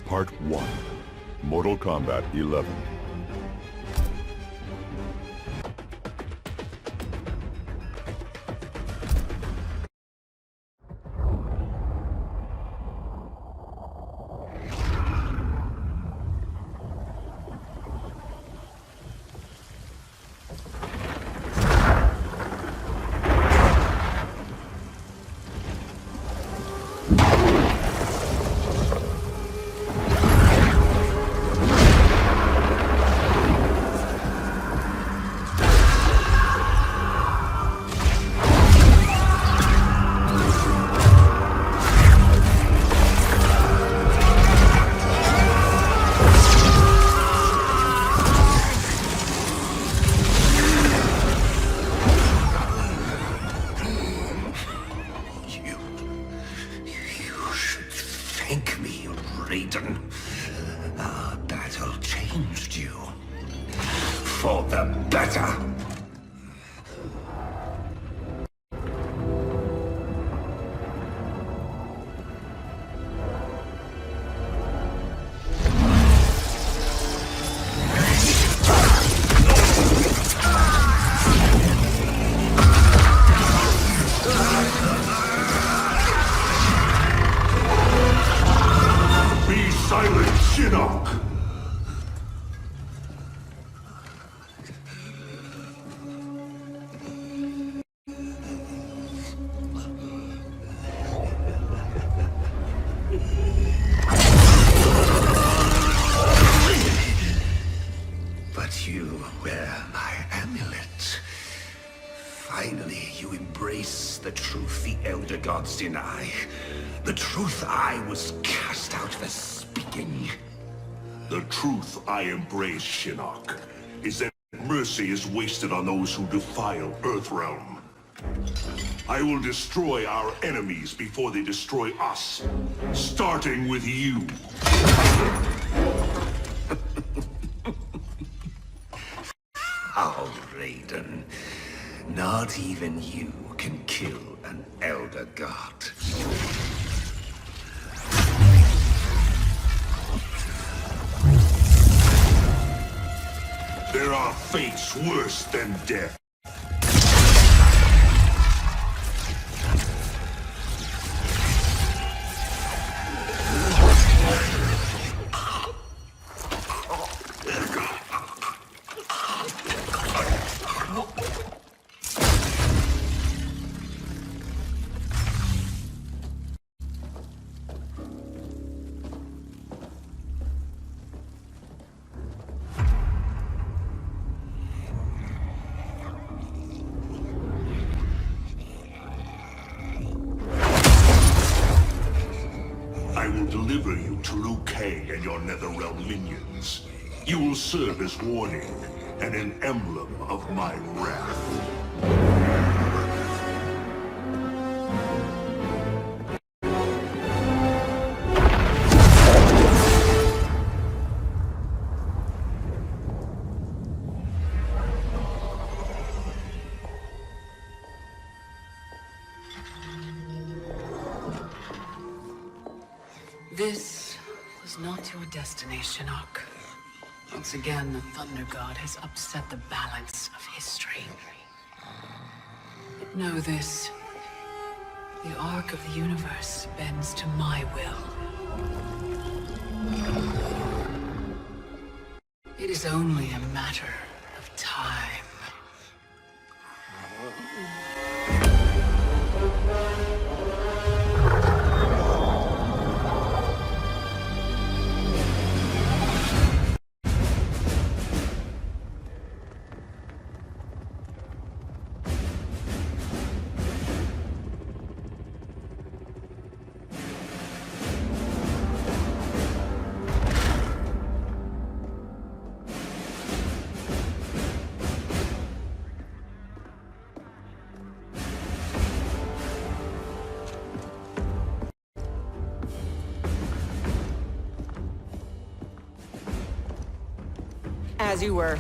Part 1. Mortal Kombat 11. Thank me, Raiden. Our battle changed you. For the better. Silent Shinnok! But you wear my amulet. Finally, you embrace the truth the Elder Gods deny. The truth I was cast out for speaking. The truth I embrace, Shinnok, is that mercy is wasted on those who defile Earthrealm. I will destroy our enemies before they destroy us, starting with you. Oh, Raiden. Not even you can kill an Elder God. There are fates worse than death. I will deliver you to Liu Kang and your Netherrealm minions. You will serve as warning and an emblem of my wrath. This was not your destiny, Shinnok. Once again, the Thunder God has upset the balance of history. But know this. The arc of the universe bends to my will. It is only a matter of time. As you were.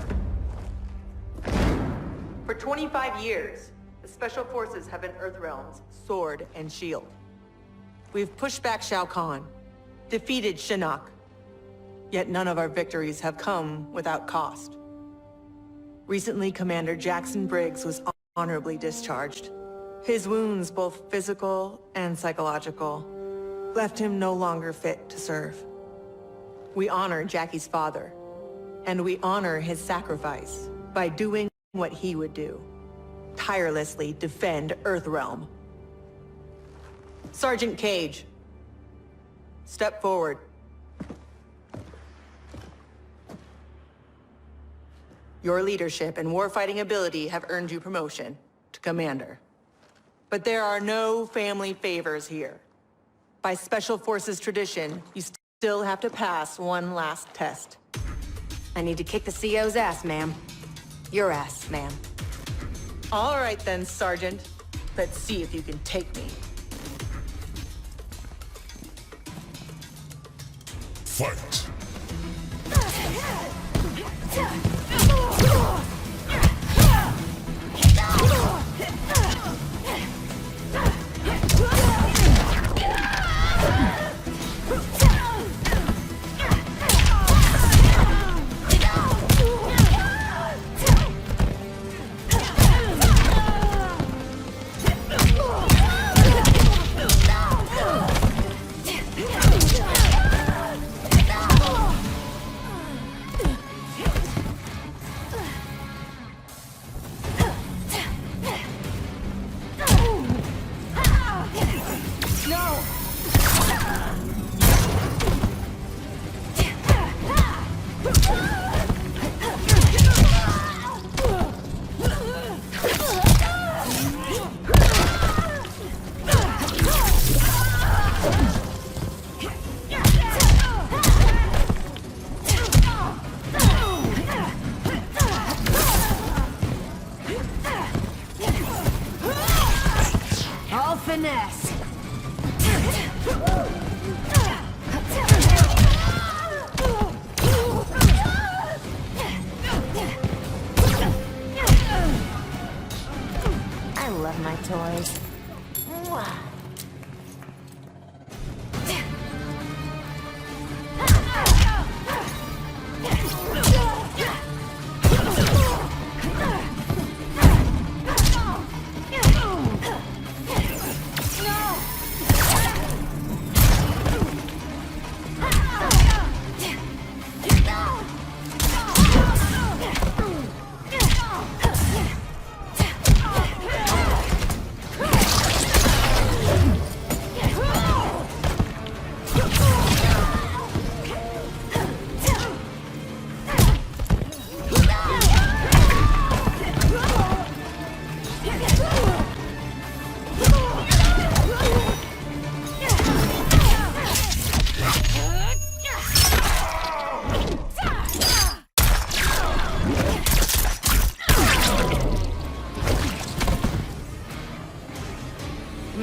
For 25 years, the Special Forces have been Earthrealm's sword and shield. We've pushed back Shao Kahn, defeated Shinnok, Yet none of our victories have come without cost. Recently, Commander Jackson Briggs was honorably discharged. His wounds, both physical and psychological, left him no longer fit to serve. We honor Jackie's father, and we honor his sacrifice by doing what he would do. Tirelessly defend Earthrealm. Sergeant Cage, step forward. Your leadership and warfighting ability have earned you promotion to Commander. But there are no family favors here. By Special Forces tradition, you still have to pass one last test. I need to kick the CO's ass, ma'am. Your ass, ma'am. All right then, Sergeant. Let's see if you can take me. Fight! Finesse. I love my toys.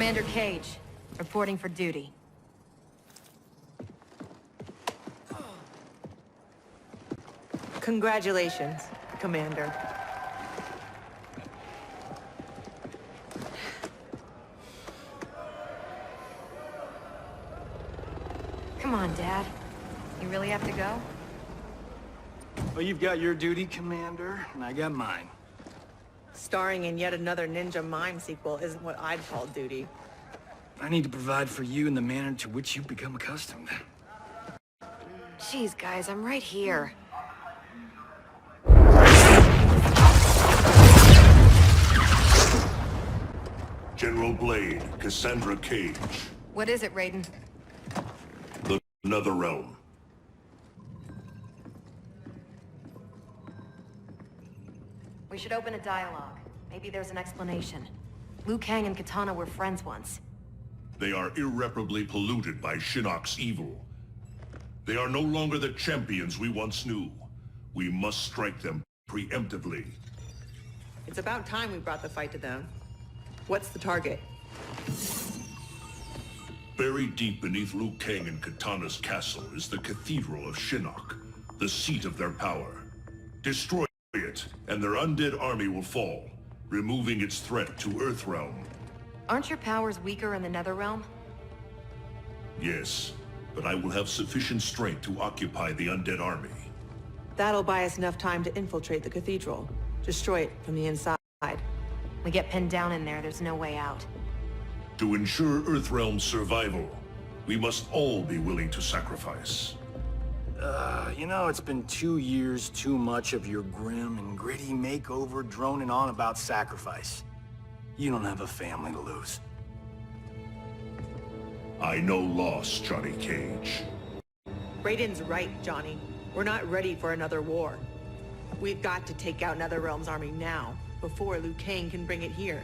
Commander Cage, reporting for duty. Congratulations, Commander. Come on, Dad. You really have to go? Well, you've got your duty, Commander, and I got mine. Starring in yet another Ninja Mime sequel isn't what I'd call duty. I need to provide for you in the manner to which you've become accustomed. Jeez, guys, I'm right here. General Blade, Cassandra Cage. What is it, Raiden? The Nether Realm. We should open a dialogue. Maybe there's an explanation. Liu Kang and Katana were friends once. They are irreparably polluted by Shinnok's evil. They are no longer the champions we once knew. We must strike them preemptively. It's about time we brought the fight to them. What's the target? Buried deep beneath Liu Kang and Katana's castle is the Cathedral of Shinnok, the seat of their power. Destroy it, and their undead army will fall, removing its threat to Earthrealm. Aren't your powers weaker in the Netherrealm? Yes, but I will have sufficient strength to occupy the undead army. That'll buy us enough time to infiltrate the cathedral. Destroy it from the inside. We get pinned down in there, there's no way out. To ensure Earthrealm's survival, we must all be willing to sacrifice. You know, it's been 2 years too much of your grim and gritty makeover droning on about sacrifice. You don't have a family to lose. I know loss, Johnny Cage. Raiden's right, Johnny. We're not ready for another war. We've got to take out NetherRealm's army now, before Liu Kang can bring it here.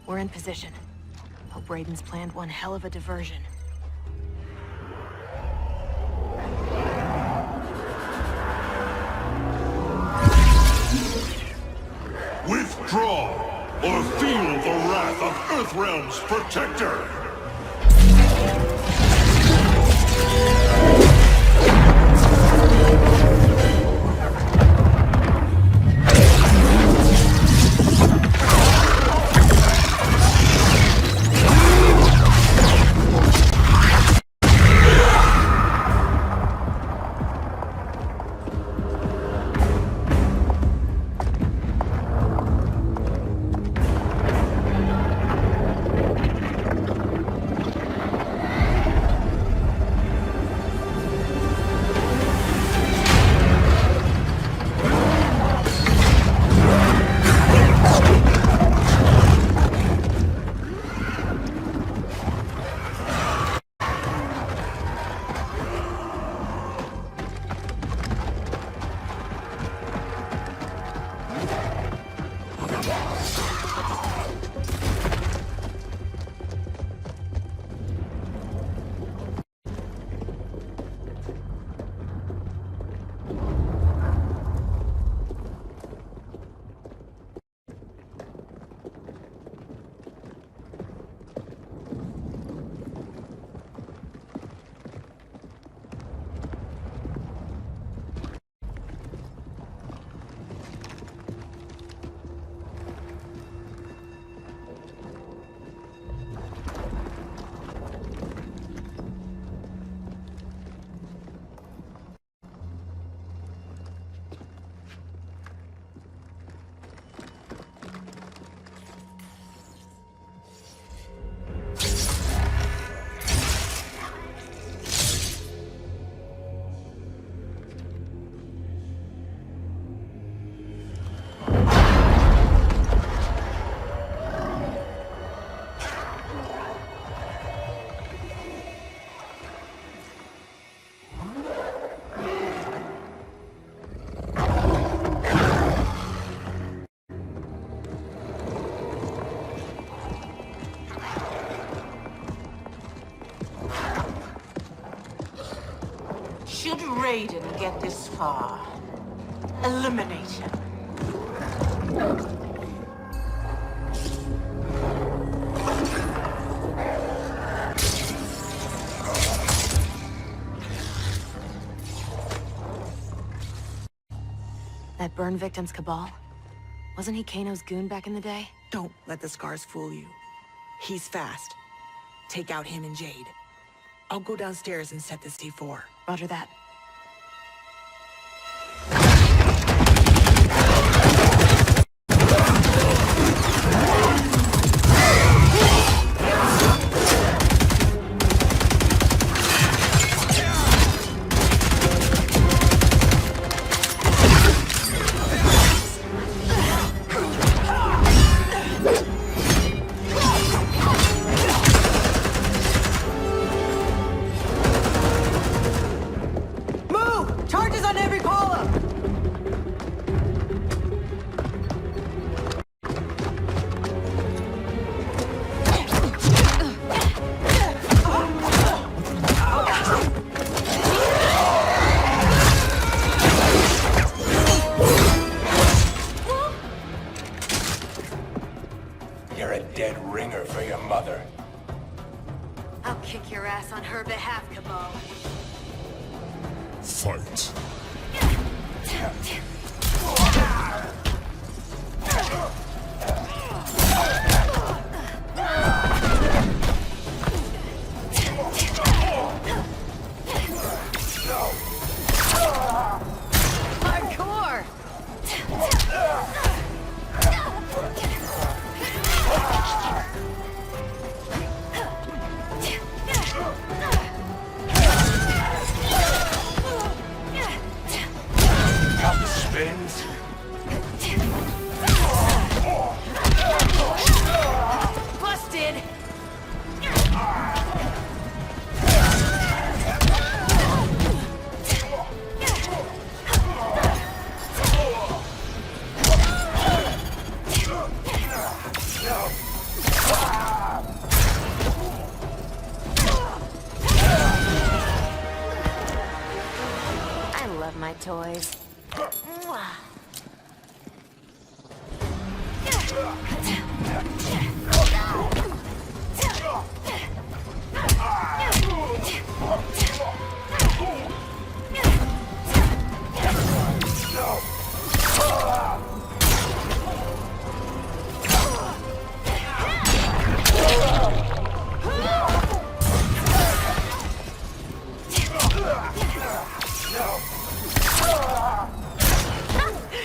We're in position. Hope Raiden's planned one hell of a diversion. Withdraw, or feel the wrath of Earthrealm's protector! Should Raiden get this far, eliminate him. That burn victim's Cabal? Wasn't he Kano's goon back in the day? Don't let the scars fool you. He's fast. Take out him and Jade. I'll go downstairs and set the C4. Roger that. Fight. Hardcore! Spins. Busted! I love my toys.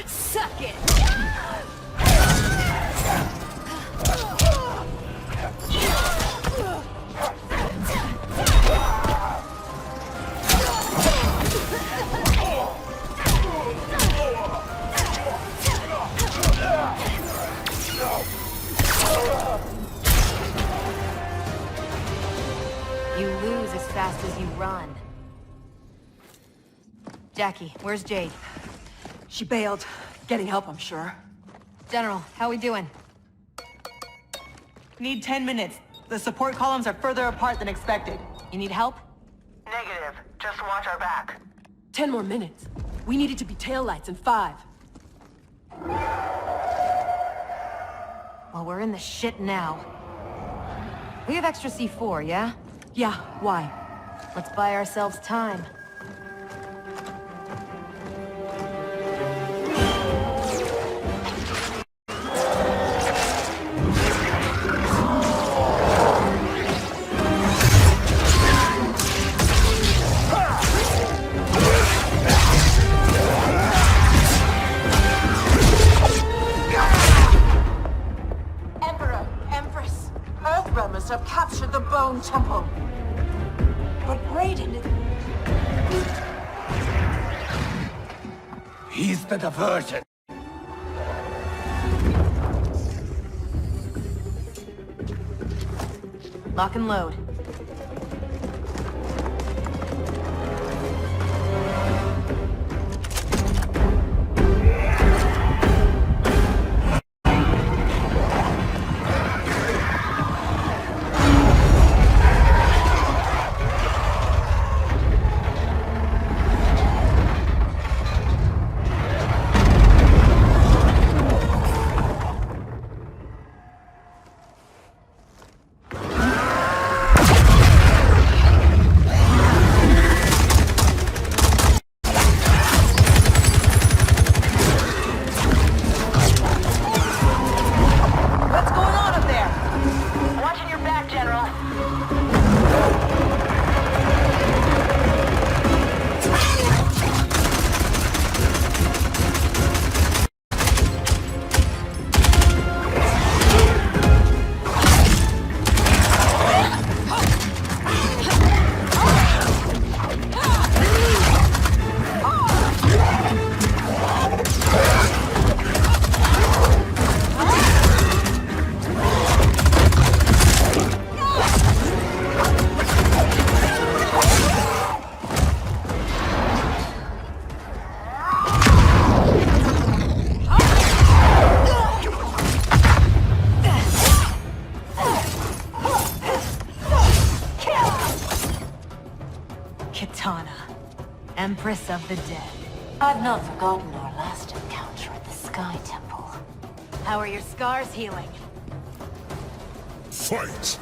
Suck it! You lose as fast as you run. Jackie, where's Jade? She bailed. Getting help, I'm sure. General, how we doing? Need 10 minutes. The support columns are further apart than expected. You need help? Negative. Just watch our back. 10 more minutes. We needed to be taillights in 5. Well, we're in the shit now. We have extra C4, yeah? Yeah, why? Let's buy ourselves time. Emperor, Empress, Earthrealmers have captured the Bone Temple. But Raiden... He's the diversion. Lock and load. Empress of the Dead. I've not forgotten our last encounter at the Sky Temple. How are your scars healing? Fight!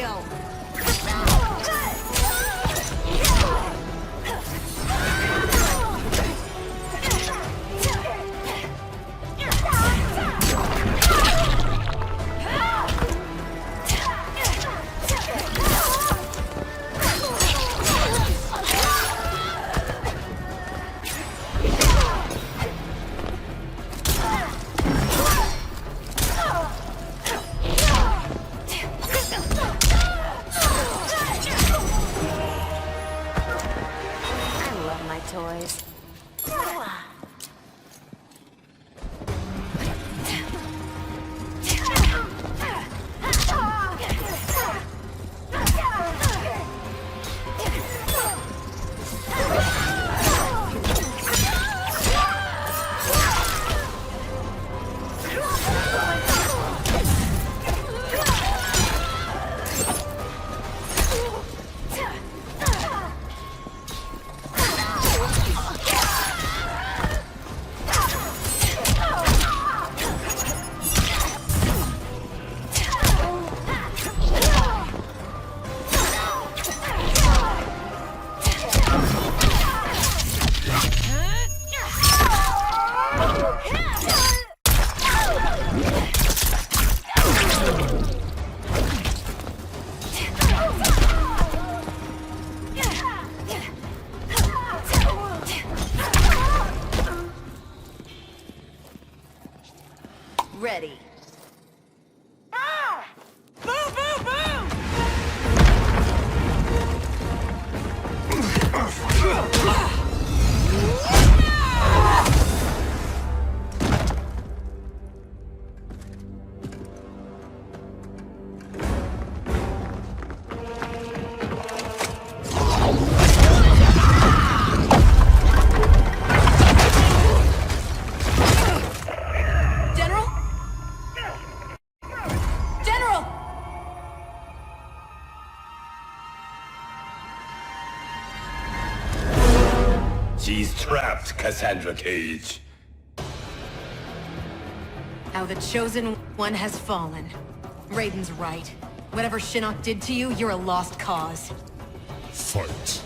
fail! Toys. Ready. She's trapped, Cassandra Cage. Now the Chosen One has fallen. Raiden's right. Whatever Shinnok did to you, you're a lost cause. Fight.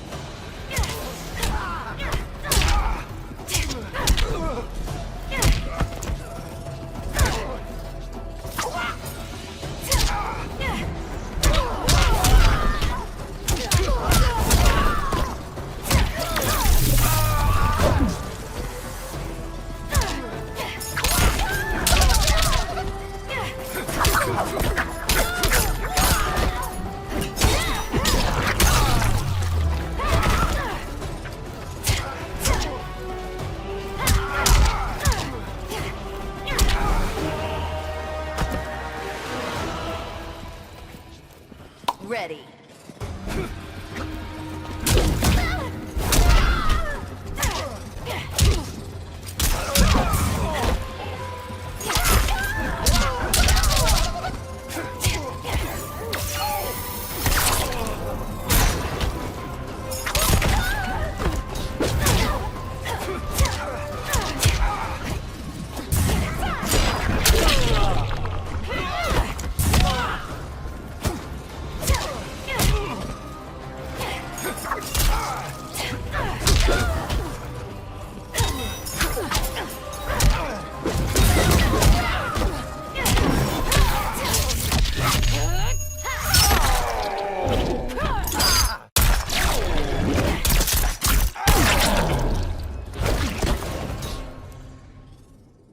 Ready.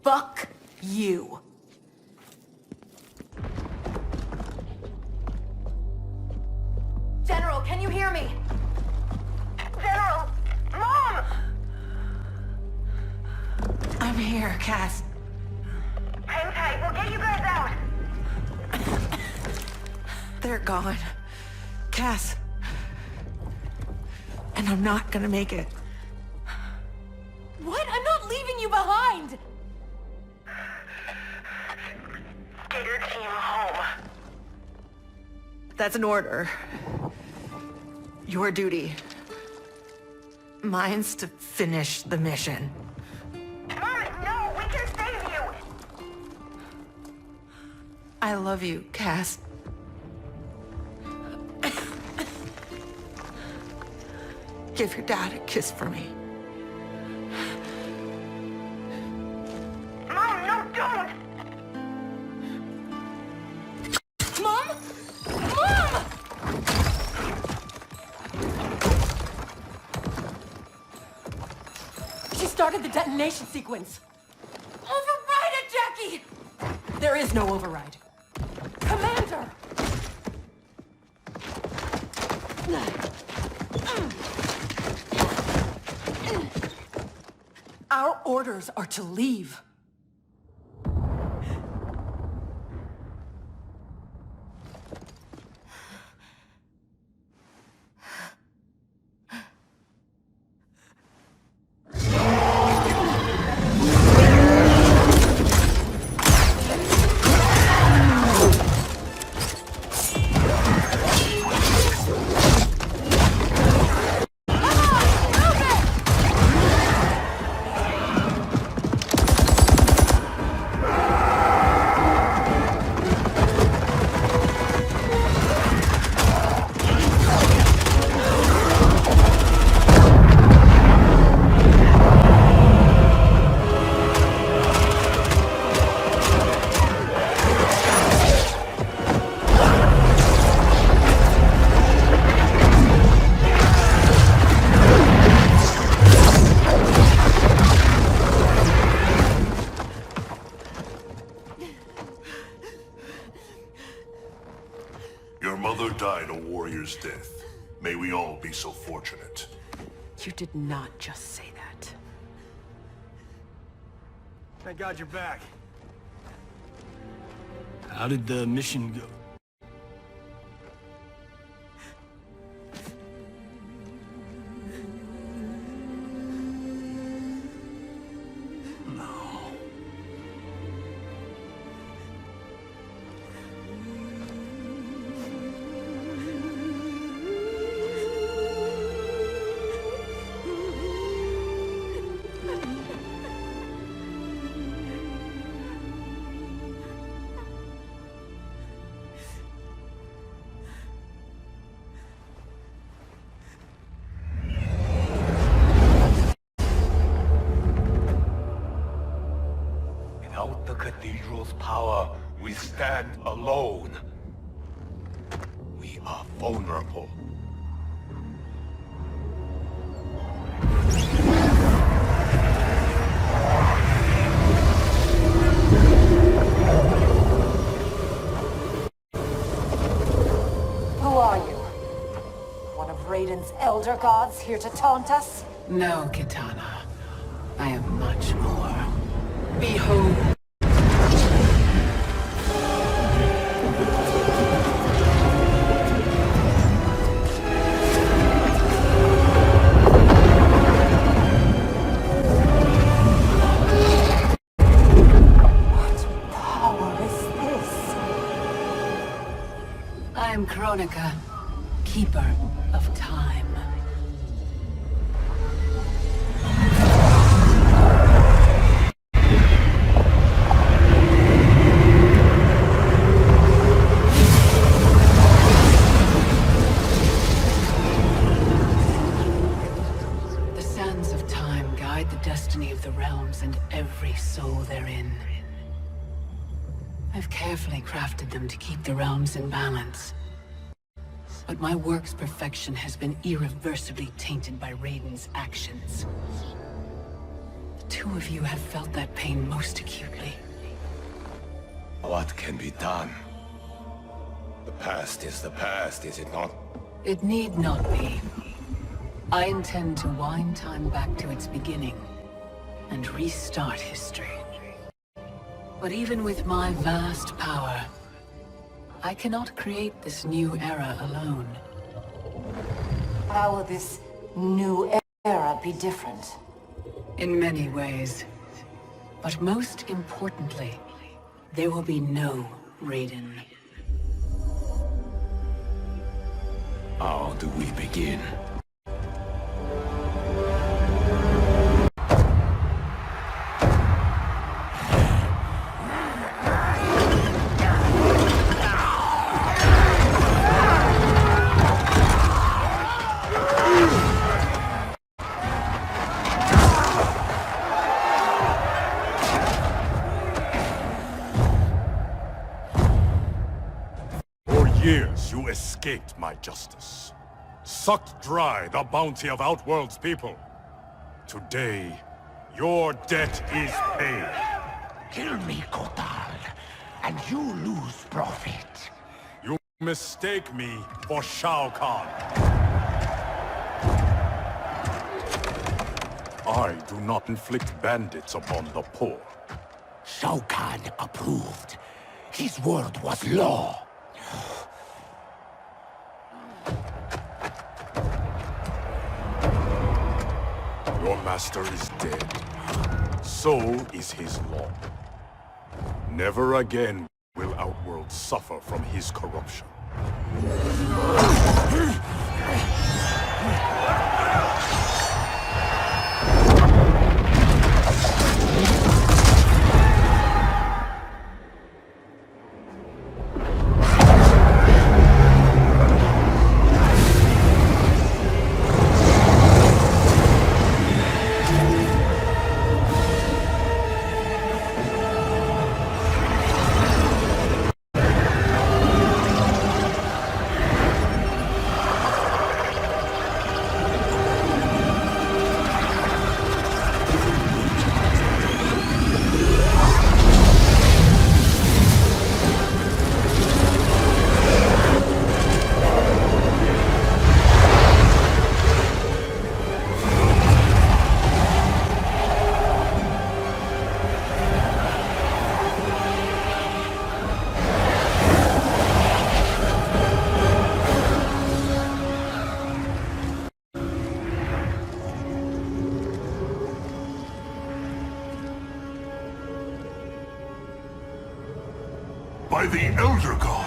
Fuck you. General, can you hear me? General! Mom! I'm here, Cass. Hang tight, we'll get you guys out! They're gone. Cass. And I'm not gonna make it. What? I'm not leaving you behind! Get your team home. That's an order. Your duty. Mine's to finish the mission. Mom, no! We can save you! I love you, Cass. Give your dad a kiss for me. Mom, no, don't! Mom? Mom! She started the detonation sequence. Override it, Jackie! There is no override. Commander! Our orders are to leave. Your mother died a warrior's death. May we all be so fortunate. You did not just say that. Thank God you're back. How did the mission go? Without the cathedral's power, we stand alone. We are vulnerable. Who are you? One of Raiden's elder gods here to taunt us? No, Kitana. I am much more. Behold. What power is this? I am Kronika, keeper of time. The sands of time guide the destiny of the realms and every soul therein. I've carefully crafted them to keep the realms in balance. But my work's perfection has been irreversibly tainted by Raiden's actions. The two of you have felt that pain most acutely. What can be done? The past is the past, is it not? It need not be. I intend to wind time back to its beginning and restart history. But even with my vast power, I cannot create this new era alone. How will this new era be different? In many ways. But most importantly, there will be no Raiden. How do we begin? years you escaped my justice. Sucked dry the bounty of Outworld's people. Today, your debt is paid. Kill me, Kotal, and you lose profit. You mistake me for Shao Kahn. I do not inflict bandits upon the poor. Shao Kahn approved. His word was law. Your master is dead. So is his law. Never again will Outworld suffer from his corruption. By the Elder Gods!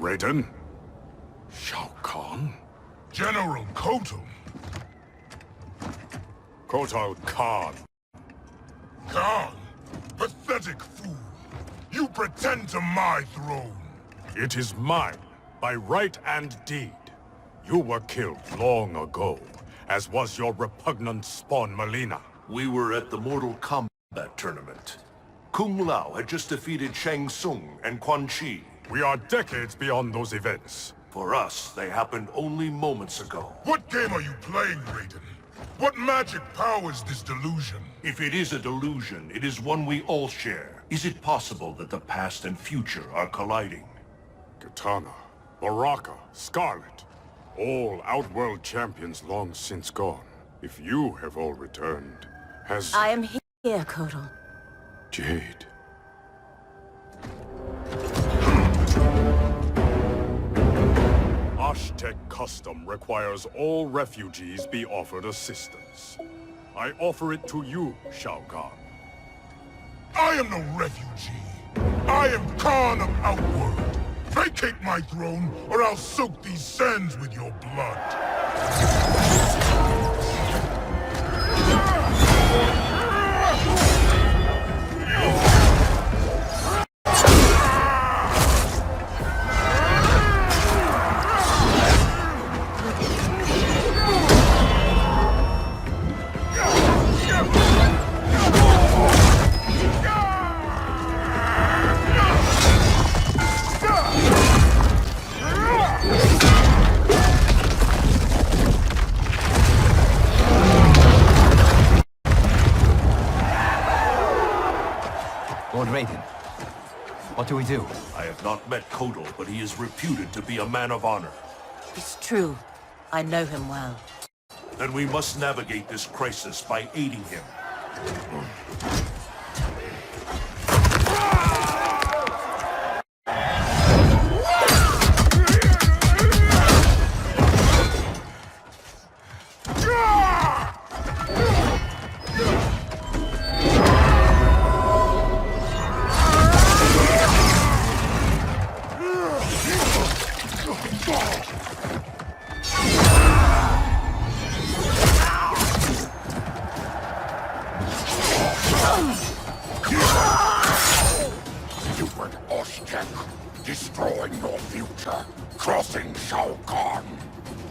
Raiden? Shao Kahn? General Kotal! Kotal Kahn. Khan! Pathetic fool! You pretend to my throne! It is mine, by right and deed. You were killed long ago, as was your repugnant spawn Melina. We were at the Mortal Kombat tournament. Kung Lao had just defeated Shang Tsung and Quan Chi. We are decades beyond those events. For us, they happened only moments ago. What game are you playing, Raiden? What magic powers this delusion? If it is a delusion, it is one we all share. Is it possible that the past and future are colliding? Kitana, Baraka, Scarlet. All Outworld champions long since gone. If you have all returned, has... I am here, Kotal. Jade. Aztec custom requires all refugees be offered assistance. I offer it to you, Shao Kahn. I am no refugee. I am Khan of Outworld. Vacate my throne, or I'll soak these sands with your blood. Lord Raiden, what do we do? I have not met Kodo, but he is reputed to be a man of honor. It's true. I know him well. Then we must navigate this crisis by aiding him. Stupid Oshtek, destroying your future, crossing Shao Kahn.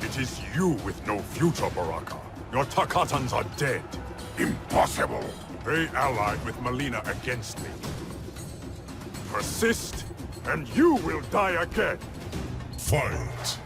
It is you with no future, Baraka. Your Takatans are dead. Impossible. They allied with Melina against me. Persist, and you will die again. Fight!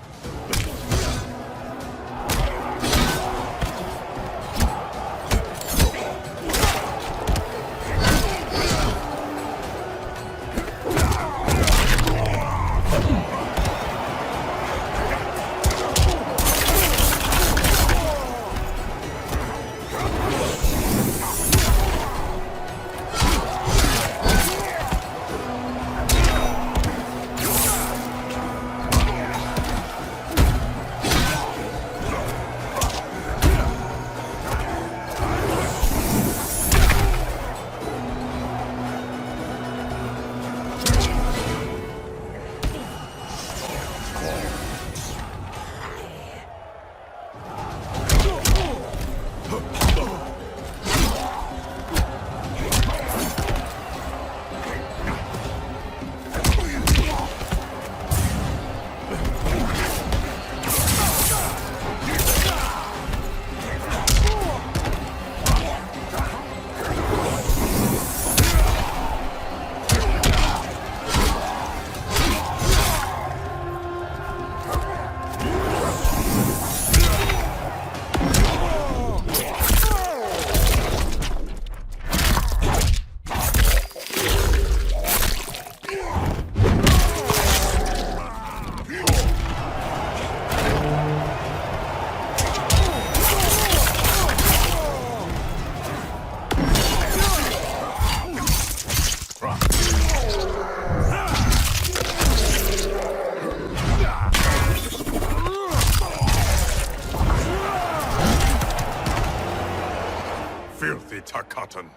Filthy Takatan.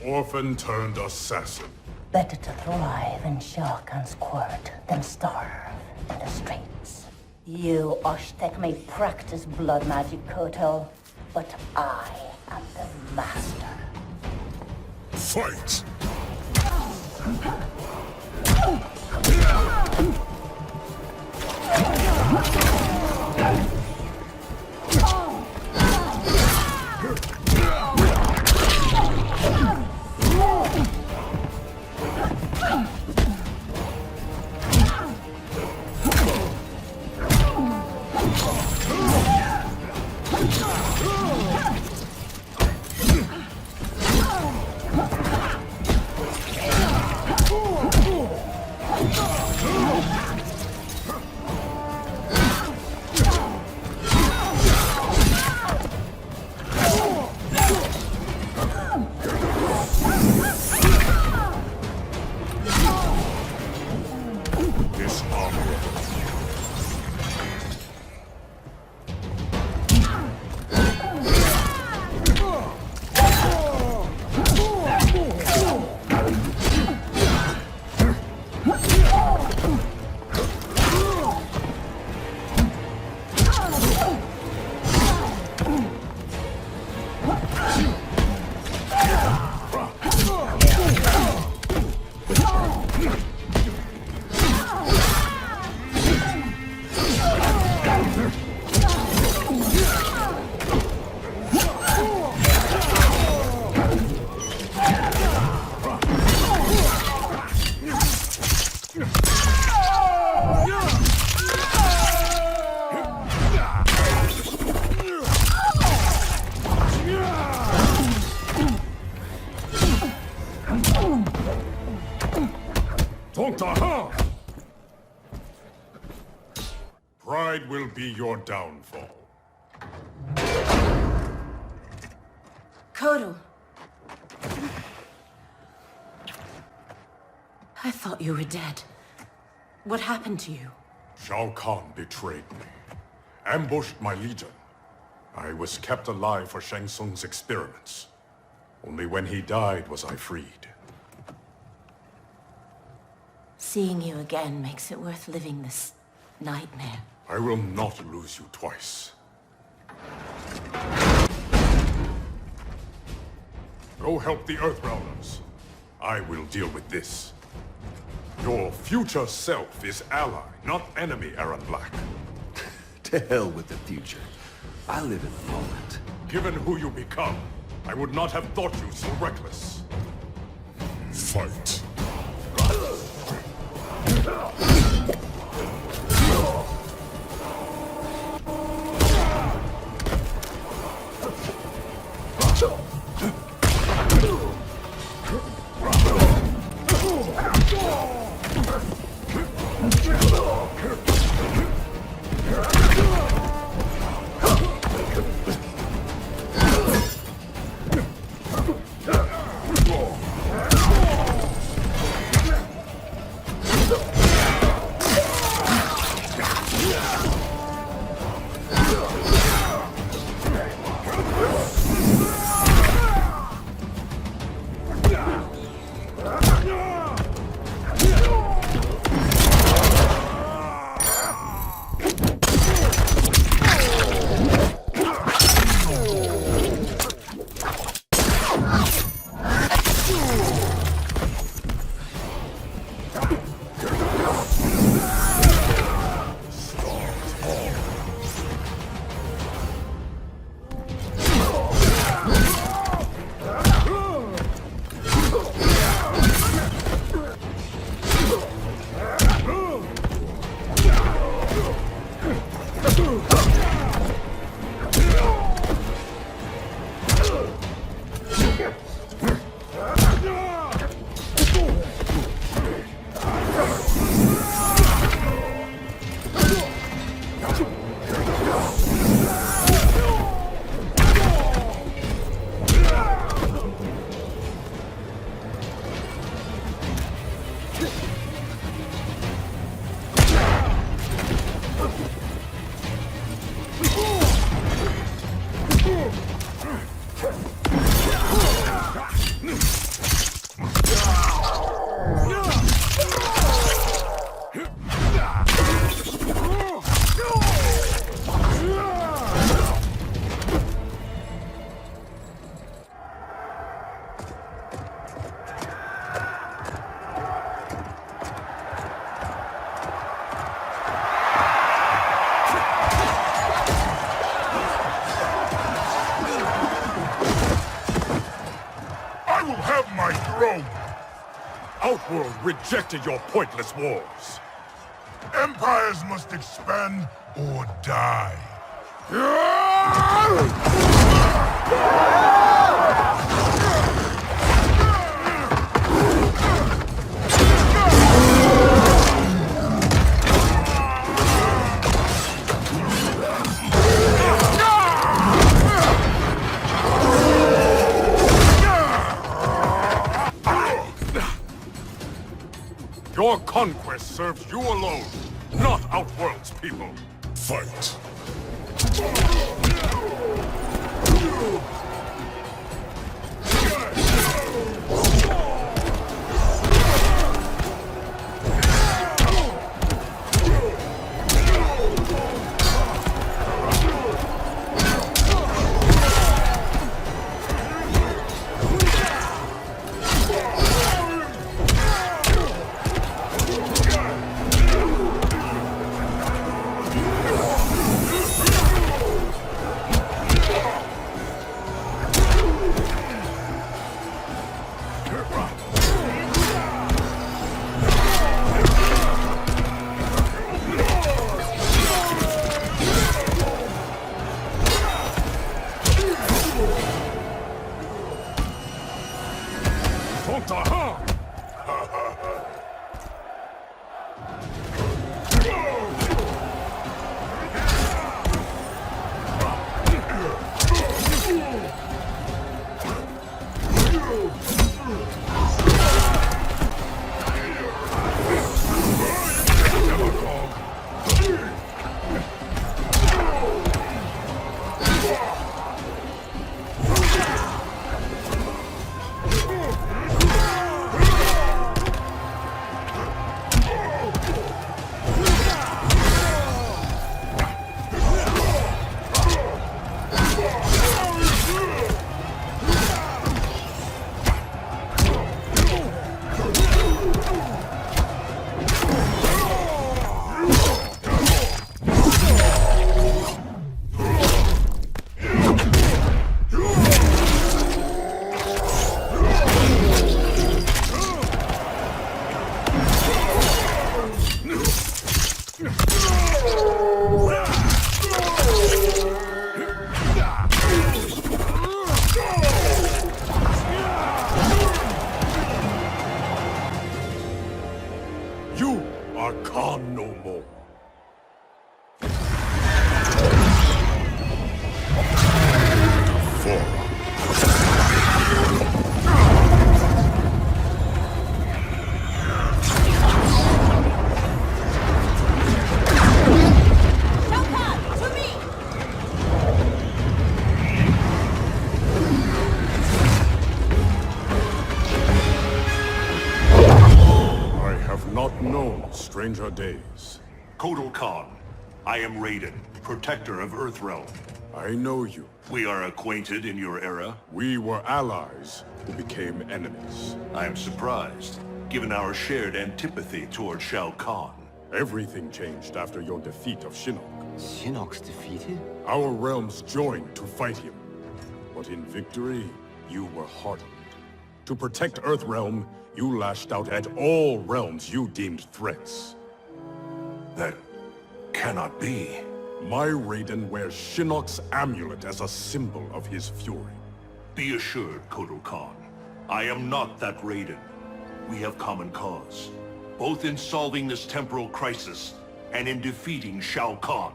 Orphan-turned assassin. Better to thrive in Shao Kahn's court than starve in the streets. You, Oshtek, may practice blood magic, Koto, but I am the master. Fight! Pride will be your downfall. Kotal. I thought you were dead. What happened to you? Shao Kahn betrayed me. Ambushed my legion. I was kept alive for Shang Tsung's experiments. Only when he died was I freed. Seeing you again makes it worth living this nightmare. I will not lose you twice. Go help the Earthrealmers. I will deal with this. Your future self is ally, not enemy, Aaron Black. To hell with the future. I live in the moment. Given who you become, I would not have thought you so reckless. Fight. Outworld rejected your pointless wars. Empires must expand or die. Your conquest serves you alone, not Outworld's people. Fight. You are Khan no more. Not known stranger days. Kotal Khan, I am Raiden, protector of Earthrealm. I know you. We are acquainted in your era. We were allies who became enemies. I am surprised, given our shared antipathy toward Shao Kahn. Everything changed after your defeat of Shinnok. Shinnok's defeated? Our realms joined to fight him. But in victory, you were hardened. To protect Earthrealm, you lashed out at all realms you deemed threats. That cannot be. My Raiden wears Shinnok's amulet as a symbol of his fury. Be assured, Kotal Khan, I am not that Raiden. We have common cause, both in solving this temporal crisis and in defeating Shao Kahn.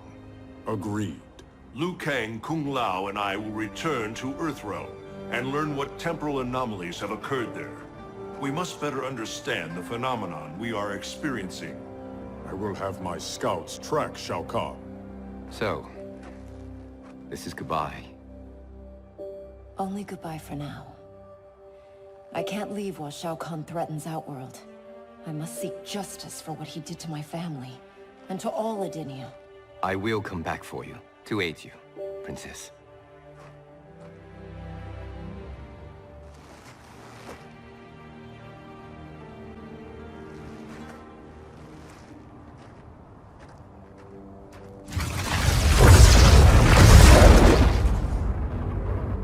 Agreed. Liu Kang, Kung Lao, and I will return to Earthrealm and learn what temporal anomalies have occurred there. We must better understand the phenomenon we are experiencing. I will have my scouts track Shao Kahn. So, this is goodbye. Only goodbye for now. I can't leave while Shao Kahn threatens Outworld. I must seek justice for what he did to my family, and to all Adenia. I will come back for you, to aid you, Princess.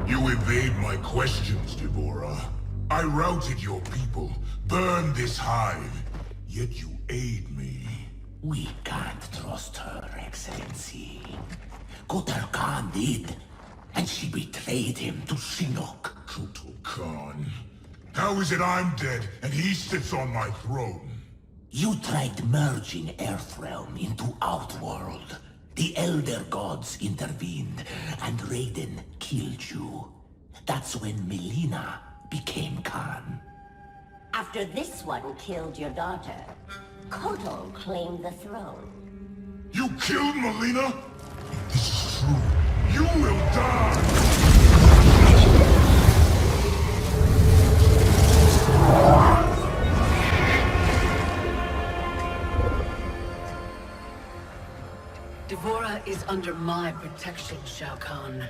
You evade my questions, Deborah. I routed your people, burned this hive, yet you aid me. We can't trust her, Excellency. Kotal Khan did, and she betrayed him to Shinnok. Kotal Khan. How is it I'm dead and he sits on my throne? You tried merging Earthrealm into Outworld. The Elder Gods intervened, and Raiden killed you. That's when Melina became Khan. After this one killed your daughter, Kotal claimed the throne. You killed Melina? If this is true, you will die! Devora is under my protection, Shao Kahn.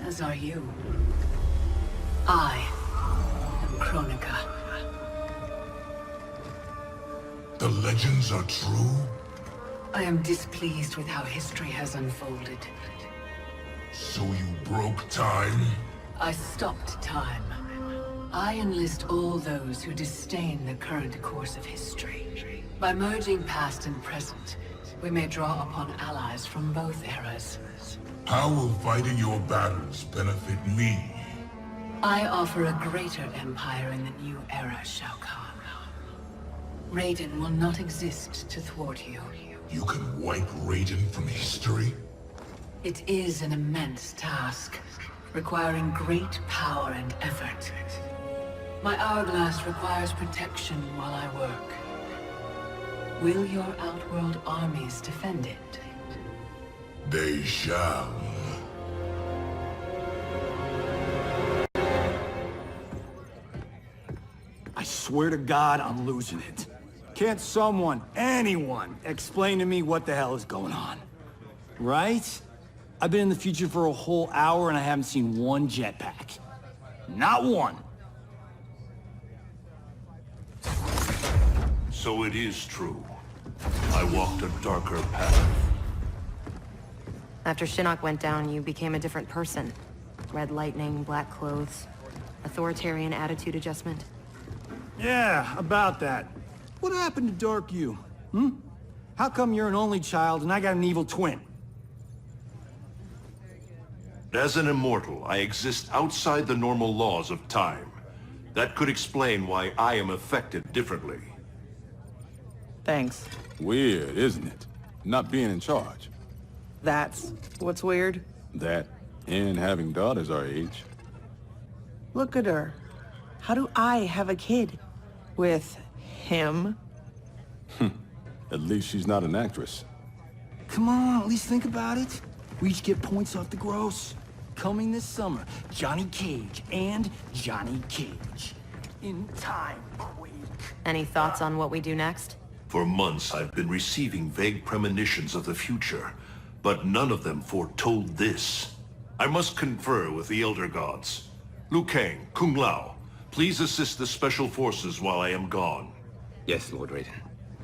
As are you. I am Kronika. The legends are true? I am displeased with how history has unfolded. So you broke time? I stopped time. I enlist all those who disdain the current course of history. By merging past and present, we may draw upon allies from both eras. How will fighting your battles benefit me? I offer a greater empire in the new era, Shao Kahn. Raiden will not exist to thwart you. You can wipe Raiden from history? It is an immense task, requiring great power and effort. My hourglass requires protection while I work. Will your Outworld armies defend it? They shall. I swear to God, I'm losing it. Can't someone, anyone, explain to me what the hell is going on? Right? I've been in the future for a whole hour and I haven't seen one jetpack. Not one. So it is true. I walked a darker path. After Shinnok went down, you became a different person. Red lightning, black clothes, authoritarian attitude adjustment. Yeah, about that. What happened to Dark You? How come you're an only child and I got an evil twin? As an immortal, I exist outside the normal laws of time. That could explain why I am affected differently. Thanks. Weird, isn't it? Not being in charge. That's what's weird. That, and having daughters our age. Look at her. How do I have a kid? With him? At least she's not an actress. Come on, at least think about it. We each get points off the gross. Coming this summer, Johnny Cage and Johnny Cage. In time, Quake. Any thoughts on what we do next? For months, I've been receiving vague premonitions of the future, but none of them foretold this. I must confer with the Elder Gods. Liu Kang, Kung Lao, please assist the Special Forces while I am gone. Yes, Lord Raiden.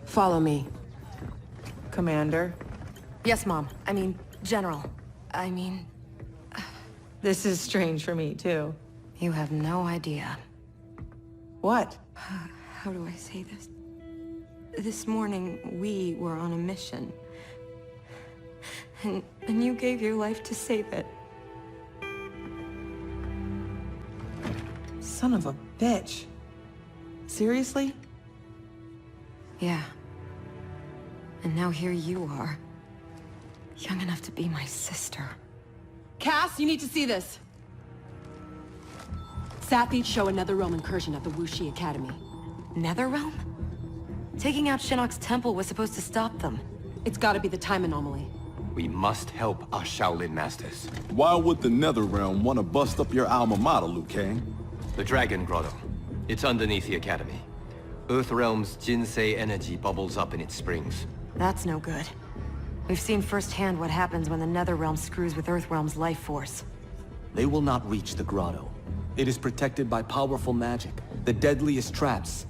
Follow me. Commander? Yes, Mom. I mean, General. This is strange for me, too. You have no idea. What? How do I say this? This morning, we were on a mission. And you gave your life to save it. Son of a bitch. Seriously? Yeah. And now here you are. Young enough to be my sister. Cass, you need to see this. Sathies show another realm incursion at the Wuxi Academy. Netherrealm? Taking out Shinnok's temple was supposed to stop them. It's gotta be the time anomaly. We must help our Shaolin masters. Why would the Netherrealm want to bust up your alma mater, Liu Kang? The Dragon Grotto. It's underneath the Academy. Earthrealm's Jinsei energy bubbles up in its springs. That's no good. We've seen firsthand what happens when the Netherrealm screws with Earthrealm's life force. They will not reach the grotto. It is protected by powerful magic, the deadliest traps.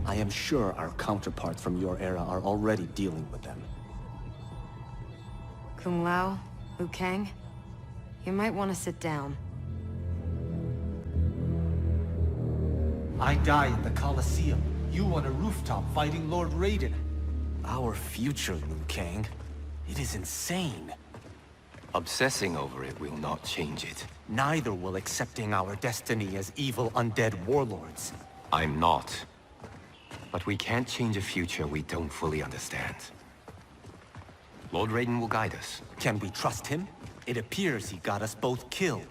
I am sure our counterparts from your era are already dealing with them. Kung Lao, Liu Kang, you might want to sit down. I die in the Colosseum. You on a rooftop fighting Lord Raiden. Our future, Liu Kang. It is insane. Obsessing over it will not change it. Neither will accepting our destiny as evil undead warlords. I'm not. But we can't change a future we don't fully understand. Lord Raiden will guide us. Can we trust him? It appears he got us both killed.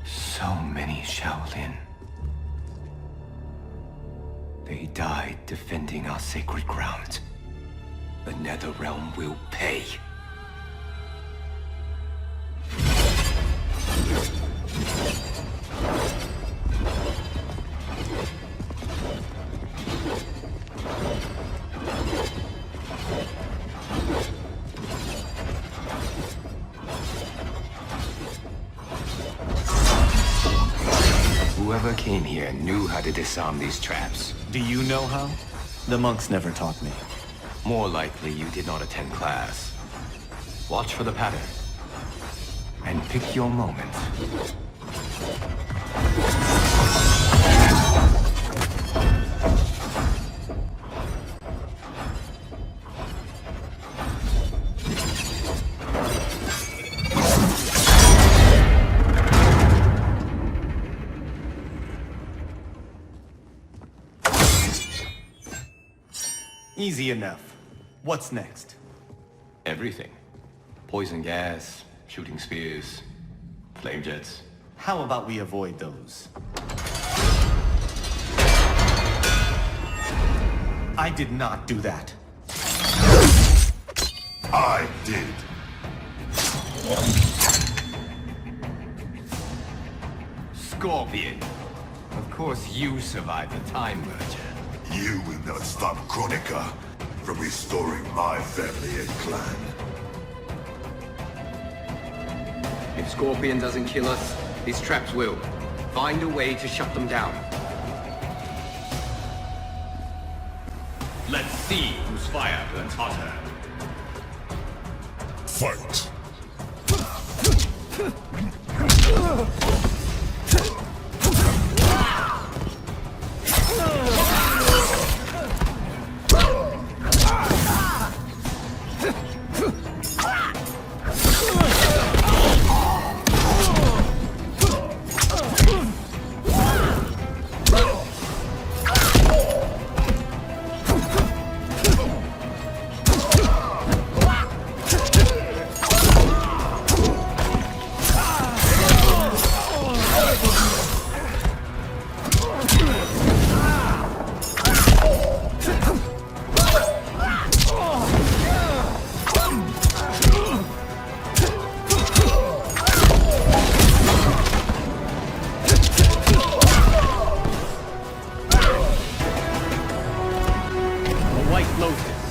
So many Shaolin. They died defending our sacred ground. The Netherrealm will pay. Whoever came here knew how to disarm these traps. Do you know how? The monks never taught me. More likely you did not attend class. Watch for the pattern. And pick your moment. Easy enough. What's next? Everything. Poison gas, shooting spears, flame jets. How about we avoid those? I did not do that. I did. Scorpion. Of course you survived the Time Merger. You will not stop Kronika from restoring my family and clan. If Scorpion doesn't kill us, these traps will. Find a way to shut them down. Let's see whose fire burns hotter. Fight!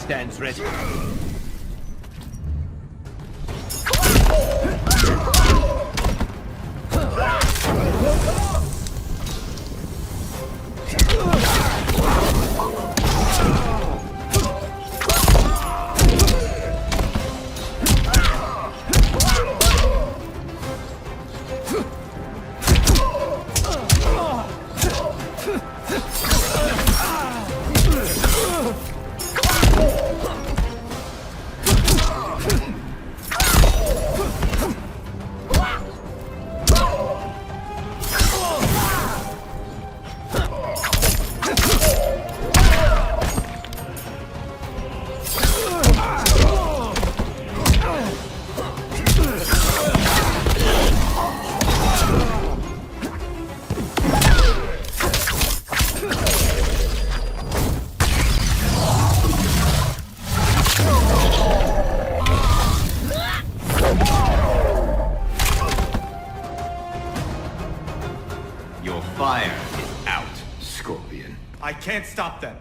Stands ready. Fire is out, Scorpion. I can't stop them.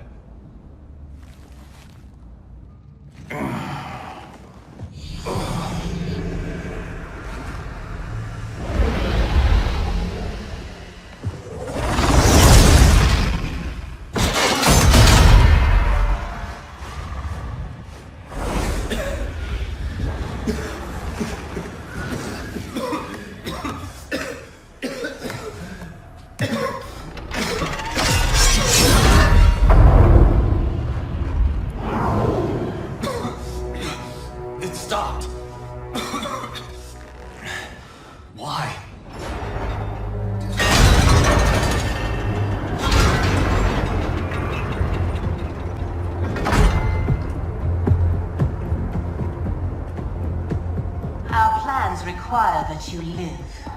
Require that you live.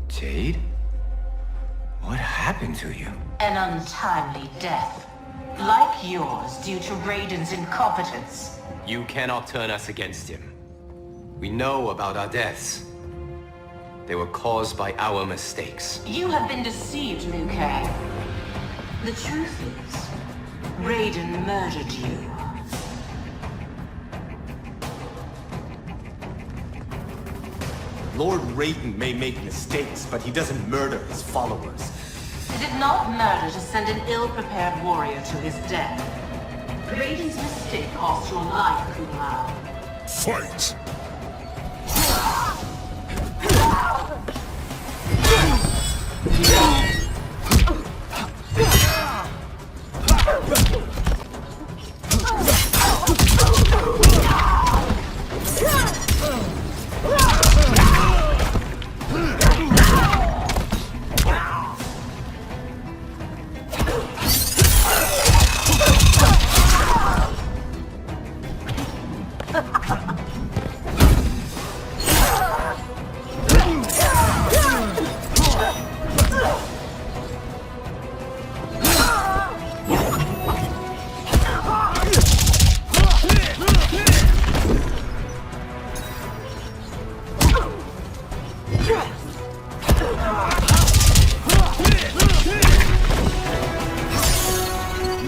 Jade? What happened to you? An untimely death. Like yours, due to Raiden's incompetence. You cannot turn us against him. We know about our deaths. They were caused by our mistakes. You have been deceived, Liu Kang. The truth is, Raiden murdered you. Lord Raiden may make mistakes, but he doesn't murder his followers. He did not murder to send an ill-prepared warrior to his death. Raiden's mistake cost your life, Kung Lao. Fight!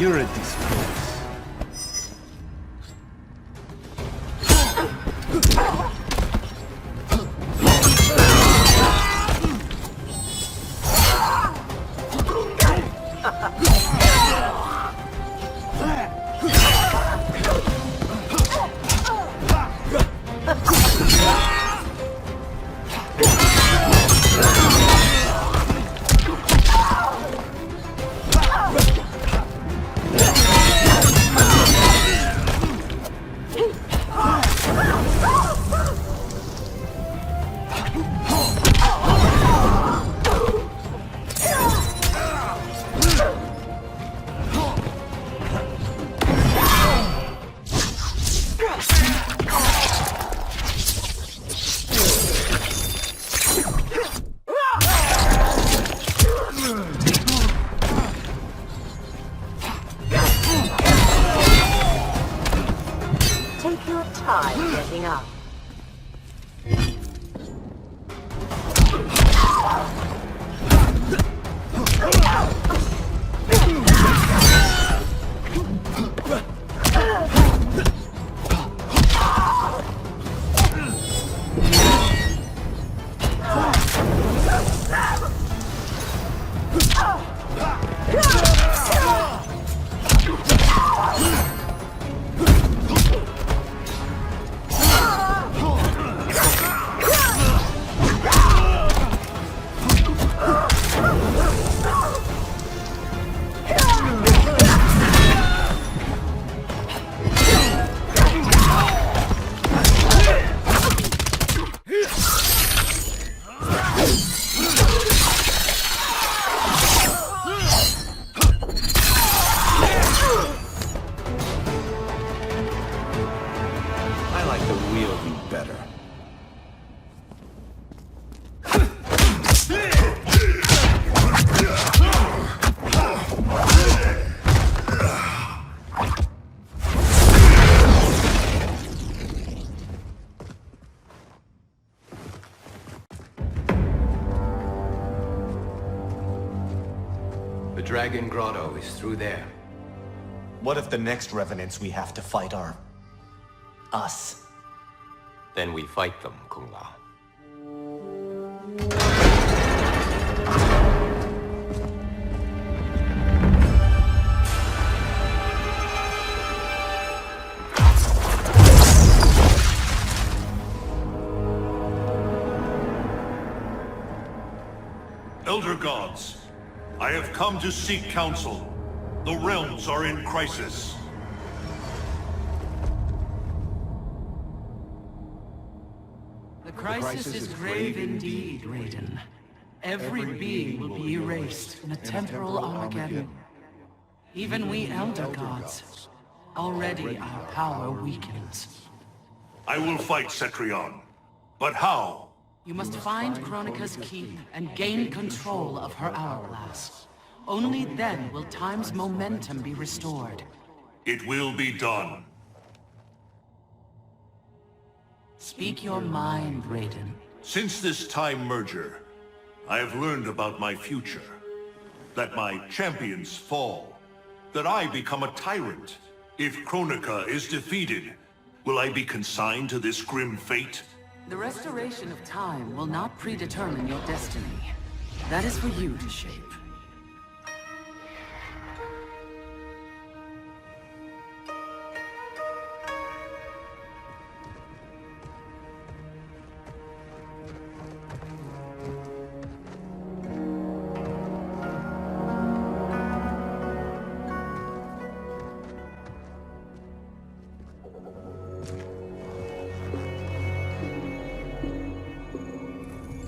You're a disgrace. Take your time getting up. The Dragon Grotto is through there. What if the next revenants we have to fight are... us? Then we fight them, Kung Lao. Elder Gods, I have come to seek counsel. The realms are in crisis. The crisis is grave indeed, Raiden. Every being will be erased in a temporal Armageddon. Even we Elder Gods. Already our power weakens. I will fight Cetrion. But how? You must find Kronika's key and gain control of her hourglass. Only then will time's momentum be restored. It will be done. Speak your mind, Raiden. Since this time merger, I have learned about my future. That my champions fall. That I become a tyrant. If Kronika is defeated, will I be consigned to this grim fate? The restoration of time will not predetermine your destiny. That is for you to shape.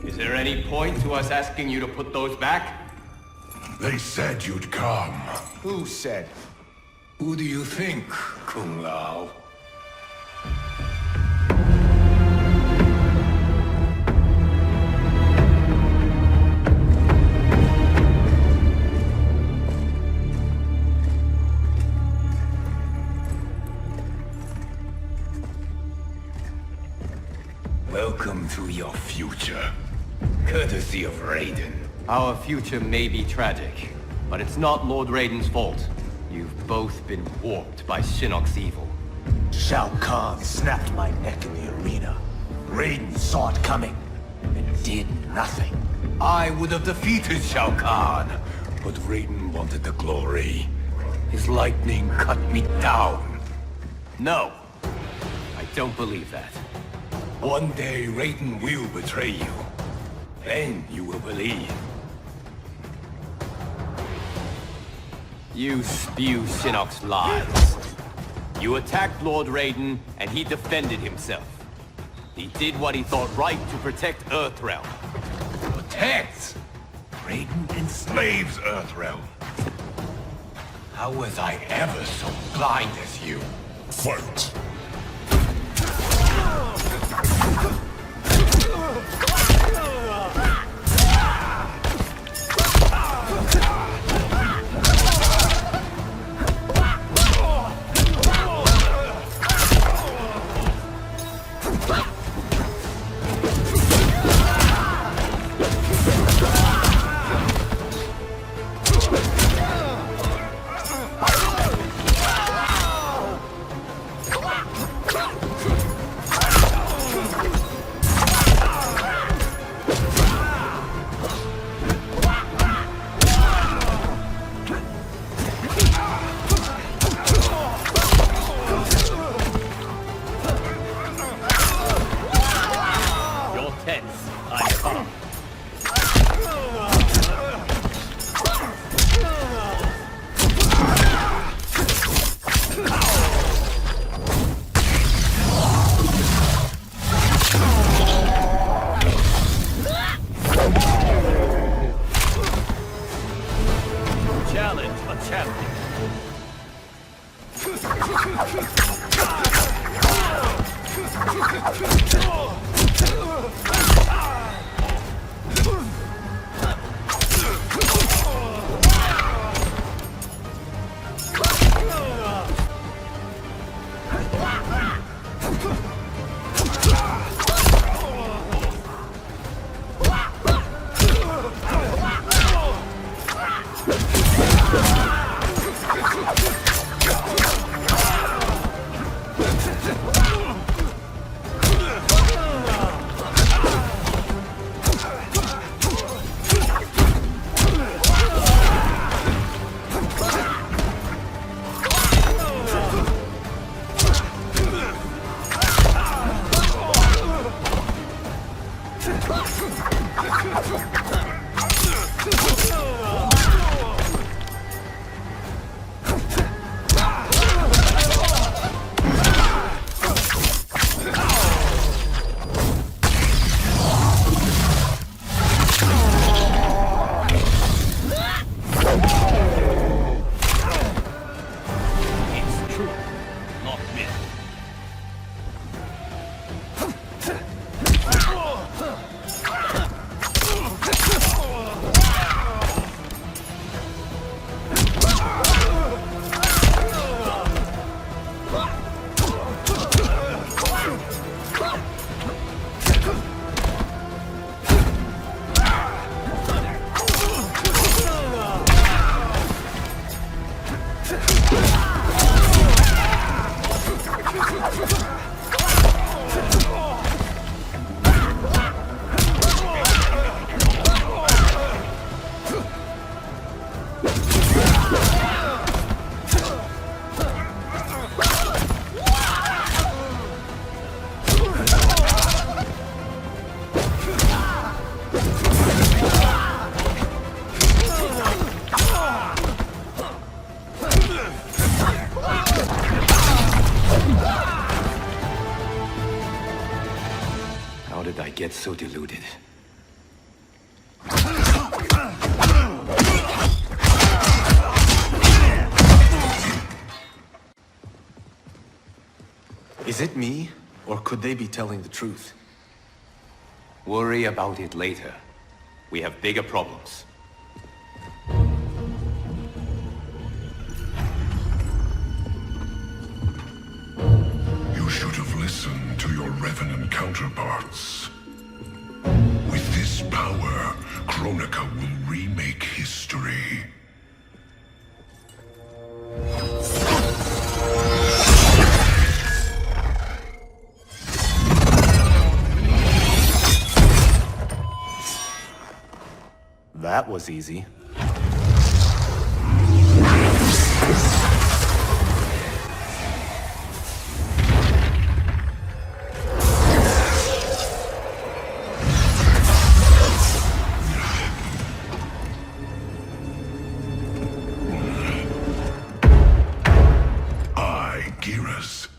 Is there any point to us asking you to put those back? They said you'd come. Who said? Who do you think, Kung Lao? Welcome to your future. Courtesy of Raiden. Our future may be tragic, but it's not Lord Raiden's fault. You've both been warped by Shinnok's evil. Shao Kahn snapped my neck in the arena. Raiden saw it coming and did nothing. I would have defeated Shao Kahn, but Raiden wanted the glory. His lightning cut me down. No. I don't believe that. One day Raiden will betray you. Then you will believe. You spew Shinnok's lies. You attacked Lord Raiden, and he defended himself. He did what he thought right to protect Earthrealm. Protect? Raiden enslaves Earthrealm. How was I ever so blind as you? Fight! Get so deluded. Is it me, or could they be telling the truth? Worry about it later. We have bigger problems. You should have listened to your Revenant counterparts. With this power, Kronika will remake history. That was easy.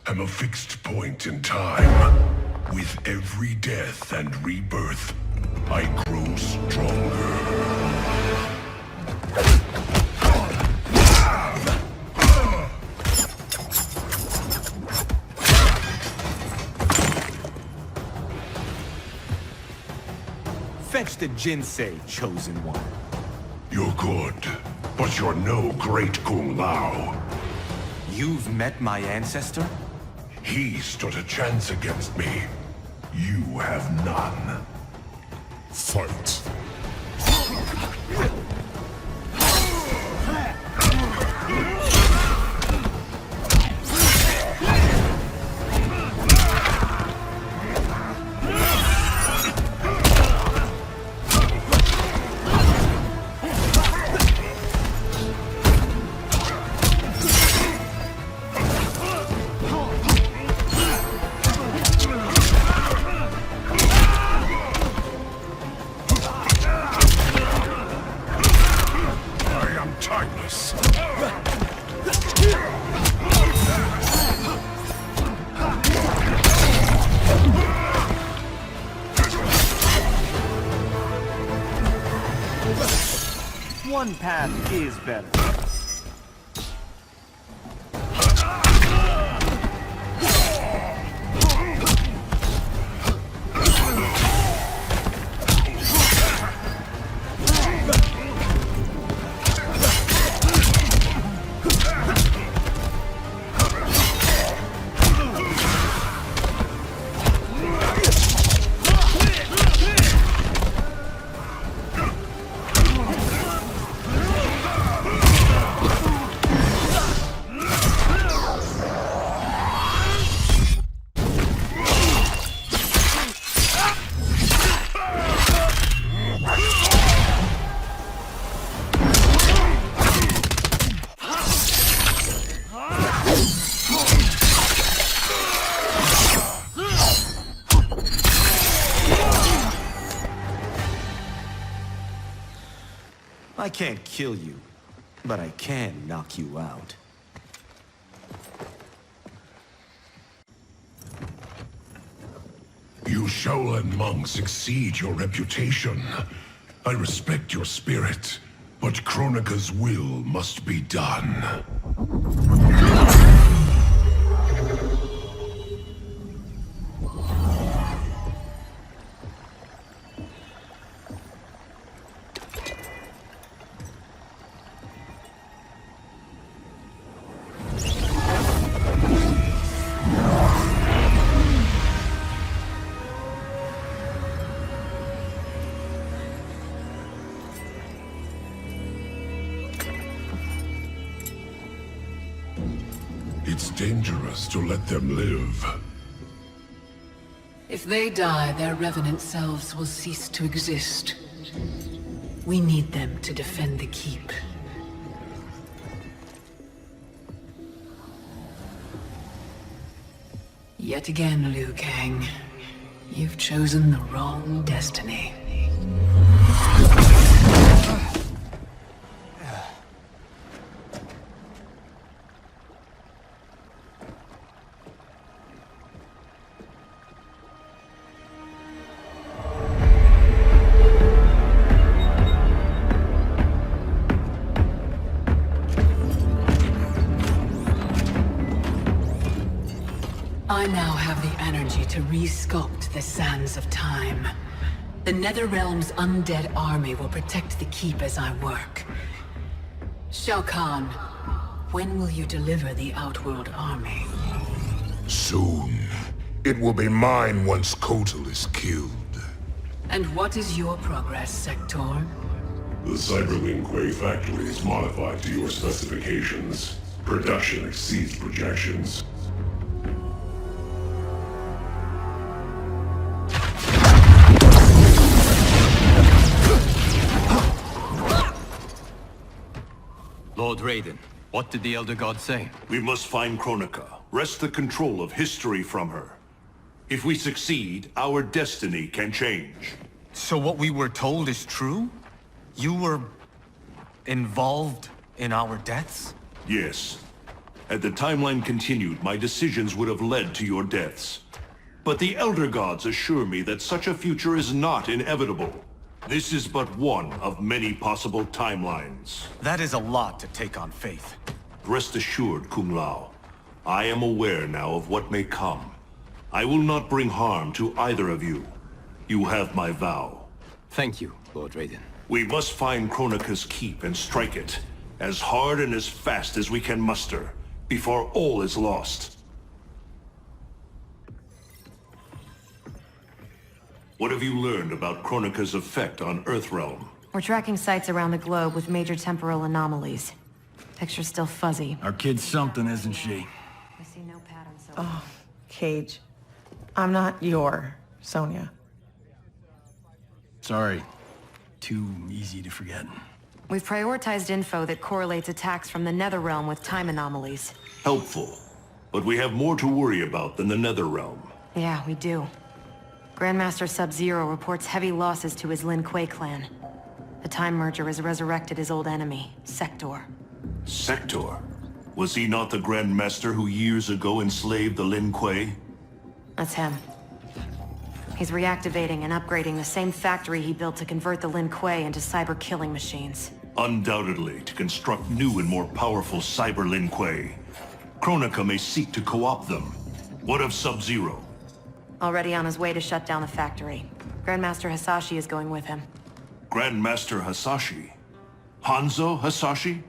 I'm a fixed point in time. With every death and rebirth, I grow stronger. Fetch the Jinsei, Chosen One. You're good, but you're no great Kung Lao. You've met my ancestor? He stood a chance against me. You have none. Fight. One path is better. I can't kill you, but I can knock you out. You Shaolin monks exceed your reputation. I respect your spirit, but Kronika's will must be done. It's dangerous to let them live. If they die, their revenant selves will cease to exist. We need them to defend the keep. Yet again, Liu Kang, you've chosen the wrong destiny. I now have the energy to re-sculpt the sands of time. The Netherrealm's undead army will protect the keep as I work. Shao Kahn, when will you deliver the Outworld army? Soon. It will be mine once Kotal is killed. And what is your progress, Sector? The Cyberlink Quay factory is modified to your specifications. Production exceeds projections. Lord Raiden, what did the Elder God say? We must find Kronika, wrest the control of history from her. If we succeed, our destiny can change. So what we were told is true? You were involved in our deaths? Yes. Had the timeline continued, my decisions would have led to your deaths. But the Elder Gods assure me that such a future is not inevitable. This is but one of many possible timelines. That is a lot to take on faith. Rest assured, Kung Lao. I am aware now of what may come. I will not bring harm to either of you. You have my vow. Thank you, Lord Raiden. We must find Kronika's keep and strike it, as hard and as fast as we can muster, before all is lost. What have you learned about Kronika's effect on Earthrealm? We're tracking sites around the globe with major temporal anomalies. Picture's still fuzzy. Our kid's something, isn't she? I see no pattern so Oh, Cage. I'm not your Sonya. Sorry. Too easy to forget. We've prioritized info that correlates attacks from the Netherrealm with time anomalies. Helpful. But we have more to worry about than the Netherrealm. Yeah, we do. Grandmaster Sub-Zero reports heavy losses to his Lin Kuei clan. The Time Merger has resurrected his old enemy, Sector. Sector? Was he not the Grandmaster who years ago enslaved the Lin Kuei? That's him. He's reactivating and upgrading the same factory he built to convert the Lin Kuei into cyber-killing machines. Undoubtedly, to construct new and more powerful cyber Lin Kuei. Kronika may seek to co-opt them. What of Sub-Zero? Already on his way to shut down the factory. Grandmaster Hasashi is going with him. Grandmaster Hasashi? Hanzo Hasashi?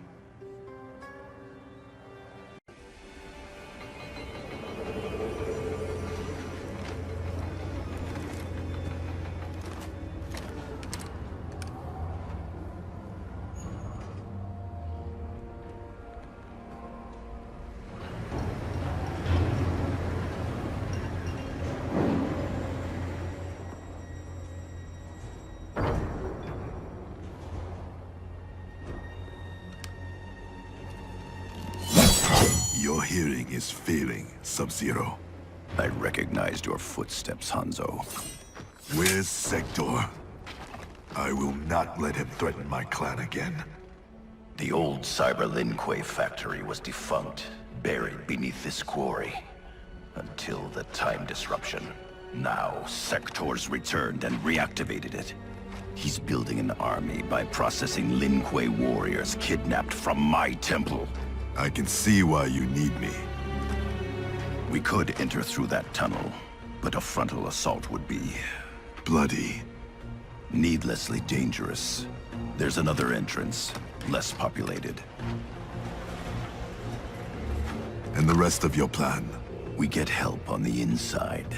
Your hearing is failing, Sub-Zero. I recognized your footsteps, Hanzo. Where's Sector? I will not let him threaten my clan again. The old Cyber Lin Kuei factory was defunct, buried beneath this quarry. Until the time disruption. Now, Sector's returned and reactivated it. He's building an army by processing Lin Kuei warriors kidnapped from my temple. I can see why you need me. We could enter through that tunnel, but a frontal assault would be... bloody. Needlessly dangerous. There's another entrance, less populated. And the rest of your plan? We get help on the inside.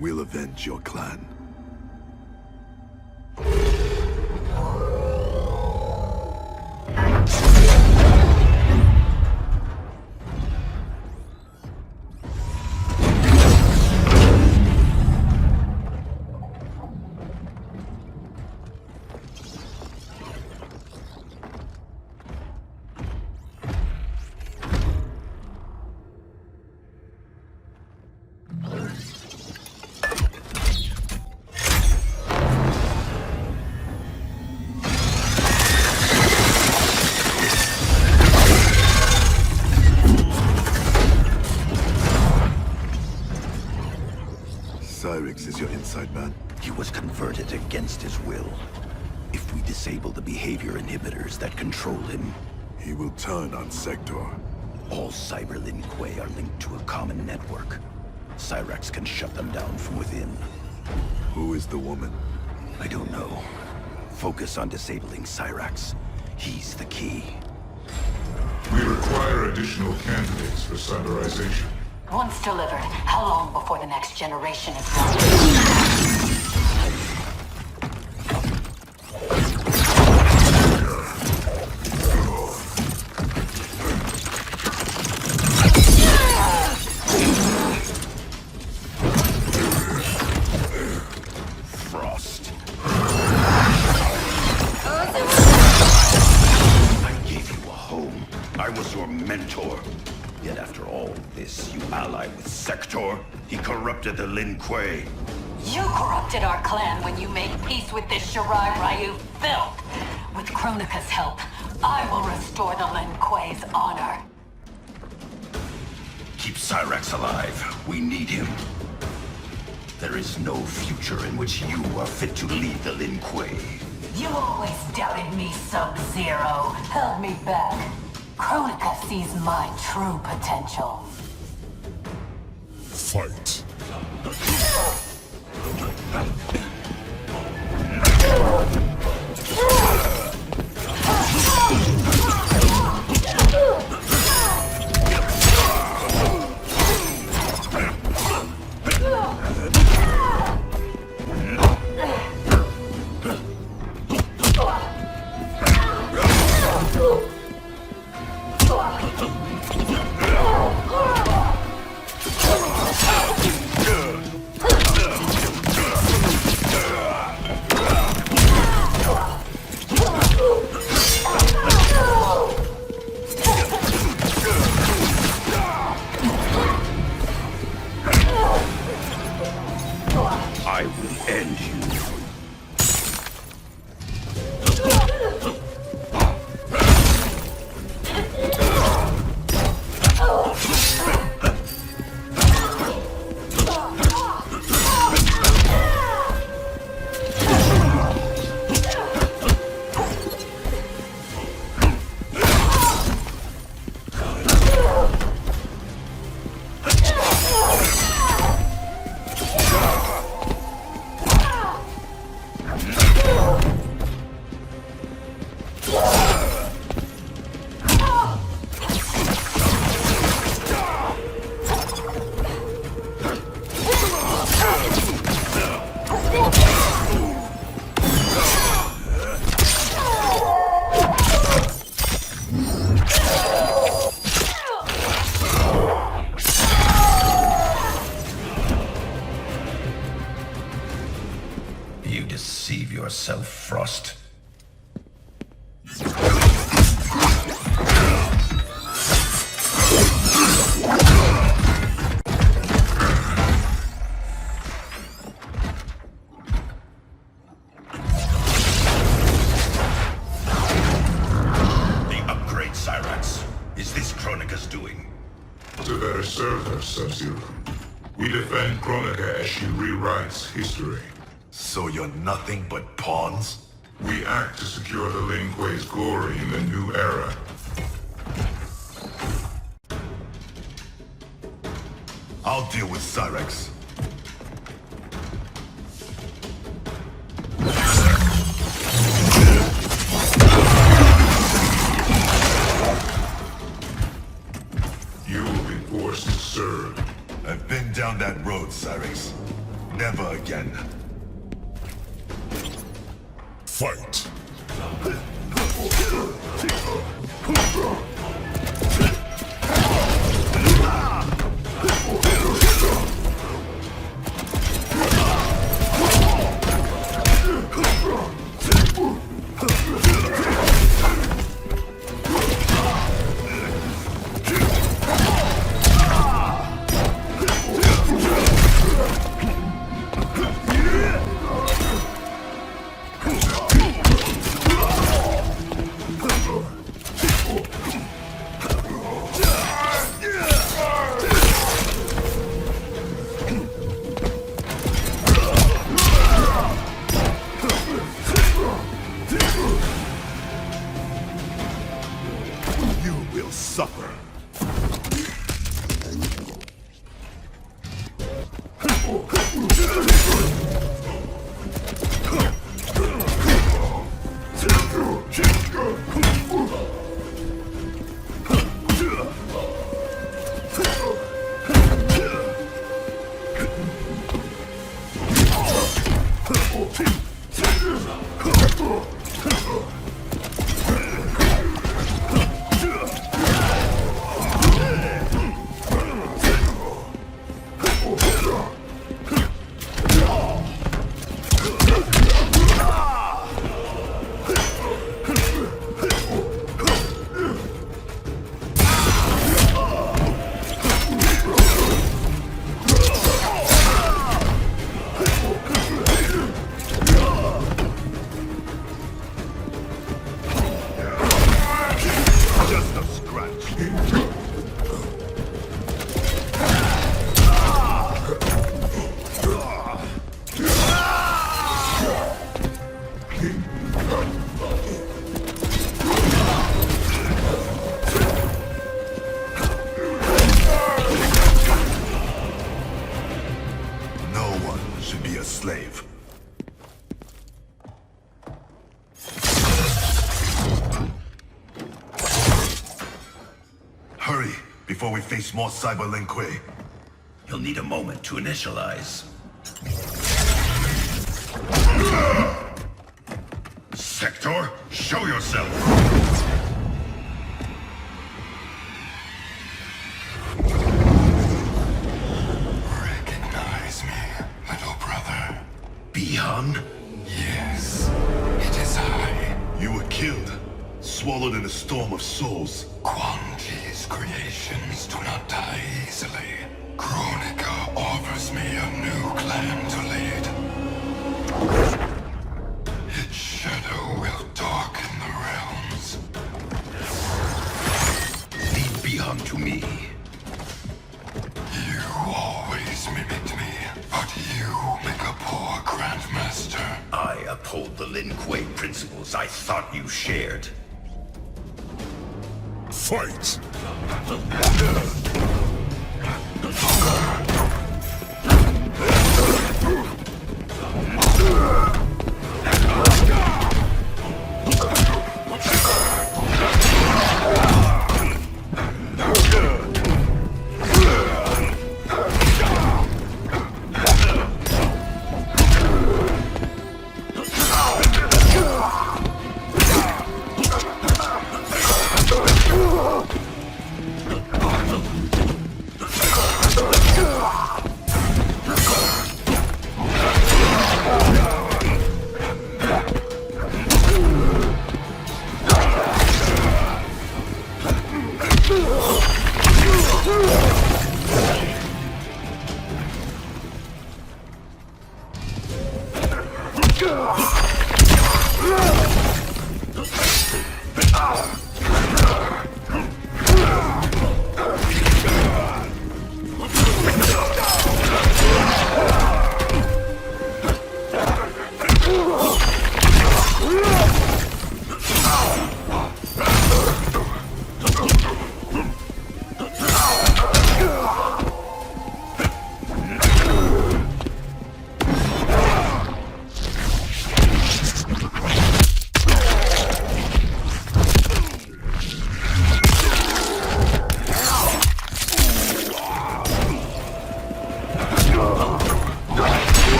We'll avenge your clan. Cyrix is your inside man? He was converted against his will. If we disable the behavior inhibitors that control him, he will turn on Sector. All Cyber Lin Kuei are linked to a common network. Cyrax can shut them down from within. Who is the woman? I don't know. Focus on disabling Cyrax. He's the key. We require additional candidates for cyberization. Once delivered, how long before the next generation is born? Frost. I gave you a home. I was your mentor. Yet after all this, you ally with Sector. He corrupted the Lin Kuei. You corrupted our clan when you made peace with this Shirai Ryu filth. With Kronika's help, I will restore the Lin Kuei's honor. Keep Cyrax alive. We need him. There is no future in which you are fit to lead the Lin Kuei. You always doubted me, Sub-Zero. Held me back. Kronika sees my true potential. Fight. I will end you. You deceive yourself, Frost. The upgrade, Cyrax. Is this Kronika's doing? To better serve her, Sub-Zero. We defend Kronika as she rewrites history. So you're nothing but pawns? We act to secure the Lin Kuei's glory in the new era. I'll deal with Cyrax. You will be forced to serve. I've been down that road, Cyrax. Never again. Fight. slave. Hurry, before we face more Cyber Lin Kuei. You'll need a moment to initialize. Sector, show yourself! Recognize me, little brother. Bi-Han? Yes, it is I. You were killed, swallowed in a storm of souls. Quan Chi's creations do not die easily. Kronika offers me a new clan to lead. Its shadow will darken the realms. Lead Bi-Han to me. You always mimicked me, but you make a poor Grandmaster. I uphold the Lin Kuei principles I thought you shared. Fight!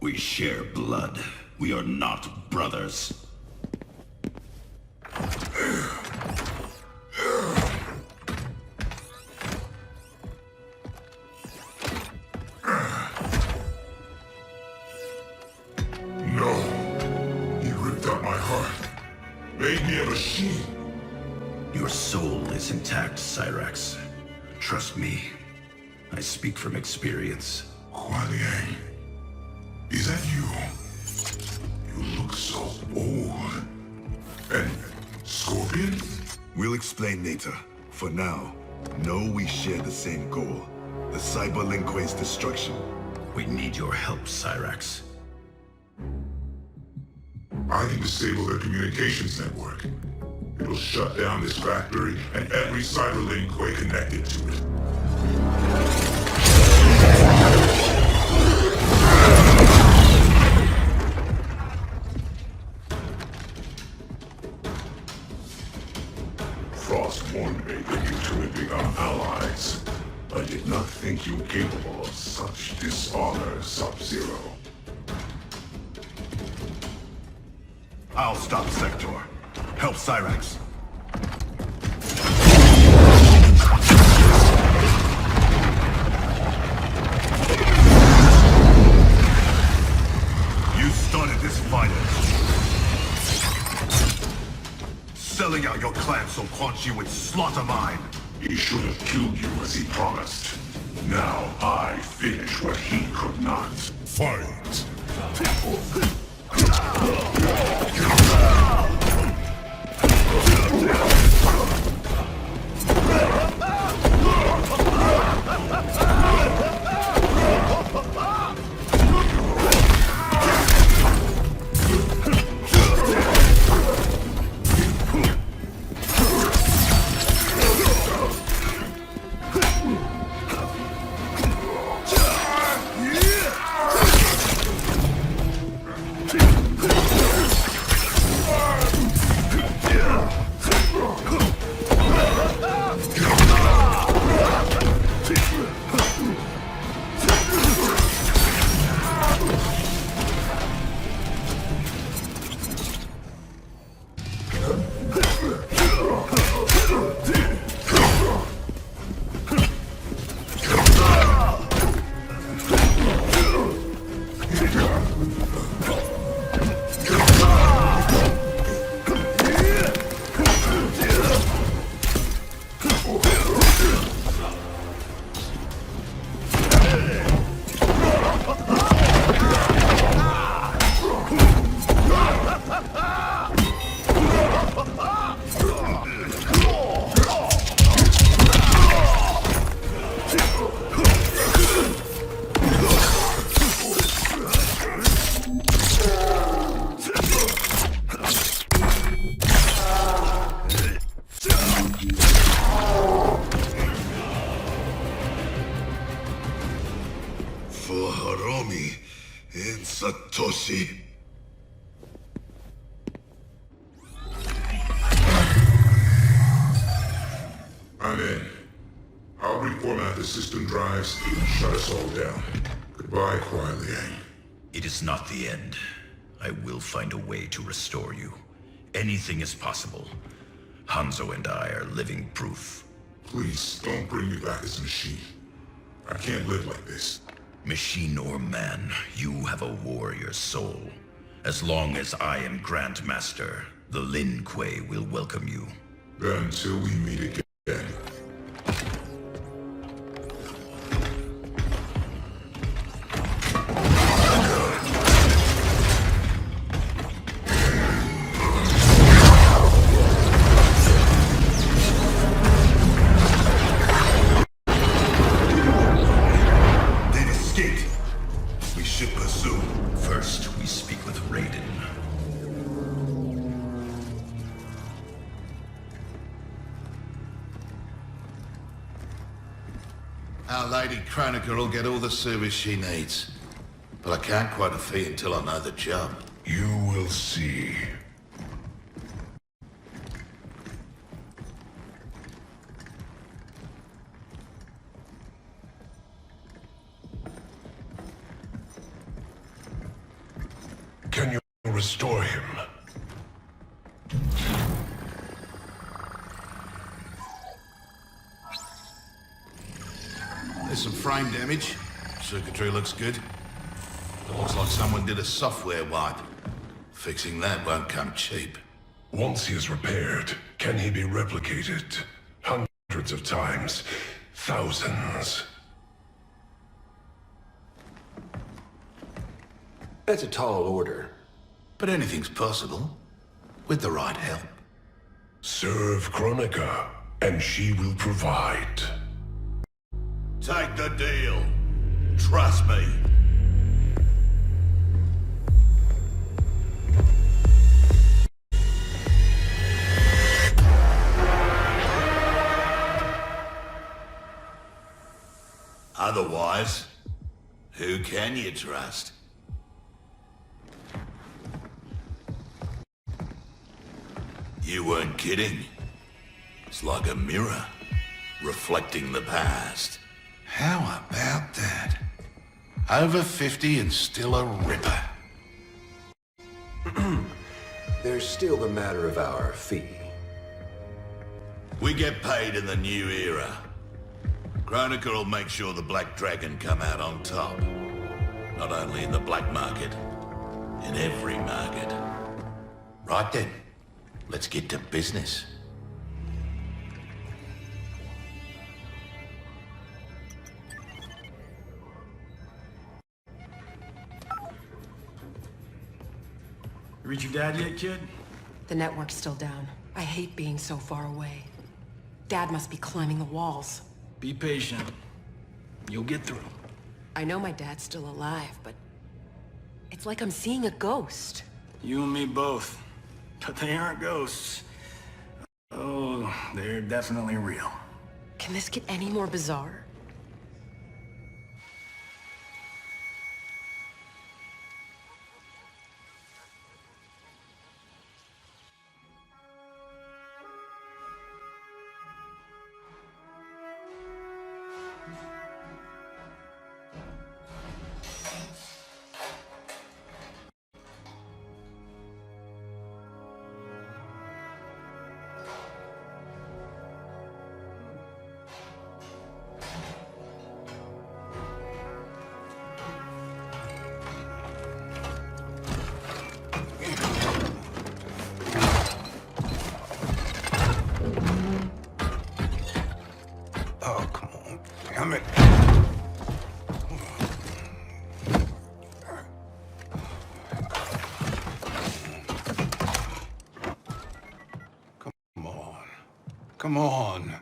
We share blood. We are not brothers. No. He ripped out my heart. Made me a machine. Your soul is intact, Cyrax. Trust me. I speak from experience. Huan Liang. Is that you? You look so old. And Scorpion? We'll explain later. For now, know we share the same goal. The Cyber Lin Kuei's destruction. We need your help, Cyrax. I I can disable their communications network. It'll shut down this factory and every cyber link quay connected to it. Frost warned me that you two had become allies. I did not think you capable of such dishonor, Sub-Zero. I'll stop Sector. Help Cyrax. You started this fighter. Selling out your clan so Quan Chi would slaughter mine. He should have killed you as he promised. Now I finish what he could not. Fight! For Hiromi and Satoshi. I'm in. I'll reformat the system drives and shut us all down. Goodbye, Kuai Liang. It is not the end. I will find a way to restore you. Anything is possible. Hanzo and I are living proof. Please, don't bring me back as a machine. I can't live like this. Machine or man, you have a warrior soul. As long as I am Grandmaster, the Lin Kuei will welcome you. Then until we meet again. First, we speak with Raiden. Our Lady Kronika will get all the service she needs. But I can't quote a fee until I know the job. You will see. Can you restore him? There's some frame damage. Circuitry looks good. It looks like someone did a software wipe. Fixing that won't come cheap. Once he is repaired, can he be replicated? Hundreds of times. Thousands. That's a tall order. But anything's possible. With the right help. Serve Kronika, and she will provide. Take the deal. Trust me. Otherwise, who can you trust? You weren't kidding. It's like a mirror, reflecting the past. How about that? Over 50 and still a ripper. There's still the matter of our fee. We get paid in the new era. Chronicle will make sure the Black Dragon come out on top. Not only in the black market, in every market. Right then, let's get to business. You reach your dad yet, kid? The network's still down. I hate being so far away. Dad must be climbing the walls. Be patient. You'll get through. I know my dad's still alive, but... it's like I'm seeing a ghost. You and me both. But they aren't ghosts. Oh, they're definitely real. Can this get any more bizarre? Come on.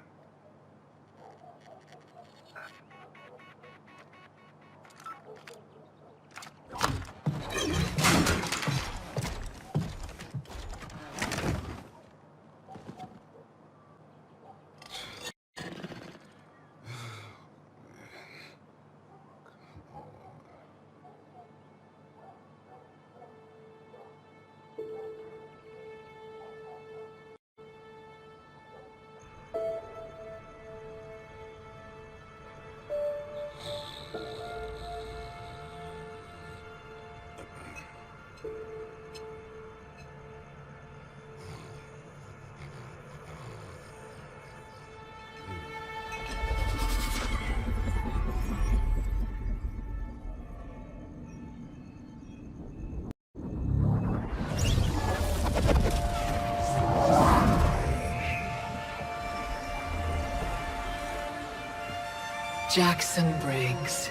Jackson Briggs.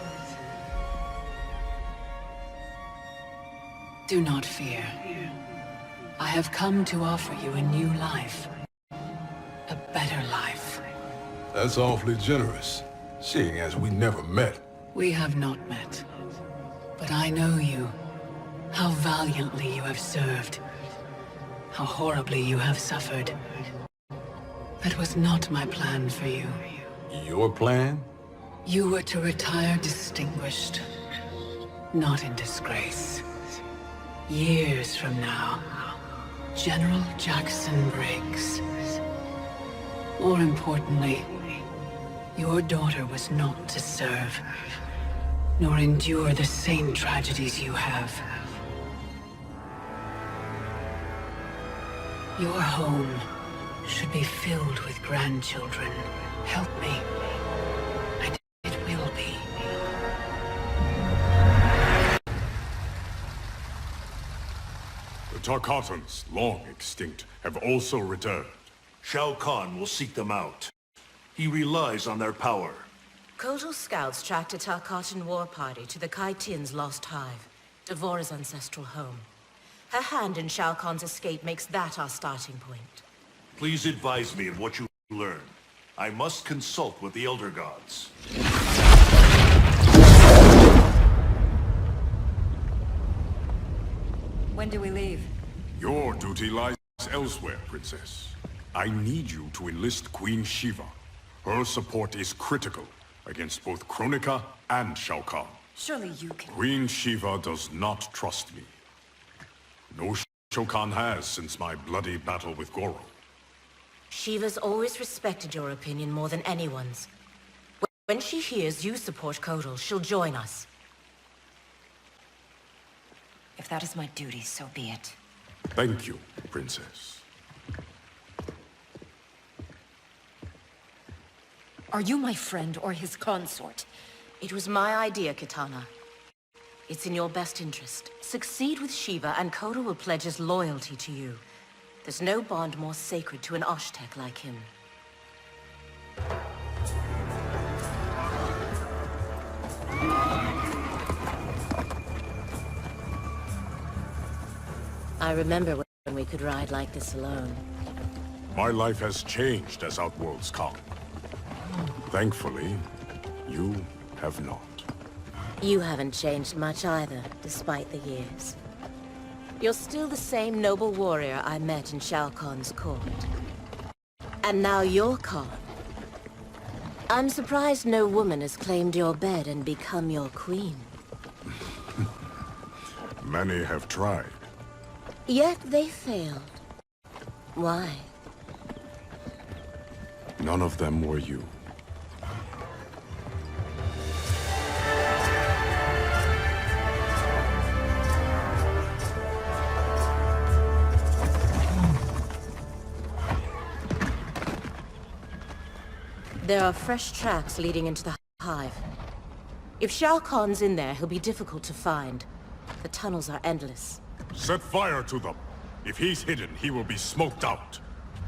Do not fear. I have come to offer you a new life. A better life. That's awfully generous, seeing as we never met. We have not met. But I know you. How valiantly you have served. How horribly you have suffered. That was not my plan for you. Your plan? You were to retire distinguished, not in disgrace. Years from now, General Jackson Briggs. More importantly, your daughter was not to serve, nor endure the same tragedies you have. Your home should be filled with grandchildren. Help me. The Tarkatans, long extinct, have also returned. Shao Kahn will seek them out. He relies on their power. Kotal scouts tracked a Tarkatan war party to the Kaitin's lost hive, Devora's ancestral home. Her hand in Shao Kahn's escape makes that our starting point. Please advise me of what you learn. I must consult with the Elder Gods. When do we leave? Your duty lies elsewhere, Princess. I need you to enlist Queen Shiva. Her support is critical. against both Kronika and Shao Kahn. Surely you can... Queen Shiva does not trust me. No Shao Kahn has since my bloody battle with Goro. Shiva's always respected your opinion more than anyone's. When she hears you support Kotal, she'll join us. If that is my duty, so be it. Thank you, Princess. Are you my friend or his consort? It was my idea, Kitana. It's in your best interest. Succeed with Shiva, and Kotal will pledge his loyalty to you. There's no bond more sacred to an Oshtek like him. I remember when we could ride like this alone. My life has changed as Outworlds come. Thankfully, you have not. You haven't changed much either, despite the years. You're still the same noble warrior I met in Shao Kahn's court. And now you're Khan. I'm surprised no woman has claimed your bed and become your queen. Many have tried. Yet they failed. Why? None of them were you. There are fresh tracks leading into the hive. If Shao Kahn's in there, he'll be difficult to find. The tunnels are endless. Set fire to them. If he's hidden, he will be smoked out.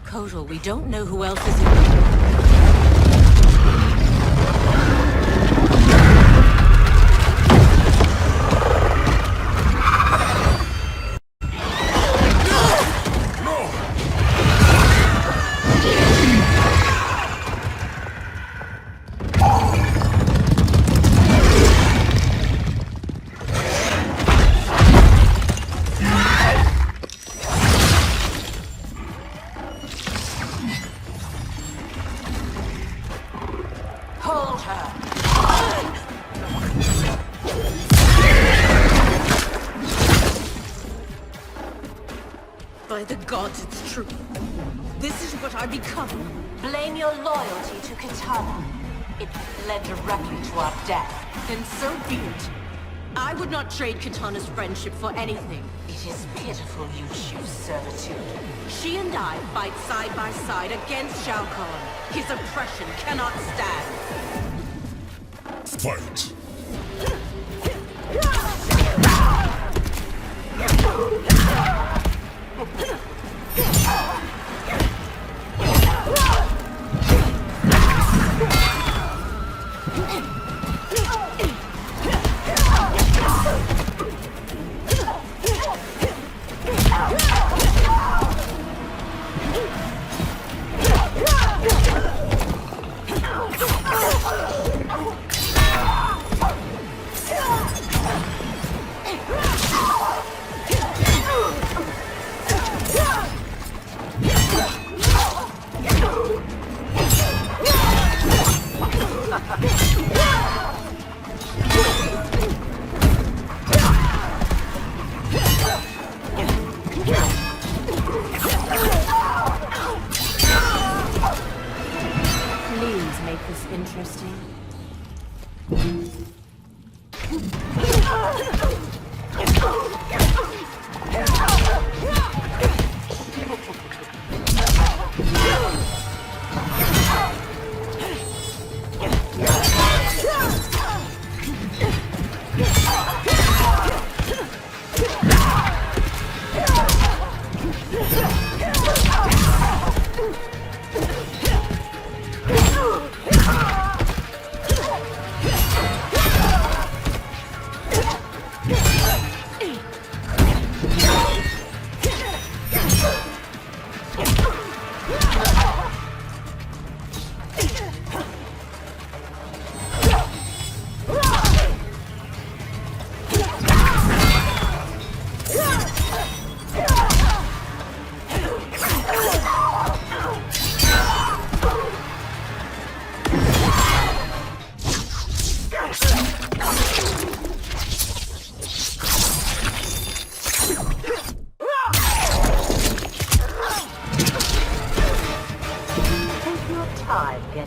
Kotal, we don't know who else is in there. By the gods, it's true. This is what I become. Blame your loyalty to Kitana. It led directly to our death. Then so be it. I would not trade Kitana's friendship for anything. It is pitiful you choose servitude. She and I fight side by side against Shao Kahn. His oppression cannot stand. Fight! Please make this interesting.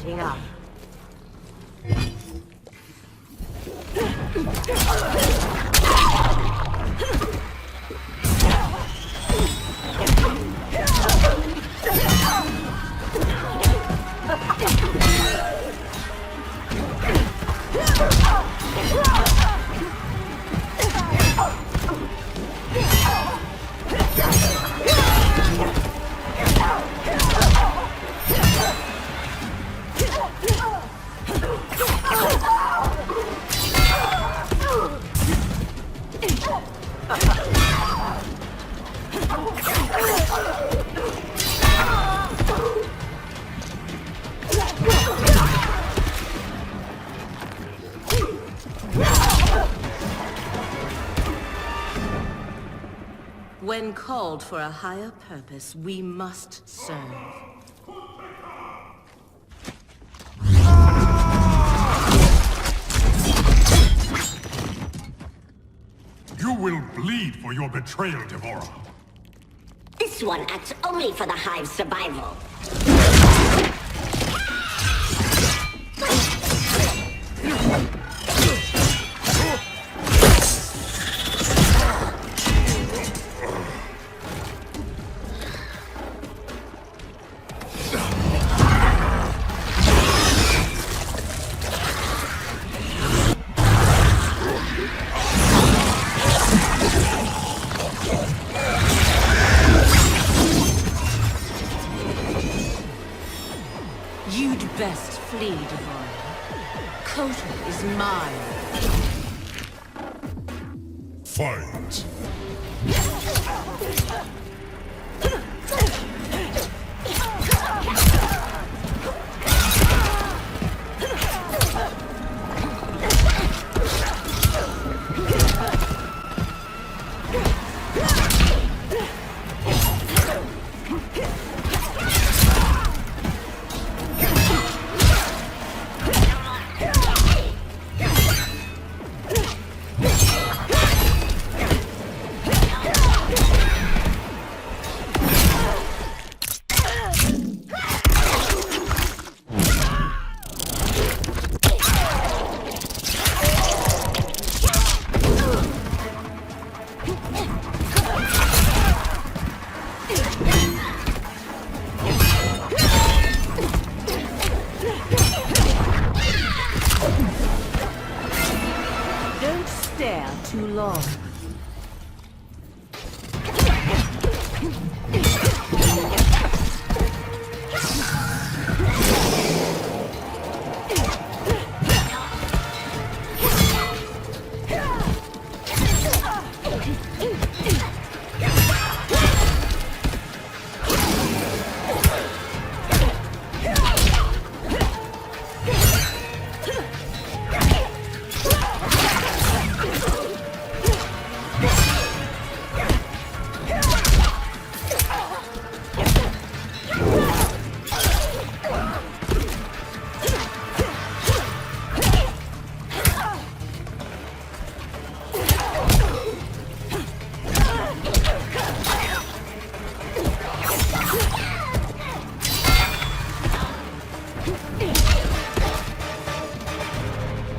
catching up. When called for a higher purpose, we must serve. You will bleed for your betrayal, Devora. This one acts only for the Hive's survival. You'd best flee, Devora. Kotal is mine. Fight! Don't stare too long.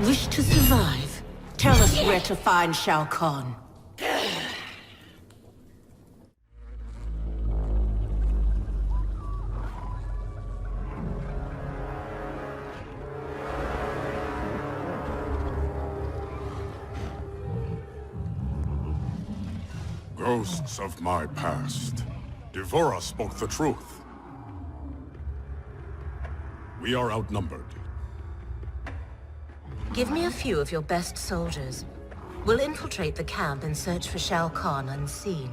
Wish to survive? Tell us where to find Shao Kahn. Ghosts of my past. Devora spoke the truth. We are outnumbered. Give me a few of your best soldiers. We'll infiltrate the camp and search for Shao Kahn unseen.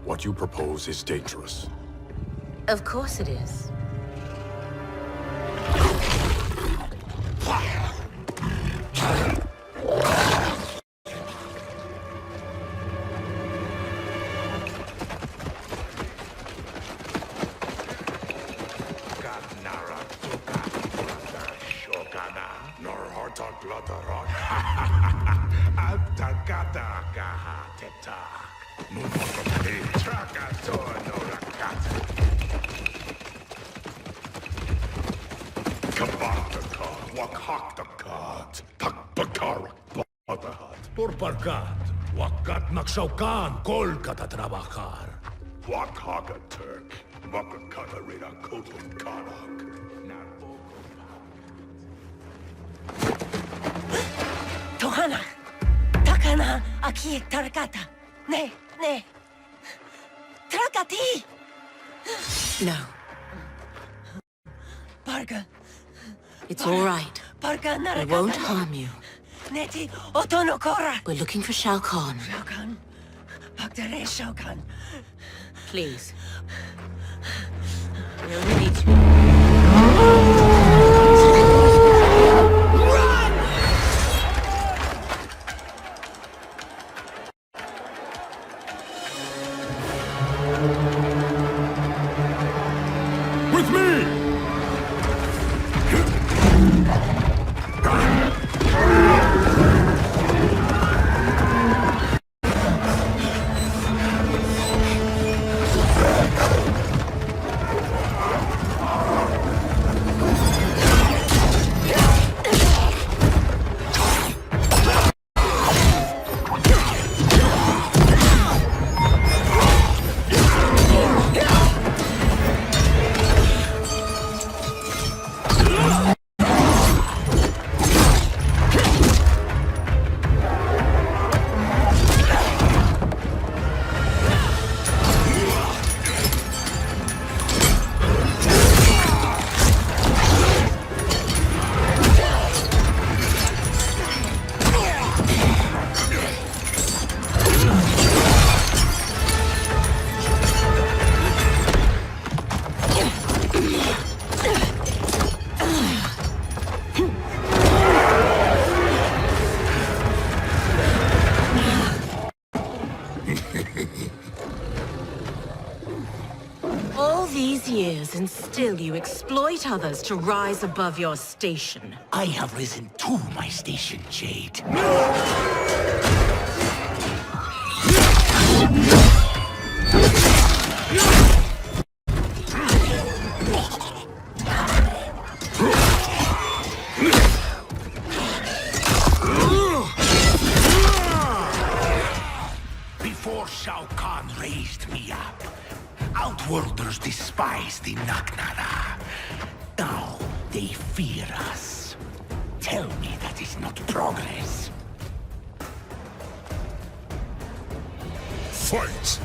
What you propose is dangerous. Of course it is. Kombat. Patahat, takbakar, patahat. Porparkat, wakat nagsaukan, kol kata trabajar. Wakhaka Turk, Wakakata Reda Kotum Kanak. Tohana, takana aki tarakata. Ne. Trakati. No. Parga. It's all right. Parga I narakata. won't harm you. Neti otonokora. We're looking for Shao Kahn. Shao Kahn. Bagdare Shao Kahn. Please. We only need to... With me! All these years, and still you exploit others to rise above your station. I have risen to my station, Jade. Before Shao Kahn raised me up, Outworlders despised the Naknara. Now they fear us. Tell me that is not progress. Fight!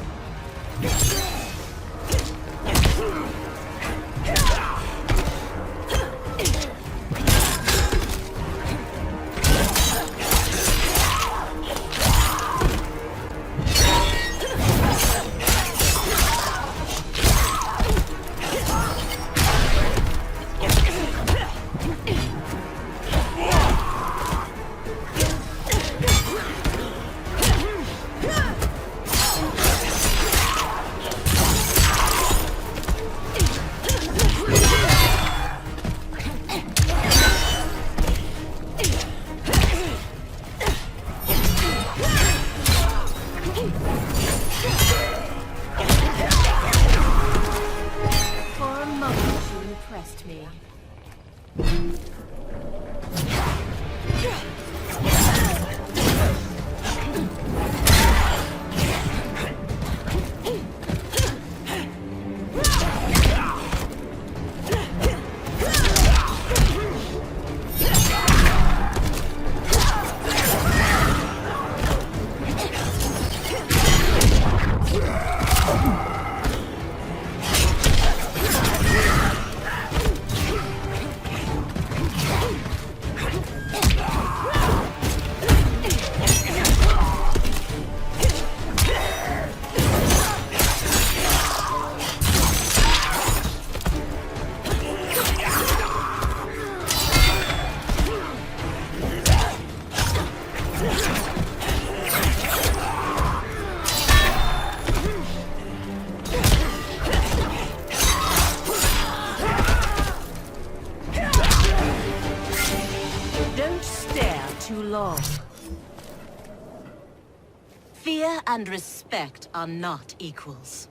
For a moment, you impressed me. Don't stare too long. Fear and respect are not equals.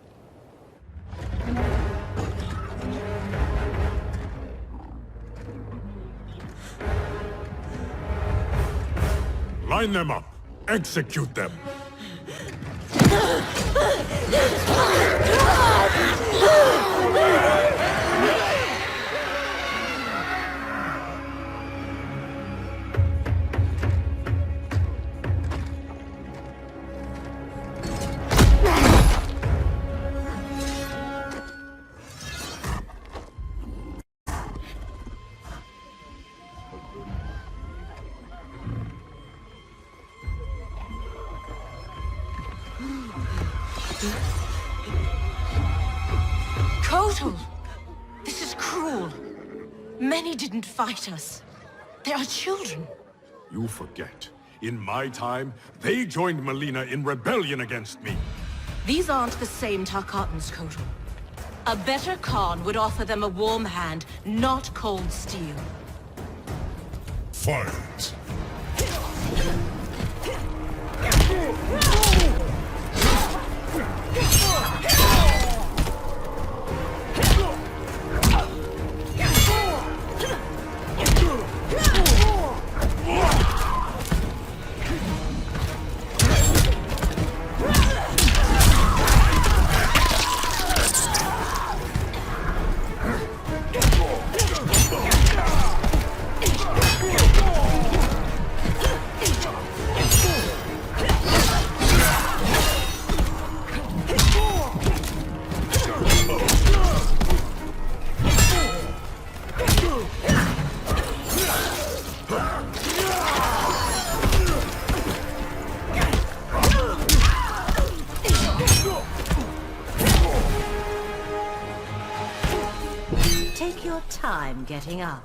Line them up. Execute them. Kotal! This is cruel. Many didn't fight us. They are children. You forget. In my time, they joined Melina in rebellion against me. These aren't the same Tarkatans, Kotal. A better Khan would offer them a warm hand, not cold steel. Fight! Take your time getting up.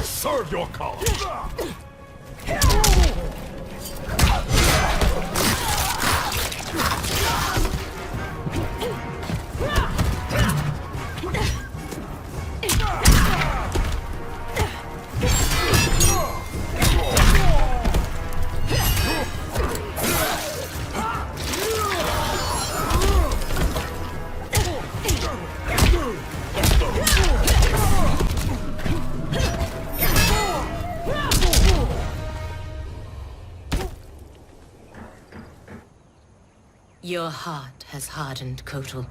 Serve your cause! Your heart has hardened, Kotal.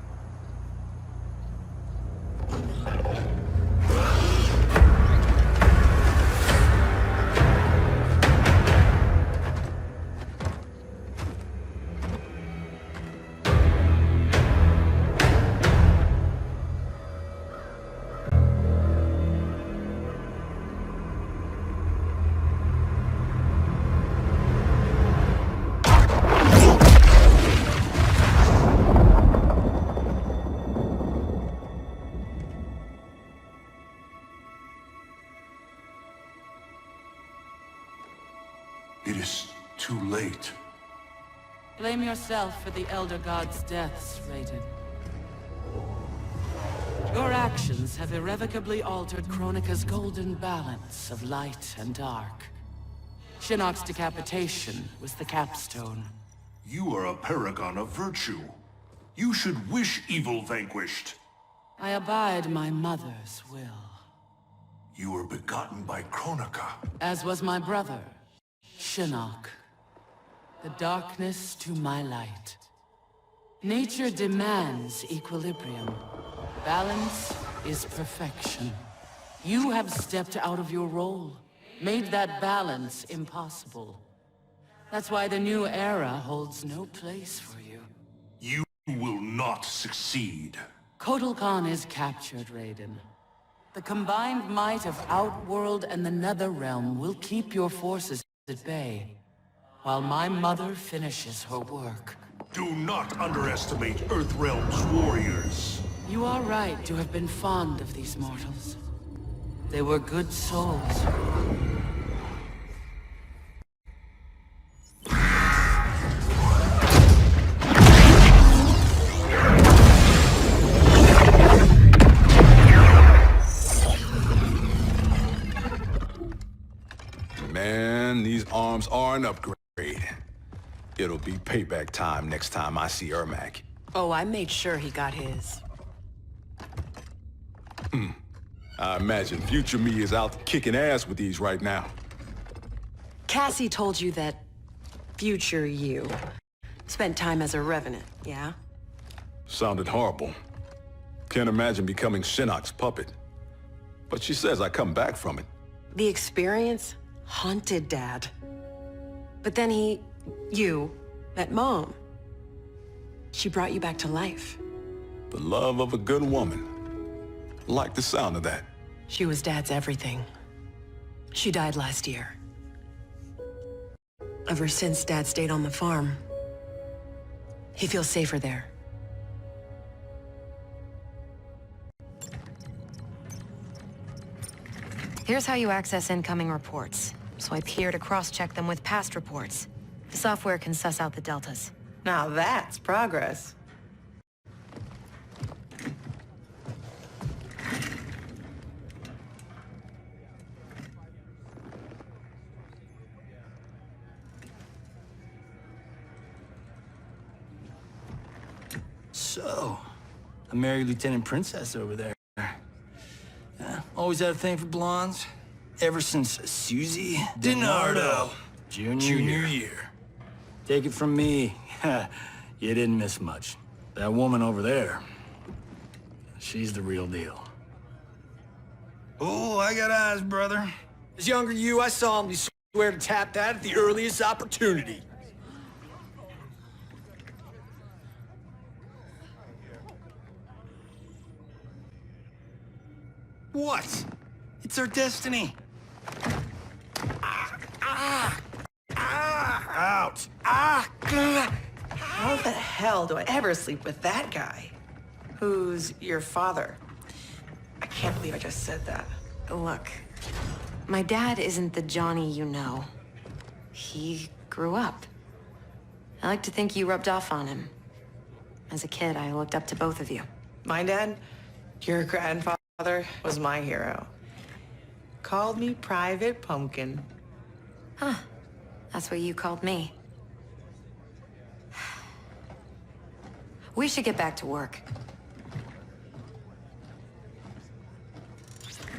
It is too late. Blame yourself for the Elder God's deaths, Raiden. Your actions have irrevocably altered Kronika's golden balance of light and dark. Shinnok's decapitation was the capstone. You are a paragon of virtue. You should wish evil vanquished. I abide my mother's will. You were begotten by Kronika. As was my brother, Shinnok. The darkness to my light. Nature demands equilibrium. Balance is perfection. You have stepped out of your role, made that balance impossible. That's why the new era holds no place for you. You will not succeed. Kotal Khan is captured, Raiden. The combined might of Outworld and the Netherrealm will keep your forces at bay, while my mother finishes her work. Do not underestimate Earthrealm's warriors. You are right to have been fond of these mortals. They were good souls. Man, these arms are an upgrade. It'll be payback time next time I see Ermac. Oh, I made sure he got his. I imagine future me is out kicking ass with these right now. Cassie told you that future you spent time as a revenant, yeah? Sounded horrible. Can't imagine becoming Shinnok's puppet. But she says I come back from it. The experience haunted Dad. But then you met Mom. She brought you back to life. The love of a good woman. Like the sound of that. She was Dad's everything. She died last year. Ever since Dad stayed on the farm, he feels safer there. Here's how you access incoming reports. Swipe here to cross-check them with past reports. The software can suss out the deltas. Now that's progress. So, I married Lieutenant Princess over there. Always had a thing for blondes. Ever since Susie DiNardo, junior year. Take it from me, you didn't miss much. That woman over there, she's the real deal. Oh, I got eyes, brother. As younger you, I saw him. You swear to tap that at the earliest opportunity. What? It's our destiny. Out. How the hell do I ever sleep with that guy? Who's your father? I can't believe I just said that. Look, my dad isn't the Johnny you know. He grew up. I like to think you rubbed off on him. As a kid, I looked up to both of you. My dad, your grandfather, was my hero. Called me Private Pumpkin. Huh. That's what you called me. We should get back to work.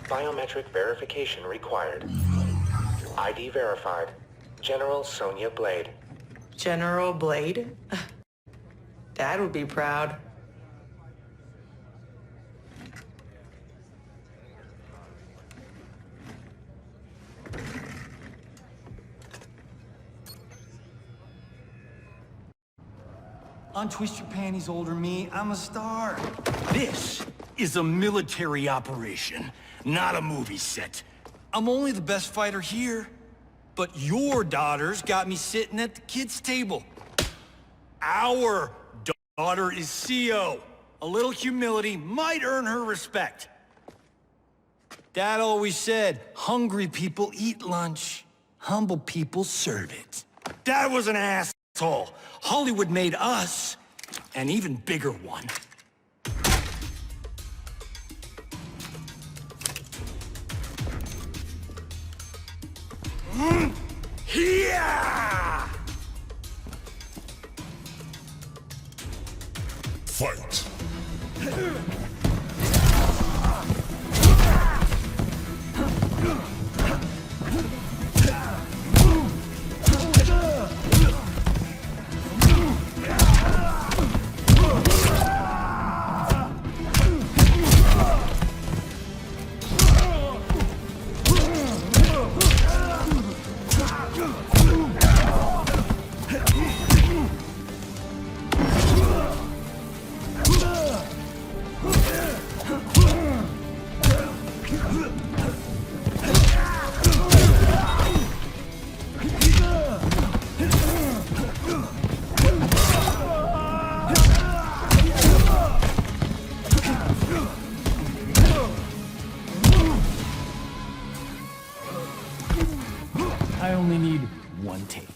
Biometric verification required. ID verified. General Sonya Blade. General Blade? Dad would be proud. Untwist your panties, older me. I'm a star. This is a military operation, not a movie set. I'm only the best fighter here, but your daughter's got me sitting at the kids' table. Our daughter is CO. A little humility might earn her respect. Dad always said, hungry people eat lunch, humble people serve it. Dad was an asshole. Hollywood made us an even bigger one. Fight! I only need one take.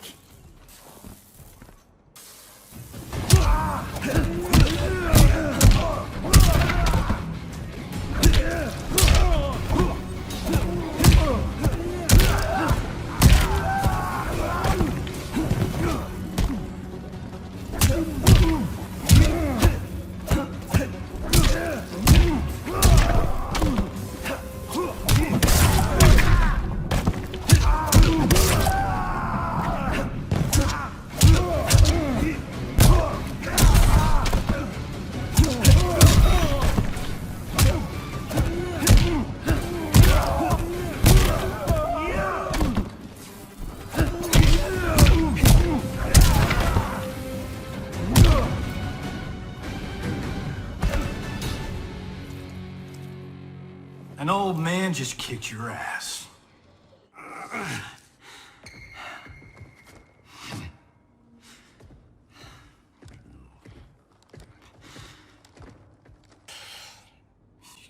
An old man just kicked your ass.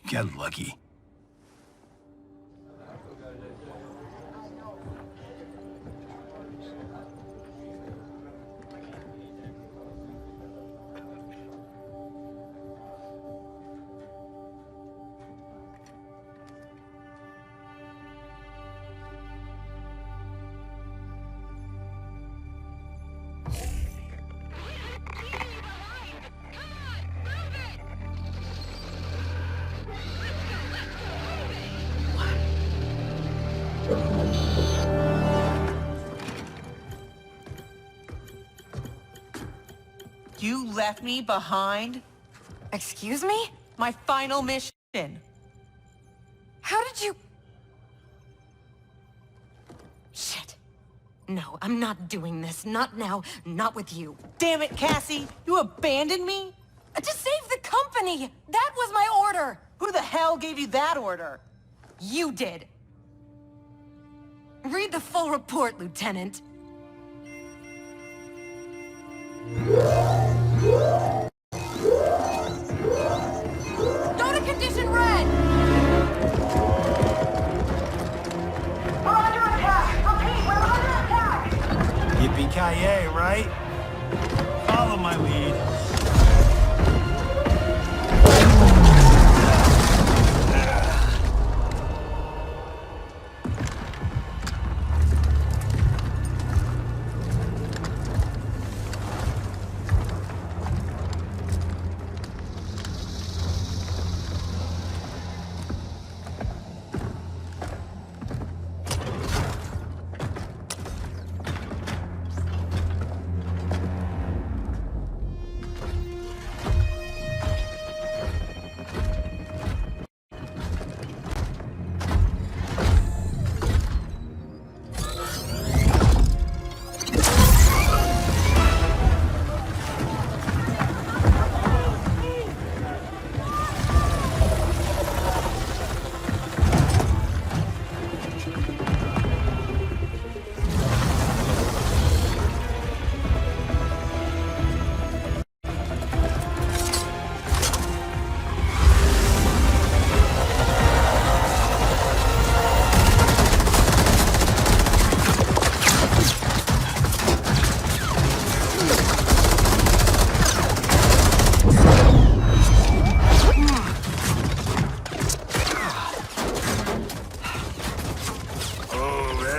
You got lucky. You left me behind? Excuse me? My final mission. How did you... Shit. No, I'm not doing this. Not now. Not with you. Damn it, Cassie! You abandoned me? To save the company! That was my order! Who the hell gave you that order? You did. Read the full report, Lieutenant. Go to condition red! We're under attack! Repeat, we're under attack! Yippee-ki-yay, right? Follow my lead.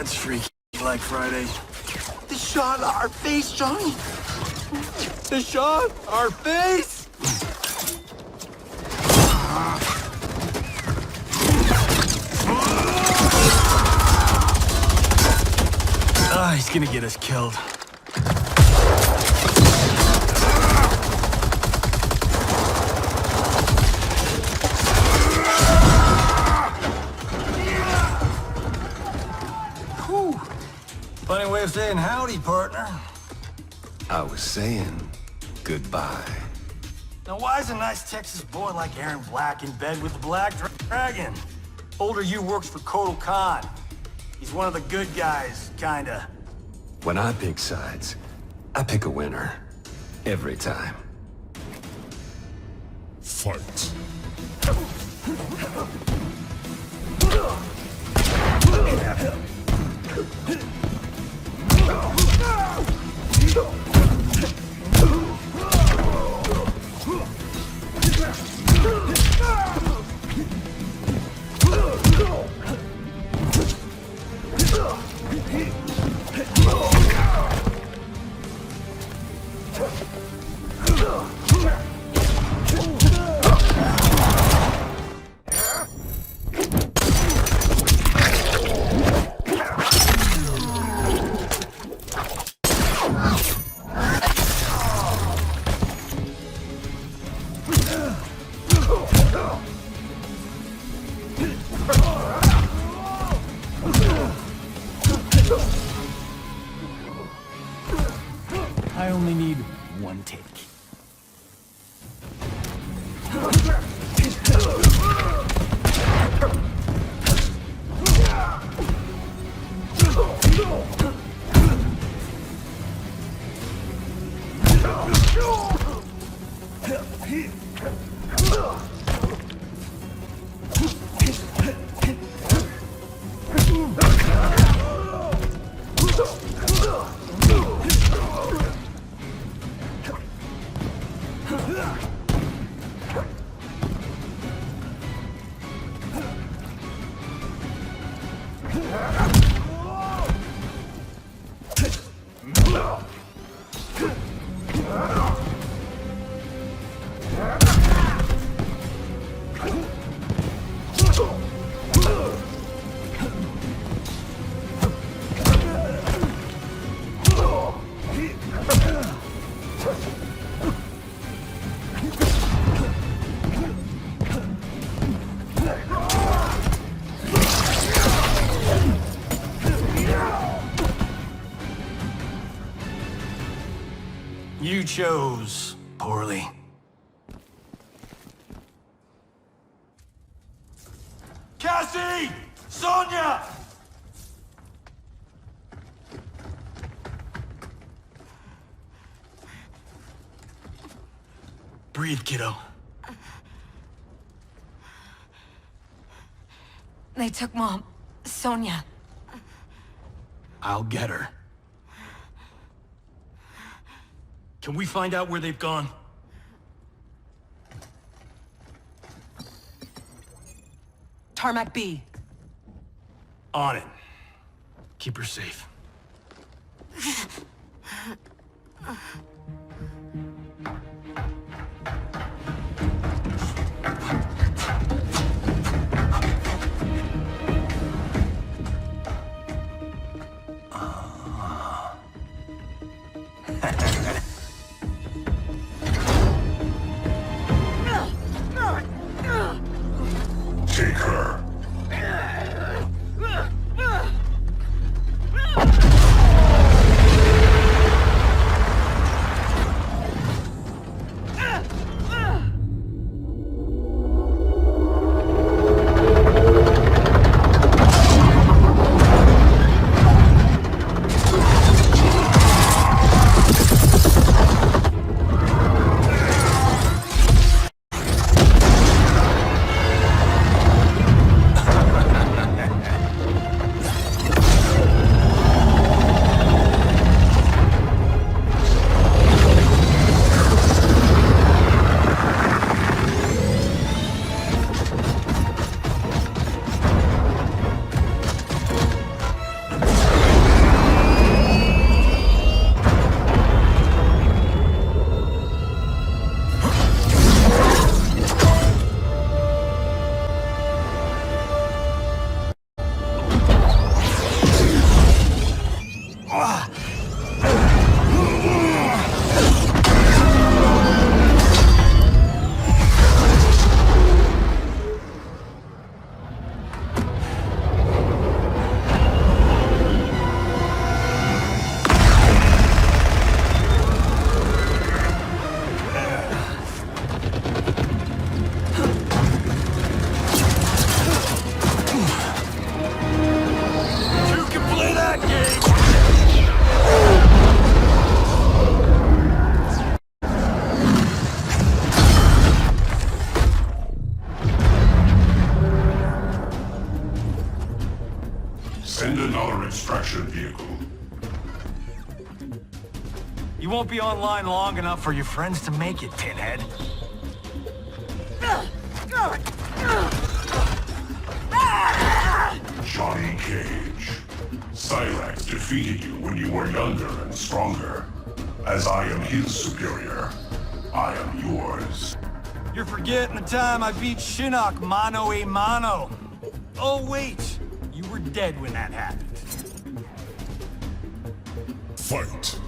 That's freaky. Black Friday. They shot our face, Johnny! They shot our face! He's gonna get us killed. Whew. Funny way of saying howdy, partner. I was saying goodbye. Now why is a nice Texas boy like Aaron Black in bed with the Black Dragon? Older you works for Kotal Khan. He's one of the good guys, kinda. When I pick sides, I pick a winner. Every time. Fight. I only need one take. You chose poorly. Cassie! Sonia! Breathe, kiddo. They took Mom. Sonia. I'll get her. Can we find out where they've gone? Tarmac B. On it. Keep her safe. Take her. another extraction vehicle. You won't be online long enough for your friends to make it, Pinhead. Johnny Cage. Cyrax defeated you when you were younger and stronger. As I am his superior, I am yours. You're forgetting the time I beat Shinnok mano a mano. Oh wait, you were dead when that happened. Fight.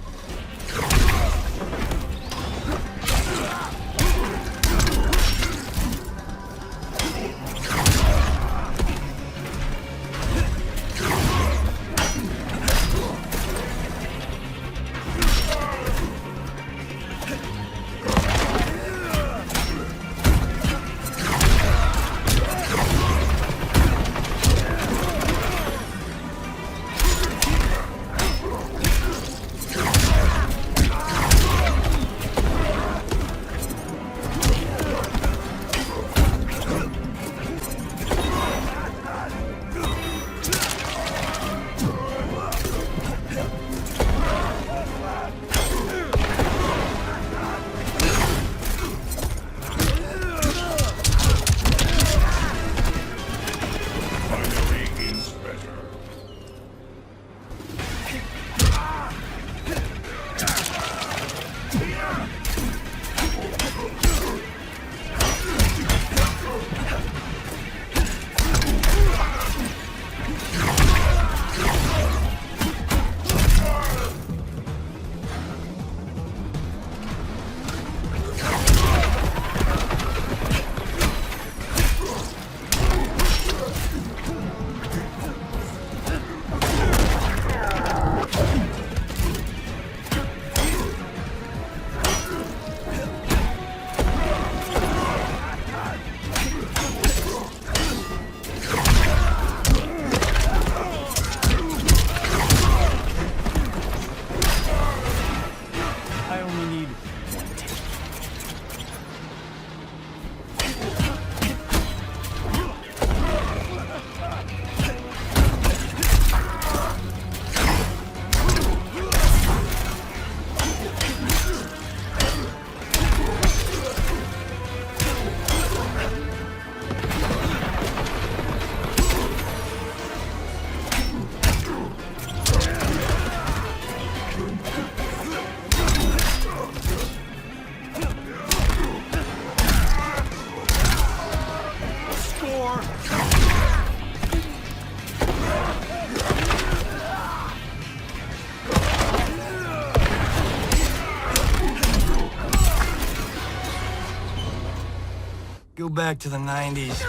Go back to the 90s.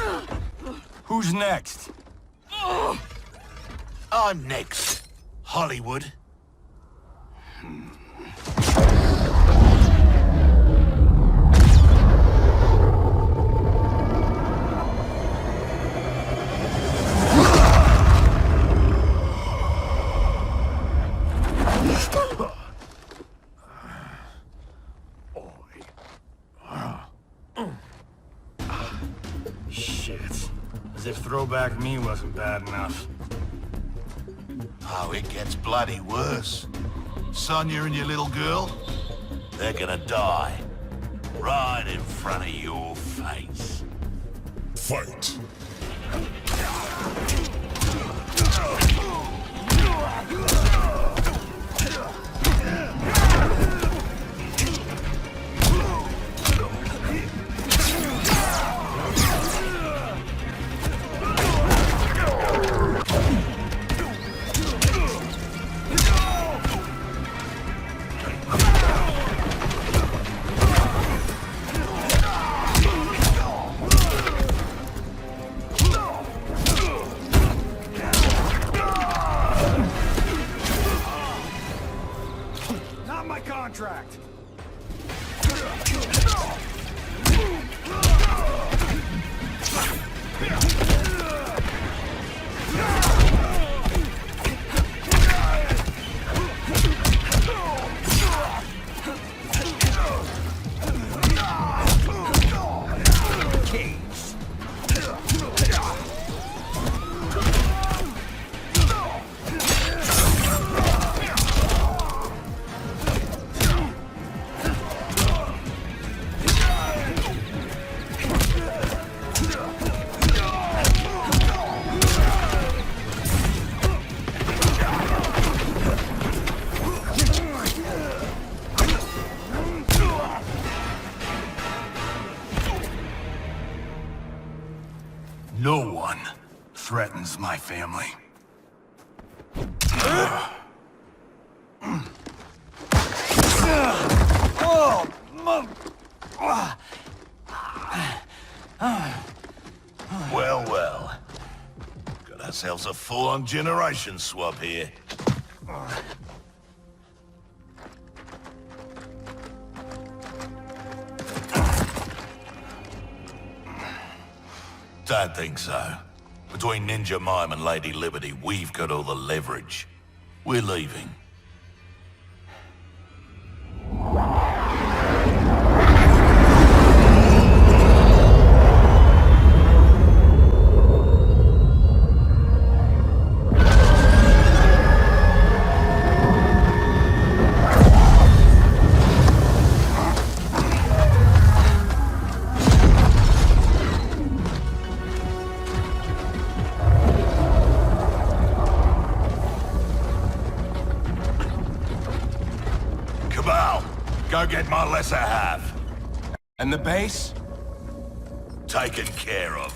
Who's next? I'm next. Hollywood. Shit. As if throwback me wasn't bad enough. Oh, it gets bloody worse. Sonya and your little girl, they're gonna die. Right in front of your face. Fight. Contract. This is my family. Well, well. Got ourselves a full-on generation swap here. Don't think so. Between Ninja Mime and Lady Liberty, we've got all the leverage. We're leaving. Go get my lesser half. And the base? Taken care of.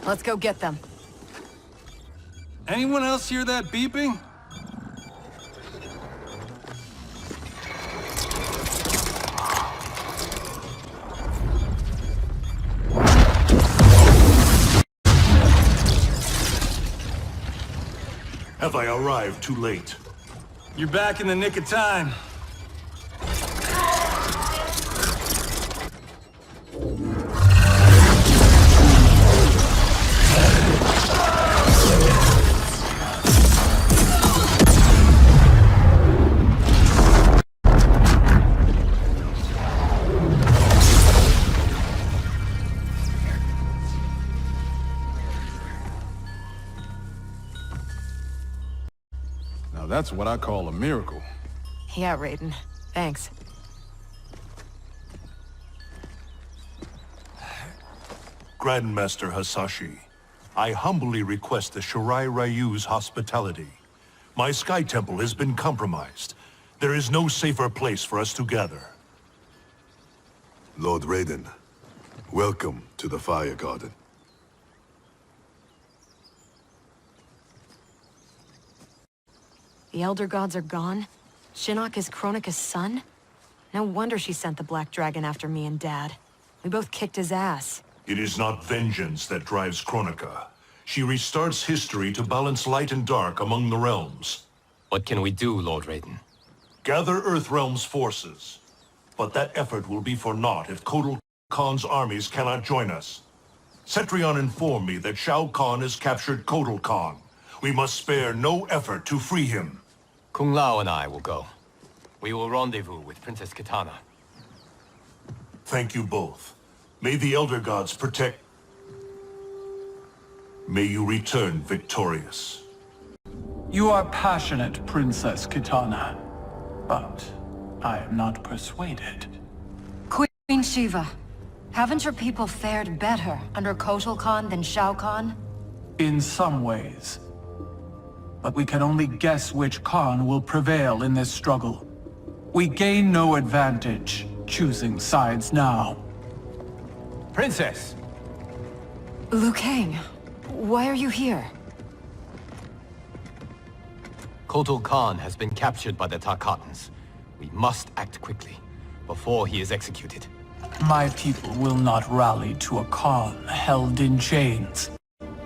Let's go get them. Anyone else hear that beeping? Have I arrived too late? You're back in the nick of time. Now that's what I call a miracle. Yeah, Raiden. Thanks. Grandmaster Hasashi, I humbly request the Shirai Ryu's hospitality. My Sky Temple has been compromised. There is no safer place for us to gather. Lord Raiden, welcome to the Fire Garden. The Elder Gods are gone? Shinnok is Kronika's son? No wonder she sent the Black Dragon after me and Dad. We both kicked his ass. It is not vengeance that drives Kronika. She restarts history to balance light and dark among the realms. What can we do, Lord Raiden? Gather Earthrealm's forces. But that effort will be for naught if Kotal Khan's armies cannot join us. Cetrion informed me that Shao Kahn has captured Kotal Khan. We must spare no effort to free him. Kung Lao and I will go. We will rendezvous with Princess Kitana. Thank you both. May the Elder Gods protect... May you return victorious. You are passionate, Princess Kitana. But I am not persuaded. Queen Shiva, haven't your people fared better under Kotal Khan than Shao Kahn? In some ways. But we can only guess which Khan will prevail in this struggle. We gain no advantage choosing sides now. Princess! Liu Kang, why are you here? Kotal Khan has been captured by the Tarkatans. We must act quickly, before he is executed. My people will not rally to a Khan held in chains.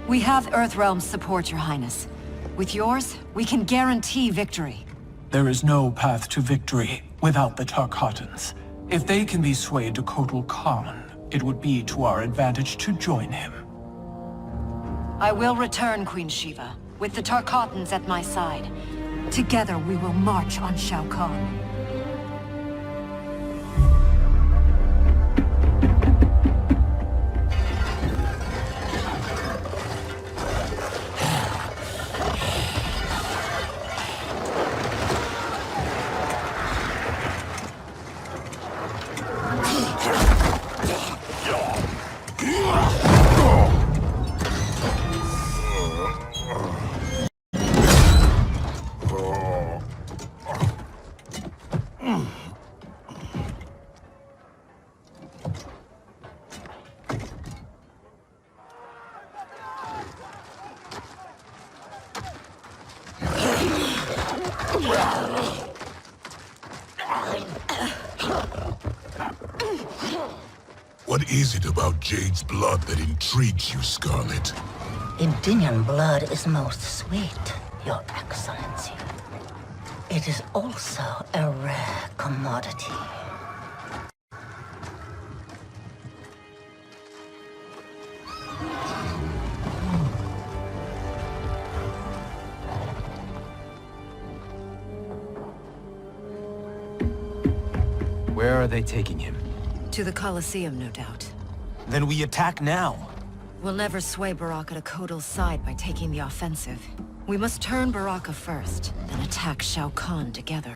We have Earthrealm's support, Your Highness. With yours, we can guarantee victory. There is no path to victory without the Tarkatans. If they can be swayed to Kotal Khan, it would be to our advantage to join him. I will return, Queen Shiva, with the Tarkatans at my side. Together we will march on Shao Kahn. What is it about Jade's blood that intrigues you, Scarlet? Indian blood is most sweet, Your Excellency. It is also a rare commodity. Where are they taking him? To the Colosseum, no doubt. Then we attack now. We'll never sway Baraka to Kotal's side by taking the offensive. We must turn Baraka first, then attack Shao Kahn together.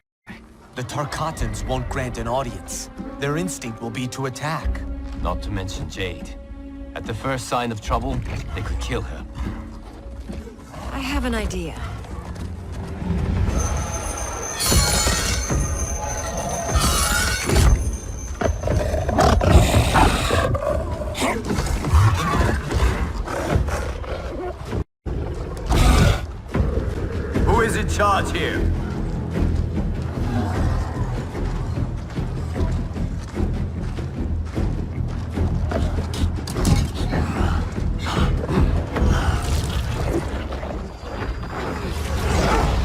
The Tarkatans won't grant an audience. Their instinct will be to attack. Not to mention Jade. At the first sign of trouble, they could kill her. I have an idea. Who is in charge here?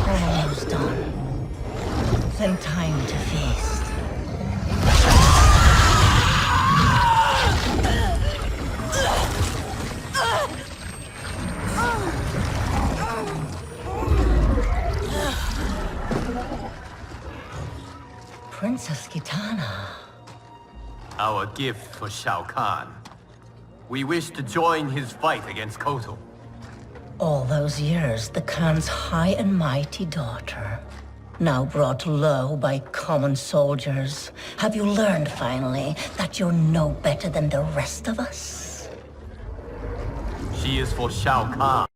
Almost done. Then time to feast. Princess Kitana. Our gift for Shao Kahn. We wish to join his fight against Kotal. All those years, the Khan's high and mighty daughter. Now brought low by common soldiers. Have you learned, finally, that you're no better than the rest of us? She is for Shao Kahn.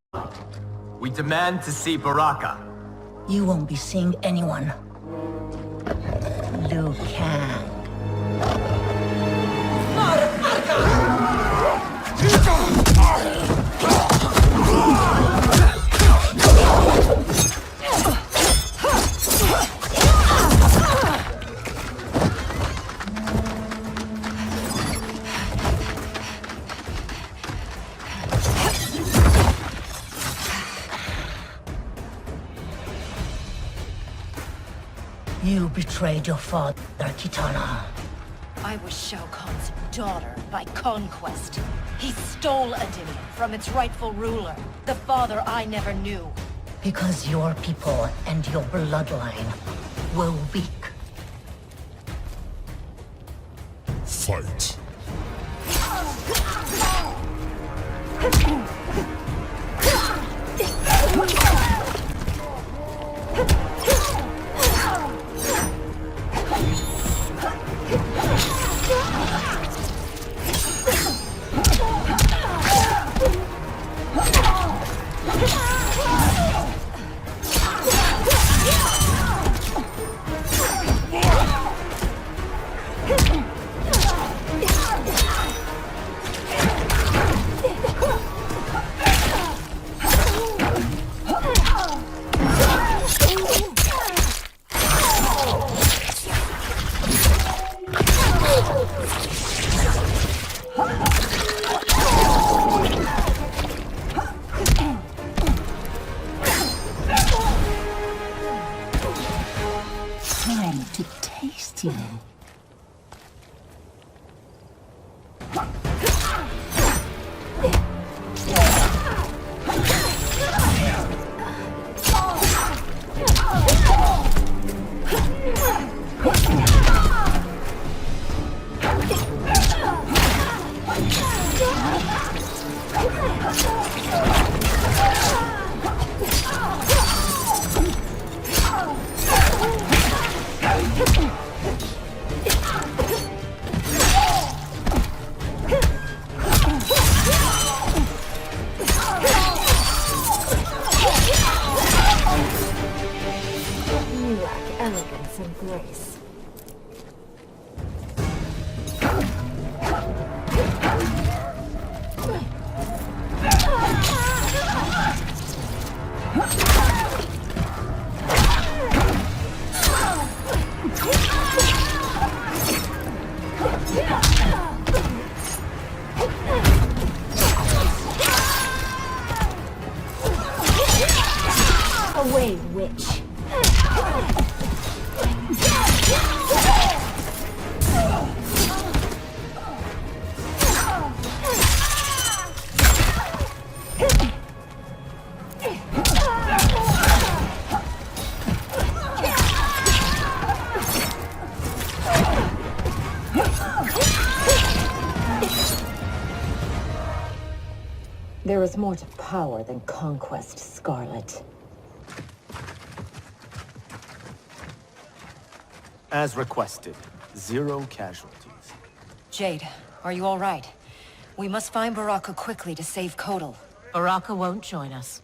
We demand to see Baraka. You won't be seeing anyone. Liu Kang. You betrayed your father, Kitana. I was Shao Kahn's daughter by conquest. He stole Adrian from its rightful ruler, the father I never knew. Because your people and your bloodline were weak. Fight. and grace. Away, witch. There is more to power than conquest, Scarlet. As requested, 0 casualties. Jade, are you all right? We must find Baraka quickly to save Kotal. Baraka won't join us.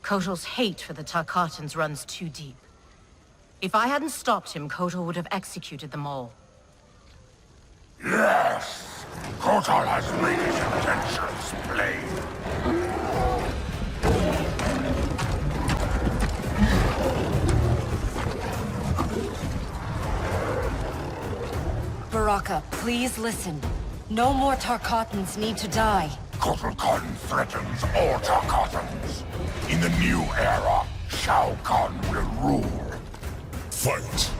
Kotal's hate for the Tarkatans runs too deep. If I hadn't stopped him, Kotal would have executed them all. Yes! Kotal has made his intentions plain. Baraka, please listen. No more Tarkatans need to die. Kotal Khan threatens all Tarkatans. In the new era, Shao Kahn will rule. Fight!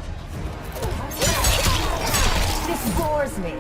This bores me.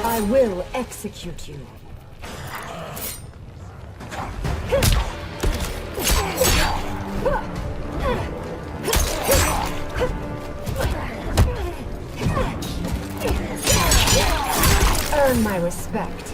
I will execute you. Earn my respect.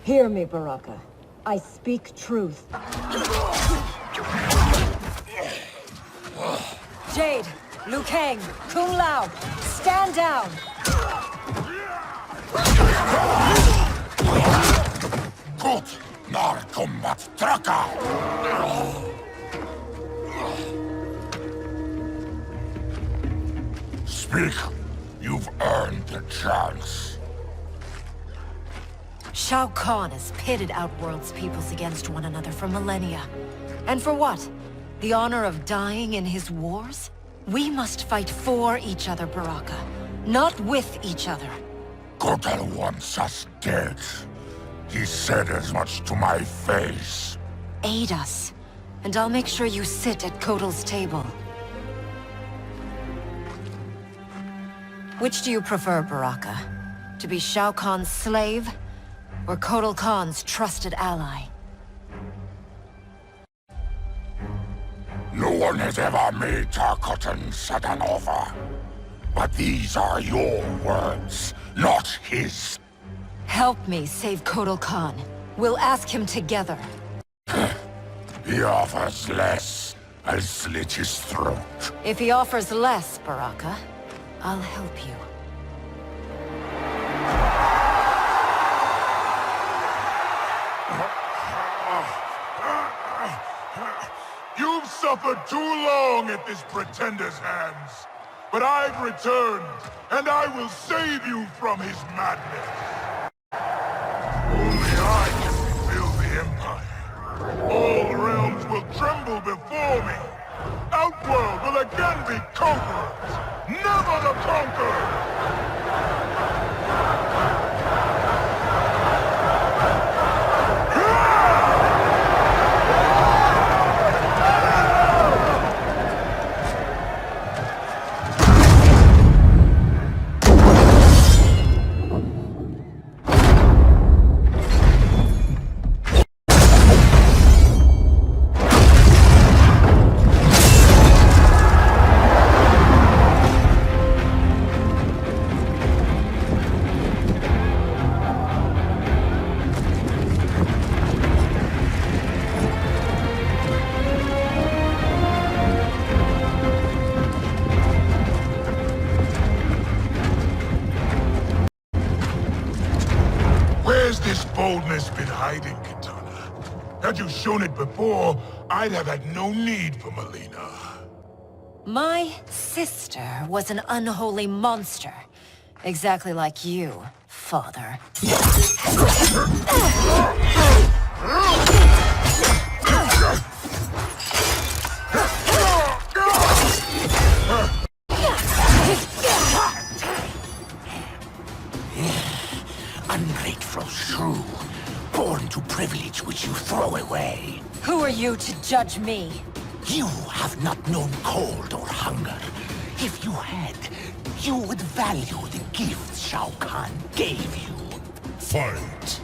Hear me, Baraka. I speak truth. Jade, Liu Kang, Kung Lao, stand down! Gut, nar Kombat Traka! Speak. You've earned the chance. Shao Kahn has pitted Outworld's peoples against one another for millennia. And for what? The honor of dying in his wars? We must fight for each other, Baraka, not with each other. Kotal wants us dead. He said as much to my face. Aid us, and I'll make sure you sit at Kotal's table. Which do you prefer, Baraka? To be Shao Kahn's slave, or Kotal Khan's trusted ally? No one has ever made Tarkatan such an offer. But these are your words, not his. Help me save Kotal Khan. We'll ask him together. He offers less. I'll slit his throat. If he offers less, Baraka, I'll help you. You've suffered too long at this pretender's hands. But I've returned, and I will save you from his madness. Only I can rebuild the Empire. All realms will tremble before me. Outworld will again be conquerors, never the conquered! Where's this boldness been hiding, Kitana? Had you shown it before, I'd have had no need for Melina. My sister was an unholy monster. Exactly like you, father. Ungrateful shrew, born to privilege which you throw away. Who are you to judge me? You have not known cold or hunger. If you had, you would value the gifts Shao Kahn gave you. Fight!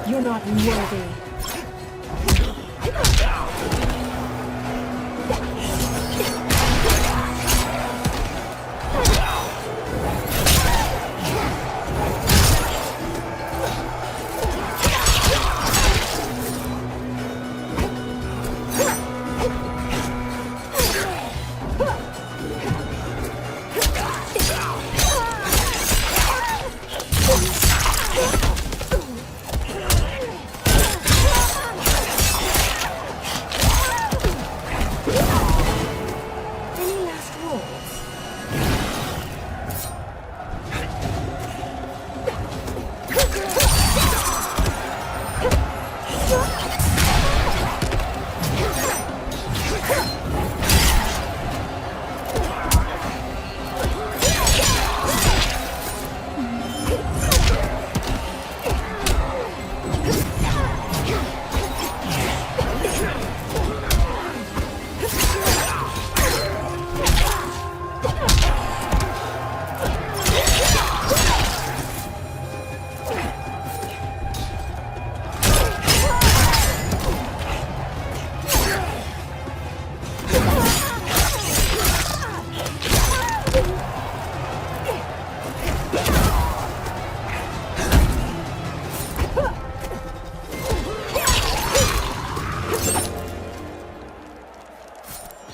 You're not worthy.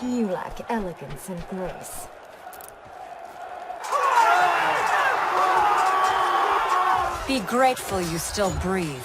You lack elegance and grace. Be grateful you still breathe.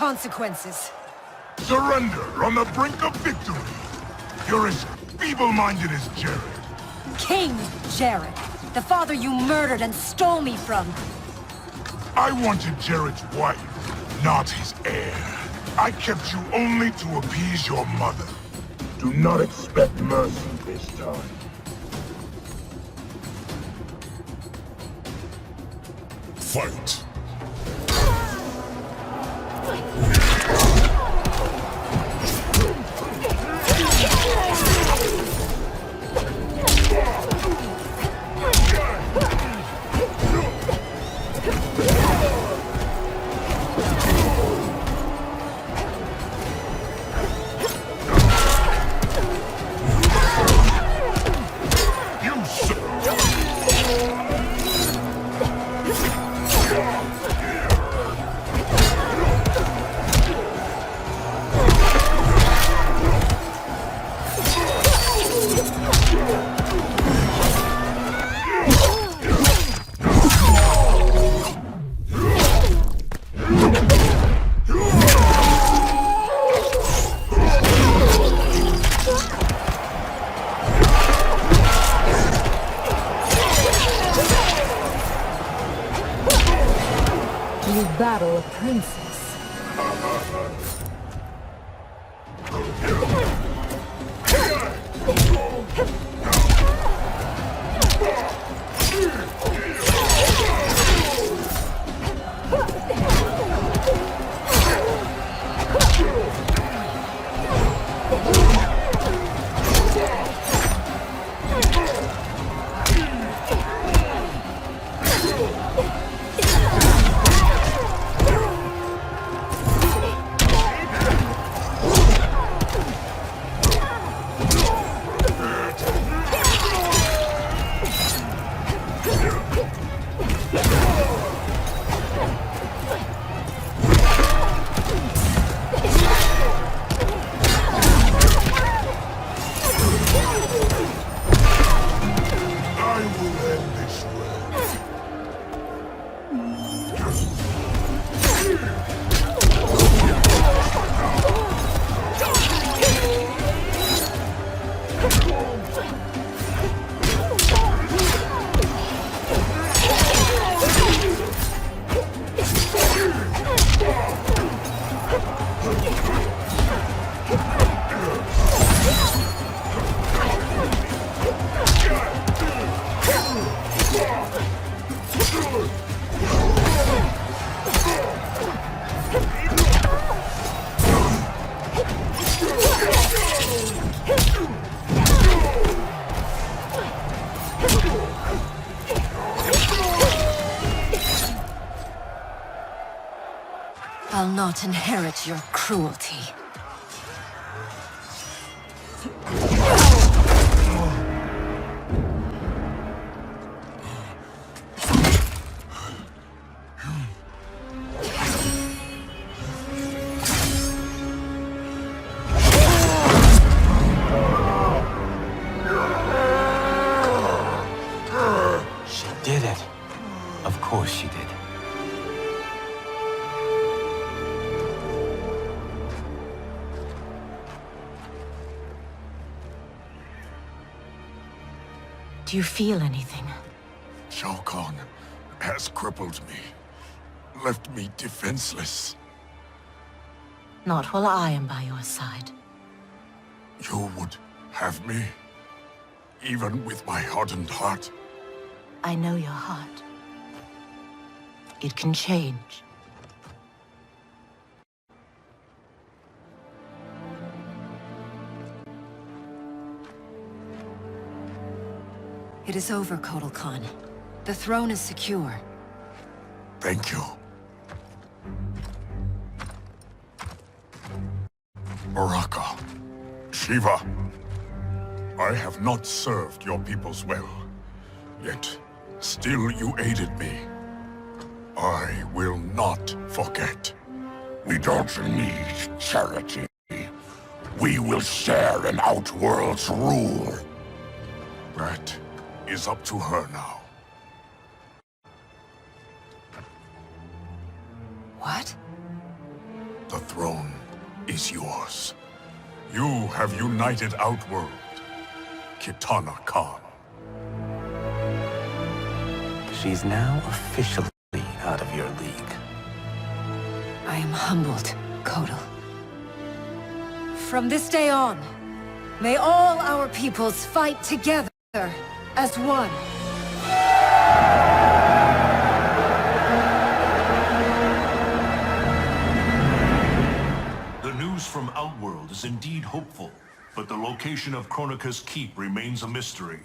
consequences. Surrender on the brink of victory. You're as feeble-minded as Jared. King Jared, the father you murdered and stole me from. I wanted Jared's wife, not his heir. I kept you only to appease your mother. Do not expect mercy this time. Fight! You battle a princess. I'll not inherit your cruelty. She did it. Of course she did. Do you feel anything? Shao Kahn has crippled me, left me defenseless. Not while I am by your side. You would have me, even with my hardened heart. I know your heart. It can change. It is over, Kotal Khan. The throne is secure. Thank you. Baraka, Shiva, I have not served your peoples well, yet still you aided me. I will not forget. We don't need charity. We will share in Outworld's rule. That is up to her now. What? The throne is yours. You have united Outworld, Kitana Khan. She's now officially out of your league. I am humbled, Kotal. From this day on, may all our peoples fight together as one. The news from Outworld is indeed hopeful, but the location of Kronika's keep remains a mystery.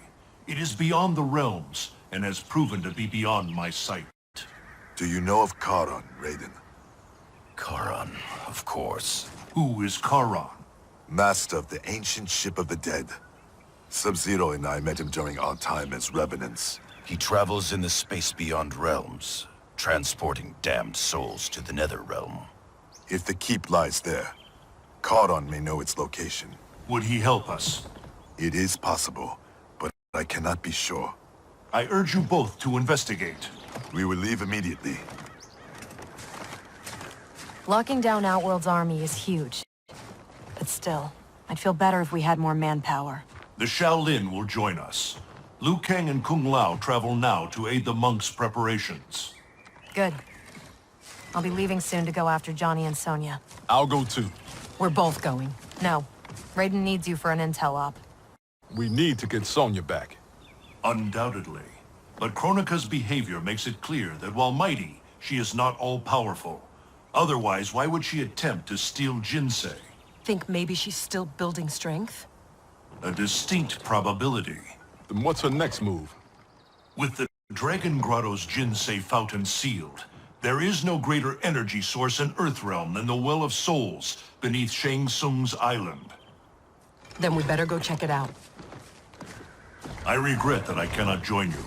It is beyond the realms, and has proven to be beyond my sight. Do you know of Charon, Raiden? Charon, of course. Who is Charon? Master of the ancient ship of the dead. Sub-Zero and I met him during our time as Revenants. He travels in the space beyond realms, transporting damned souls to the Nether Realm. If the keep lies there, Charon may know its location. Would he help us? It is possible, but I cannot be sure. I urge you both to investigate. We will leave immediately. Locking down Outworld's army is huge. But still, I'd feel better if we had more manpower. The Shaolin will join us. Liu Kang and Kung Lao travel now to aid the monks' preparations. Good. I'll be leaving soon to go after Johnny and Sonya. I'll go too. We're both going. No. Raiden needs you for an intel op. We need to get Sonya back. Undoubtedly. But Kronika's behavior makes it clear that while mighty, she is not all-powerful. Otherwise, why would she attempt to steal Jinsei? Think maybe she's still building strength? A distinct probability. Then what's her next move? With the Dragon Grotto's Jinsei fountain sealed, there is no greater energy source in Earthrealm than the Well of Souls beneath Shang Tsung's island. Then we better go check it out. I regret that I cannot join you.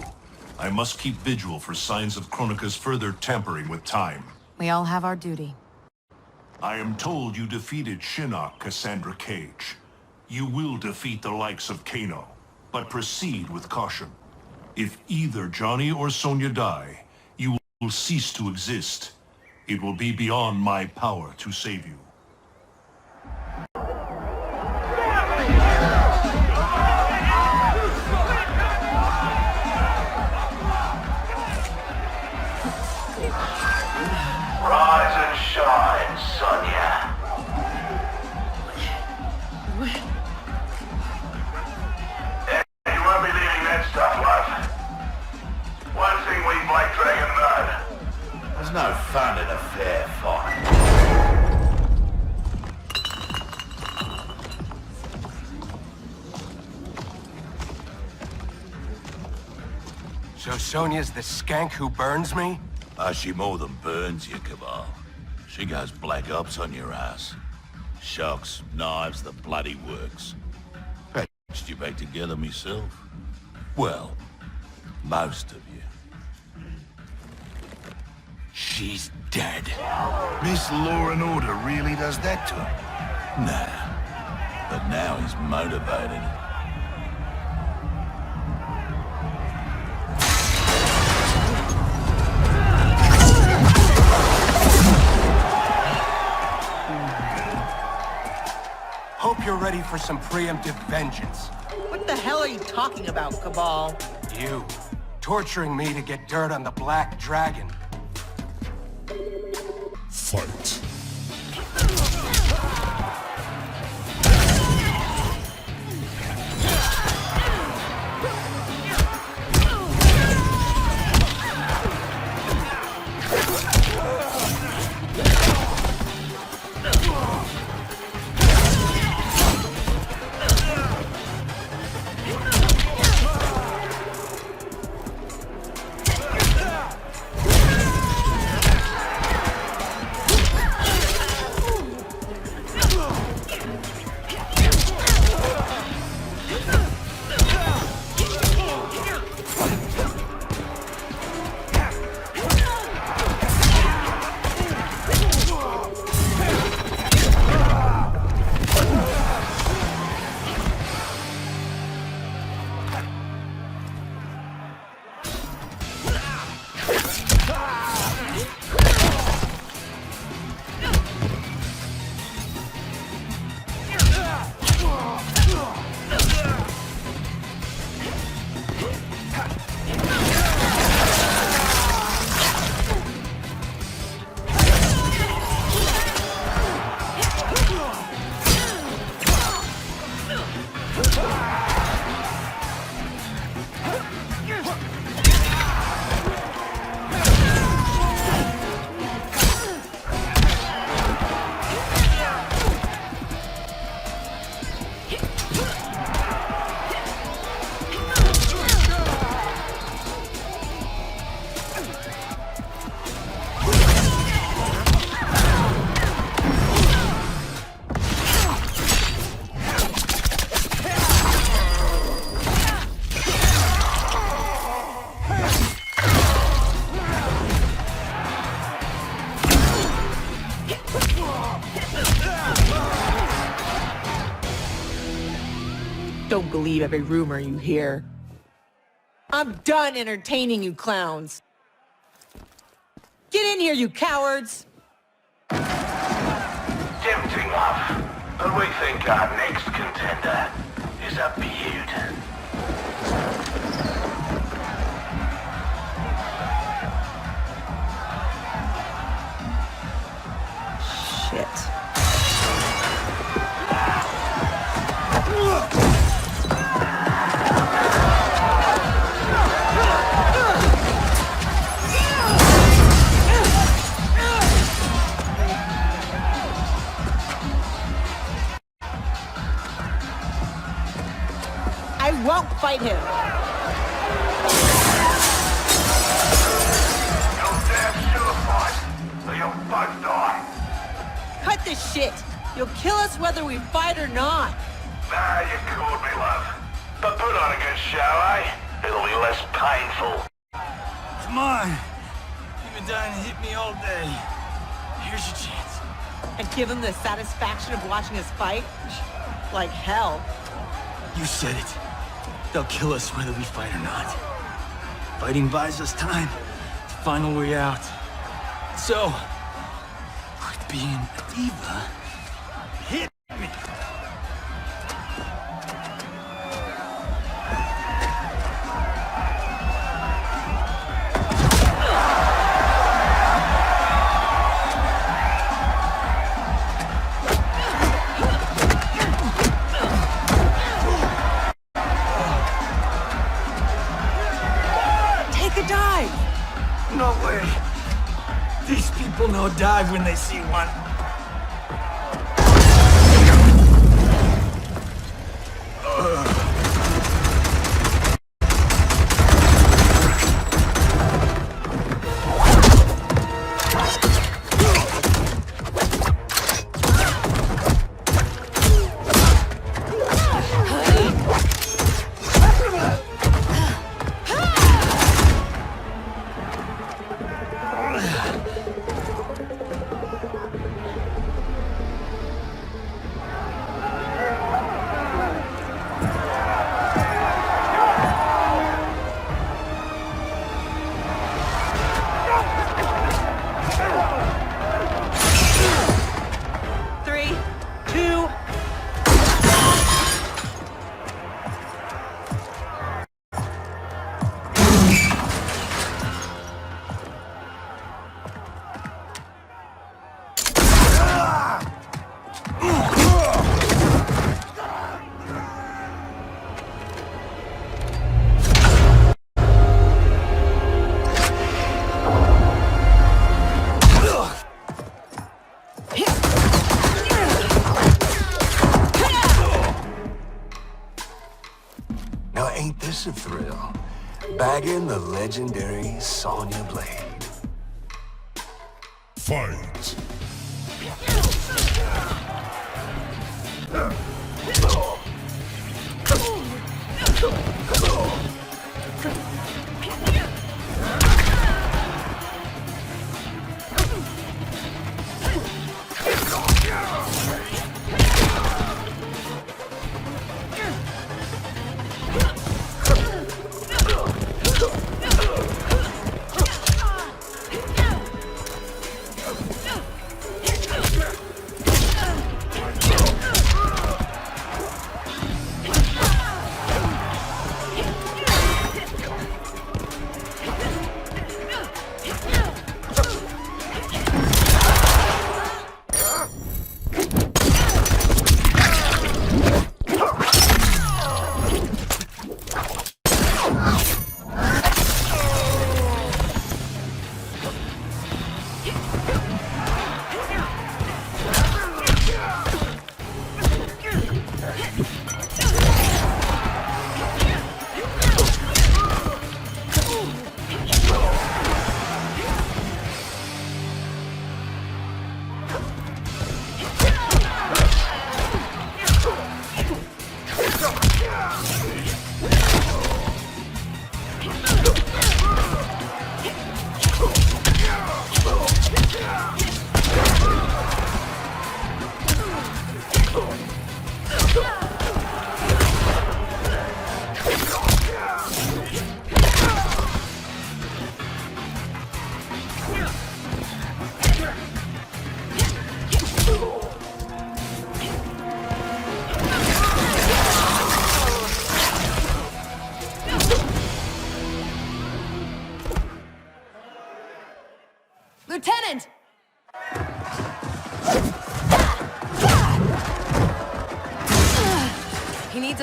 I must keep vigil for signs of Kronika's further tampering with time. We all have our duty. I am told you defeated Shinnok, Cassandra Cage. You will defeat the likes of Kano, but proceed with caution. If either Johnny or Sonya die, you will cease to exist. It will be beyond my power to save you. Rise and shine, Sonya. You won't be leaving that stuff, love. One thing we Black Dragon know. There's no fun in a fair fight. So Sonya's the skank who burns me? She more than burns you, Cabal. She goes black ops on your ass. Shocks, knives, the bloody works. Patched you back together myself. Well, most of you. She's dead. Miss Law and Order really does that to him? Nah. But now he's motivated. Hope you're ready for some preemptive vengeance. What the hell are you talking about, Cabal? You, torturing me to get dirt on the Black Dragon. Fight. Don't believe every rumor you hear. I'm done entertaining you clowns. Get in here, you cowards! Tempting enough, but we think our next contender is a beaut. Shit. I won't fight him. You'll damn sure fight, or you'll both die. Cut this shit. You'll kill us whether we fight or not. Nah, you called me, love. But put on a good show, eh? It'll be less painful. Come on. You've been dying to hit me all day. Here's your chance. And give them the satisfaction of watching us fight? Like hell. You said it. They'll kill us whether we fight or not. Fighting buys us time to find a way out. So, quit being a diva. Hit me. Take a dive. No way. These people know dive when they see one. Now ain't this a thrill? Bagging the legendary Sonya Blade. Fight!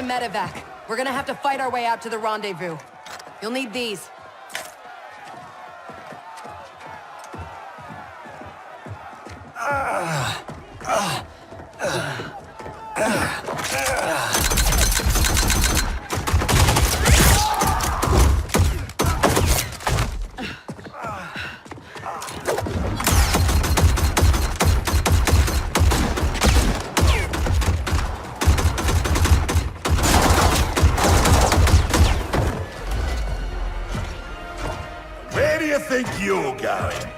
medevac. We're gonna have to fight our way out to the rendezvous. You'll need these. Where do you think you're going?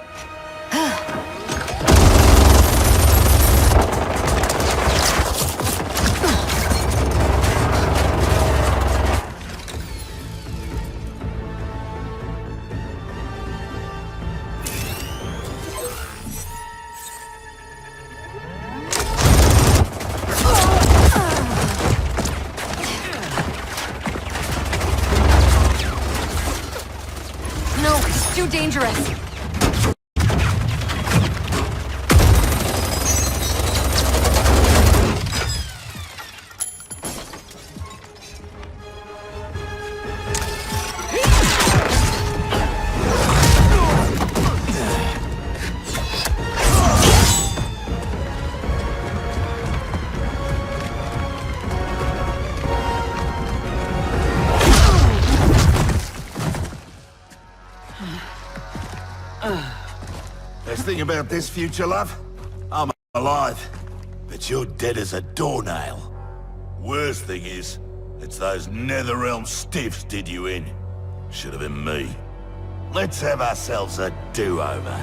No, it's too dangerous. Best thing about this future, love? I'm alive, but you're dead as a doornail. Worst thing is, it's those Netherrealm stiffs did you in. Should have been me. Let's have ourselves a do-over.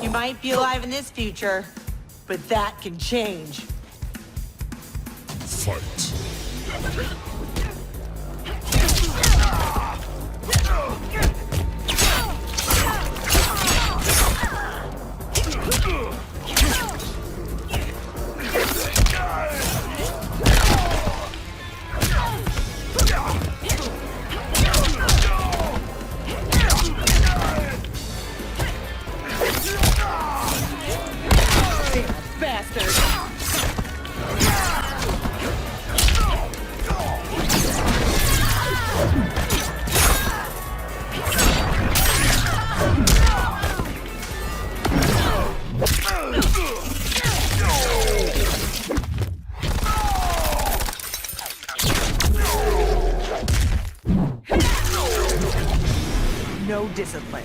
You might be alive in this future, but that can change. Fight. Bastard! No discipline.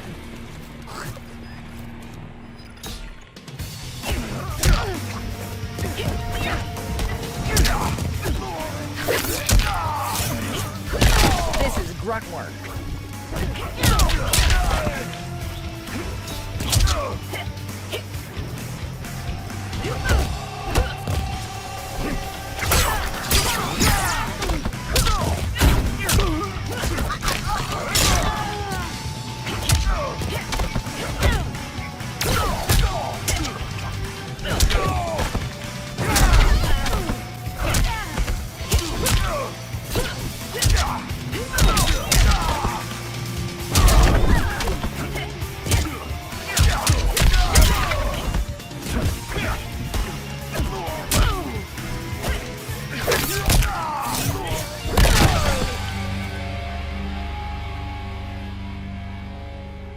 This is grunt work.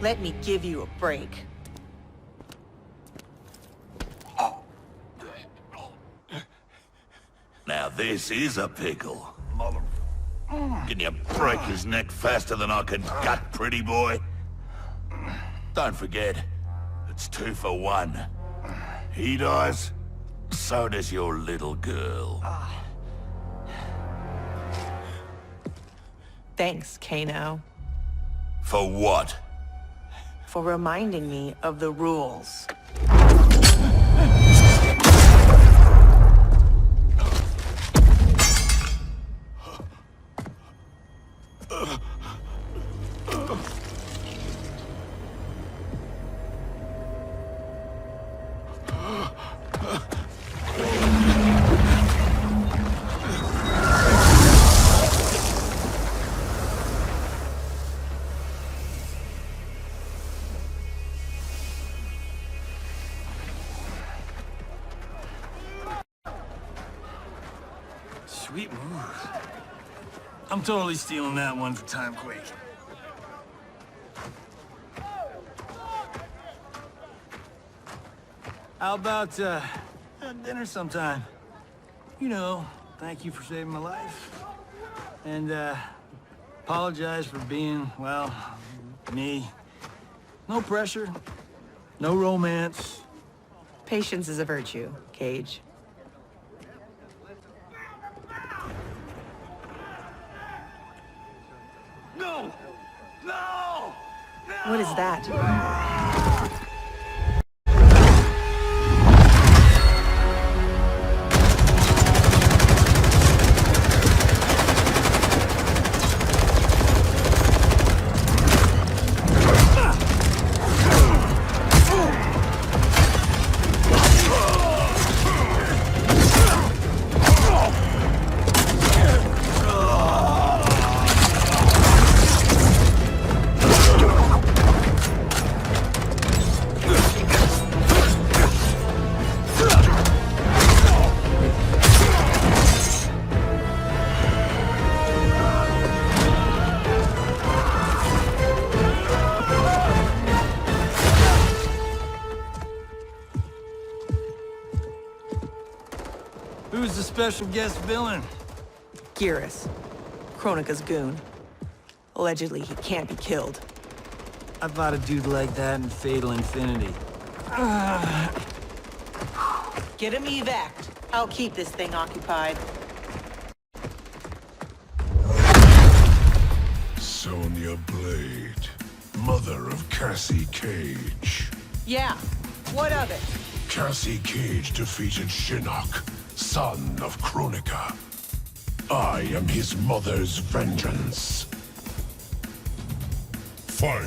Let me give you a break. Now this is a pickle. Can you break his neck faster than I can gut, pretty boy? Don't forget, it's 2 for 1. He dies, so does your little girl. Thanks, Kano. For what? For reminding me of the rules. Sweet move. I'm totally stealing that one for Timequake. How about, dinner sometime? You know, thank you for saving my life. And, apologize for being, well, me. No pressure, no romance. Patience is a virtue, Cage. No! No! What is that? Who's the special guest villain? Geras, Kronika's goon. Allegedly, he can't be killed. I fought a dude like that in Fatal Infinity. Get him evac'd. I'll keep this thing occupied. Sonya Blade, mother of Cassie Cage. Yeah, what of it? Cassie Cage defeated Shinnok, son of Kronika. I am his mother's vengeance. Fight!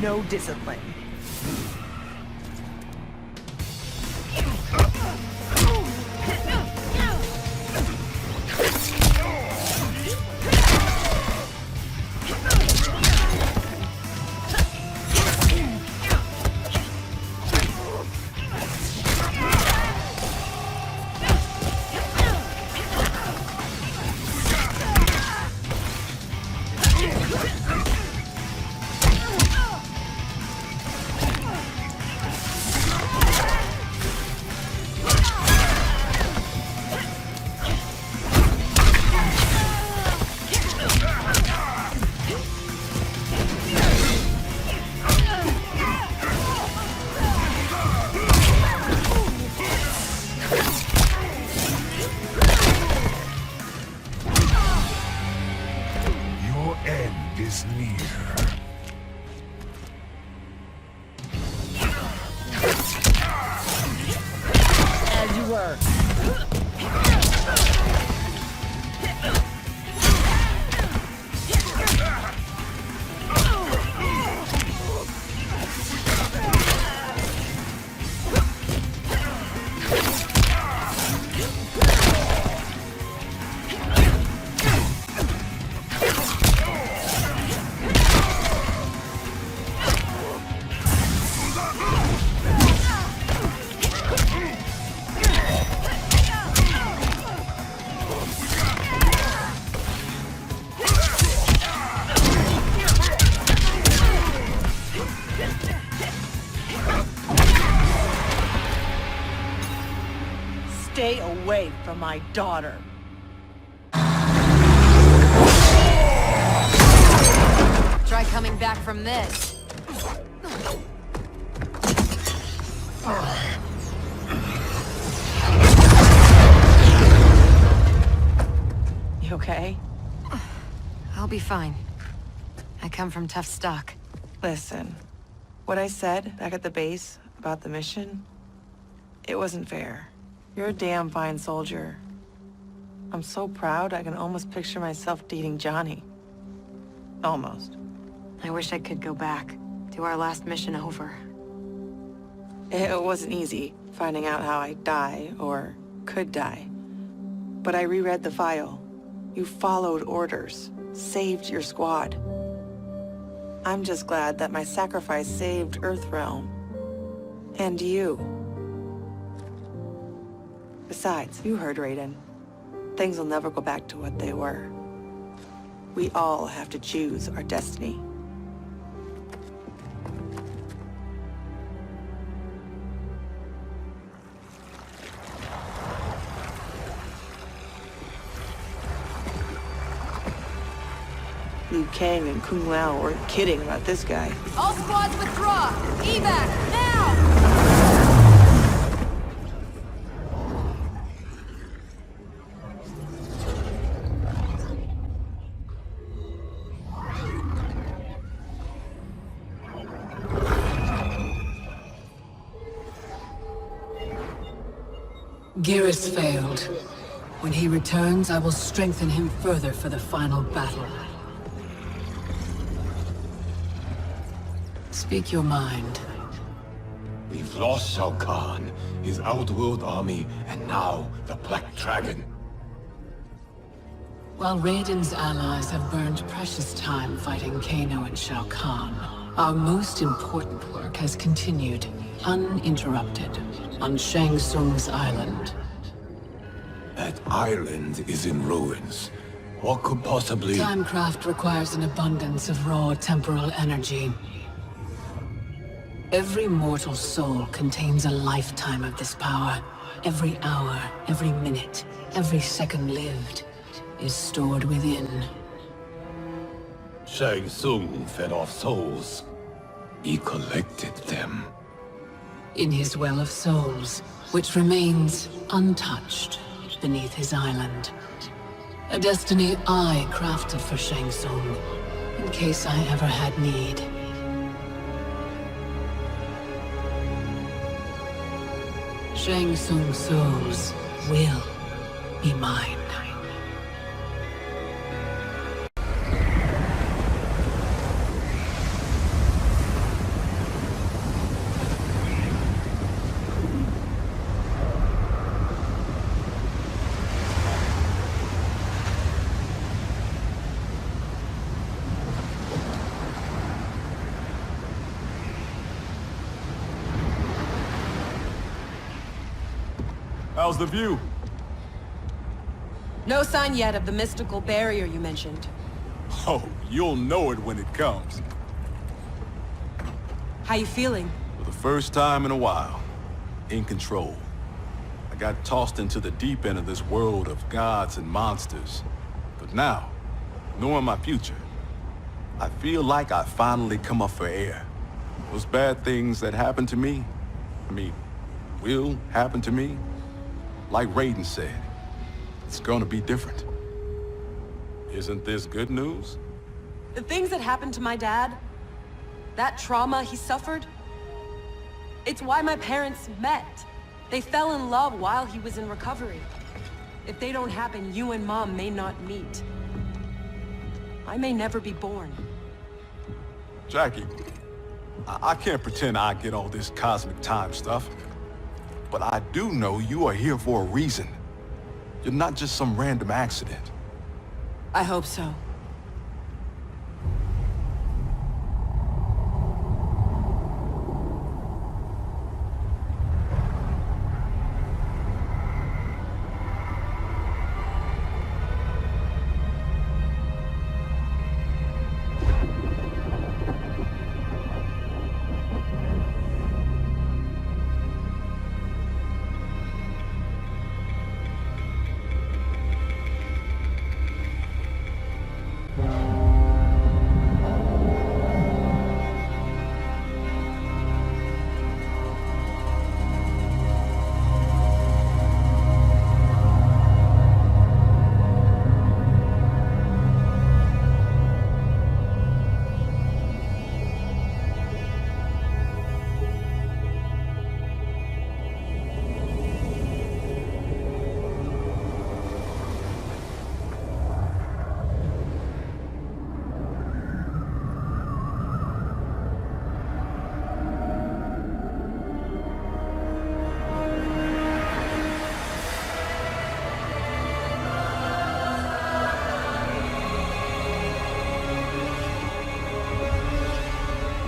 No discipline. Is near. As you were. Stay away from my daughter. Try coming back from this. You okay? I'll be fine. I come from tough stock. Listen, what I said back at the base about the mission, it wasn't fair. You're a damn fine soldier. I'm so proud I can almost picture myself dating Johnny. Almost. I wish I could go back. Do our last mission over. It wasn't easy, finding out how I'd die, or could die. But I reread the file. You followed orders, saved your squad. I'm just glad that my sacrifice saved Earthrealm. And you. Besides, you heard Raiden. Things will never go back to what they were. We all have to choose our destiny. Liu Kang and Kung Lao weren't kidding about this guy. All squads withdraw! Evac, now! Geras failed. When he returns, I will strengthen him further for the final battle. Speak your mind. We've lost Shao Kahn, his outworld army, and now the Black Dragon. While Raiden's allies have burned precious time fighting Kano and Shao Kahn, our most important work has continued, uninterrupted, on Shang Tsung's island. That island is in ruins. What could possibly... Timecraft requires an abundance of raw temporal energy. Every mortal soul contains a lifetime of this power. Every hour, every minute, every second lived is stored within. Shang Tsung fed off souls. He collected them. In his well of souls, which remains untouched beneath his island. A destiny I crafted for Shang Tsung, in case I ever had need. Shang Tsung's souls will be mine. How's the view? No sign yet of the mystical barrier you mentioned. Oh, you'll know it when it comes. How you feeling? For the first time in a while, in control. I got tossed into the deep end of this world of gods and monsters. But now, knowing my future, I feel like I finally come up for air. Those bad things that happened to me, will happen to me. Like Raiden said, it's gonna be different. Isn't this good news? The things that happened to my dad, that trauma he suffered, it's why my parents met. They fell in love while he was in recovery. If they don't happen, you and Mom may not meet. I may never be born. Jackie, I can't pretend I get all this cosmic time stuff. But I do know you are here for a reason. You're not just some random accident. I hope so.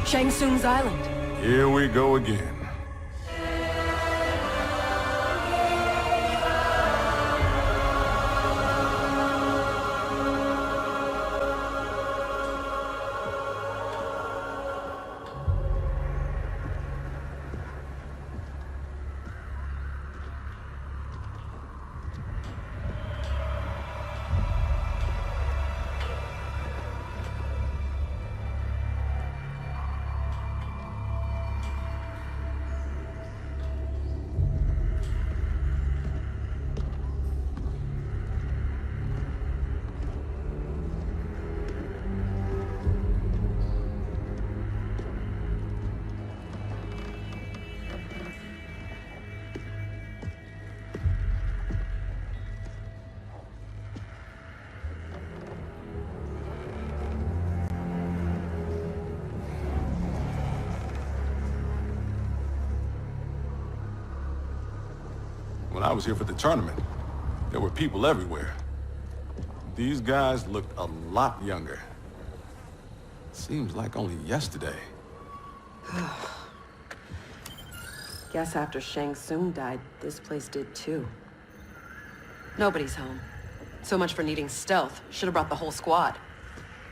Shang Tsung's island. Here we go again. When I was here for the tournament, there were people everywhere. These guys looked a lot younger. Seems like only yesterday. Guess after Shang Tsung died, this place did too. Nobody's home. So much for needing stealth. Should have brought the whole squad.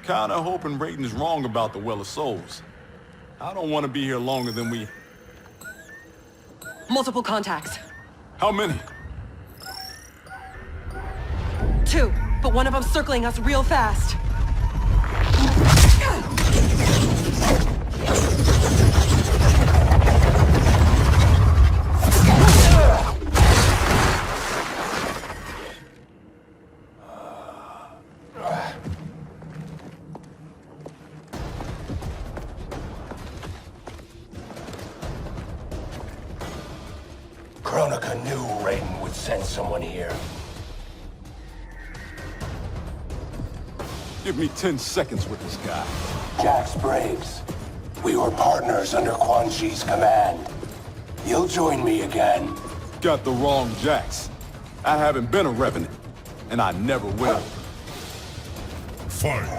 Kinda hoping Raiden's wrong about the Well of Souls. I don't want to be here longer than we... Multiple contacts. How many? 2, but one of them's circling us real fast. Kronika knew Raiden would send someone here. Give me 10 seconds with this guy. Jax Briggs. We were partners under Quan Chi's command. You'll join me again. Got the wrong Jax. I haven't been a Revenant, and I never will. Fight!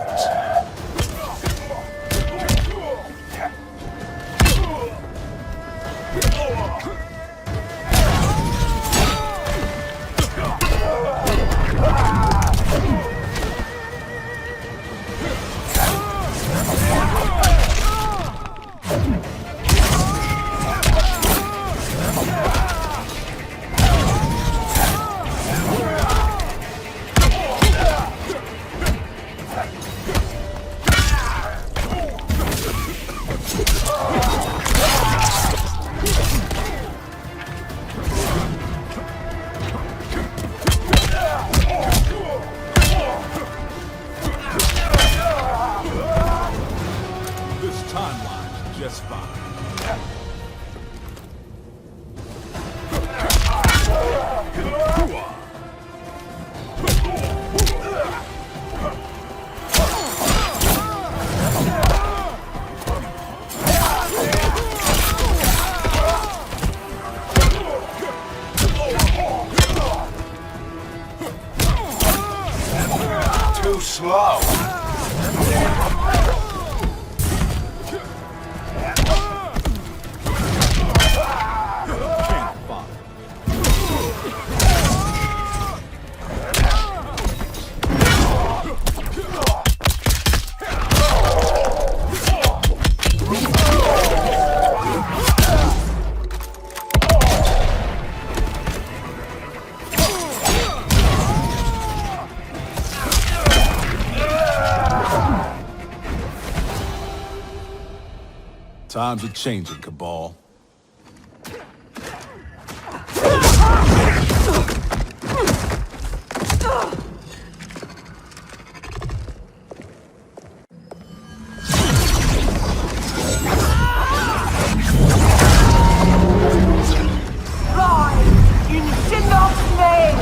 Too slow. Times are changing, Cabal. Rise in Shinnok's name!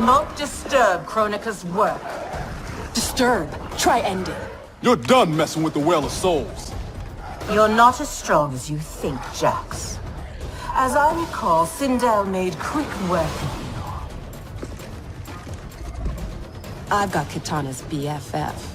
not disturb Kronika's work. Disturb. Try ending. You're done messing with the Well of Souls. You're not as strong as you think, Jax. As I recall, Sindel made quick work of you. I've got Kitana's BFF.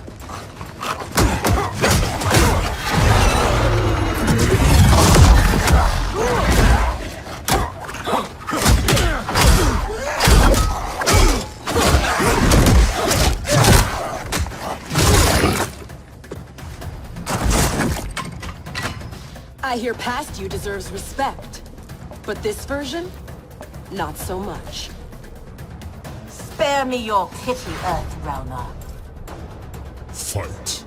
I hear past you deserves respect. But this version? Not so much. Spare me your pity, Earthrealmer. Fight.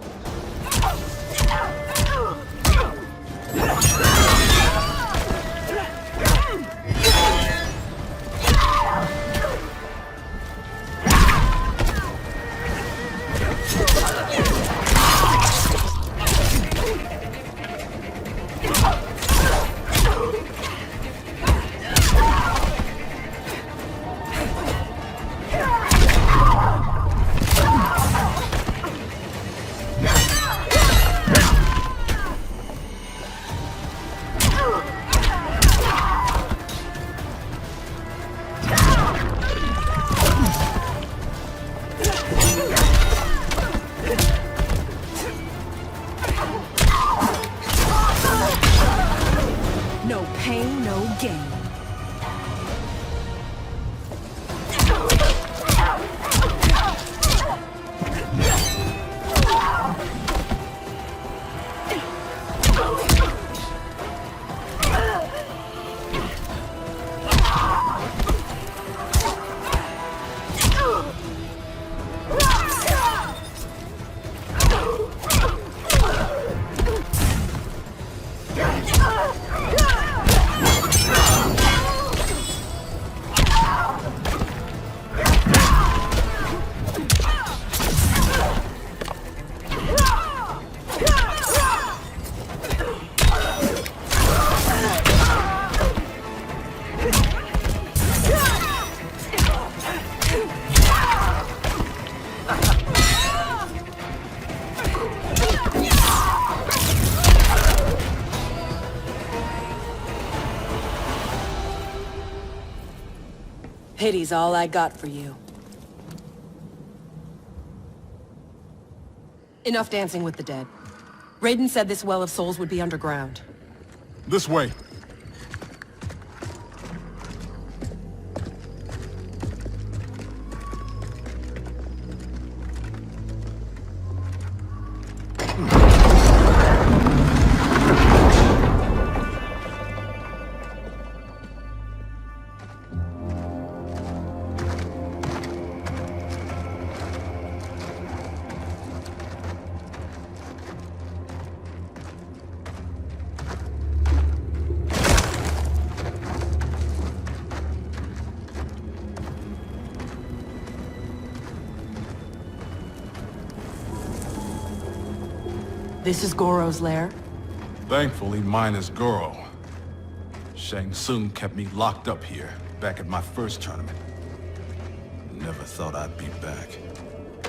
No pain, no gain. Pity's all I got for you. Enough dancing with the dead. Raiden said this Well of Souls would be underground. This way. This is Goro's lair? Thankfully, mine is Goro. Shang Tsung kept me locked up here, back at my first tournament. Never thought I'd be back.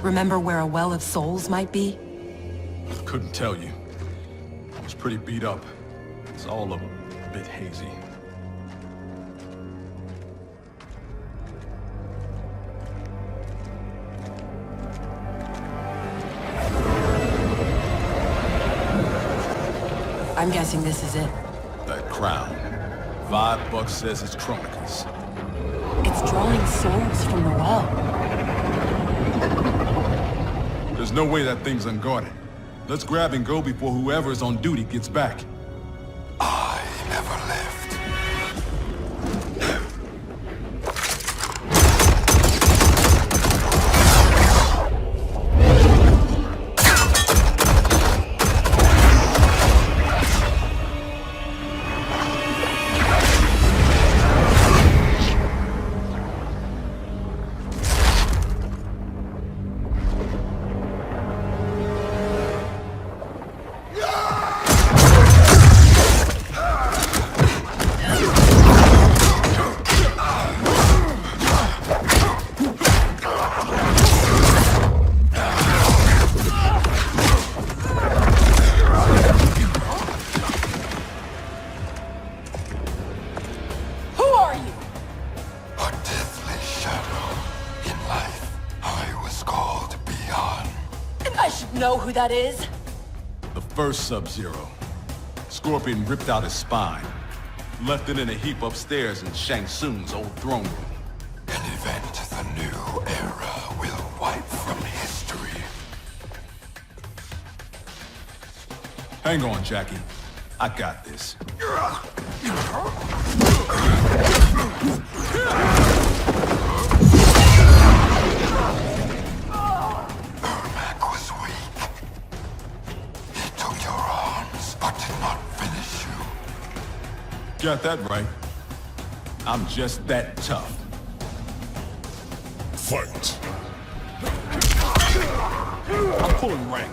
Remember where a Well of Souls might be? Couldn't tell you. I was pretty beat up. It's all a bit hazy. I'm guessing this is it. That crown. $5 says it's Kronika's. It's drawing souls from the well. There's no way that thing's unguarded. Let's grab and go before whoever's on duty gets back. I never left. know who that is? The first Sub-Zero. Scorpion ripped out his spine. Left it in a heap upstairs in Shang Tsung's old throne room. An event the new era will wipe from history. Hang on, Jackie. I got this. Ermac was weak. He took your arms, but did not finish you. Got that right. I'm just that tough. Fight! I'm pulling rank.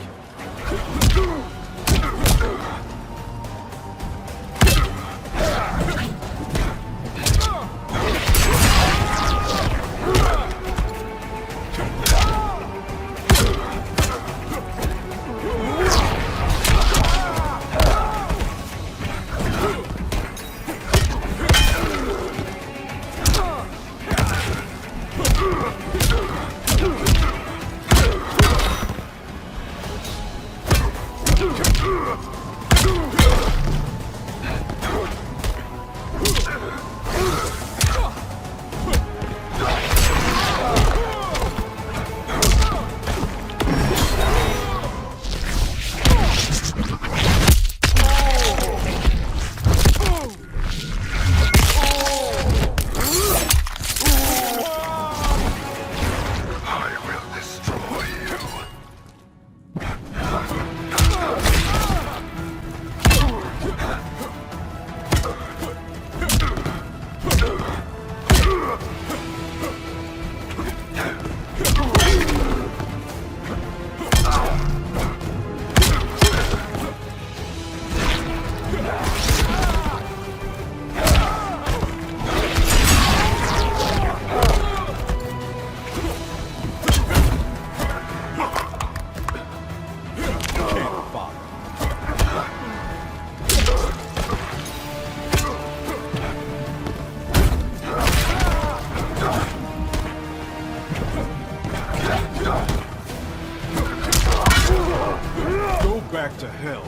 Back to hell.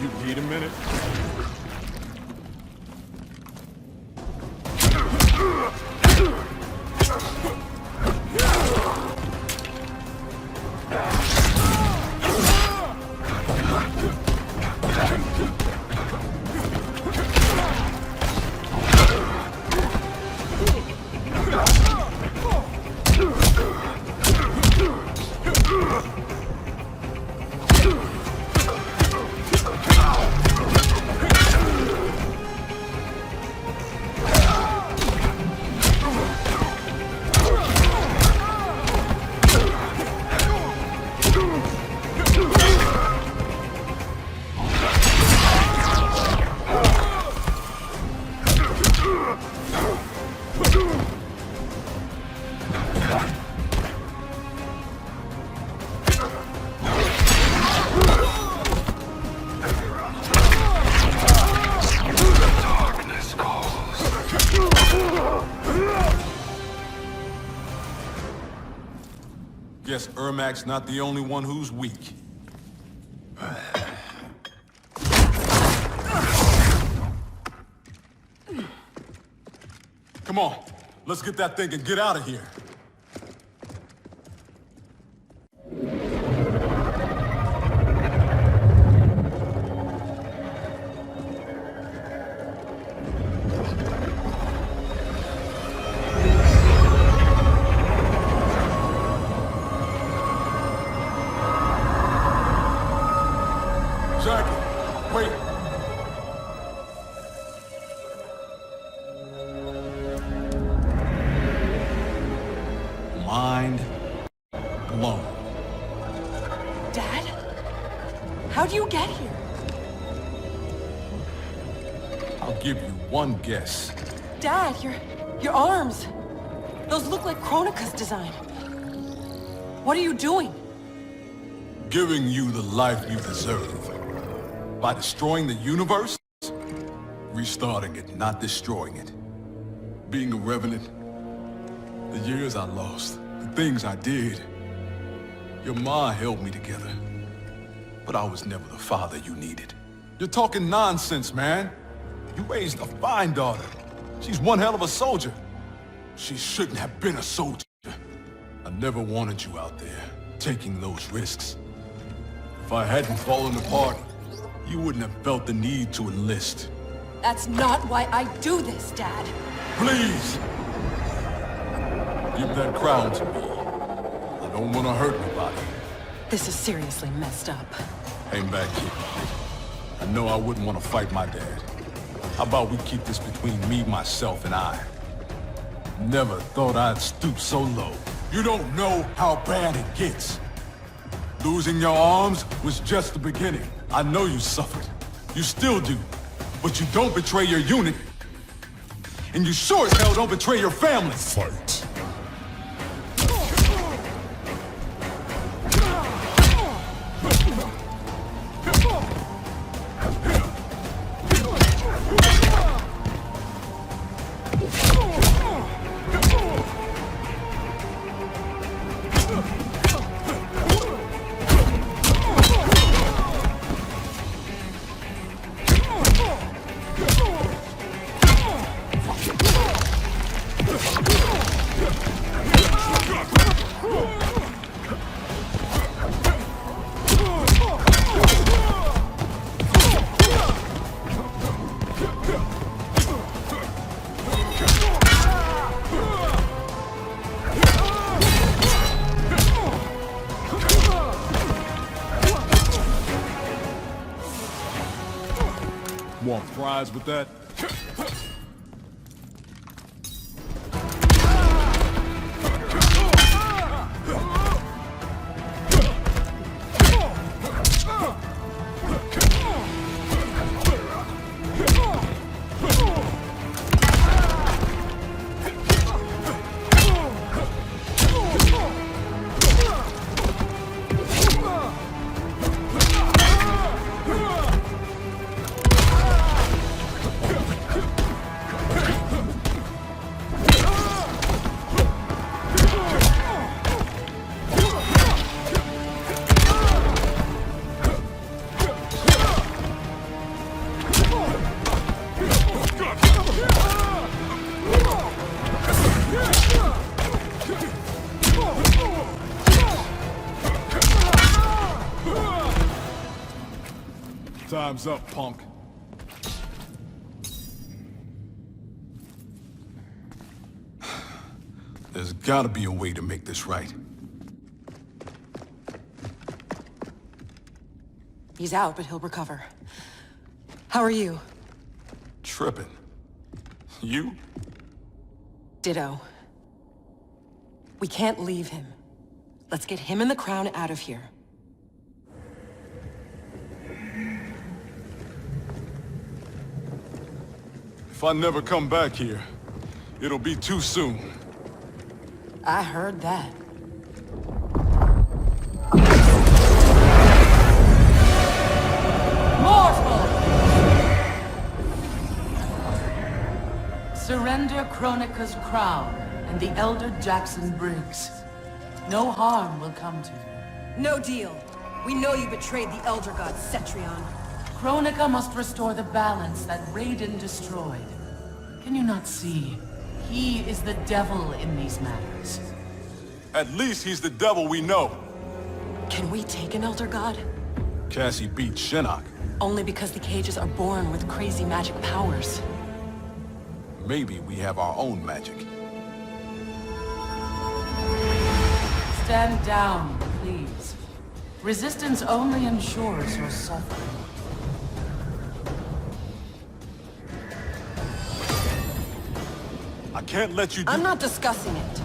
You need a minute? Guess Ermac's not the only one who's weak. Come on, let's get that thing and get out of here. Mind blown. Dad? How'd you get here? I'll give you one guess. Dad, your arms. Those look like Kronika's design. What are you doing? Giving you the life you deserve. By destroying the universe? Restarting it, not destroying it. Being a revenant, The years I lost, the things I did. Your ma held me together. But I was never the father you needed. You're talking nonsense, man. You raised a fine daughter. She's one hell of a soldier. She shouldn't have been a soldier. I never wanted you out there, taking those risks. If I hadn't fallen apart, you wouldn't have felt the need to enlist. That's not why I do this, Dad. Please! Give that crown to me. I don't want to hurt nobody. This is seriously messed up. Hang back here. I know I wouldn't want to fight my dad. How about we keep this between me, myself, and I? Never thought I'd stoop so low. You don't know how bad it gets. Losing your arms was just the beginning. I know you suffered. You still do. But you don't betray your unit. And you sure as hell don't betray your family. Fight. Want fries with that? Time's up, punk. There's gotta be a way to make this right. He's out, but he'll recover. How are you? Tripping. You? Ditto. We can't leave him. Let's get him and the crown out of here. If I never come back here, it'll be too soon. I heard that. Mortal! Surrender Kronika's crown and the Elder Jackson Briggs. No harm will come to you. No deal. We know you betrayed the Elder God, Cetrion. Kronika must restore the balance that Raiden destroyed. Can you not see? He is the devil in these matters. At least he's the devil we know. Can we take an Elder God? Cassie beat Shinnok. Only because the cages are born with crazy magic powers. Maybe we have our own magic. Stand down, please. Resistance only ensures your suffering. I can't let you do— I'm not discussing it.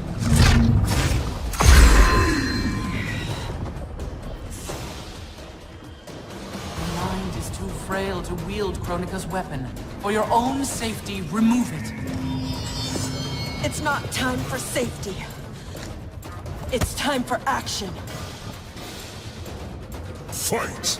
Your mind is too frail to wield Kronika's weapon. For your own safety, remove it. It's not time for safety. It's time for action. Fight!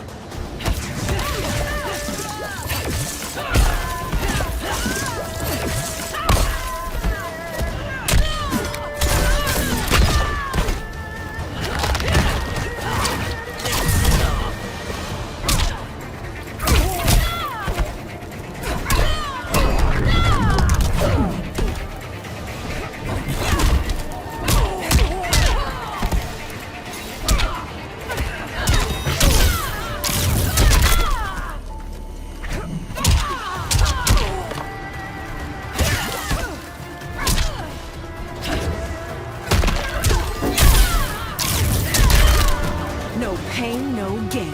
No pain, no gain.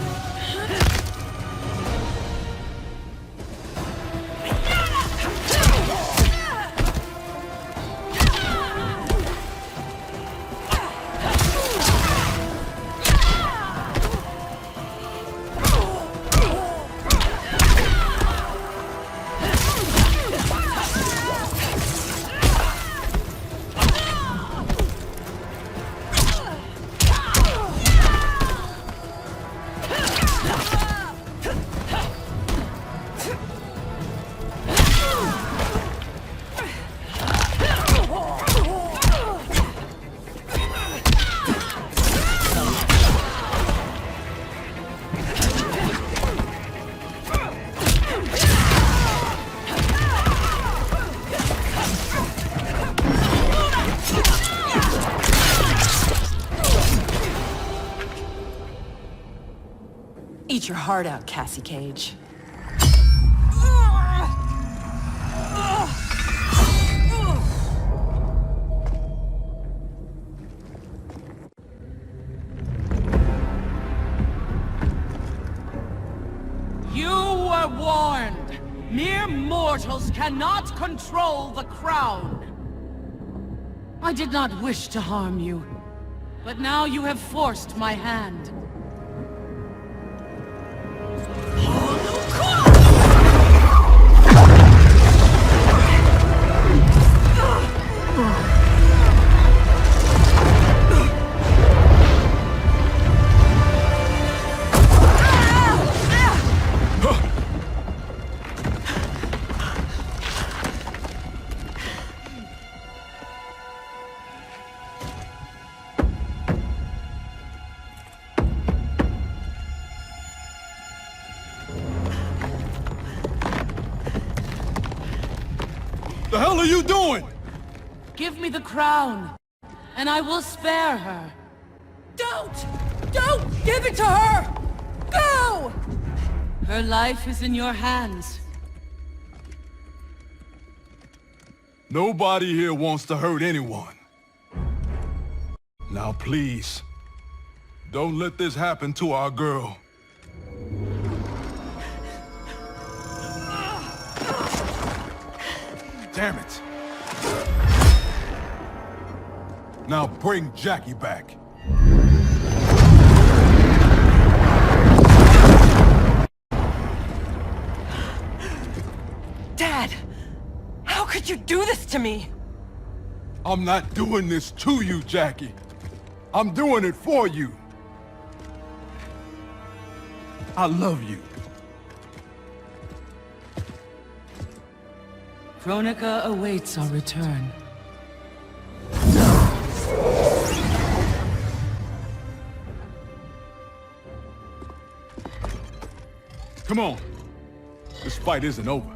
Eat your heart out, Cassie Cage. You were warned. Mere mortals cannot control the crown. I did not wish to harm you, but now you have forced my hand. The hell are you doing? Give me the crown, and I will spare her. Don't! Don't give it to her! Go! Her life is in your hands. Nobody here wants to hurt anyone. Now please, don't let this happen to our girl. Damn it. Now bring Jackie back. Dad! How could you do this to me? I'm not doing this to you, Jackie. I'm doing it for you. I love you. Kronika awaits our return. Come on. This fight isn't over.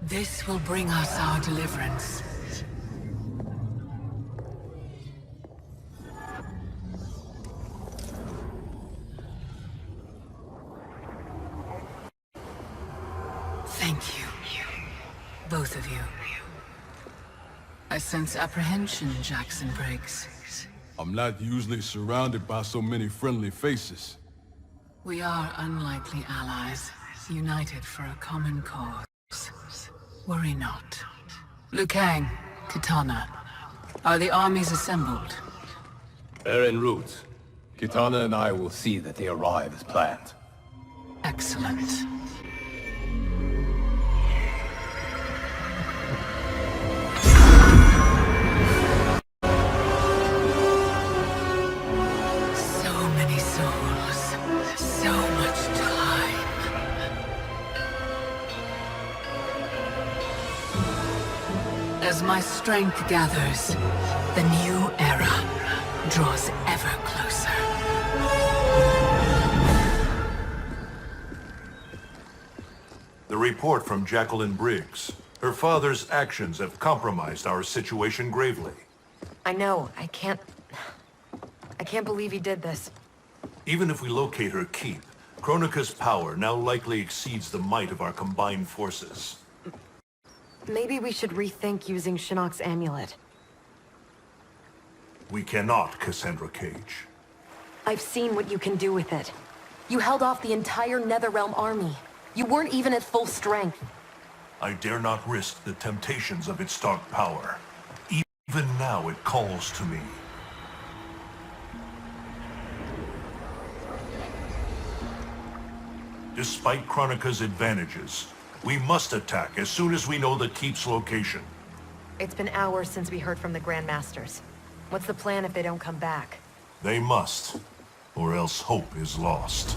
This will bring us our deliverance. Thank you. Both of you. I sense apprehension, Jackson Briggs. I'm not usually surrounded by so many friendly faces. We are unlikely allies, united for a common cause. Worry not. Liu Kang, Kitana, are the armies assembled? They're en route. Kitana and I will see that they arrive as planned. Excellent. So many souls, so much time. As my strength gathers, the new era draws ever closer. The report from Jacqueline Briggs. Her father's actions have compromised our situation gravely. I know. I can't believe he did this. Even if we locate her keep, Kronika's power now likely exceeds the might of our combined forces. Maybe we should rethink using Shinnok's amulet. We cannot, Cassandra Cage. I've seen what you can do with it. You held off the entire Netherrealm army. You weren't even at full strength. I dare not risk the temptations of its dark power. Even now it calls to me. Despite Kronika's advantages, we must attack as soon as we know the keep's location. It's been hours since we heard from the Grandmasters. What's the plan if they don't come back? They must, or else hope is lost.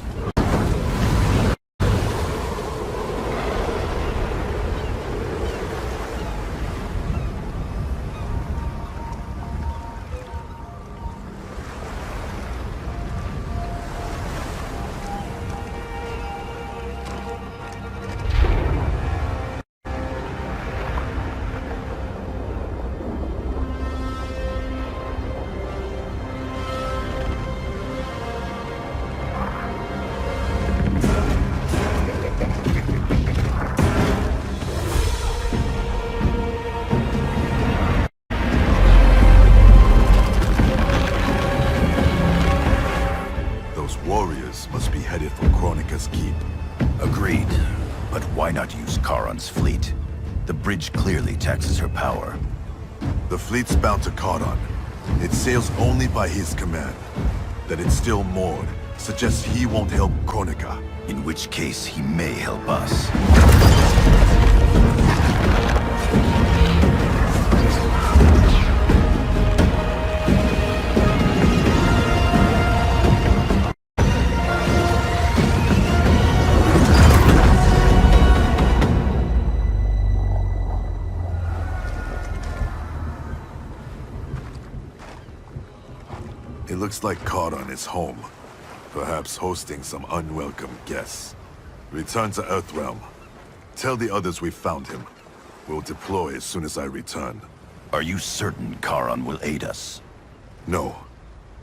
Must be headed for Kronika's keep. Agreed. But why not use Charon's fleet? The bridge clearly taxes her power. The fleet's bound to Charon. It sails only by his command. That it's still moored suggests he won't help Kronika. In which case, he may help us. It looks like Charon is home. Perhaps hosting some unwelcome guests. Return to Earthrealm. Tell the others we found him. We'll deploy as soon as I return. Are you certain Charon will aid us? No,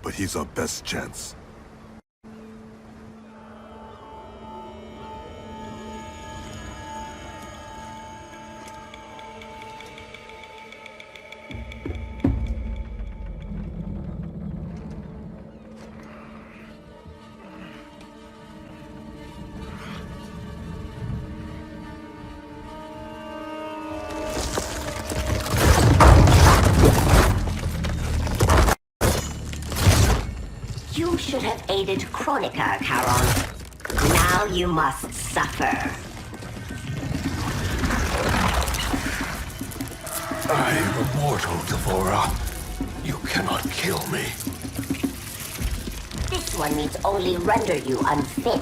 but he's our best chance. You should have aided Kronika, Charon. Now you must suffer. I am immortal, Devora. You cannot kill me. This one needs only render you unfit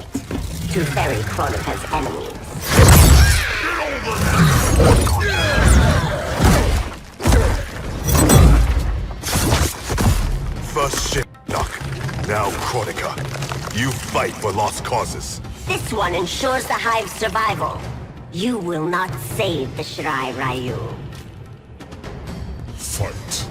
to ferry Kronika's enemies. First Shinnok, now Kronika. You fight for lost causes. This one ensures the Hive's survival. You will not save the Shirai Ryu. Fight.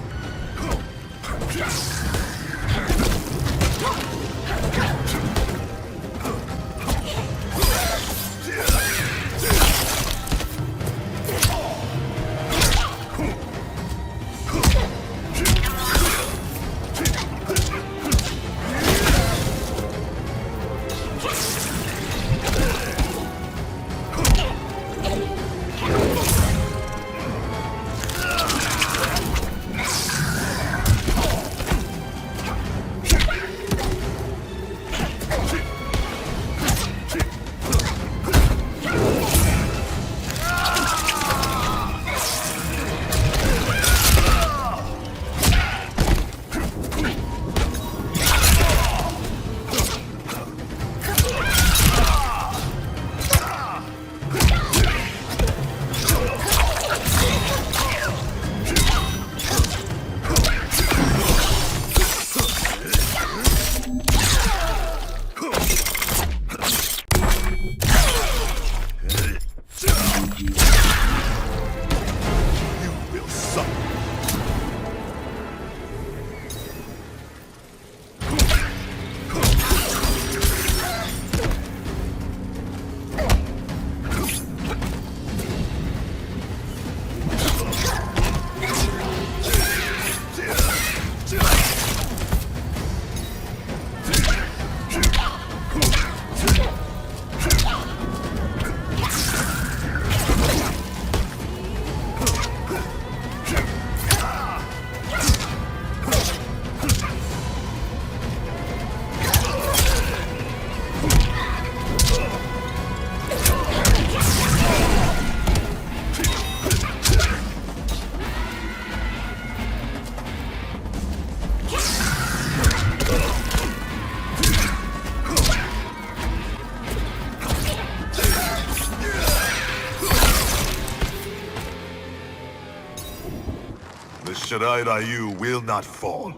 The Shirai Ryu will not fall.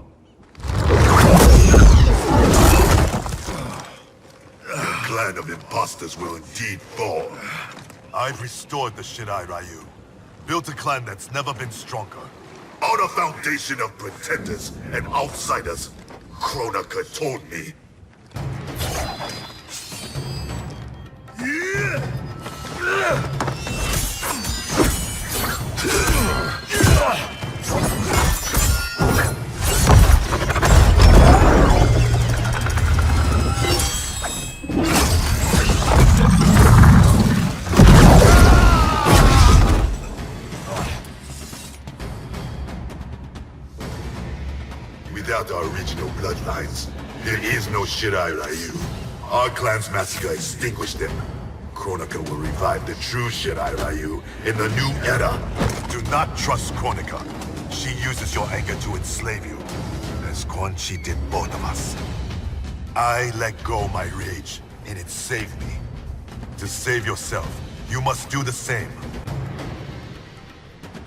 The clan of imposters will indeed fall. I've restored the Shirai Ryu. Built a clan that's never been stronger. On a foundation of pretenders and outsiders, Kronika told me. Without our original bloodlines, there is no Shirai Ryu. Our clan's massacre extinguished them. Kronika will revive the true Shirai Ryu in the new era. Do not trust Kronika. She uses your anger to enslave you, as Quan Chi did both of us. I let go my rage, and it saved me. To save yourself, you must do the same.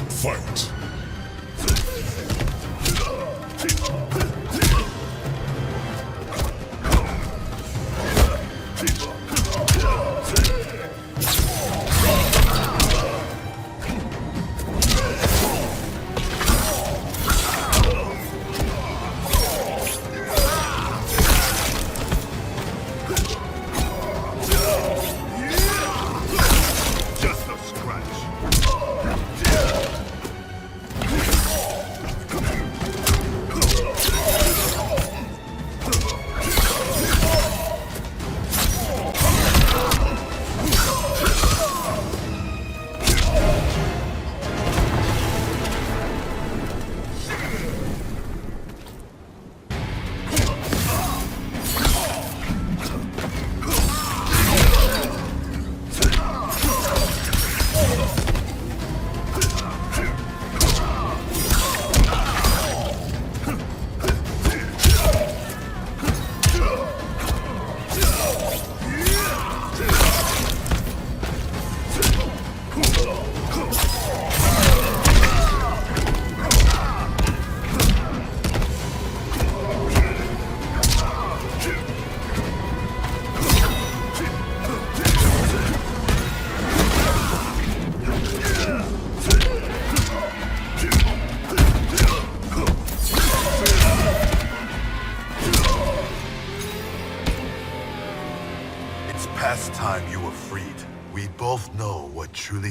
Fight!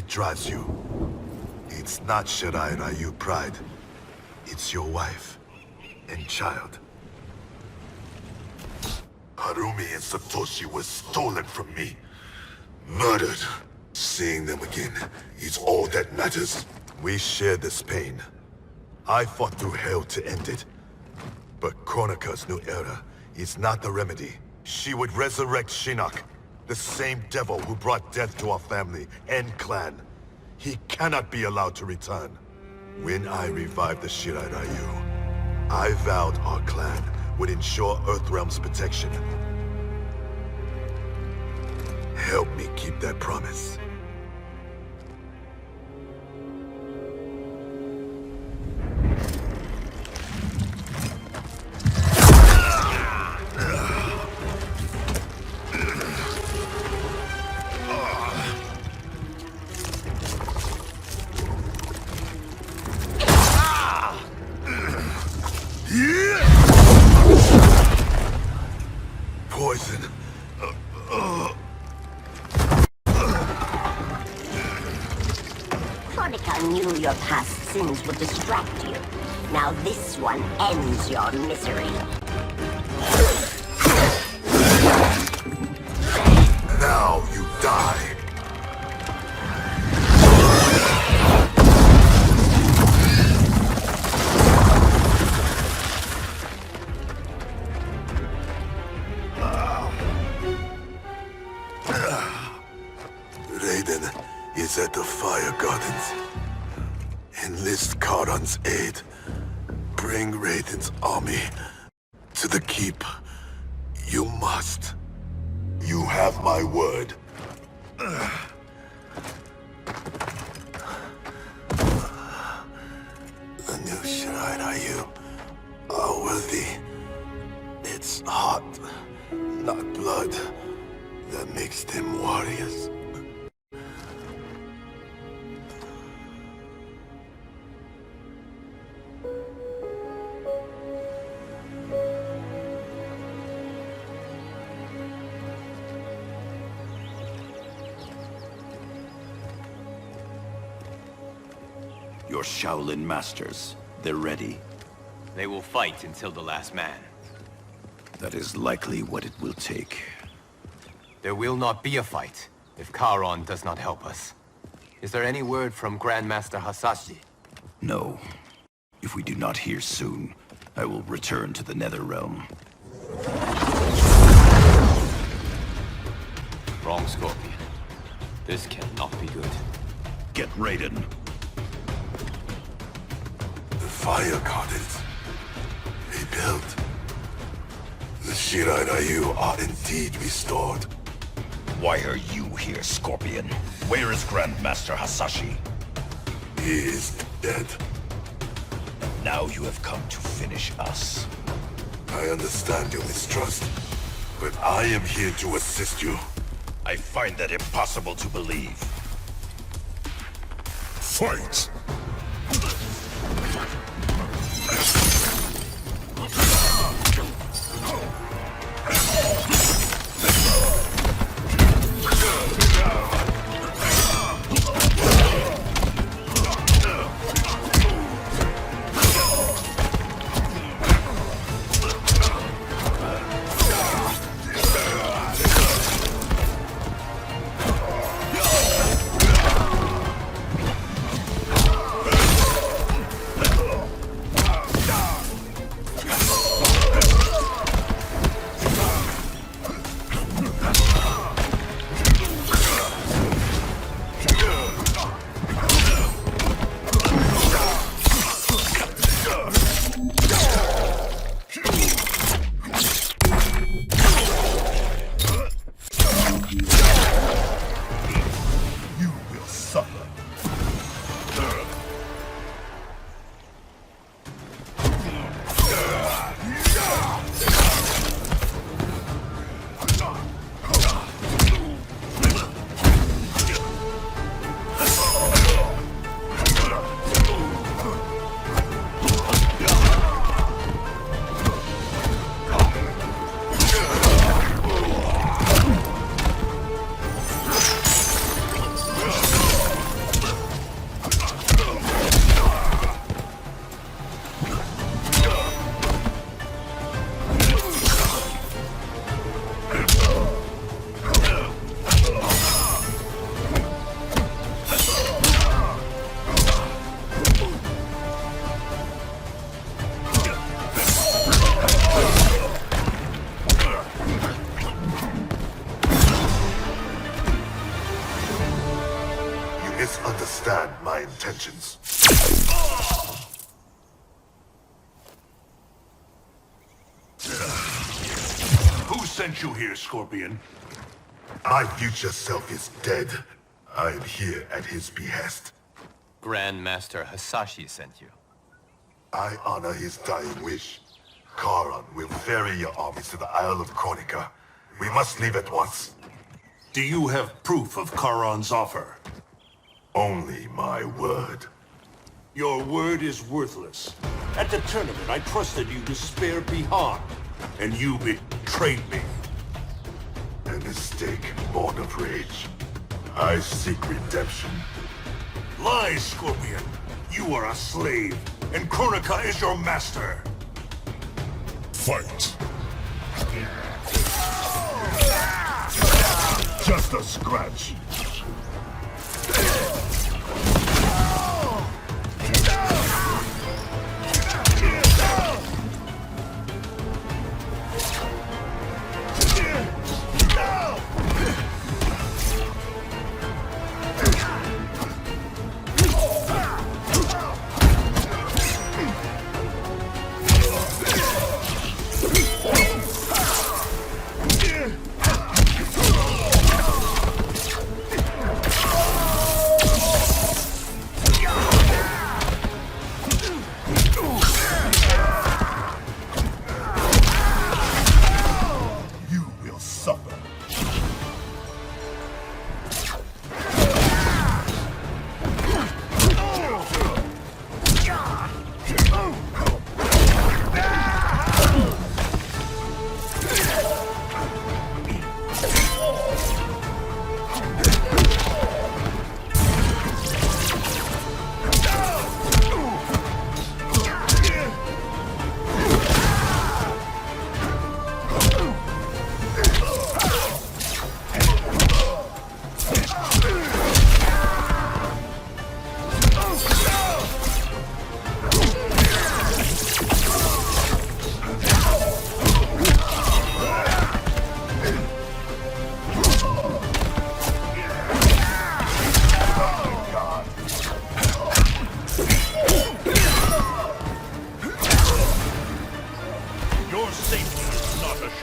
Drives you. It's not Shirai Ryu pride. It's your wife and child. Harumi and Satoshi were stolen from me. Murdered. Seeing them again is all that matters. We share this pain. I fought through hell to end it. But Kronika's new era is not the remedy. She would resurrect Shinnok. The same devil who brought death to our family and clan. He cannot be allowed to return. When I revived the Shirai Ryu, I vowed our clan would ensure Earthrealm's protection. Help me keep that promise. Your past sins will distract you. Now this one ends your misery. Now you die. Raiden is at the Fire Gardens. Enlist Karan's aid. Bring Raiden's army to the keep. You must. You have my word. The new Shirai Ryu are worthy. It's heart, not blood, that makes them warriors. Your Shaolin masters, they're ready. They will fight until the last man. That is likely what it will take. There will not be a fight if Charon does not help us. Is there any word from Grandmaster Hasashi? No. If we do not hear soon, I will return to the Netherrealm. Wrong, Scorpion. This cannot be good. Get Raiden. The fire goddess rebuilt. The Shirai Ryu are indeed restored. Why are you here, Scorpion? Where is Grandmaster Hasashi? He is dead. Now you have come to finish us. I understand your mistrust, but I am here to assist you. I find that impossible to believe. Fight! Misunderstand my intentions. Who sent you here, Scorpion? My future self is dead. I am here at his behest. Grandmaster Hasashi sent you. I honor his dying wish. Charon will ferry your armies to the Isle of Kronika. We must leave at once. Do you have proof of Charon's offer? Only my word. Your word is worthless. At the tournament, I trusted you to spare Bihan, and you betrayed me. A mistake born of rage. I seek redemption. Lies, Scorpion. You are a slave, and Kronika is your master. Fight! Just a scratch.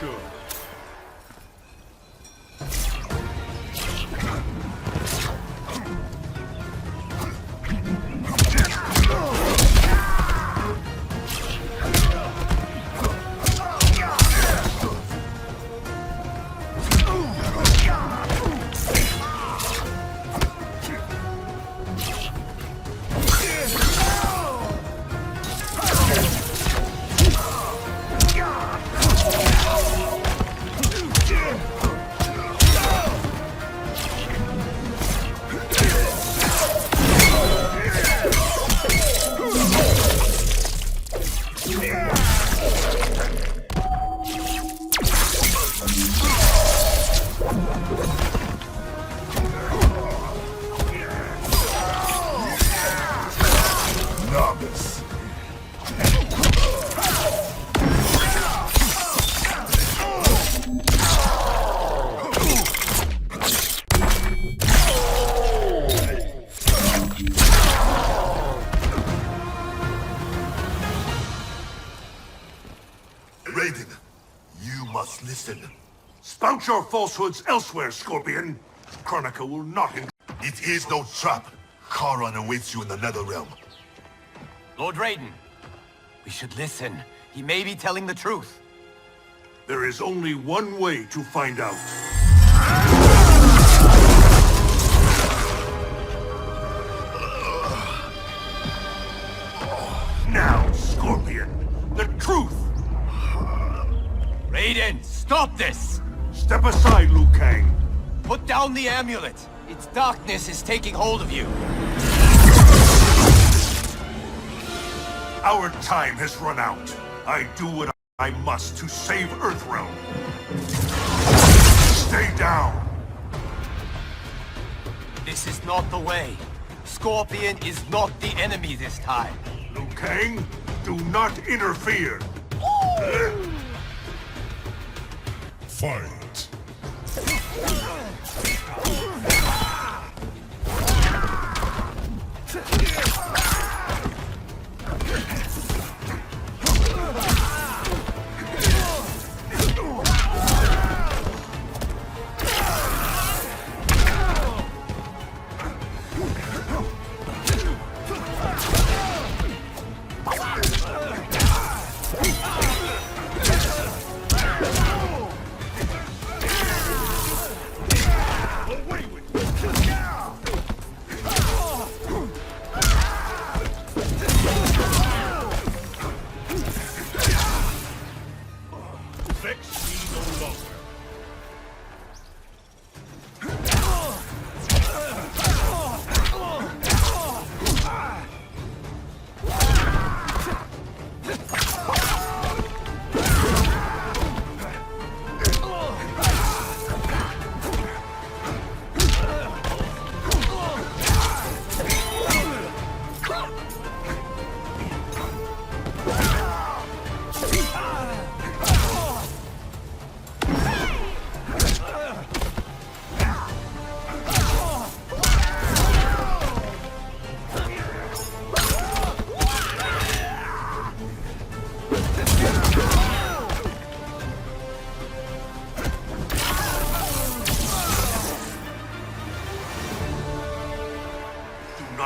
sure. Novice. Raiden, you must listen. Spout your falsehoods elsewhere, Scorpion. Kronika will not... It is no trap. Charon awaits you in the Netherrealm. Lord Raiden, we should listen. He may be telling the truth. There is only one way to find out. Now, Scorpion, the truth! Raiden, stop this! Step aside, Liu Kang. Put down the amulet. Its darkness is taking hold of you. Our time has run out. I do what I must to save Earthrealm. Stay down. This is not the way. Scorpion is not the enemy this time. Liu Kang, do not interfere. Fight.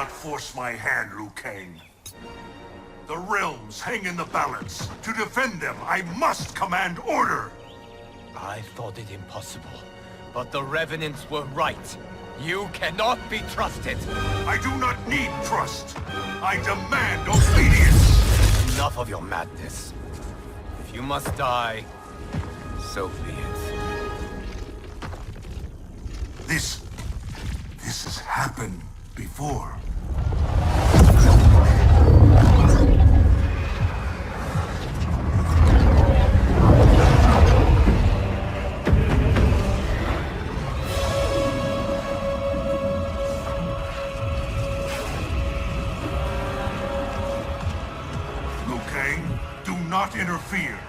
Force my hand, Liu Kang. The realms hang in the balance. To defend them, I must command order. I thought it impossible, but the Revenants were right. You cannot be trusted. I do not need trust. I demand obedience. Enough of your madness. If you must die, so be it. This has happened before. Liu Kang, do not interfere.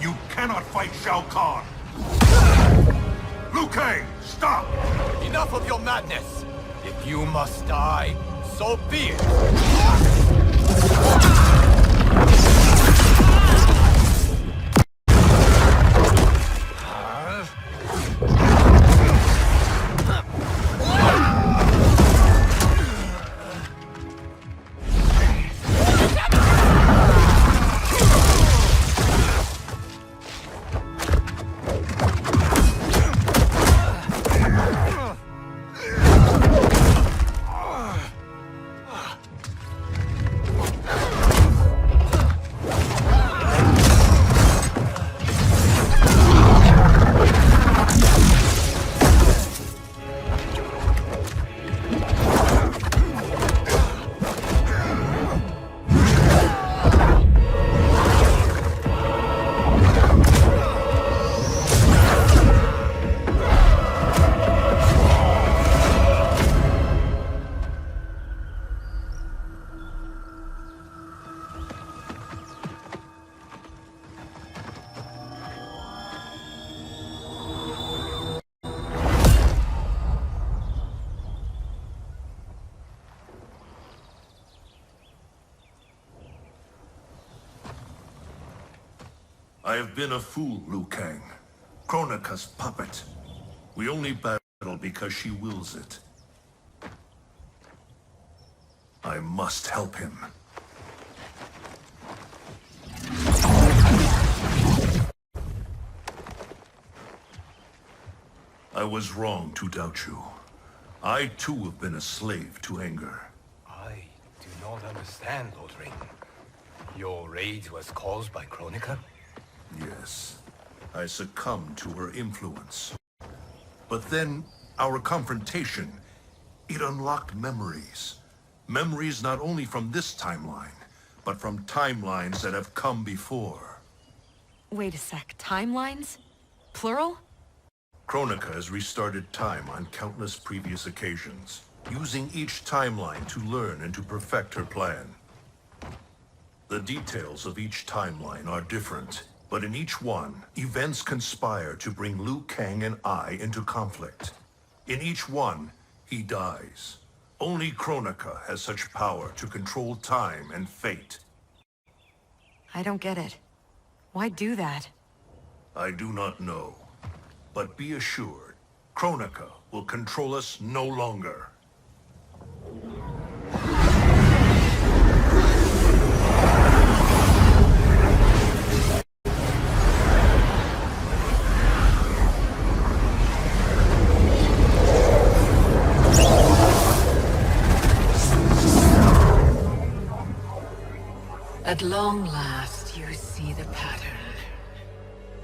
You cannot fight Shao Kahn. Liu Kang, stop! Enough of your madness! If you must die, so be it! I have been a fool, Liu Kang. Kronika's puppet. We only battle because she wills it. I must help him. I was wrong to doubt you. I too have been a slave to anger. I do not understand, Lord Raiden. Your rage was caused by Kronika? Yes. I succumbed to her influence. But then, our confrontation, it unlocked memories. Memories not only from this timeline, but from timelines that have come before. Wait a sec, timelines? Plural? Kronika has restarted time on countless previous occasions, using each timeline to learn and to perfect her plan. The details of each timeline are different, but in each one, events conspire to bring Liu Kang and I into conflict. In each one, he dies. Only Kronika has such power to control time and fate. I don't get it. Why do that? I do not know. But be assured, Kronika will control us no longer. At long last, you see the pattern.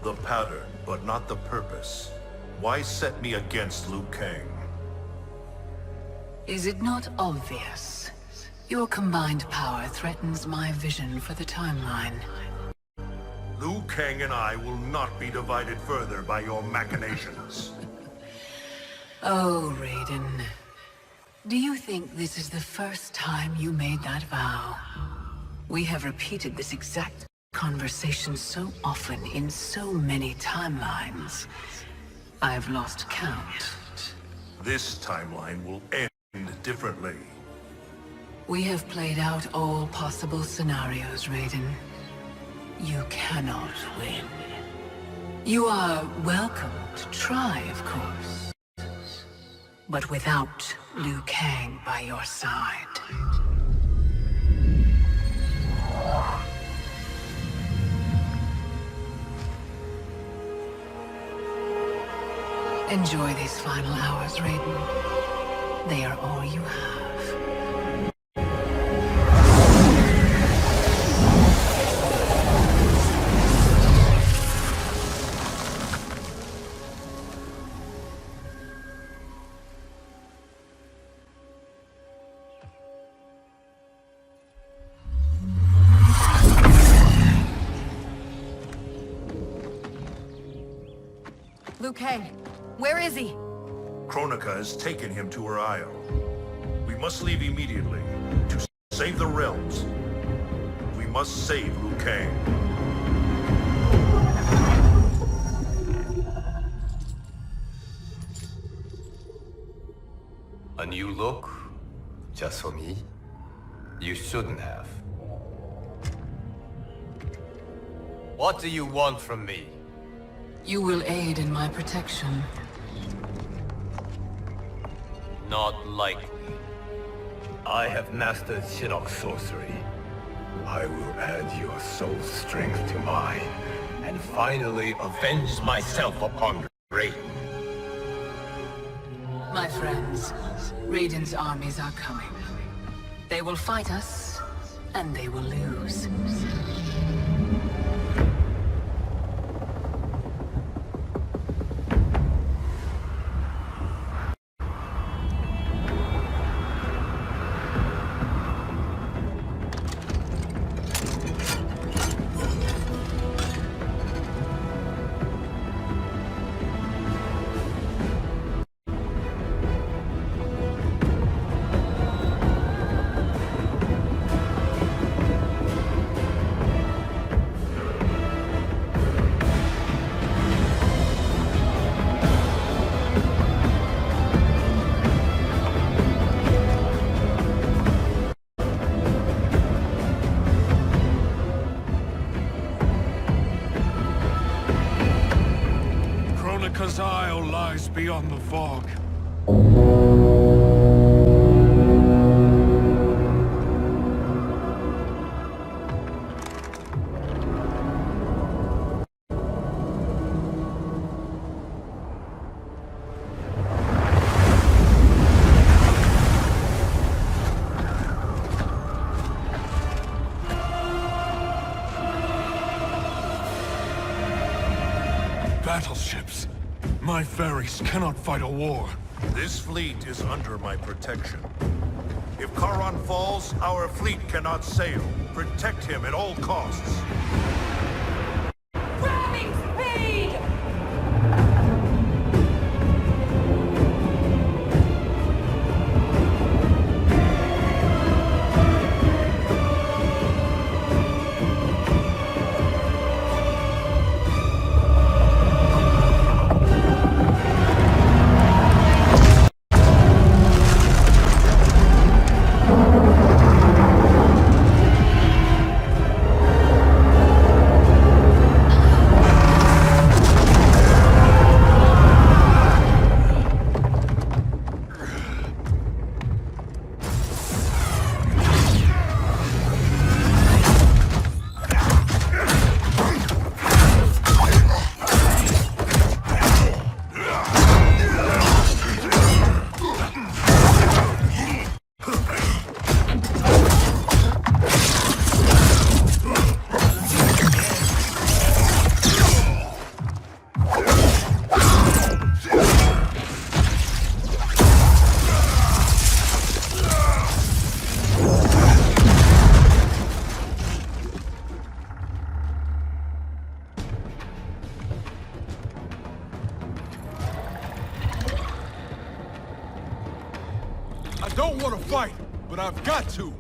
The pattern, but not the purpose. Why set me against Liu Kang? Is it not obvious? Your combined power threatens my vision for the timeline. Liu Kang and I will not be divided further by your machinations. Oh, Raiden. Do you think this is the first time you made that vow? We have repeated this exact conversation so often in so many timelines. I've lost count. This timeline will end differently. We have played out all possible scenarios, Raiden. You cannot win. You are welcome to try, of course. But without Liu Kang by your side. Enjoy these final hours, Raiden. They are all you have. Liu Kang, where is he? Kronika has taken him to her isle. We must leave immediately to save the realms. We must save Liu Kang. A new look? Just for me? You shouldn't have. What do you want from me? You will aid in my protection. Not likely. I have mastered Shinnok's sorcery. I will add your soul strength to mine, and finally avenge myself upon Raiden. My friends, Raiden's armies are coming. They will fight us, and they will lose. That isle lies beyond the fog. Battleships. My ferries cannot fight a war. This fleet is under my protection. If Charon falls, our fleet cannot sail. Protect him at all costs. Grabbing speed! I don't want to fight, but I've got to.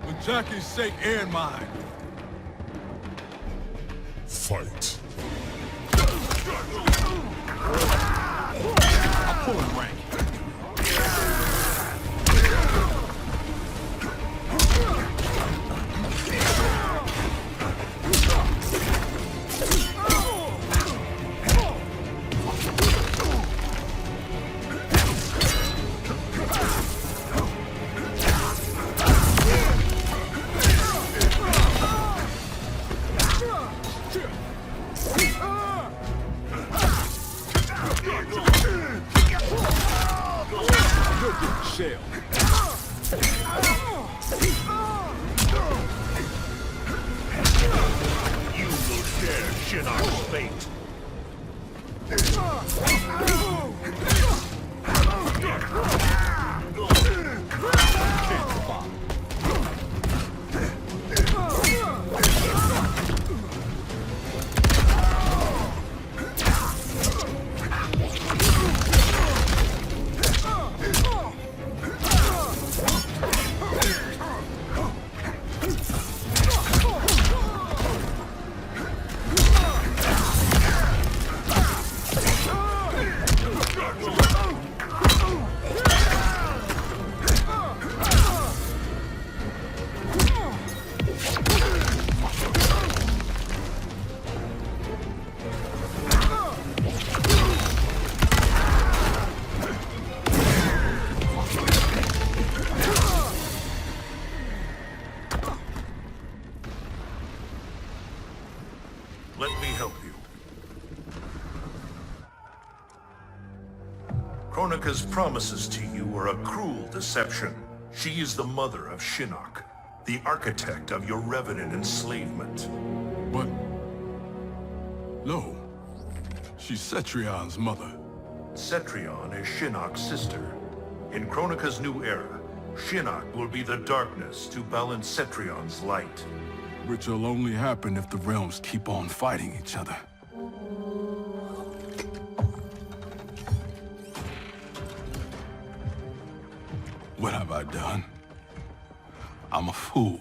For Jackie's sake and mine. Fight. I'm pulling rank. Shell. You will share Shinnok's fate. Let me help you. Kronika's promises to you were a cruel deception. She is the mother of Shinnok, the architect of your revenant enslavement. But... no. She's Cetrion's mother. Cetrion is Shinnok's sister. In Kronika's new era, Shinnok will be the darkness to balance Cetrion's light. Which will only happen if the realms keep on fighting each other. What have I done? I'm a fool.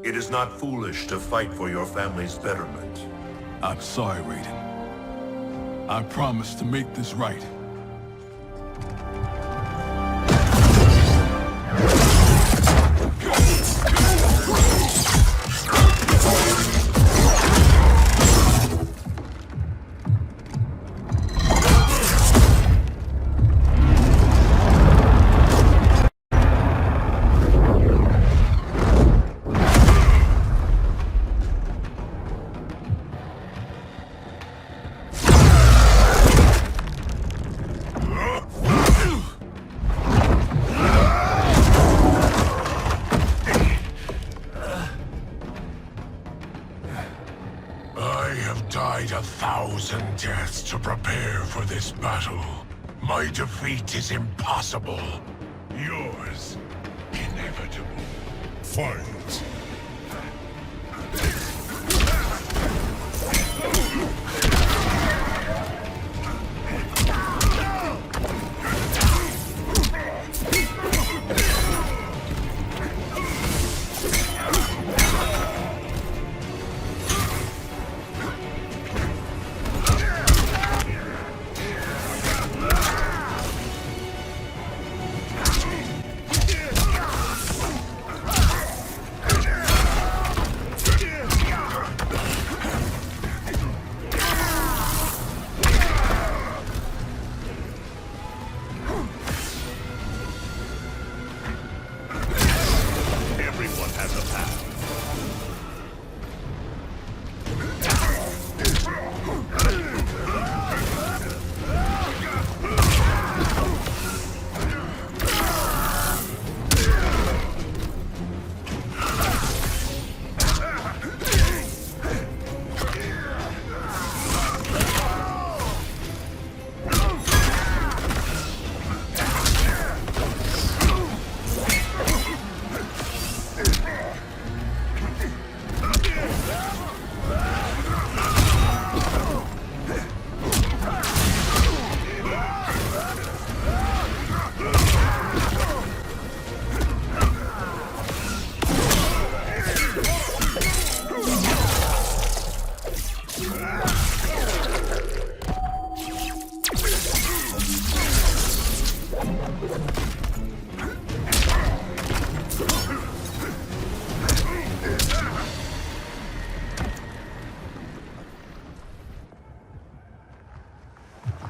It is not foolish to fight for your family's betterment. I'm sorry, Raiden. I promise to make this right. fight 1,000 deaths to prepare for this battle. My defeat is impossible. Yours, inevitable. Fight!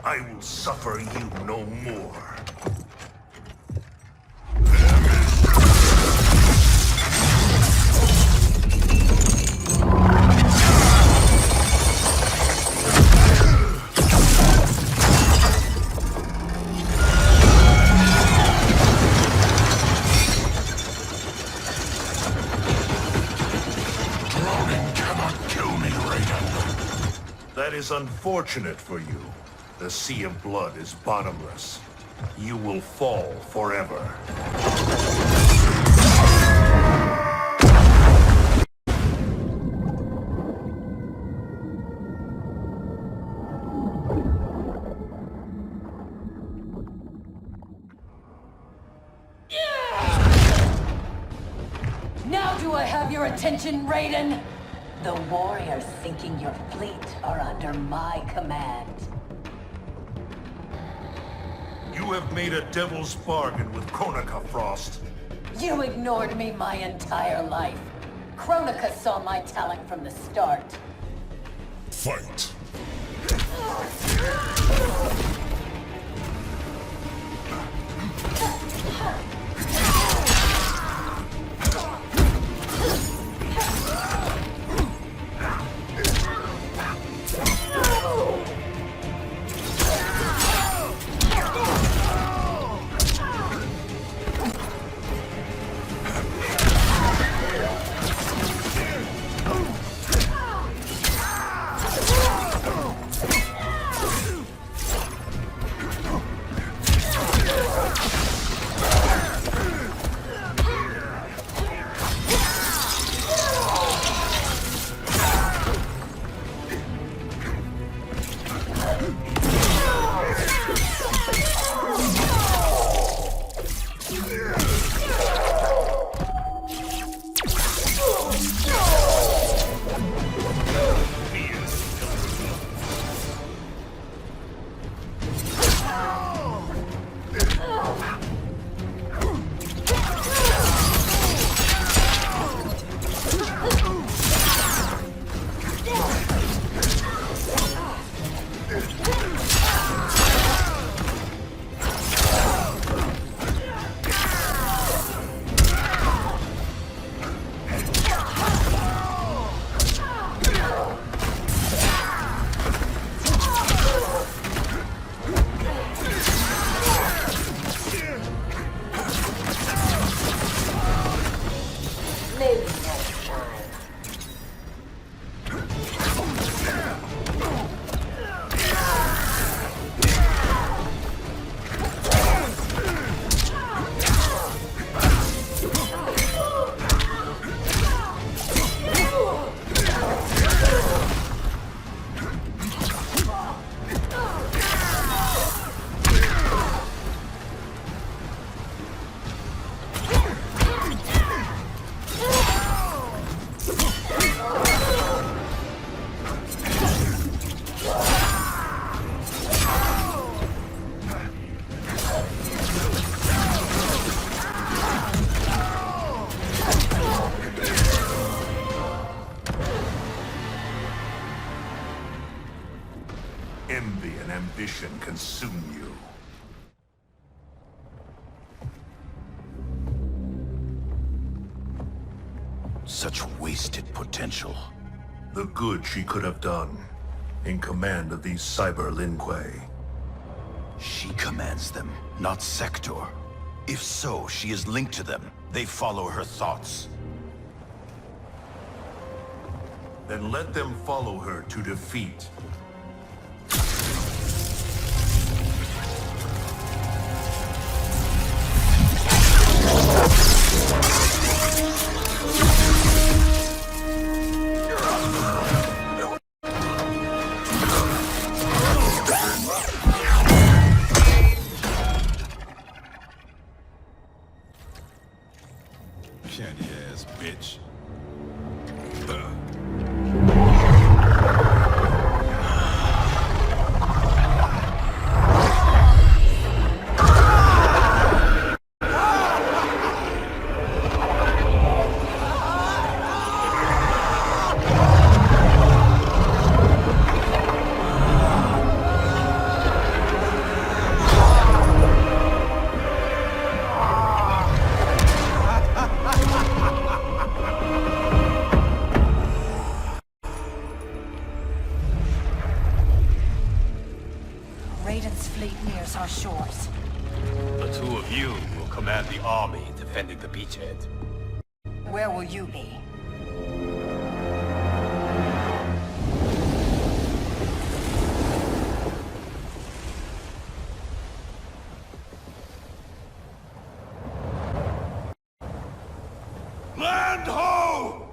I will suffer you no more. That is unfortunate for you. The sea of blood is bottomless. You will fall forever. Now do I have your attention, Raiden? The warriors sinking your fleet are under my command. You have made a devil's bargain with Kronika, Frost. You ignored me my entire life. Kronika saw my talent from the start. Fight! ambition consume you. Such wasted potential. The good she could have done, in command of these cyber Linque. She commands them, not Sector. If so, she is linked to them. They follow her thoughts. Then let them follow her to defeat. Candy ass bitch. Raiden's fleet nears our shores. The two of you will command the army defending the beachhead. Where will you be? Land ho!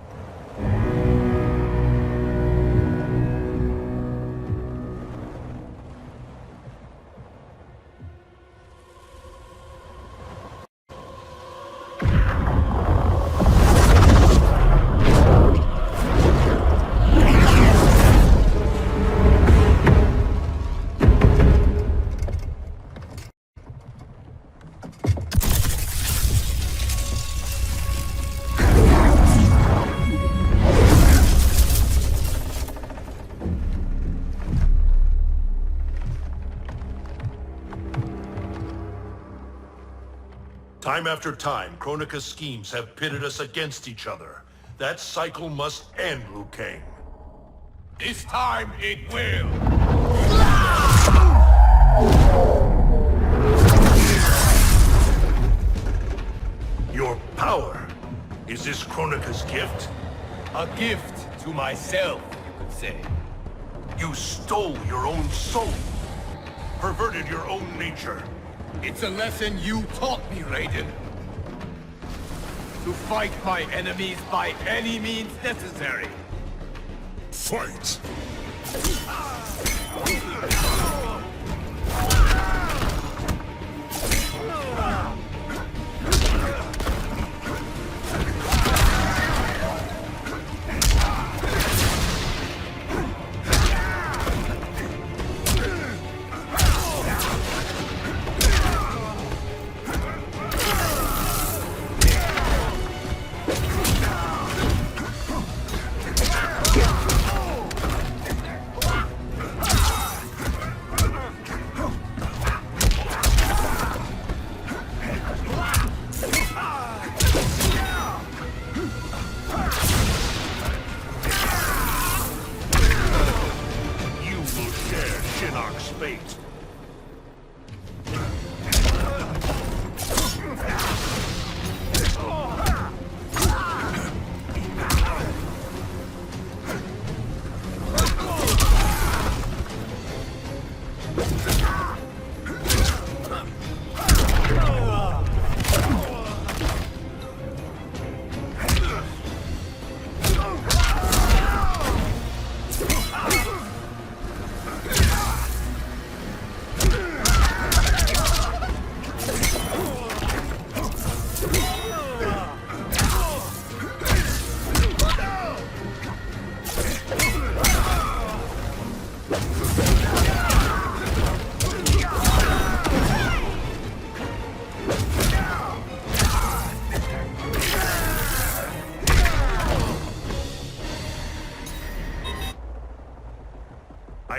Time after time, Kronika's schemes have pitted us against each other. That cycle must end, Liu Kang. This time it will! Your power. Is this Kronika's gift? A gift to myself, you could say. You stole your own soul. Perverted your own nature. It's a lesson you taught me, Raiden. To fight my enemies by any means necessary. Fight!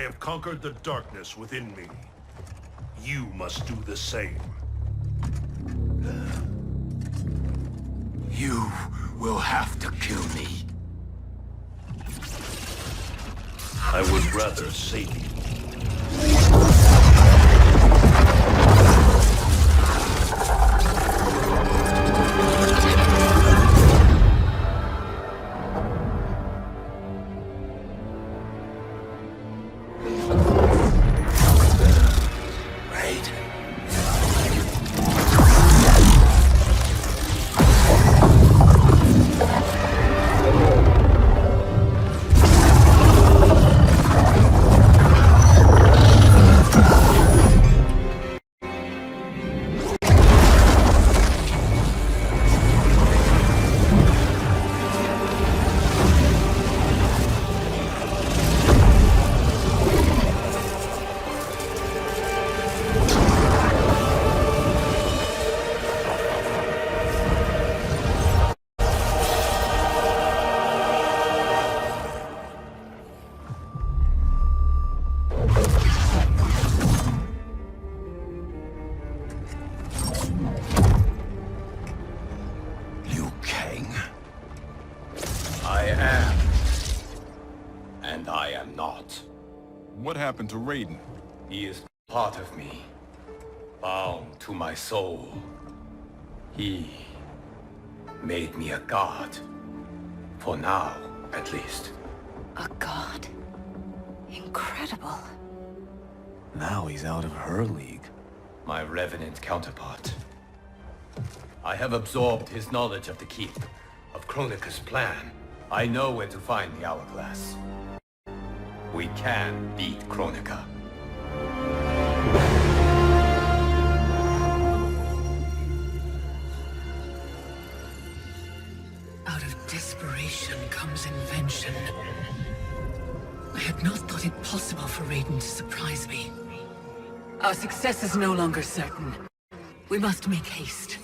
I have conquered the darkness within me. You must do the same. You will have to kill me. I would rather save you. What happened to Raiden? He is part of me, bound to my soul. He made me a god. For now, at least. A god? Incredible. Now he's out of her league. My revenant counterpart. I have absorbed his knowledge of the Keep, of Kronika's plan. I know where to find the Hourglass. We can beat Kronika. Out of desperation comes invention. I had not thought it possible for Raiden to surprise me. Our success is no longer certain. We must make haste.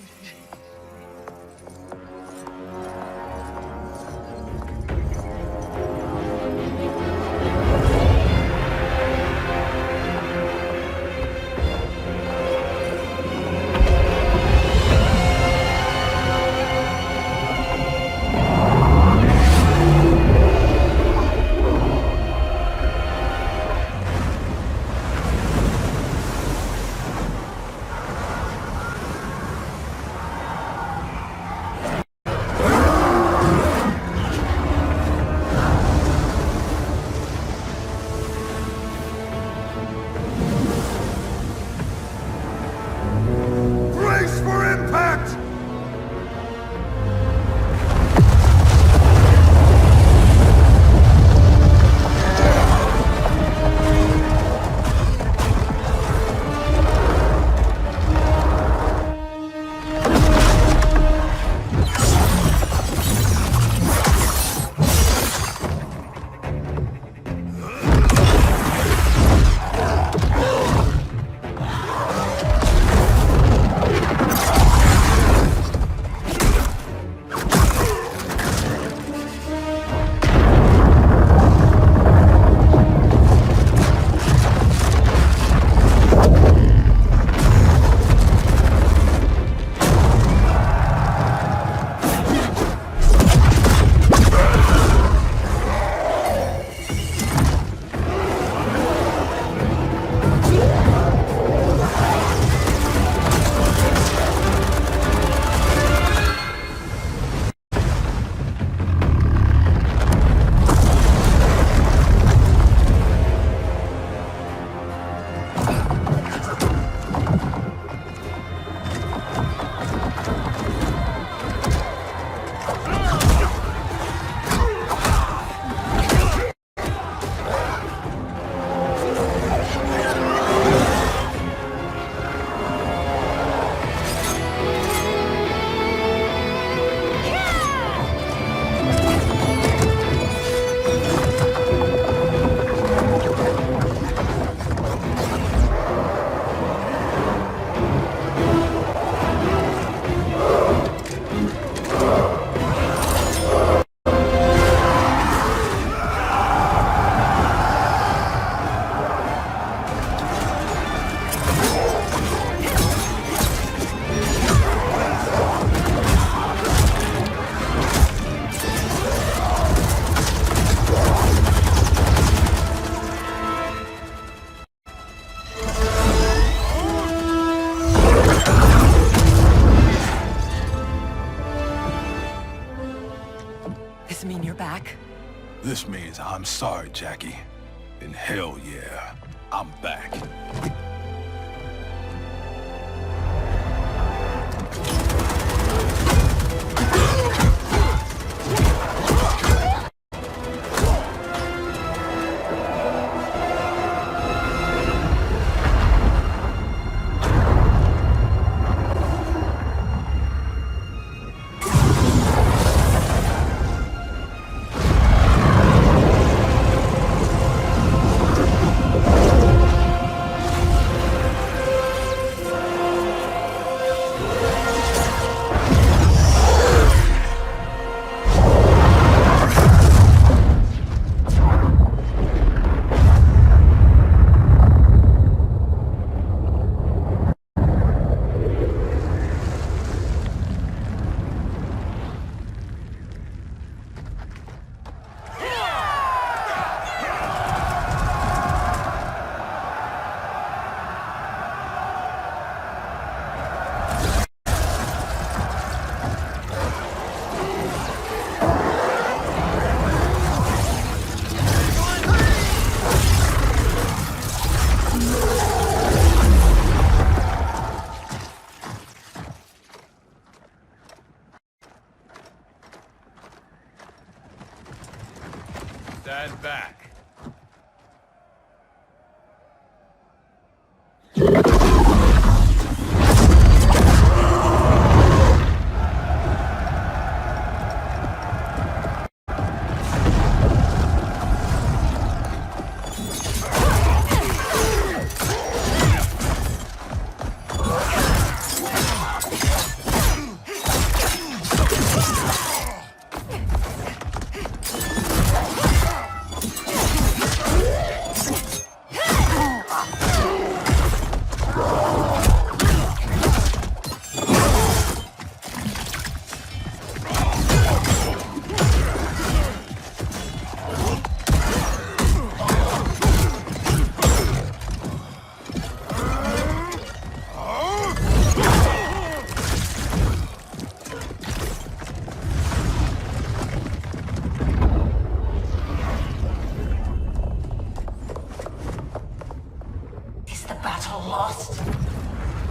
mean you're back? This means I'm sorry, Jackie. And hell yeah, I'm back. Stand back.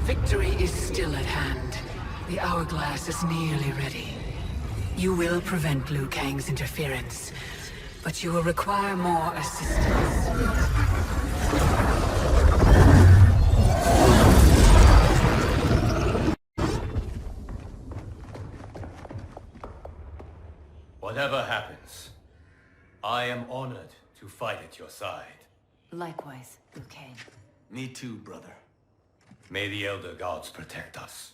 Victory is still at hand. The hourglass is nearly ready. You will prevent Liu Kang's interference, but you will require more assistance. Whatever happens, I am honored to fight at your side. Likewise, Liu Kang. Me too, brother. May the Elder Gods protect us.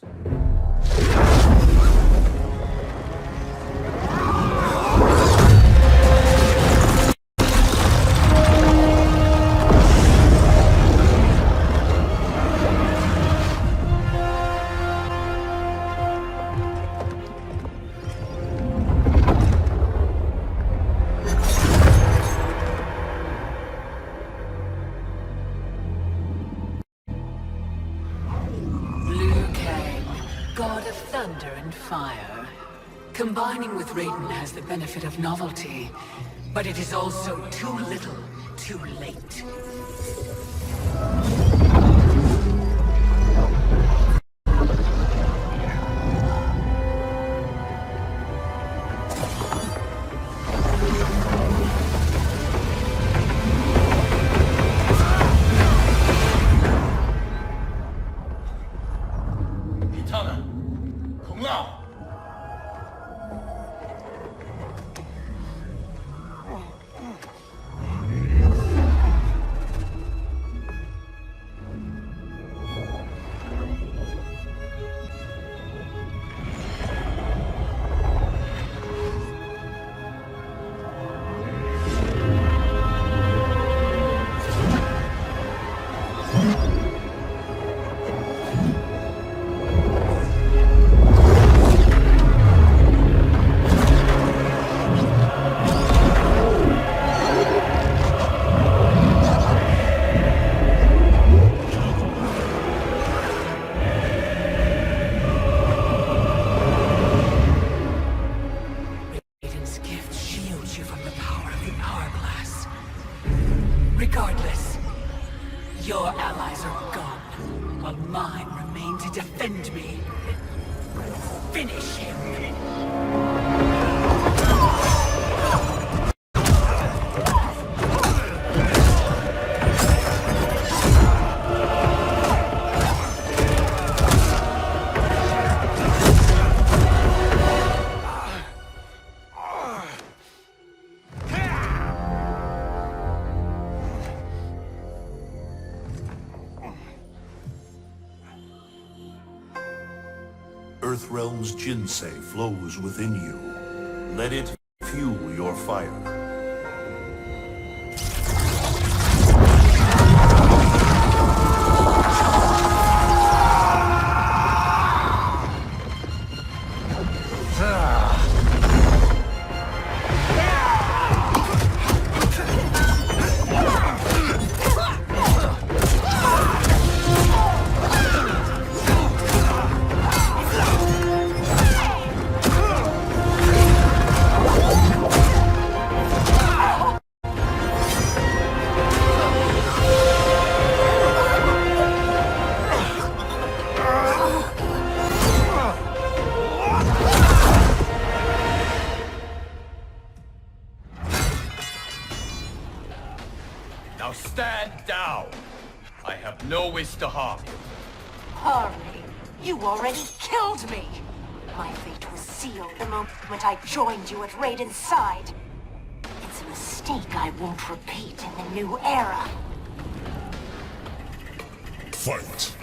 God of thunder and fire. Combining with Raiden has the benefit of novelty, but it is also too little, too late. Regardless, your allies are gone, while mine remain to defend me. Finish him! Earthrealm's Jinsei flows within you. Let it fuel your fire. Now stand down. I have no wish to harm you. Harm me? You already killed me! My fate was sealed the moment I joined you at Raiden's side. It's a mistake I won't repeat in the new era. Fight!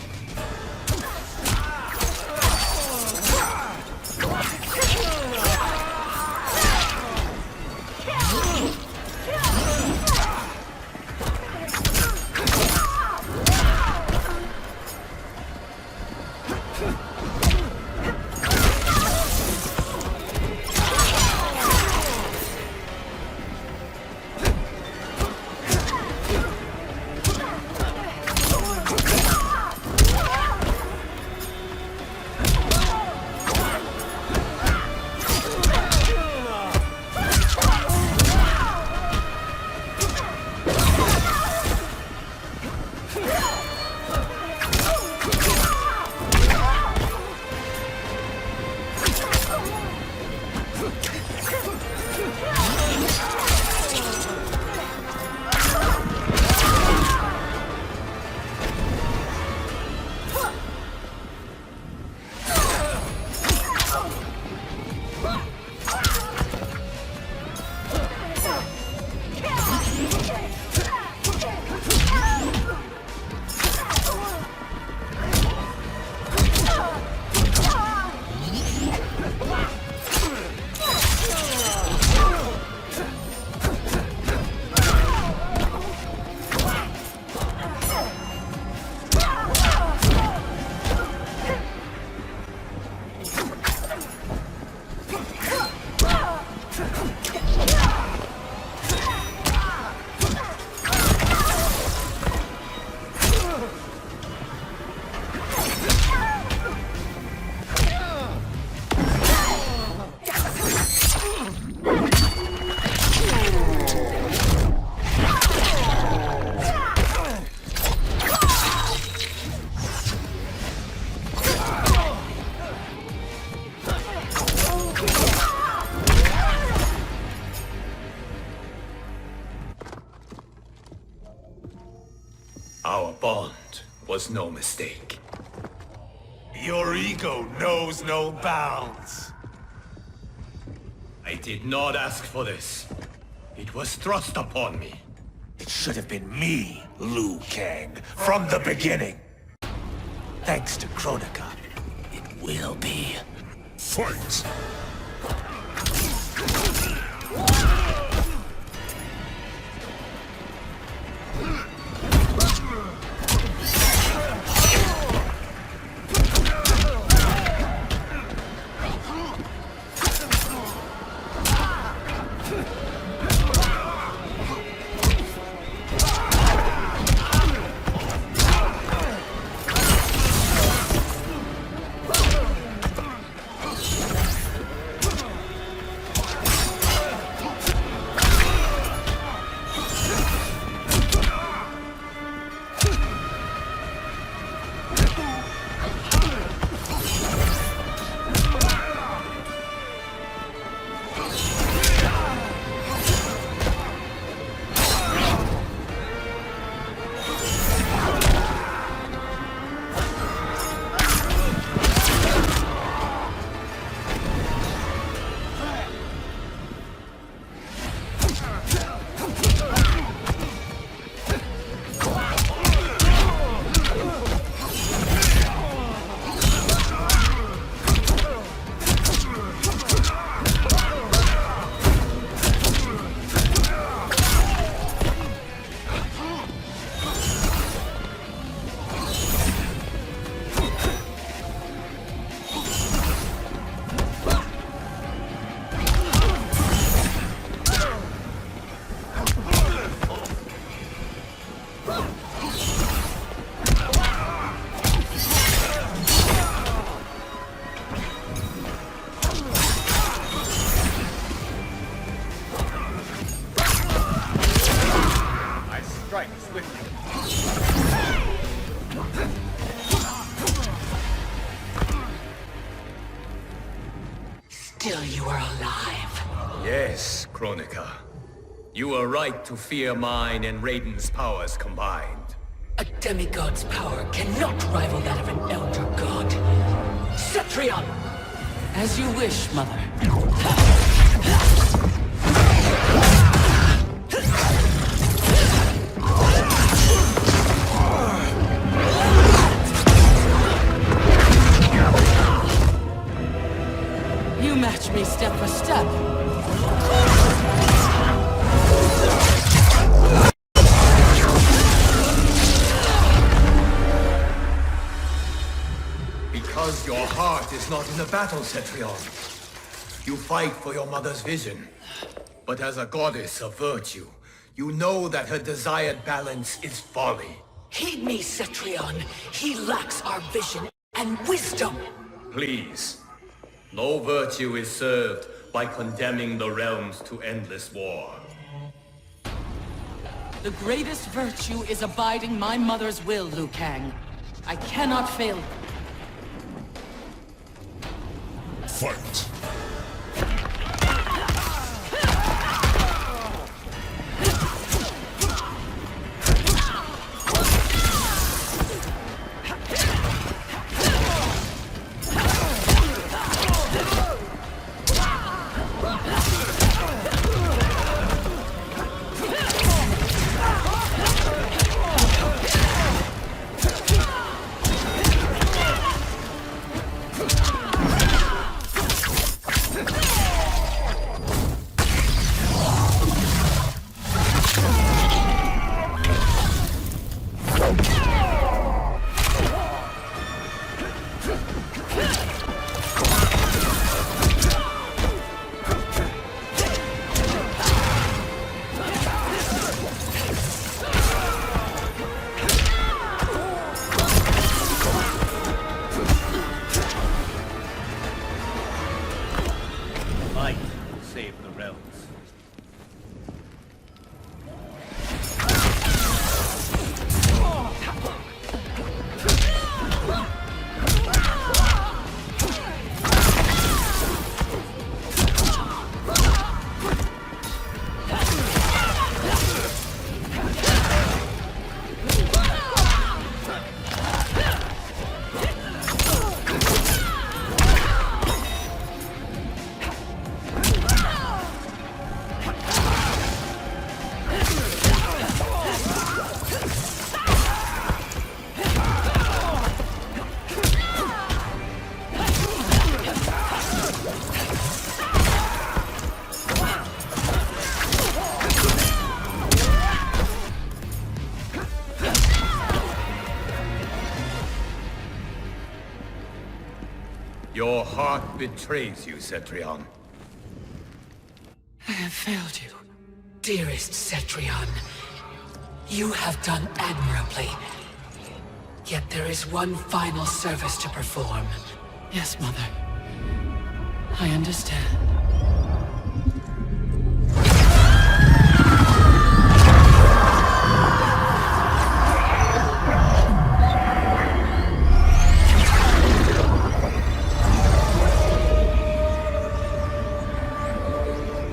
Our bond was no mistake. Your ego knows no bounds. I did not ask for this. It was thrust upon me. It should have been me, Liu Kang, from the beginning. Thanks to Kronika, it will be. Fight! Yes, Kronika. You were right to fear mine and Raiden's powers combined. A demigod's power cannot rival that of an elder god. Cetrion! As you wish, Mother. You match me step for step. Because your heart is not in the battle, Cetrion. You fight for your mother's vision. But as a goddess of virtue, you know that her desired balance is folly. Heed me, Cetrion. He lacks our vision and wisdom. Please. No virtue is served by condemning the realms to endless war. The greatest virtue is abiding my mother's will, Liu Kang. I cannot fail. Fight! Save the realms. Your heart betrays you, Cetrion. I have failed you, dearest Cetrion. You have done admirably. Yet there is one final service to perform. Yes, Mother. I understand.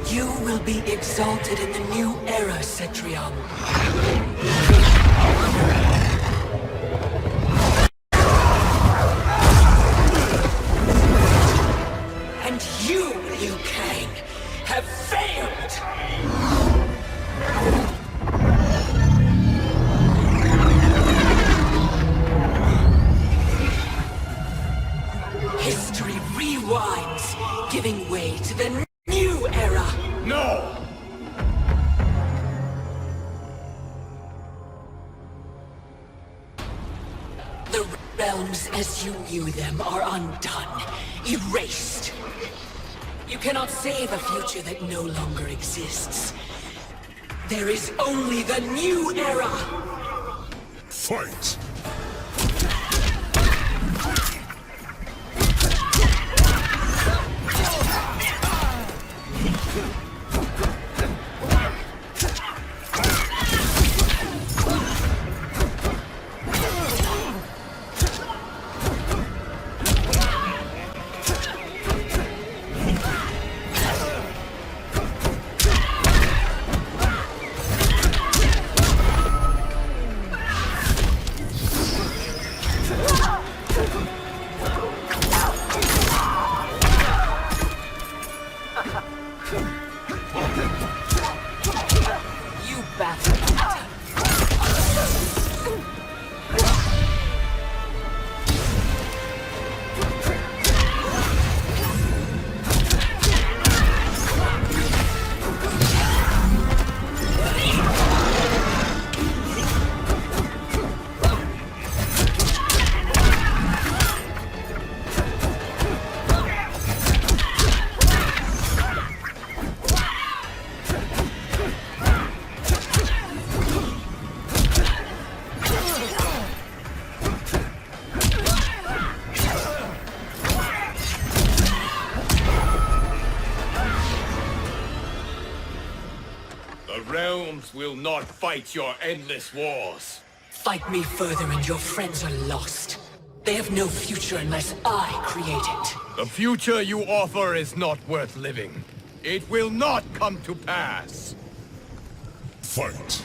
You will be exalted in the new era, Cetrion. And you, Liu Kang, have failed! History rewinds, giving way to the new era! No! The realms as you knew them are undone, erased. You cannot save a future that no longer exists. There is only the new era! Fight! You bastard. Will not fight your endless wars. Fight me further and your friends are lost. They have no future unless I create it. The future you offer is not worth living. It will not come to pass. Fight.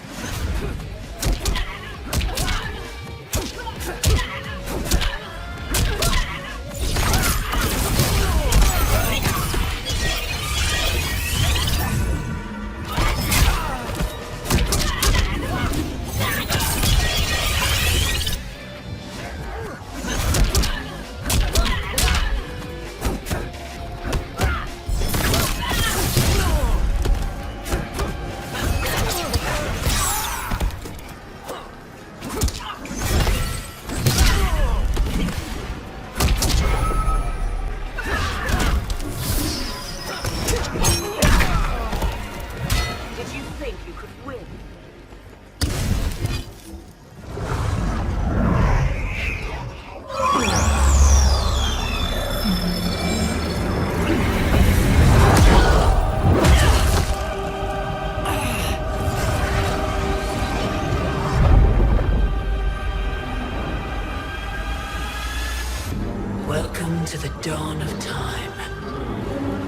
Welcome to the dawn of time.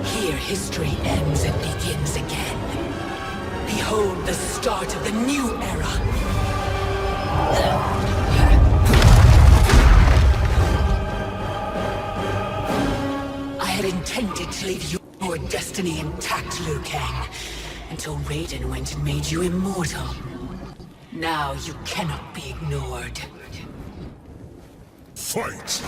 Here history ends and begins again. Behold the start of the new era. I had intended to leave your destiny intact, Liu Kang, until Raiden went and made you immortal. Now you cannot be ignored. Fight!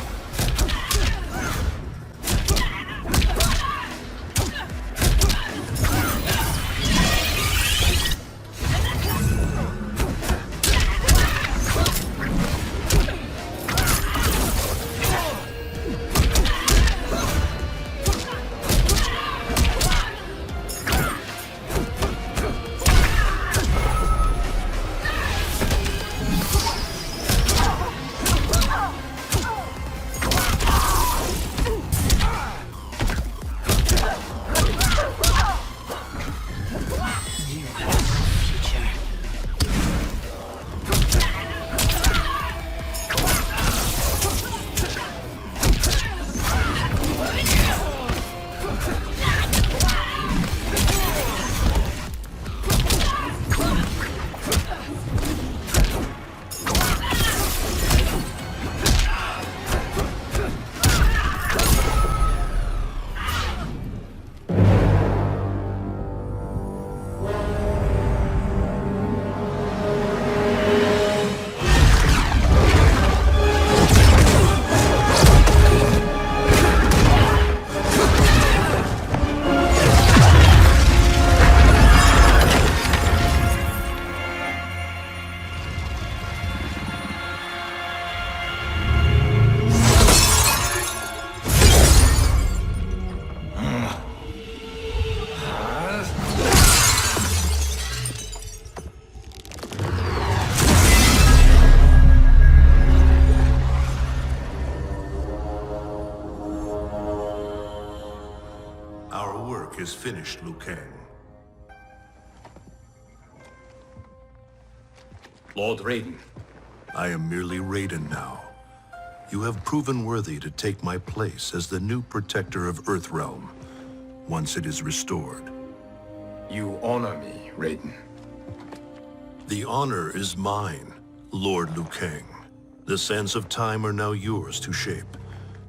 Is finished, Liu Kang. Lord Raiden. I am merely Raiden now. You have proven worthy to take my place as the new protector of Earthrealm, once it is restored. You honor me, Raiden. The honor is mine, Lord Liu Kang. The sands of time are now yours to shape.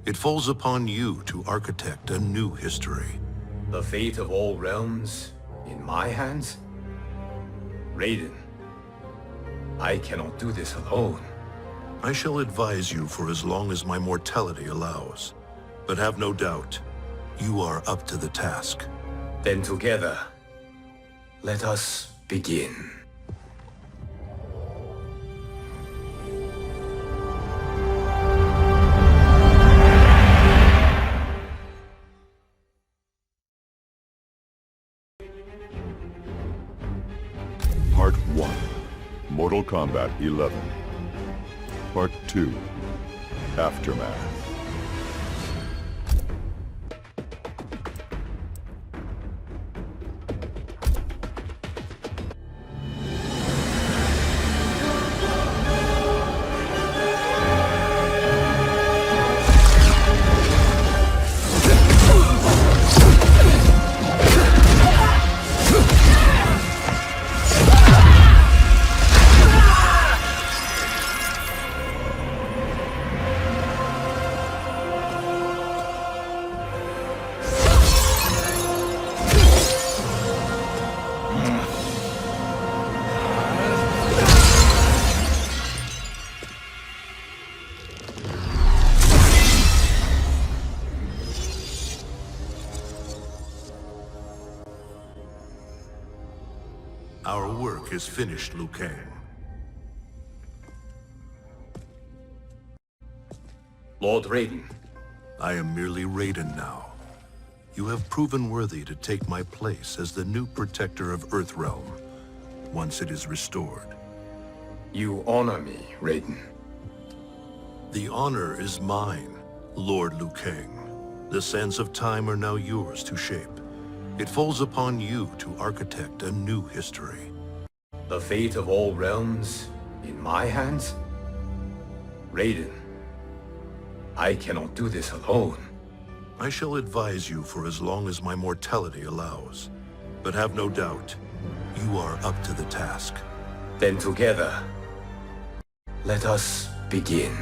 It falls upon you to architect a new history. The fate of all realms in my hands? Raiden, I cannot do this alone. I shall advise you for as long as my mortality allows. But have no doubt, you are up to the task. Then together, let us begin. Part 1, Mortal Kombat 11. Part 2, Aftermath. Our work is finished, Liu Kang. Lord Raiden. I am merely Raiden now. You have proven worthy to take my place as the new protector of Earthrealm, once it is restored. You honor me, Raiden. The honor is mine, Lord Liu Kang. The sands of time are now yours to shape. It falls upon you to architect a new history. The fate of all realms in my hands? Raiden, I cannot do this alone. I shall advise you for as long as my mortality allows. But have no doubt, you are up to the task. Then together, let us begin.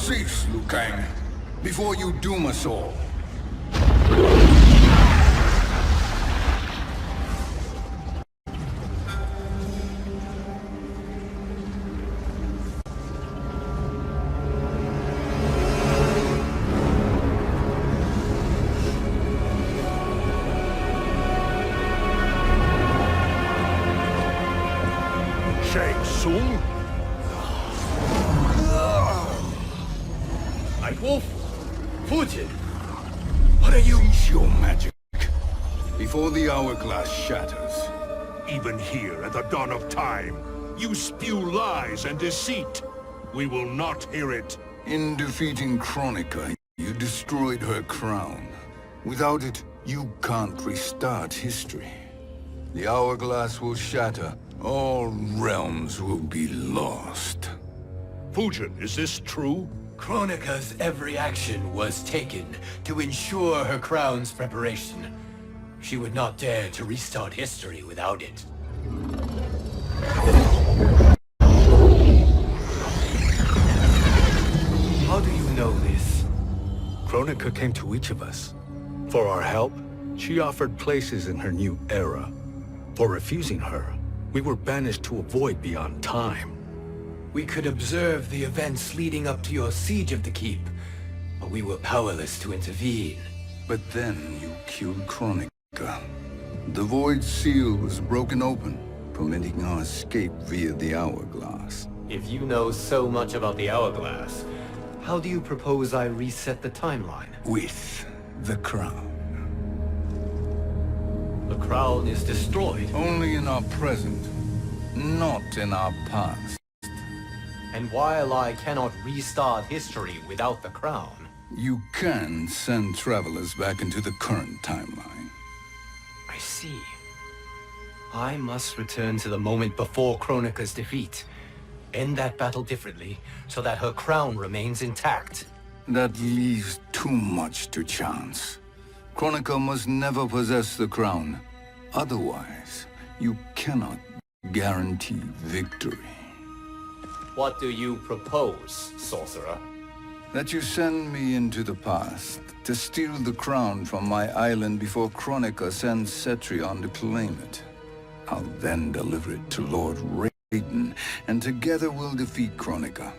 Cease, Liu Kang, before you doom us all. Shang Tsung? Wolf, Fujin, what are you? Cease your magic before the hourglass shatters. Even here at the dawn of time, you spew lies and deceit. We will not hear it. In defeating Kronika, you destroyed her crown. Without it, you can't restart history. The hourglass will shatter. All realms will be lost. Fujin, is this true? Kronika's every action was taken to ensure her crown's preparation. She would not dare to restart history without it. How do you know this? Kronika came to each of us. For our help, she offered places in her new era. For refusing her, we were banished to a void beyond time. We could observe the events leading up to your siege of the keep, but we were powerless to intervene. But then you killed Kronika. The void seal was broken open, permitting our escape via the hourglass. If you know so much about the hourglass, how do you propose I reset the timeline? With the crown. The crown is destroyed. Only in our present, not in our past. And while I cannot restart history without the crown... You can send travelers back into the current timeline. I see. I must return to the moment before Kronika's defeat. End that battle differently, so that her crown remains intact. That leaves too much to chance. Kronika must never possess the crown. Otherwise, you cannot guarantee victory. What do you propose, sorcerer? That you send me into the past to steal the crown from my island before Kronika sends Cetrion to claim it. I'll then deliver it to Lord Raiden, and together we'll defeat Kronika.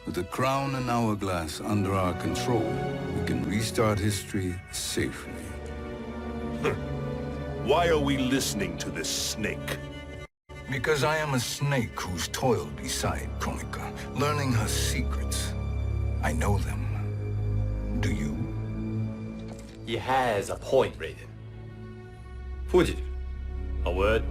With the crown and hourglass under our control, we can restart history safely. Why are we listening to this snake? Because I am a snake who's toiled beside Kronika, learning her secrets. I know them. Do you? He has a point, Raiden. Fujin, a word?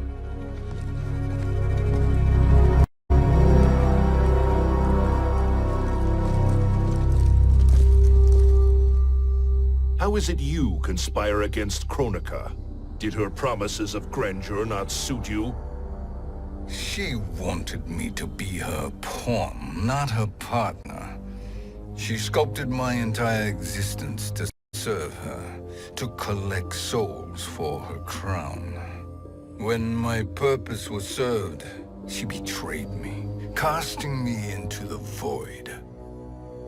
How is it you conspire against Kronika? Did her promises of grandeur not suit you? She wanted me to be her pawn, not her partner. She sculpted my entire existence to serve her, to collect souls for her crown. When my purpose was served, she betrayed me, casting me into the void.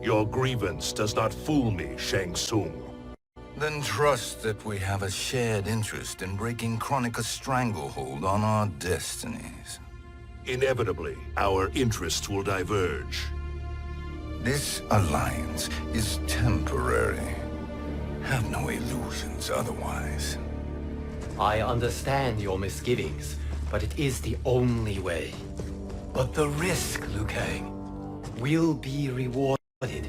Your grievance does not fool me, Shang Tsung. Then trust that we have a shared interest in breaking Kronika's stranglehold on our destinies. Inevitably, our interests will diverge. This alliance is temporary. Have no illusions otherwise. I understand your misgivings, but it is the only way. But the risk, Liu Kang, will be rewarded.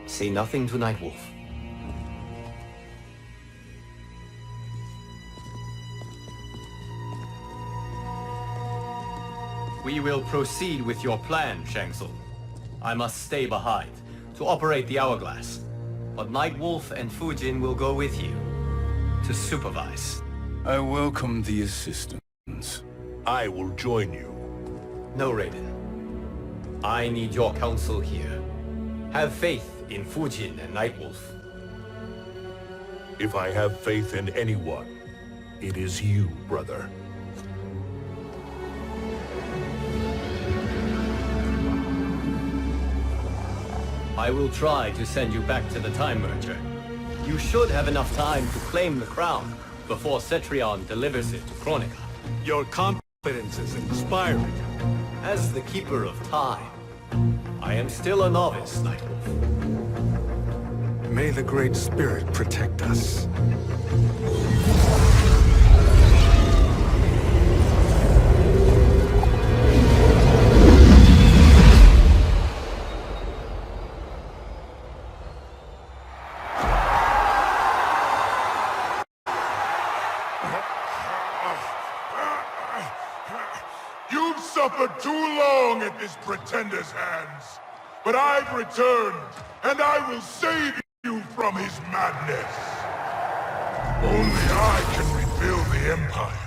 Say nothing to Nightwolf. We will proceed with your plan, Shang Tsung. I must stay behind to operate the hourglass. But Nightwolf and Fujin will go with you to supervise. I welcome the assistance. I will join you. No, Raiden. I need your counsel here. Have faith in Fujin and Nightwolf. If I have faith in anyone, it is you, brother. I will try to send you back to the Time Merger. You should have enough time to claim the crown before Cetrion delivers it to Kronika. Your confidence is inspiring. As the Keeper of Time, I am still a novice, Nightwolf. May the Great Spirit protect us. You've suffered too long at this pretender's hands. But I've returned, and I will save you from his madness. Only I can rebuild the Empire.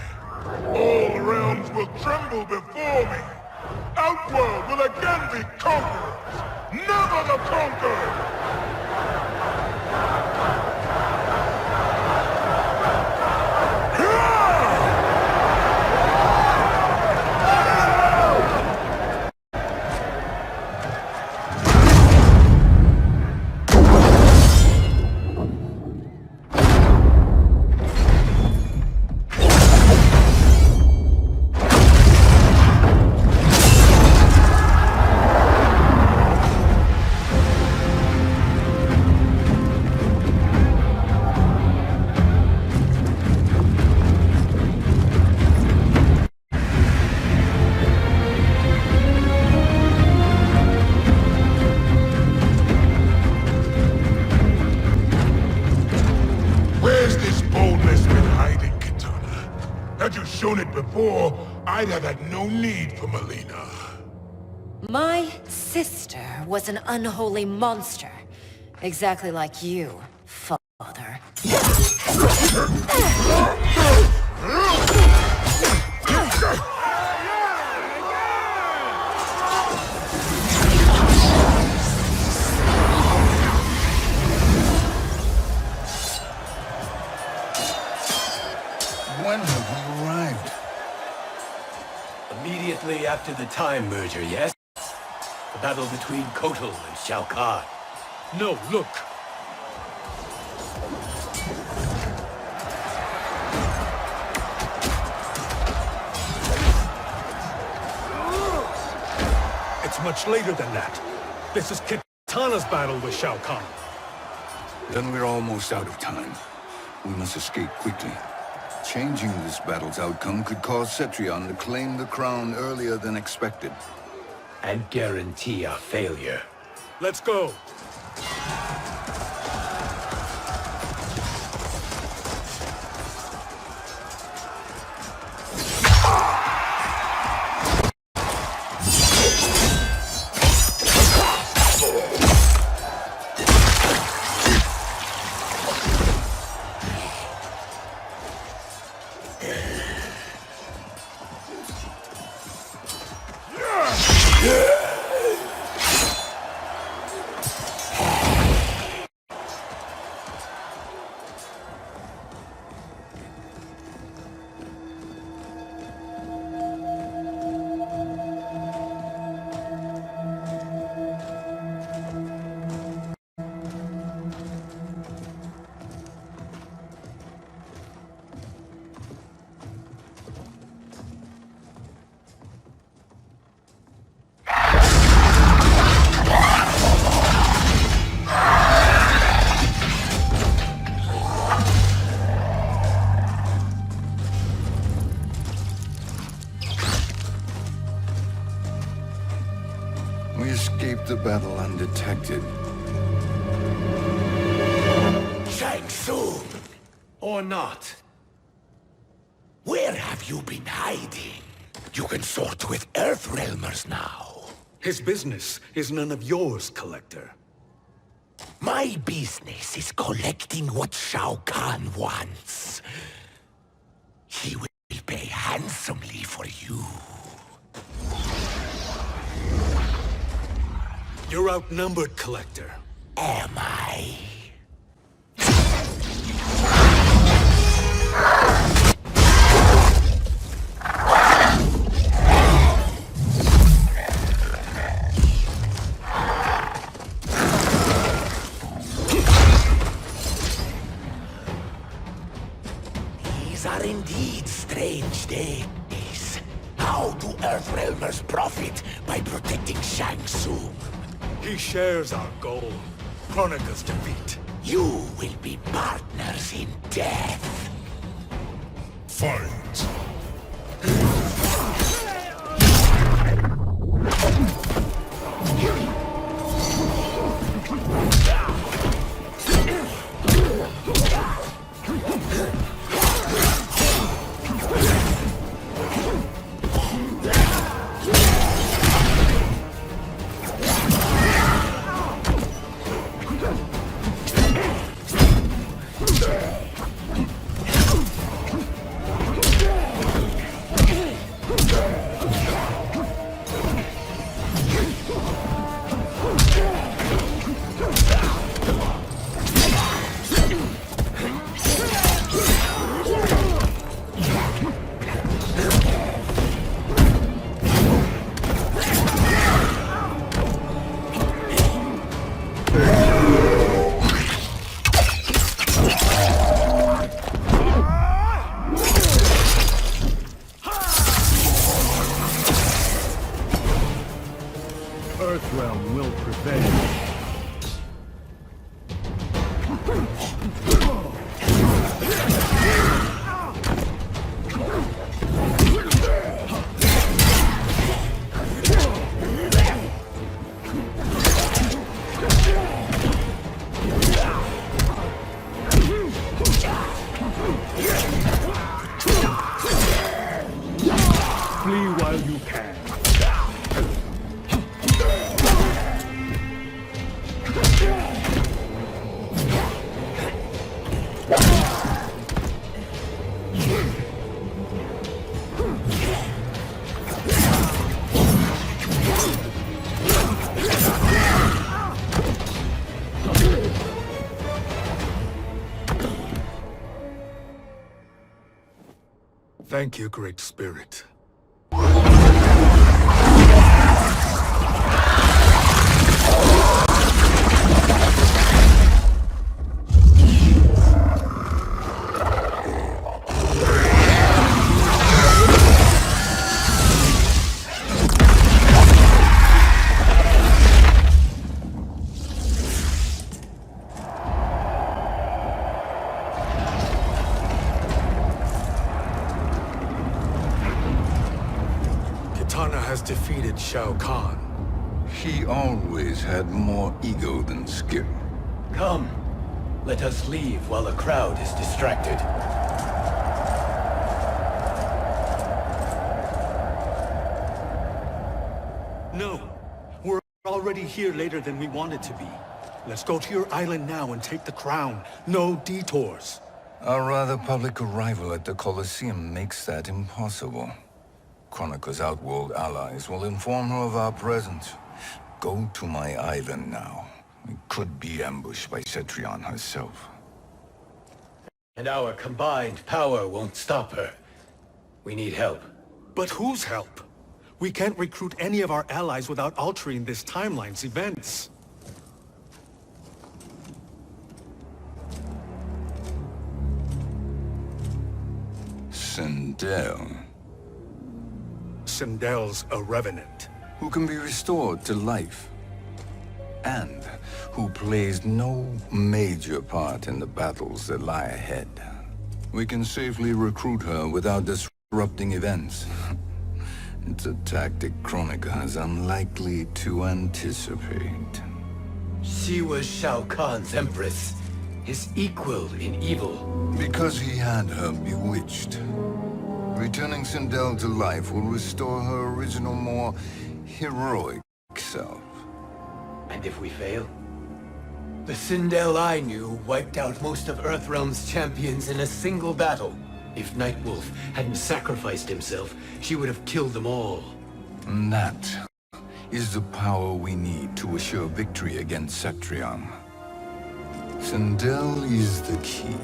All realms will tremble before me. Outworld will again be conquerors, never the conquered! Shown it before, I'd have had no need for Melina. My sister was an unholy monster. Exactly like you, father. Shortly after the Time merger, yes? The battle between Kotal and Shao Kahn. No, look. It's much later than that. This is Kitana's battle with Shao Kahn. Then we're almost out of time. We must escape quickly. Changing this battle's outcome could cause Cetrion to claim the crown earlier than expected. And guarantee our failure. Let's go. We escaped the battle undetected. Shang Tsung! Or not. Where have you been hiding? You consort with Earthrealmers now. His business is none of yours, Collector. My business is collecting what Shao Kahn wants. He will pay handsomely for you. You're outnumbered, Collector. Am I? These are indeed strange days. How do Earthrealmers profit by protecting Shang Tsung? He shares our goal. Kronika's defeat. You will be partners in death. Fight! Earthrealm will prevail. Flee while you can. Thank you, Great Spirit. has defeated Shao Kahn. He always had more ego than skill. Come, let us leave while the crowd is distracted. No, we're already here later than we wanted to be. Let's go to your island now and take the crown. No detours. Our rather public arrival at the Colosseum makes that impossible. Kronika's outworld allies will inform her of our presence. Go to my island now. We could be ambushed by Cetrion herself. And our combined power won't stop her. We need help. But whose help? We can't recruit any of our allies without altering this timeline's events. Sindel. Sindel's a revenant. Who can be restored to life. And who plays no major part in the battles that lie ahead. We can safely recruit her without disrupting events. It's a tactic Kronika is unlikely to anticipate. She was Shao Kahn's empress, his equal in evil. Because he had her bewitched. Returning Sindel to life will restore her original, more heroic self. And if we fail? The Sindel I knew wiped out most of Earthrealm's champions in a single battle. If Nightwolf hadn't sacrificed himself, she would have killed them all. And that is the power we need to assure victory against Cetrion. Sindel is the key.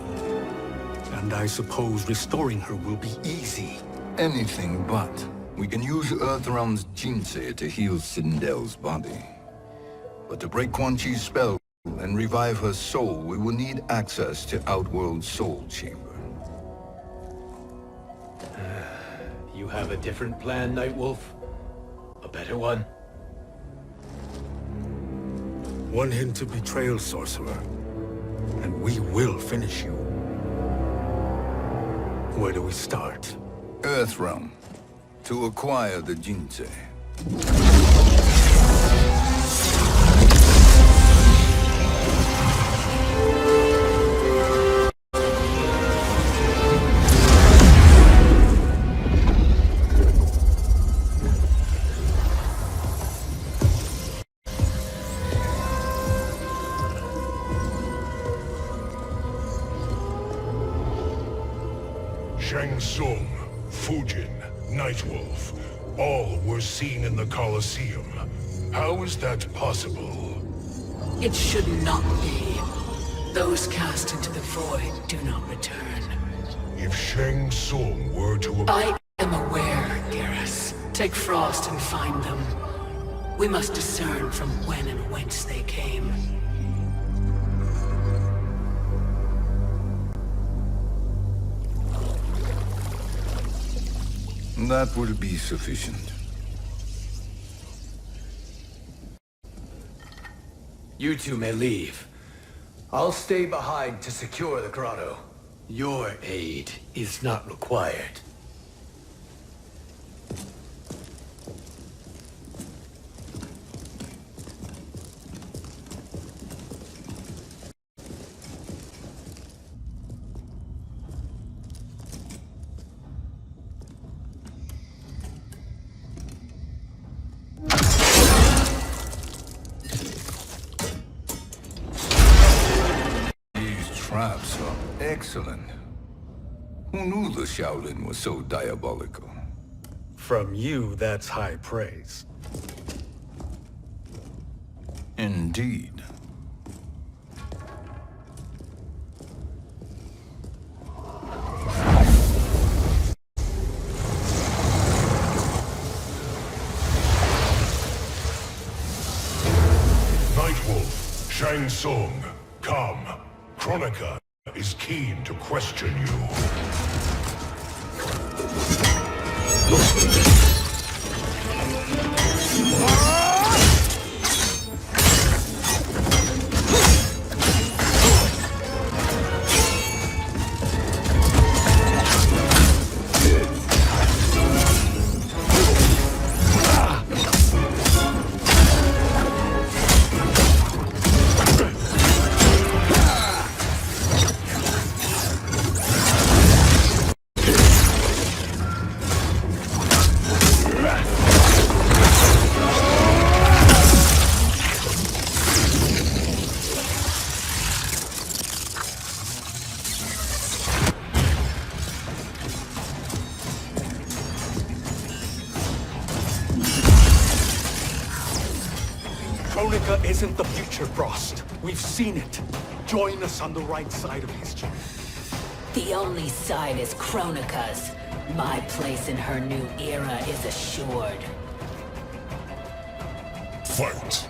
And I suppose restoring her will be easy. Anything but. We can use Earthrealm's Jinsei to heal Sindel's body. But to break Quan Chi's spell and revive her soul, we will need access to Outworld's Soul Chamber. You have a different plan, Nightwolf? A better one? One hint of betrayal, sorcerer, and we will finish you. Where do we start? Earthrealm. To acquire the Jinsei. Shang Tsung, Fujin, Nightwolf, all were seen in the Colosseum. How is that possible? It should not be. Those cast into the void do not return. If Shang Tsung were to... I am aware, Garrus. Take Frost and find them. We must discern from when and whence they came. That will be sufficient. You two may leave. I'll stay behind to secure the grotto. Your aid is not required. Traps are excellent. Who knew the Shaolin was so diabolical? From you, that's high praise. Indeed. Nightwolf, Shang Tsung, come. Kronika is keen to question you. Kronika isn't the future, Frost. We've seen it. Join us on the right side of history. The only side is Kronika's. My place in her new era is assured. Fight!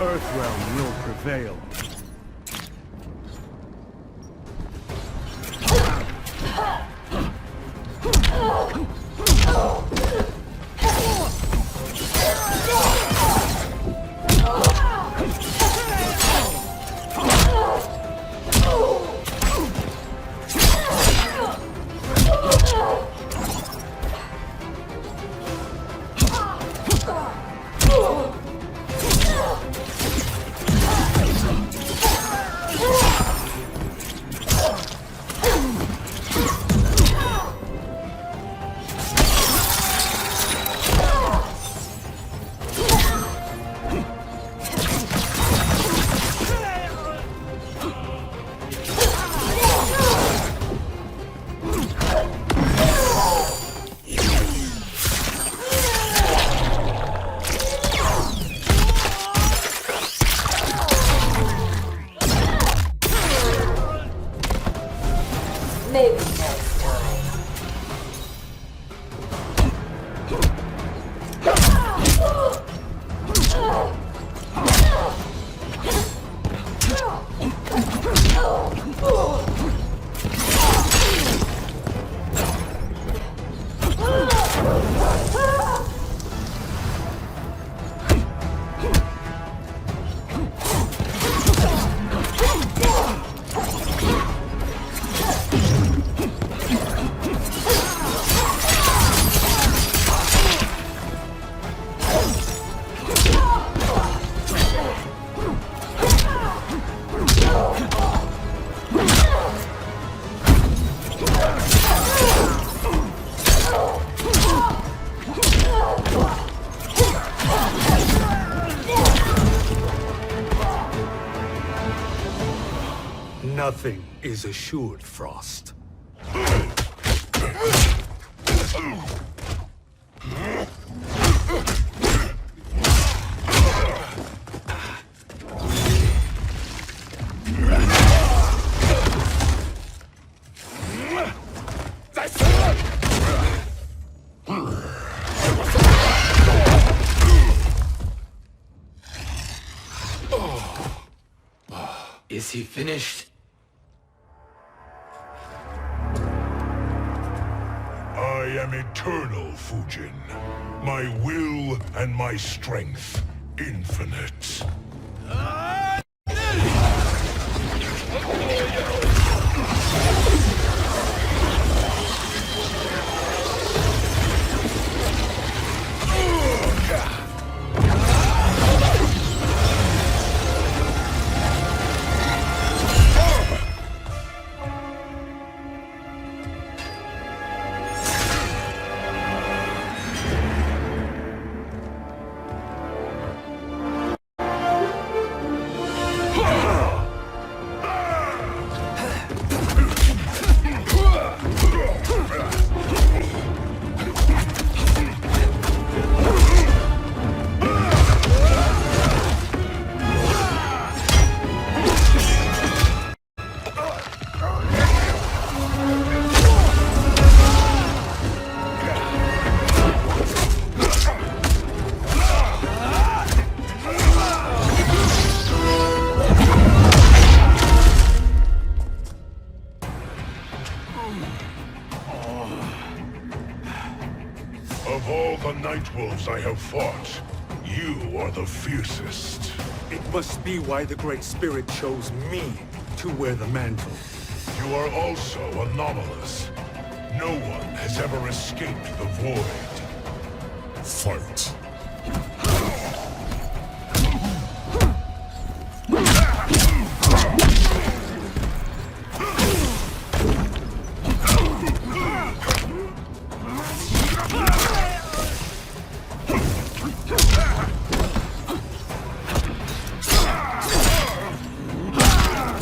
Earthrealm will prevail. Maybe next time. Nothing is assured, Frost. Is he finished? I am eternal, Fujin. My will and my strength, infinite. Of all the Nightwolves I have fought, you are the fiercest. It must be why the Great Spirit chose me to wear the mantle. You are also anomalous. No one has ever escaped the void. Fight.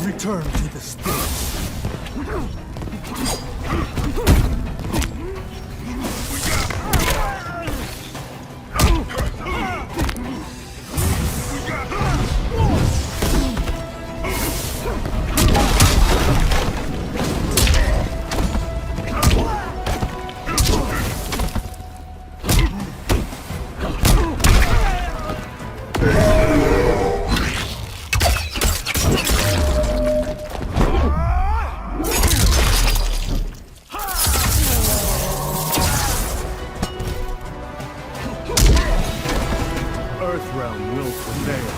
Return to the stage. Earthrealm will prevail.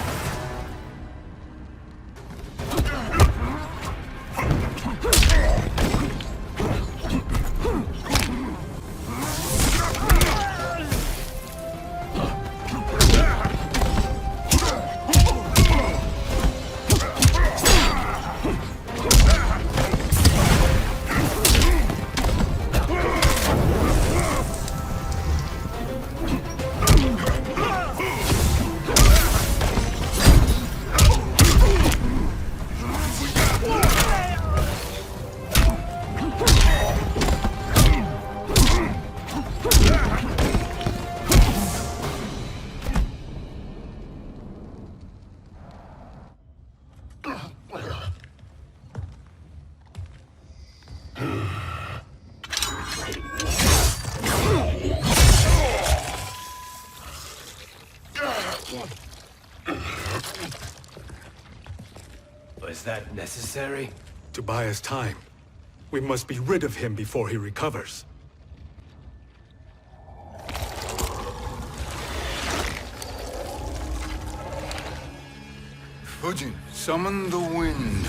Was that necessary? To buy us time. We must be rid of him before he recovers. Fujin, summon the wind.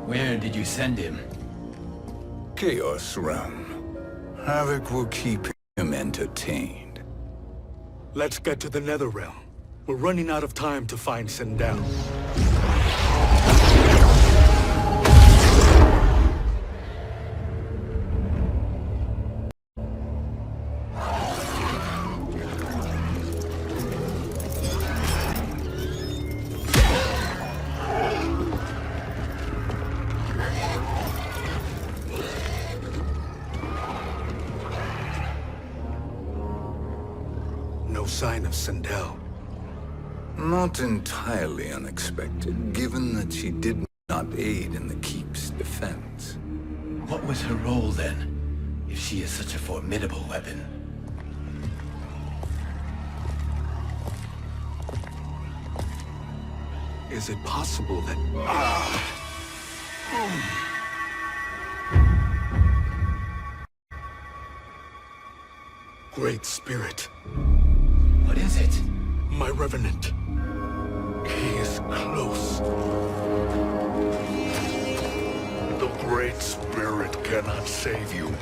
Where did you send him? Chaos Realm. Havoc will keep him entertained. Let's get to the Netherrealm. We're running out of time to find Sindel. No sign of Sindel. Not entirely unexpected, given that she did not aid in the Keep's defense. What was her role then, if she is such a formidable weapon? Is it possible that... Great Spirit. What is it? My Revenant. He is close. The Great Spirit cannot save you.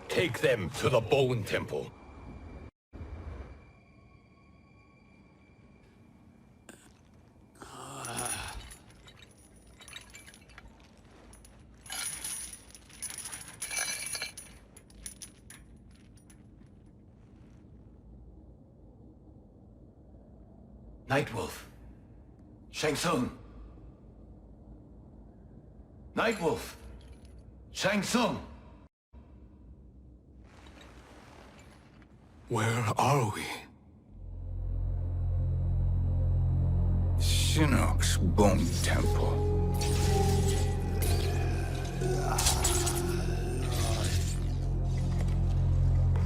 Take them to the Bone Temple. Nightwolf. Shang Tsung. Nightwolf. Shang Tsung. Where are we? Shinnok's Bone Temple.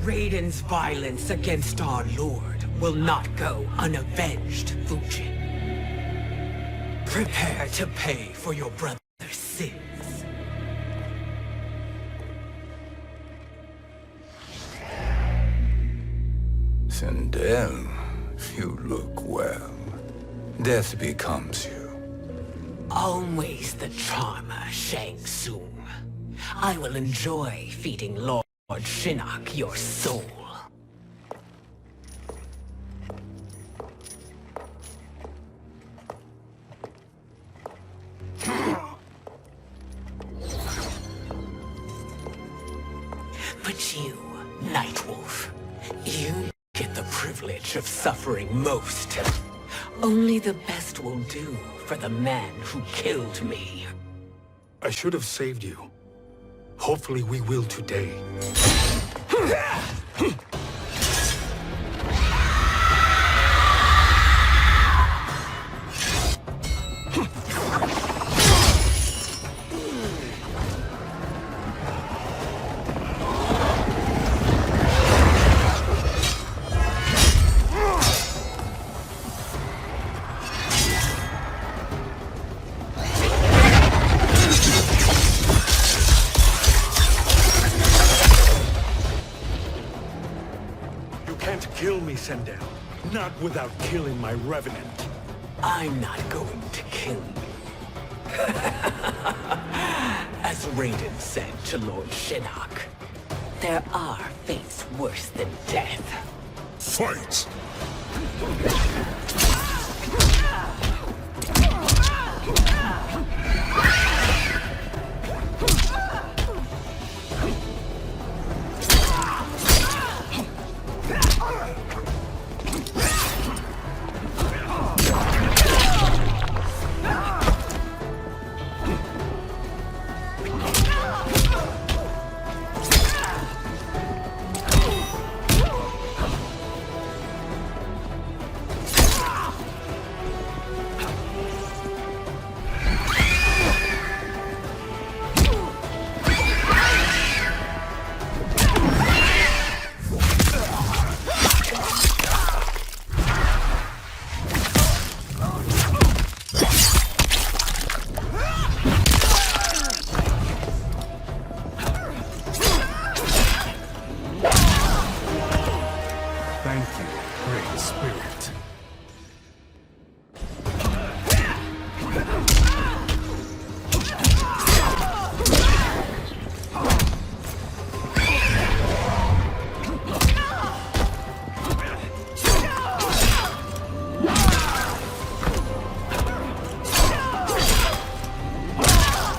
Raiden's violence against our Lord will not go unavenged, Fujin. Prepare to pay for your brother's sins. Sindel, you look well. Death becomes you. Always the charmer, Shang Tsung. I will enjoy feeding Lord Shinnok your soul. But you, Nightwolf, you get the privilege of suffering most. Only the best will do for the man who killed me. I should have saved you. Hopefully we will today. Kill me, Sindel. Not without killing my revenant. I'm not going to kill you. As Raiden said to Lord Shinnok, there are fates worse than death. Fight!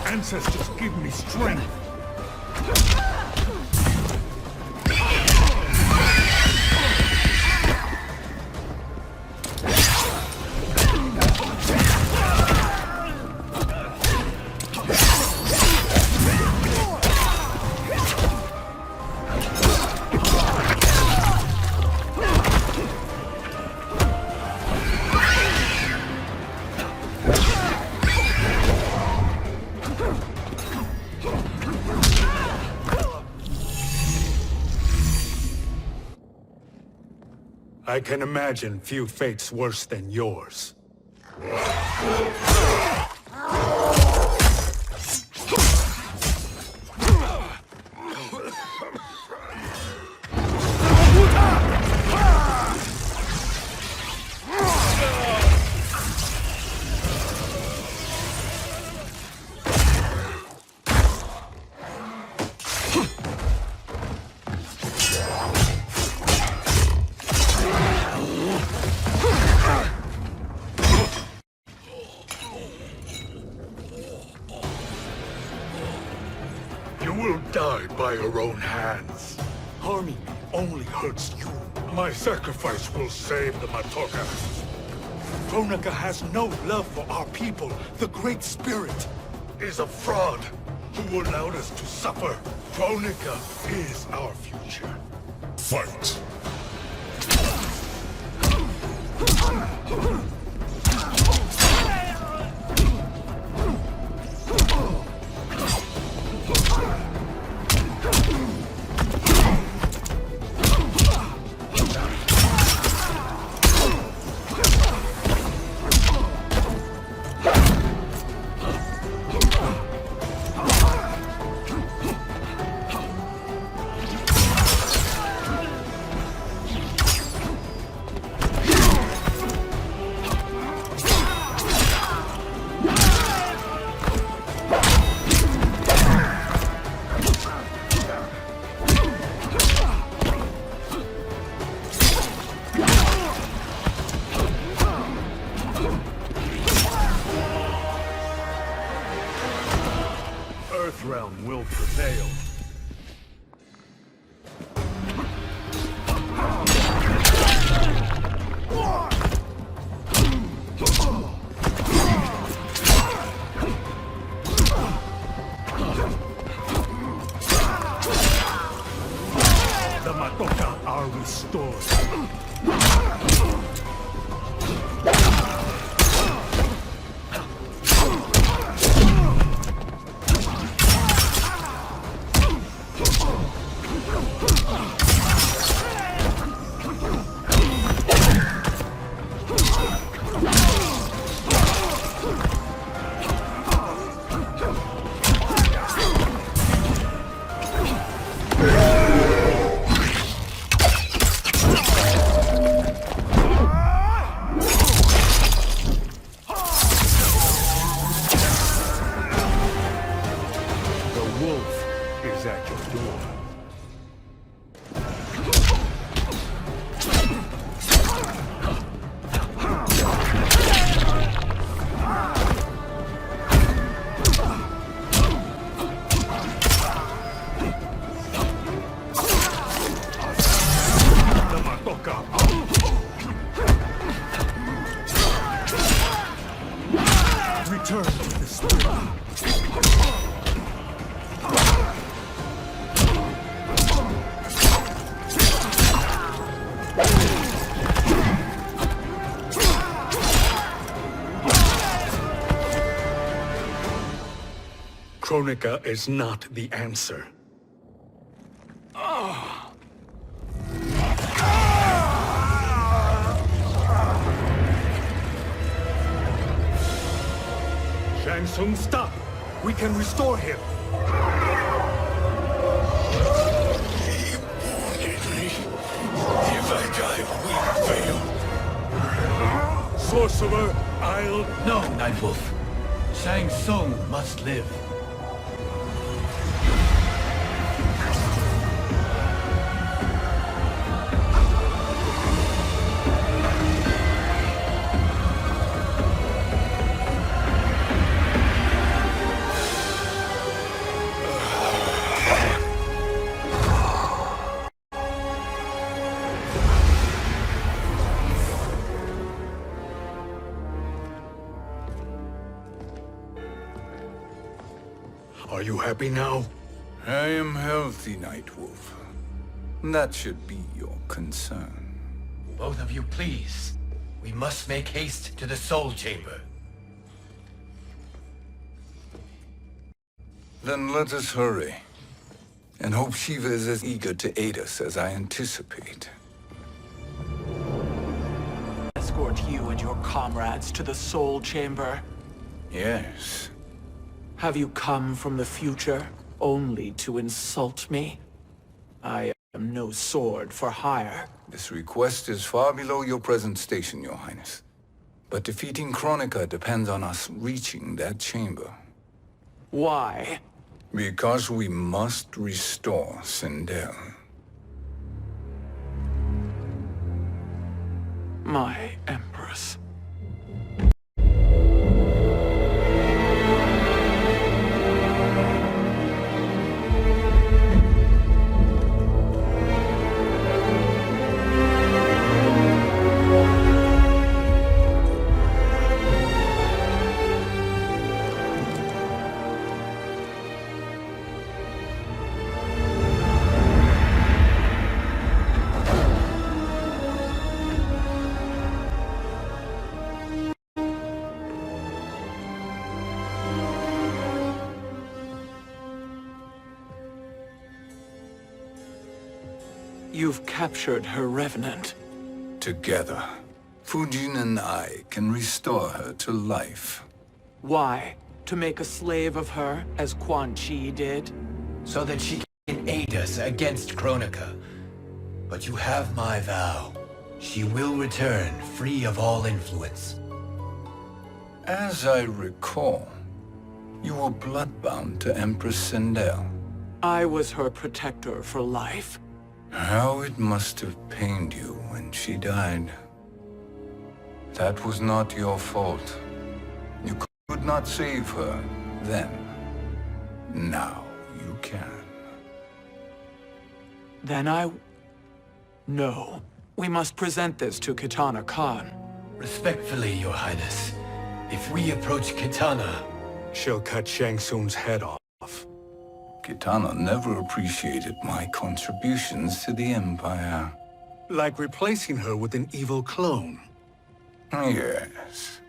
Ancestors give me strength. I can imagine few fates worse than yours. Die by your own hands. Harming me only hurts you. My sacrifice will save the Matoka. Kronika has no love for our people. The Great Spirit is a fraud who allowed us to suffer. Kronika is our future. Fight! Earthrealm will prevail. The Madoka are restored. Return to the spirit. Kronika is not the answer. Shang Tsung, stop! We can restore him! If I die, we fail. Sorcerer, I'll... No, Nightwolf. Shang Tsung must live. Are you happy now? I am healthy, Nightwolf. That should be your concern. Both of you, please. We must make haste to the Soul Chamber. Then let us hurry. And hope Shiva is as eager to aid us as I anticipate. Escort you and your comrades to the Soul Chamber? Yes. Have you come from the future only to insult me? I am no sword for hire. This request is far below your present station, Your Highness. But defeating Kronika depends on us reaching that chamber. Why? Because we must restore Sindel. My Empress. You've captured her revenant. Together, Fujin and I can restore her to life. Why? To make a slave of her, as Quan Chi did? So that she can aid us against Kronika. But you have my vow. She will return free of all influence. As I recall, you were bloodbound to Empress Sindel. I was her protector for life. How it must have pained you when she died. That was not your fault. You could not save her then. Now you can. Then No. We must present this to Kitana Khan. Respectfully, Your Highness. If we approach Kitana, she'll cut Shang Tsung's head off. Kitana never appreciated my contributions to the Empire. Like replacing her with an evil clone. Yes.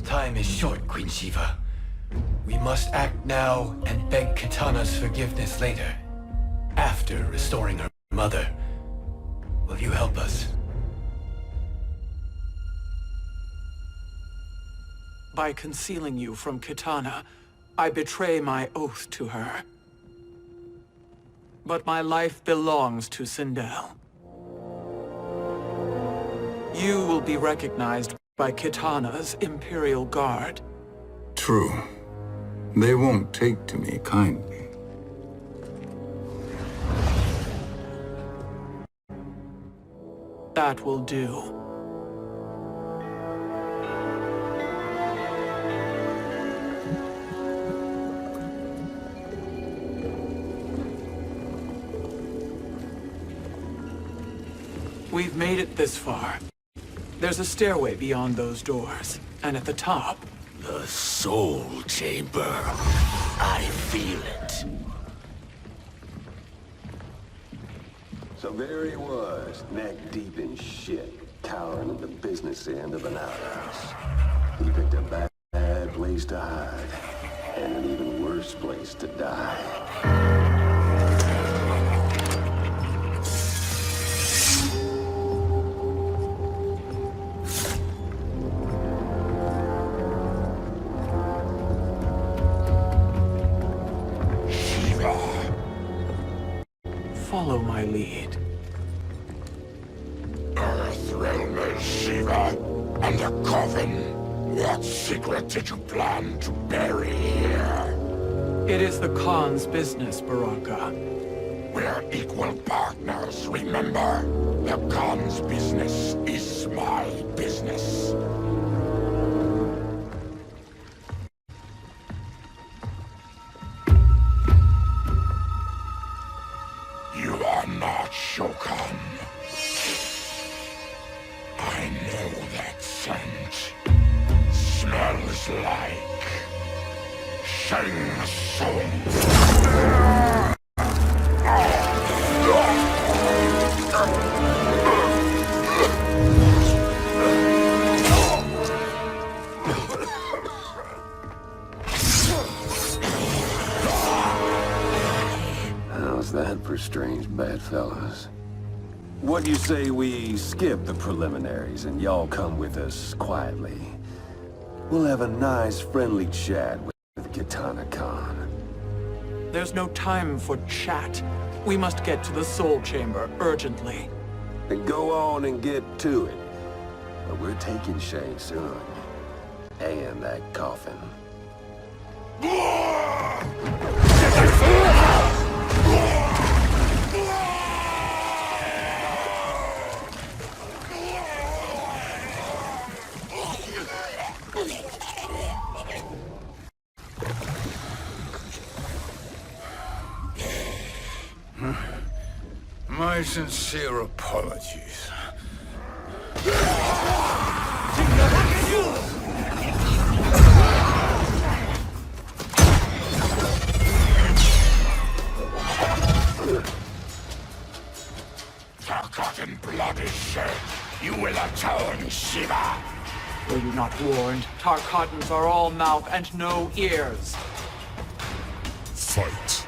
Time is short, Queen Shiva. We must act now and beg Kitana's forgiveness later. After restoring her mother. Will you help us? By concealing you from Kitana, I betray my oath to her. But my life belongs to Sindel. You will be recognized by Kitana's Imperial Guard. True. They won't take to me kindly. That will do. We've made it this far. There's a stairway beyond those doors, and at the top... The Soul Chamber. I feel it. So there he was, neck deep in shit, cowering at the business end of an outhouse. He picked a bad place to hide, and an even worse place to die. Follow my lead. Earthrealmer Shiva, and a coven. What secret did you plan to bury here? It is the Khan's business, Baraka. We're equal partners, remember? The Khan's business is my business. You are not Shokan. I know that scent. Smells like Shang Tsung. How's that for strange bedfellows? What do you say we skip the preliminaries and y'all come with us quietly? We'll have a nice friendly chat with Kitana Khan. There's no time for chat. We must get to the Soul Chamber urgently. Then go on and get to it. But we're taking Shang Tsung. And that coffin. My sincere apologies. Forgotten blood is shed. You will atone, Shiva. Were you not warned? Tarkatans are all mouth and no ears. Fight.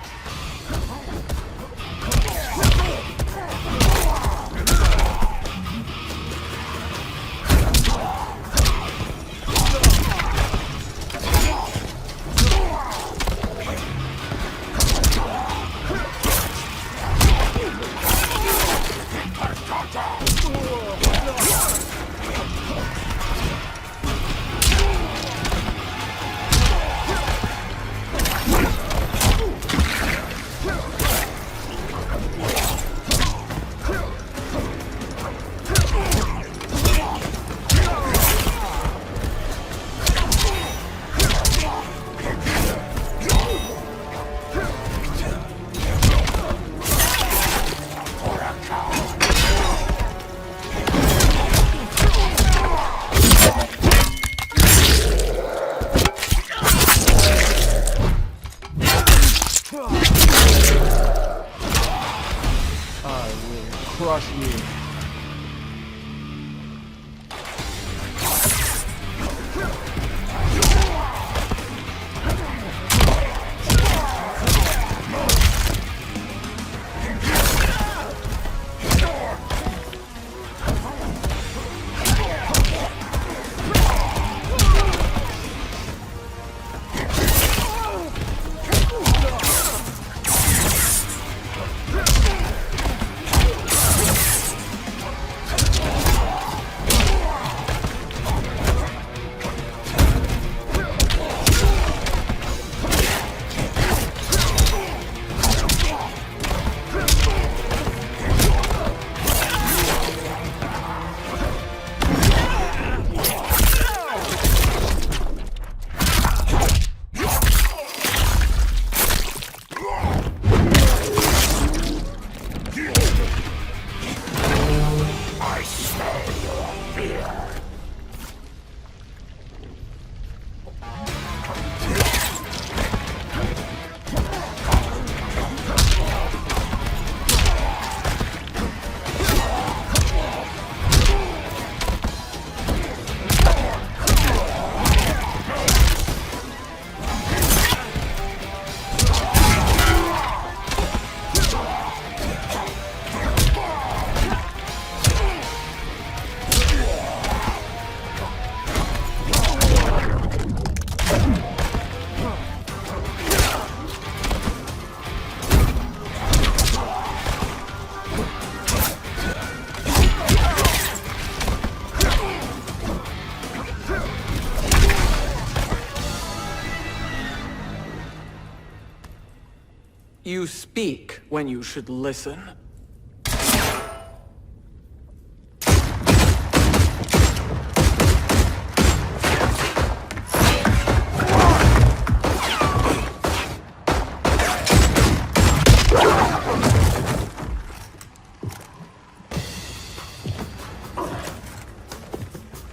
You speak when you should listen.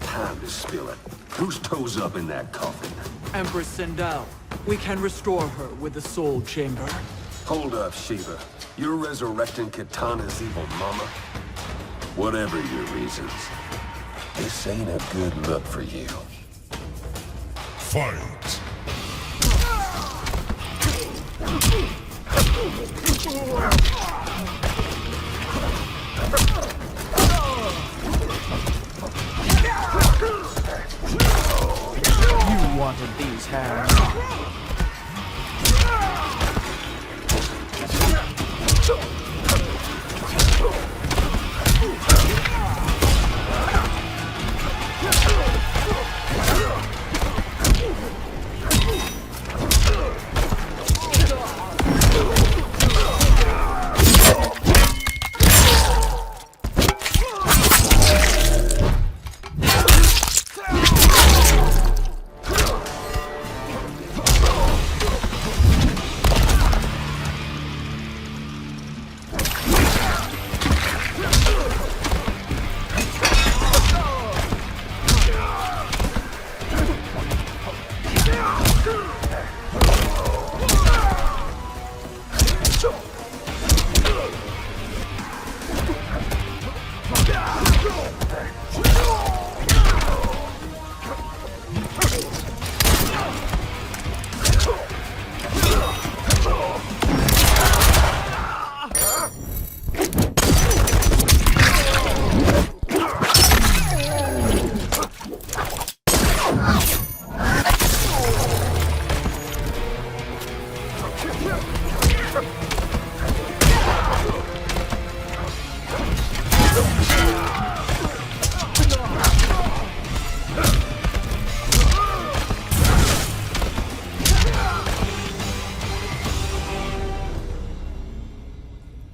Time to spill it. Whose toes up in that coffin? Empress Sindel. We can restore her with the soul chamber. Hold up, Shiva. You're resurrecting Kitana's evil mama? Whatever your reasons, this ain't a good look for you. Fight! You wanted these hands.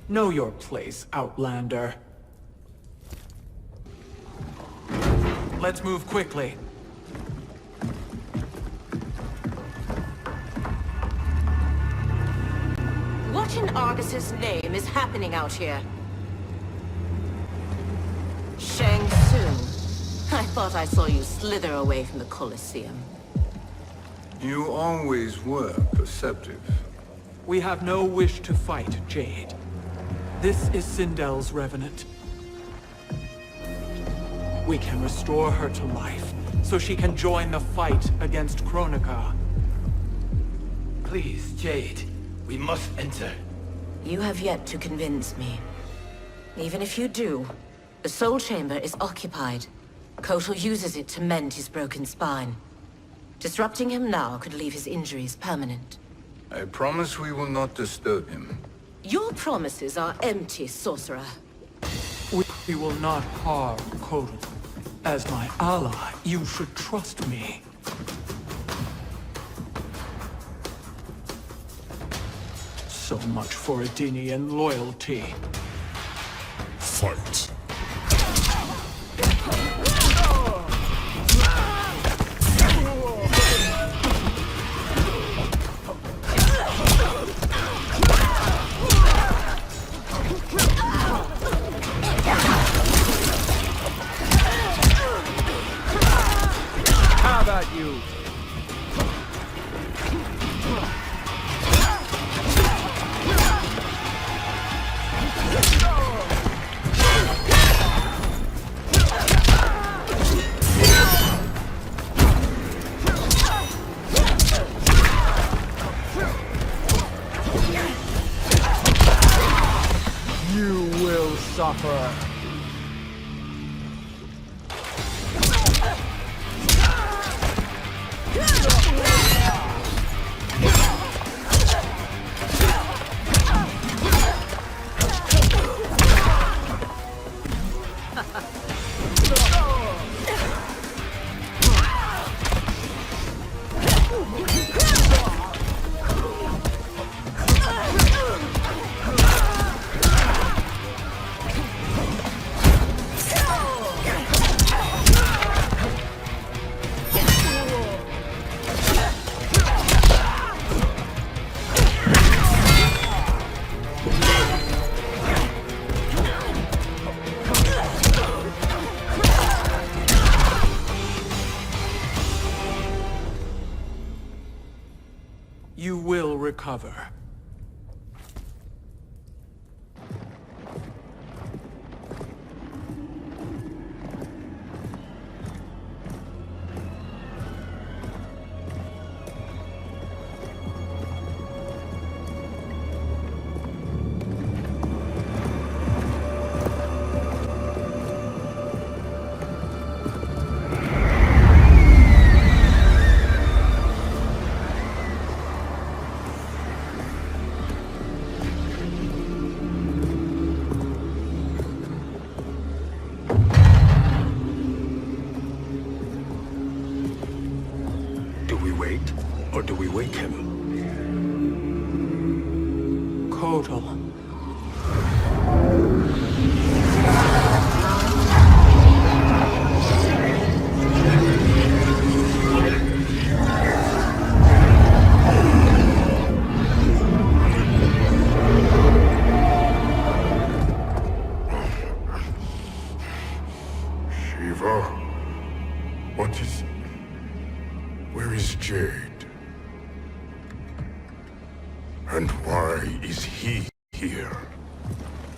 Know your place, Outlander. Let's move quickly. What in Argus's name is happening out here? Shang Tsung. I thought I saw you slither away from the Colosseum. You always were perceptive. We have no wish to fight, Jade. This is Sindel's revenant. We can restore her to life, so she can join the fight against Kronika. Please, Jade. We must enter. You have yet to convince me. Even if you do, the soul chamber is occupied. Kotal uses it to mend his broken spine. Disrupting him now could leave his injuries permanent. I promise we will not disturb him. Your promises are empty, sorcerer. We will not harm Kotal. As my ally, you should trust me. So much for Adenian loyalty. Fight! How about you? You will suffer. You will recover. Do we wait, or do we wake him? Kotal. Shiva? What is... Where is Jade? And why is he here?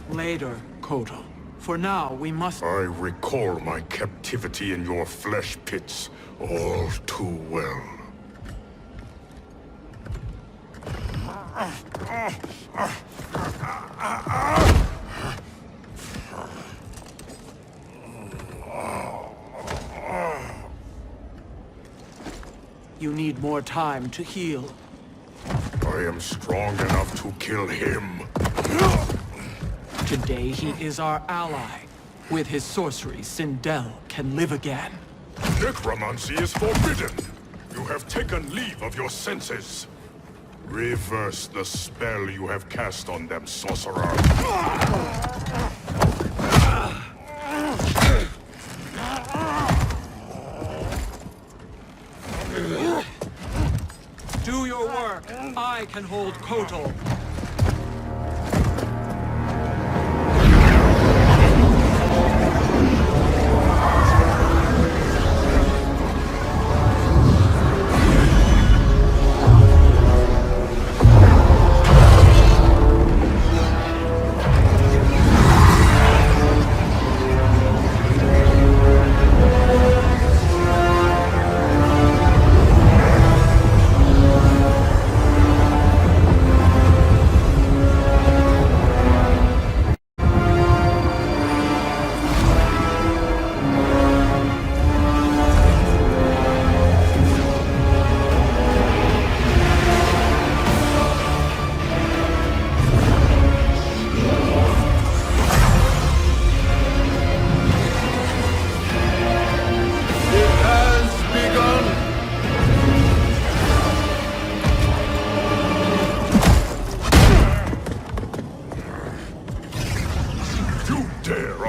Later, Kotal. For now, we must... I recall my captivity in your flesh pits all too well. You need more time to heal. I am strong enough to kill him. Today he is our ally. With his sorcery, Sindel can live again. Necromancy is forbidden. You have taken leave of your senses. Reverse the spell you have cast on them, sorcerer. Do your work. I can hold Kotal.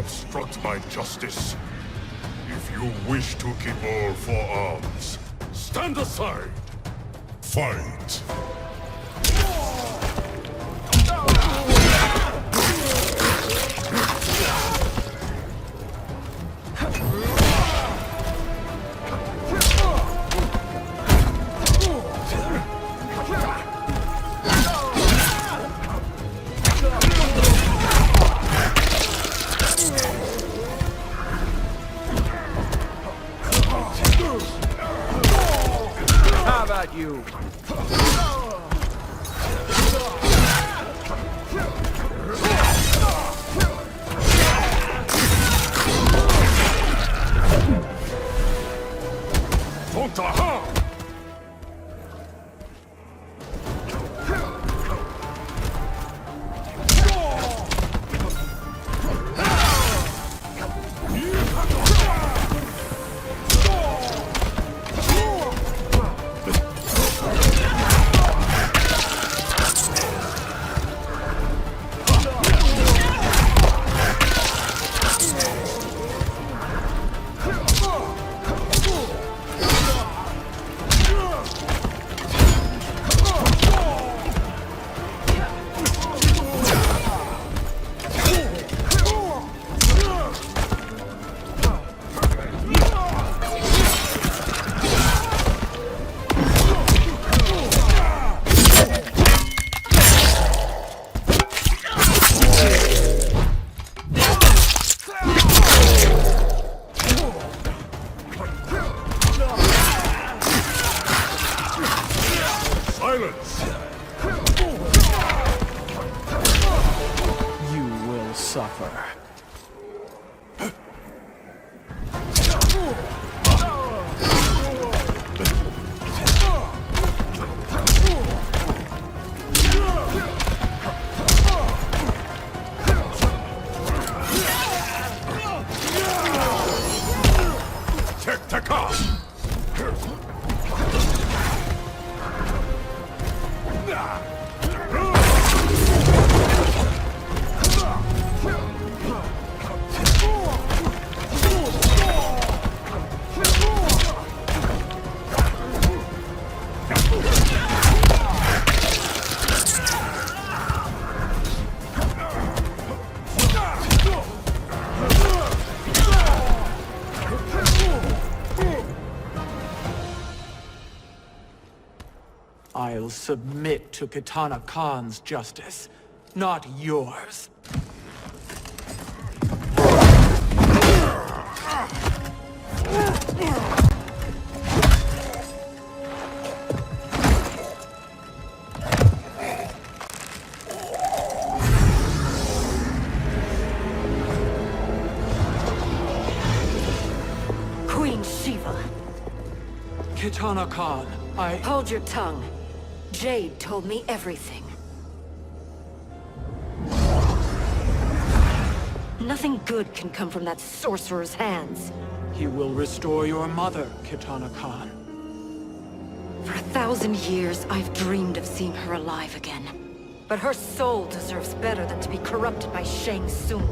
obstruct my justice. If you wish to keep all four arms, stand aside. Fight. How about you? Silence! You will suffer. I'll submit to Kitana Khan's justice, not yours. Queen Shiva. Kitana Khan, Hold your tongue. Jade told me everything. Nothing good can come from that sorcerer's hands. He will restore your mother, Kitana Khan. For 1,000 years, I've dreamed of seeing her alive again. But her soul deserves better than to be corrupted by Shang Tsung.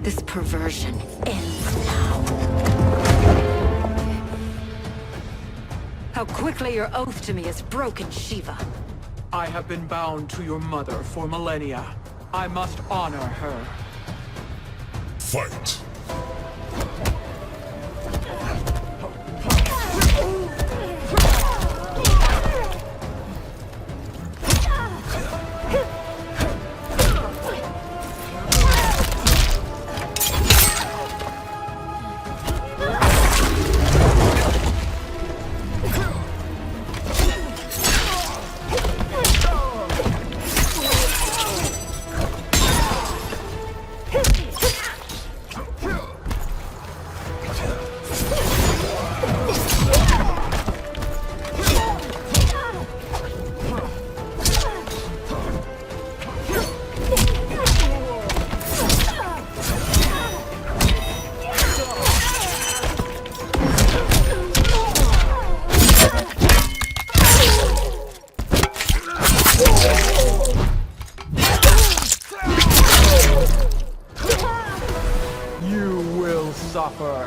This perversion ends now. How quickly your oath to me is broken, Shiva. I have been bound to your mother for millennia. I must honor her. Fight! suffer.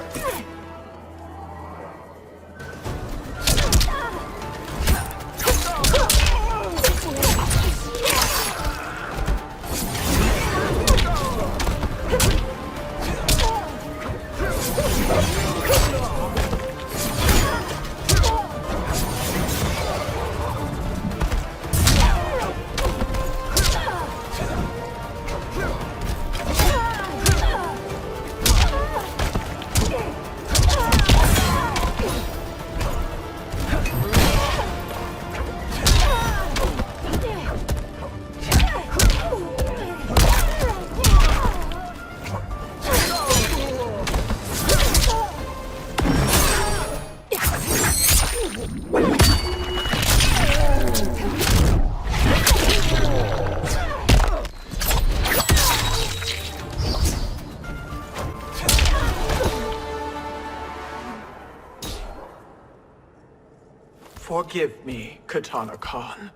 Forgive me, Kitana Khan.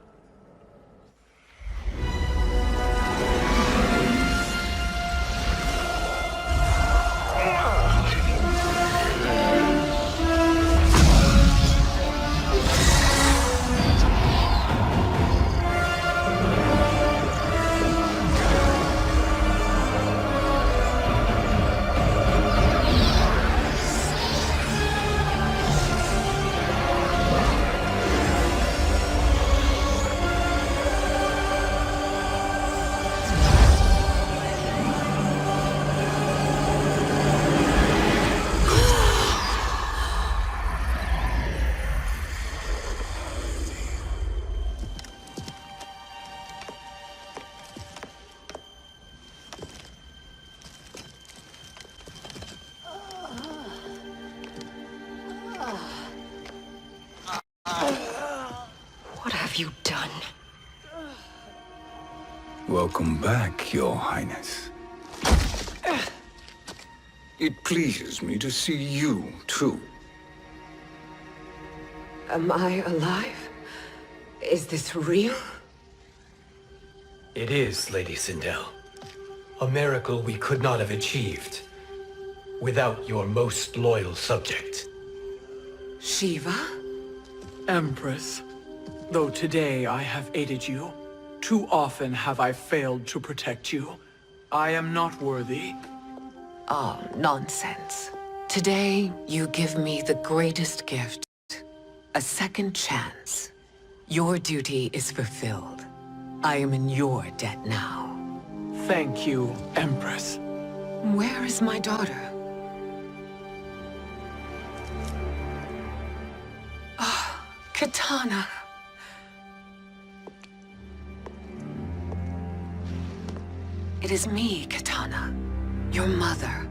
have you done? Welcome back, Your Highness. It pleases me to see you, too. Am I alive? Is this real? It is, Lady Sindel. A miracle we could not have achieved without your most loyal subject. Shiva? Empress, though today I have aided you, too often have I failed to protect you. I am not worthy. Oh, nonsense. Today, you give me the greatest gift. A second chance. Your duty is fulfilled. I am in your debt now. Thank you, Empress. Where is my daughter? Ah, Katana. It is me, Katana. Your mother.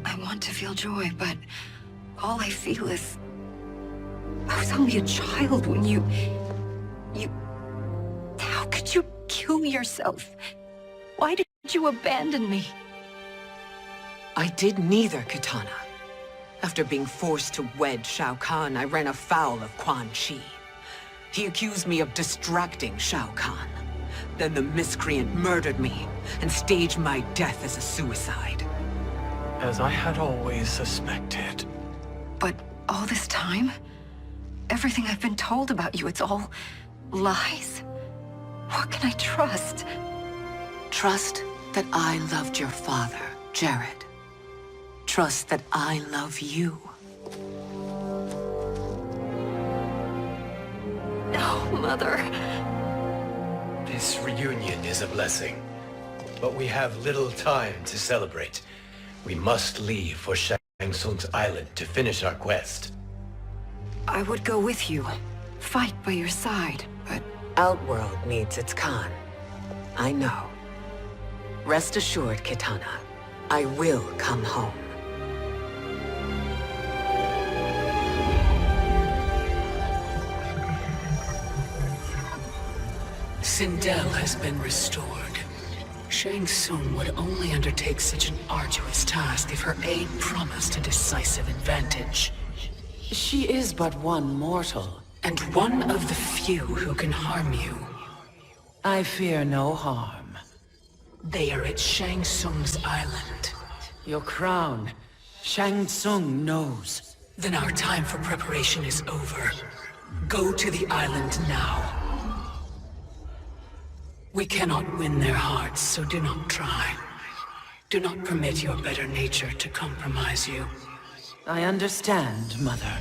I want to feel joy, but all I feel is... I was only a child when you... How could you kill yourself? Why did you abandon me? I did neither, Katana. After being forced to wed Shao Kahn, I ran afoul of Quan Chi. He accused me of distracting Shao Kahn. Then the miscreant murdered me and staged my death as a suicide. As I had always suspected. But all this time? Everything I've been told about you, it's all lies? What can I trust? Trust that I loved your father, Jared. Trust that I love you. No, Mother. This reunion is a blessing, but we have little time to celebrate. We must leave for Shang Tsung's island to finish our quest. I would go with you, fight by your side, but... Outworld needs its Khan. I know. Rest assured, Kitana, I will come home. Sindel has been restored. Shang Tsung would only undertake such an arduous task if her aid promised a decisive advantage. She is but one mortal, and one of the few who can harm you. I fear no harm. They are at Shang Tsung's island. Your crown. Shang Tsung knows. Then our time for preparation is over. Go to the island now. We cannot win their hearts, so do not try. Do not permit your better nature to compromise you. I understand, Mother.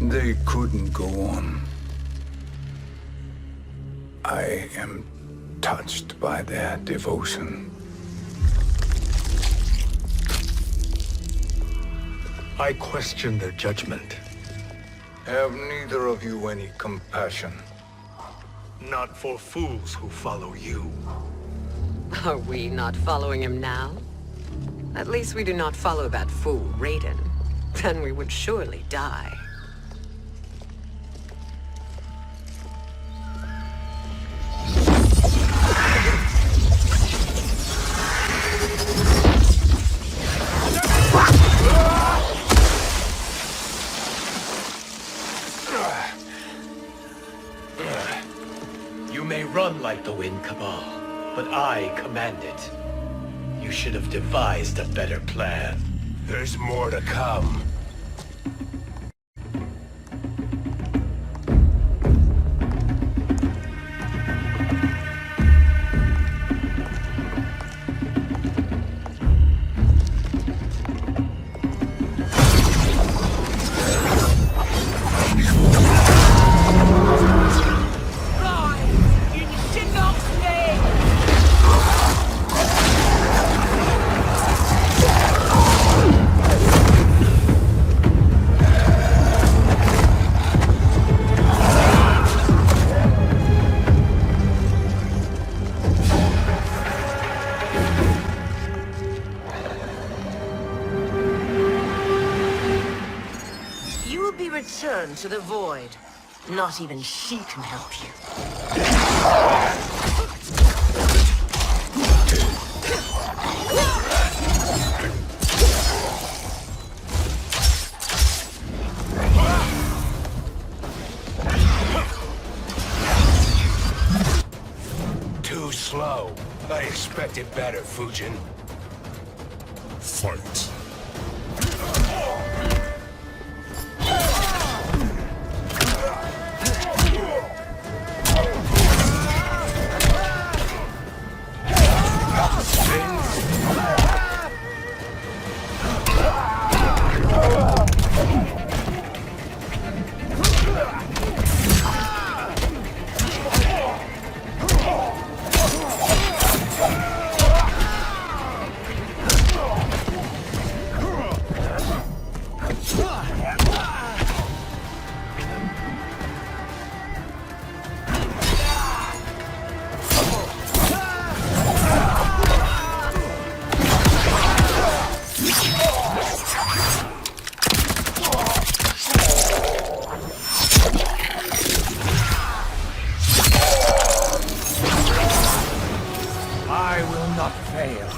They couldn't go on. I am touched by their devotion. I question their judgment. Have neither of you any compassion? Not for fools who follow you. Are we not following him now? At least we do not follow that fool, Raiden. Then we would surely die. You may run like the wind, Cabal, but I command it. You should have devised a better plan. There's more to come. return to the void. Not even she can help you. Too slow. I expected better, Fujin. Fight. I will not fail.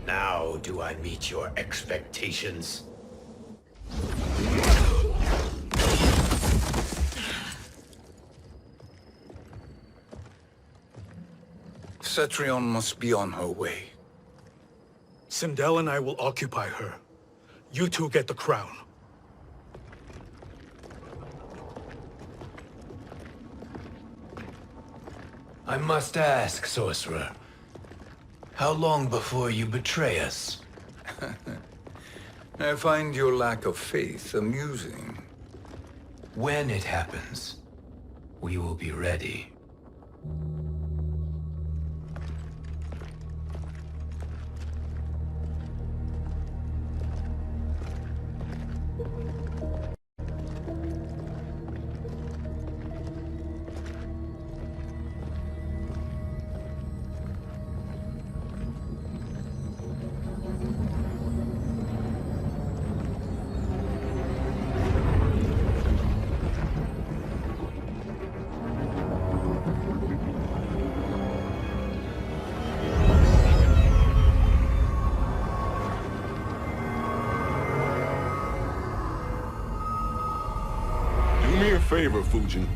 Now do I meet your expectations? Cetrion must be on her way. Sindel and I will occupy her. You two get the crown. I must ask, sorcerer. How long before you betray us? I find your lack of faith amusing. When it happens, we will be ready. Do me a favor, Fujin,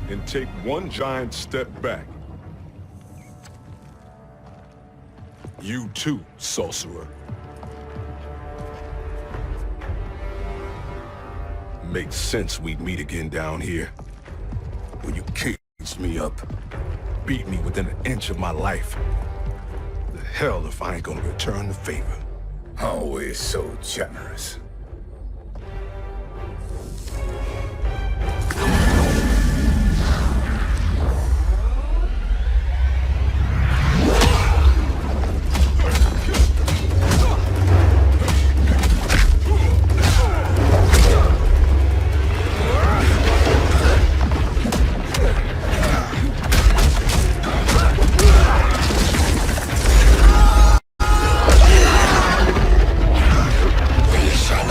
and take one giant step back. You too, sorcerer. Makes sense we'd meet again down here. When you caged me up, beat me within an inch of my life. The hell if I ain't gonna return the favor. Always so generous. We shall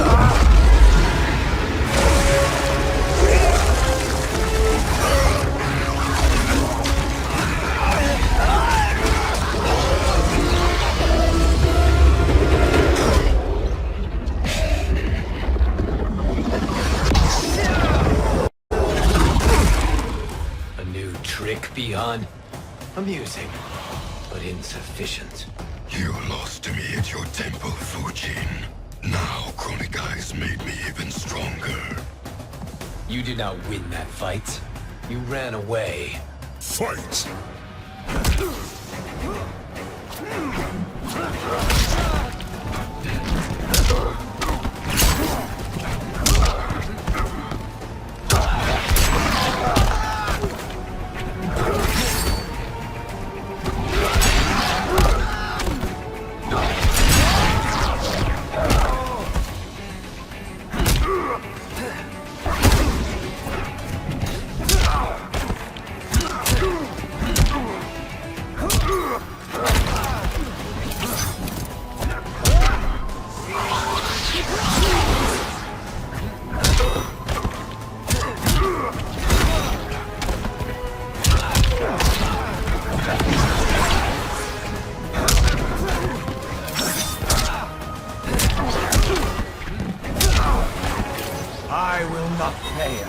trick, Bihan. Amusing, but insufficient. You lost to me at your temple, Fujin. Now Chronic Eyes made me even stronger. You did not win that fight. You ran away. Fight! I will not fail.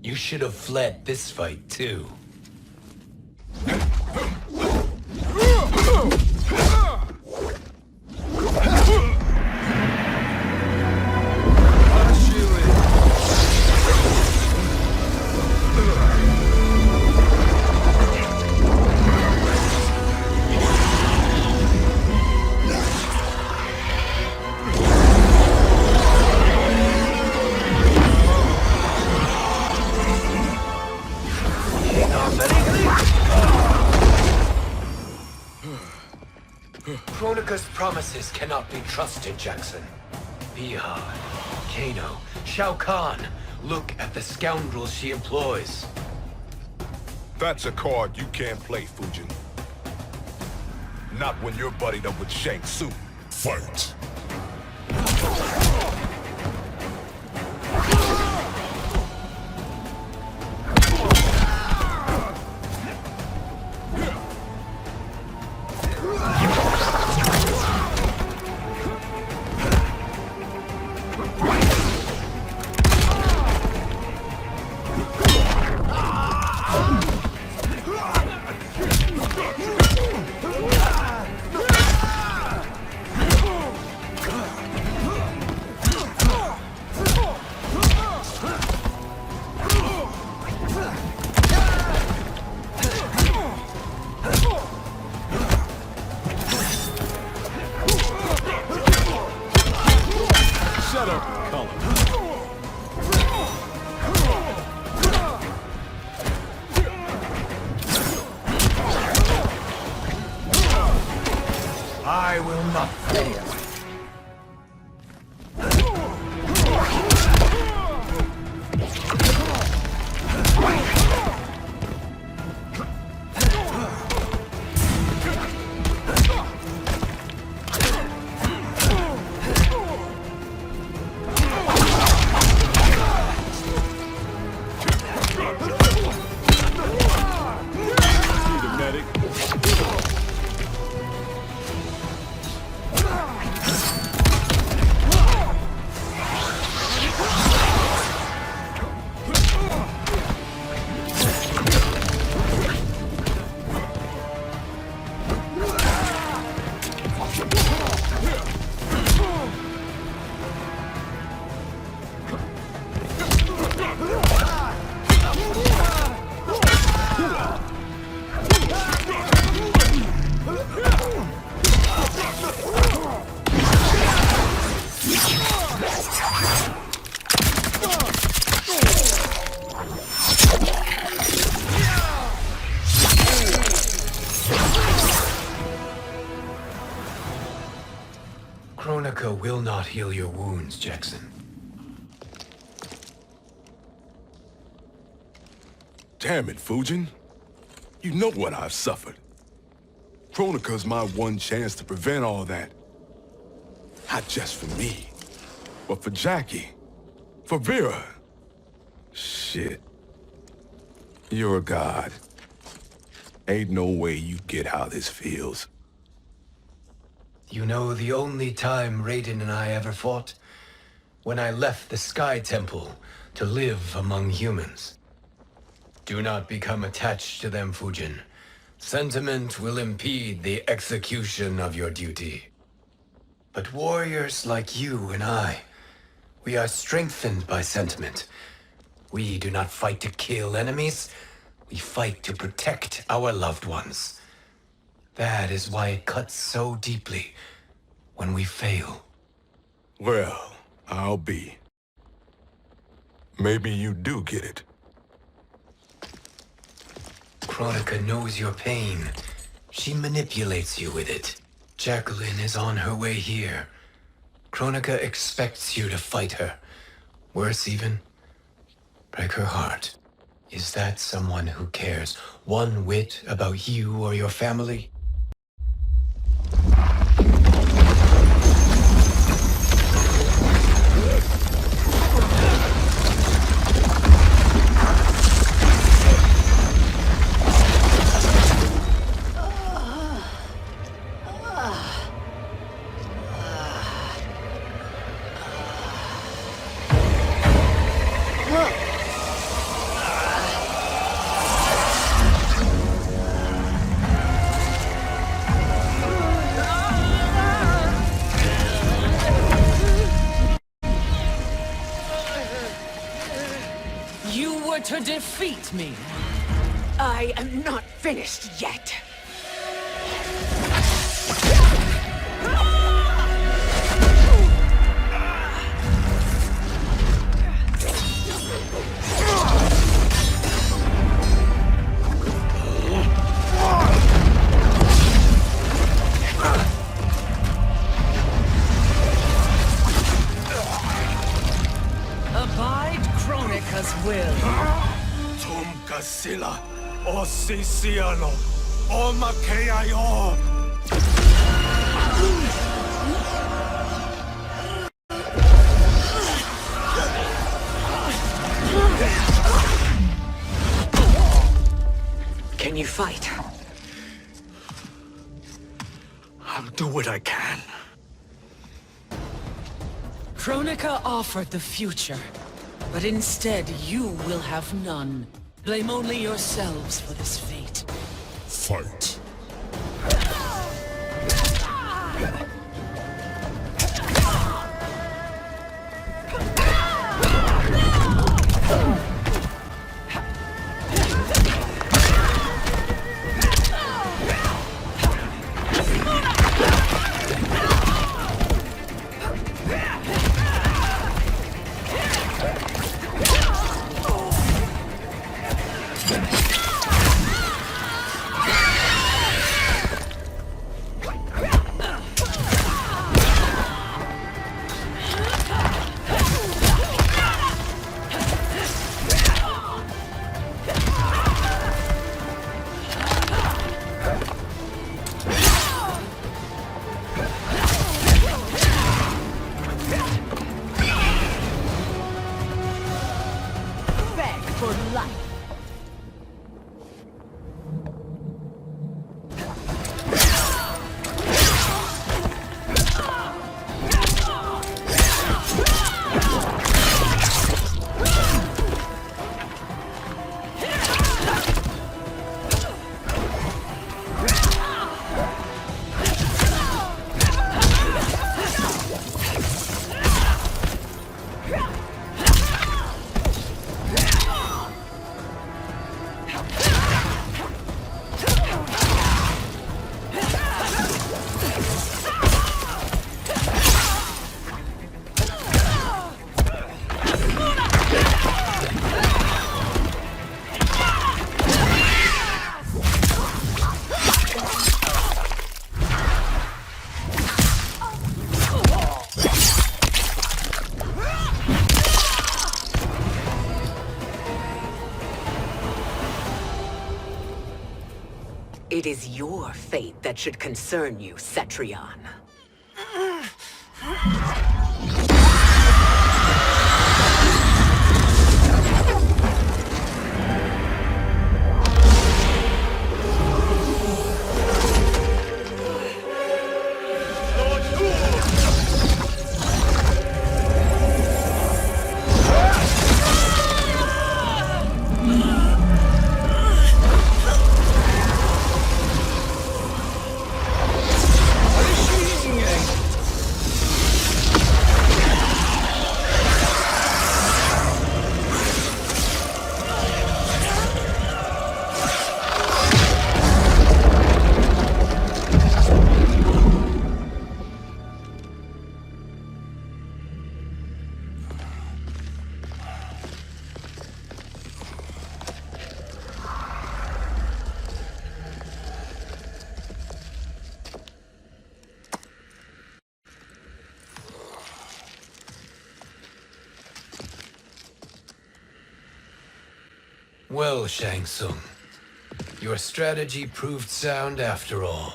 You should have fled this fight, too. Kronika's promises cannot be trusted, Jackson. Bihan, Kano, Shao Kahn. Look at the scoundrels she employs. That's a card you can't play, Fujin. Not when you're buddied up with Shang Tsung. Fight! I will not fail. Medic. Kronika will not heal your wounds, Jackson. Damn it, Fujin. You know what I've suffered. Kronika's my one chance to prevent all that. Not just for me, but for Jackie, for Vera. Shit. You're a god. Ain't no way you get how this feels. You know the only time Raiden and I ever fought? When I left the Sky Temple to live among humans. Do not become attached to them, Fujin. Sentiment will impede the execution of your duty. But warriors like you and I, we are strengthened by sentiment. We do not fight to kill enemies. We fight to protect our loved ones. That is why it cuts so deeply when we fail. Well, I'll be. Maybe you do get it. Kronika knows your pain. She manipulates you with it. Jacqueline is on her way here. Kronika expects you to fight her. Worse even, break her heart. Is that someone who cares one whit about you or your family? To defeat me. I am not finished yet. Abide Kronika's will. Sila, o Sisiano, o Makeayo. Can you fight? I'll do what I can. Kronika offered the future, but instead you will have none. Blame only yourselves for this fate. Fight. It is your fate that should concern you, Cetrion. Well, Shang Tsung, your strategy proved sound after all.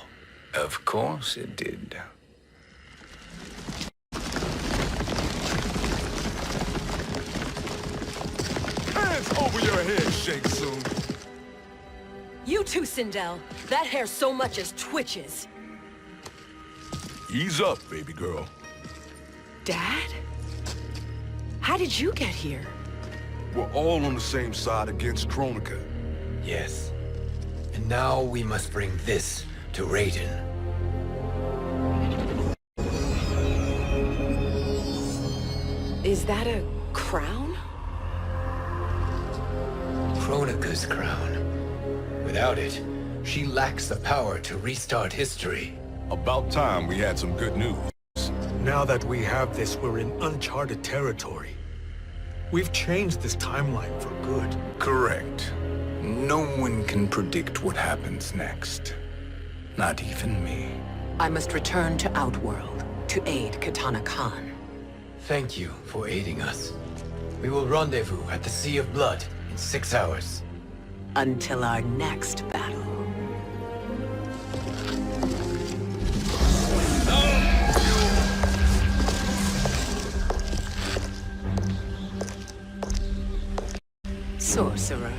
Of course it did. Hands over your head, Shang Tsung. You too, Sindel. That hair so much as twitches. Ease up, baby girl. Dad? How did you get here? We're all on the same side against Kronika. Yes. And now we must bring this to Raiden. Is that a crown? Kronika's crown. Without it, she lacks the power to restart history. About time we had some good news. Now that we have this, we're in uncharted territory. We've changed this timeline for good. Correct. No one can predict what happens next. Not even me. I must return to Outworld to aid Katana Khan. Thank you for aiding us. We will rendezvous at the Sea of Blood in 6 hours. Until our next battle. Sorcerer.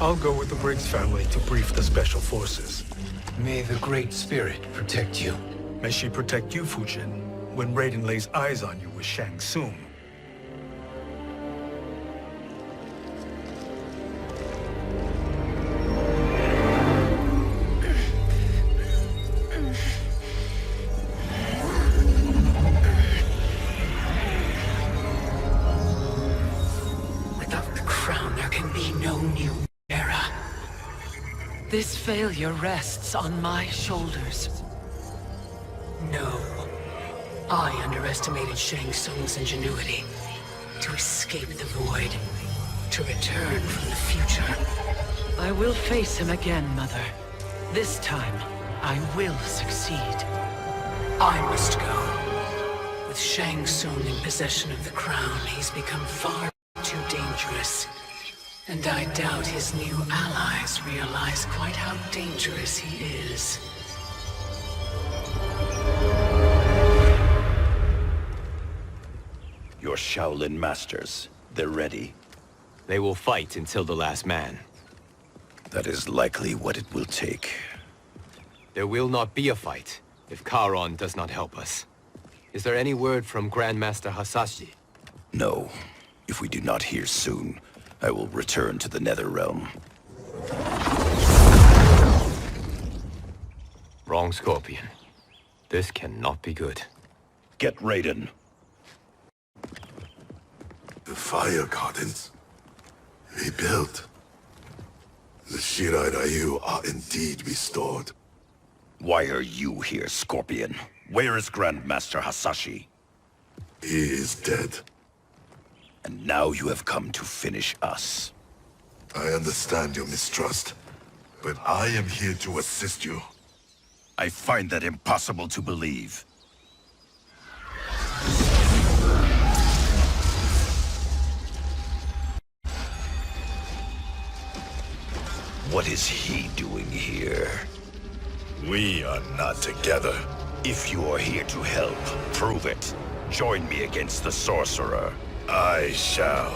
I'll go with the Briggs family to brief the Special Forces. May the Great Spirit protect you. May she protect you, Fujin, when Raiden lays eyes on you with Shang Tsung. This failure rests on my shoulders. No. I underestimated Shang Tsung's ingenuity. To escape the void. To return from the future. I will face him again, Mother. This time, I will succeed. I must go. With Shang Tsung in possession of the crown, he's become far too dangerous. And I doubt his new allies realize quite how dangerous he is. Your Shaolin masters, they're ready. They will fight until the last man. That is likely what it will take. There will not be a fight if Charon does not help us. Is there any word from Grandmaster Hasashi? No. If we do not hear soon, I will return to the Netherrealm. Wrong, Scorpion. This cannot be good. Get Raiden. The fire gardens. Rebuilt. The Shirai Ryu are indeed restored. Why are you here, Scorpion? Where is Grandmaster Hasashi? He is dead. And now you have come to finish us. I understand your mistrust, but I am here to assist you. I find that impossible to believe. What is he doing here? We are not together. If you are here to help, prove it. Join me against the sorcerer. I shall.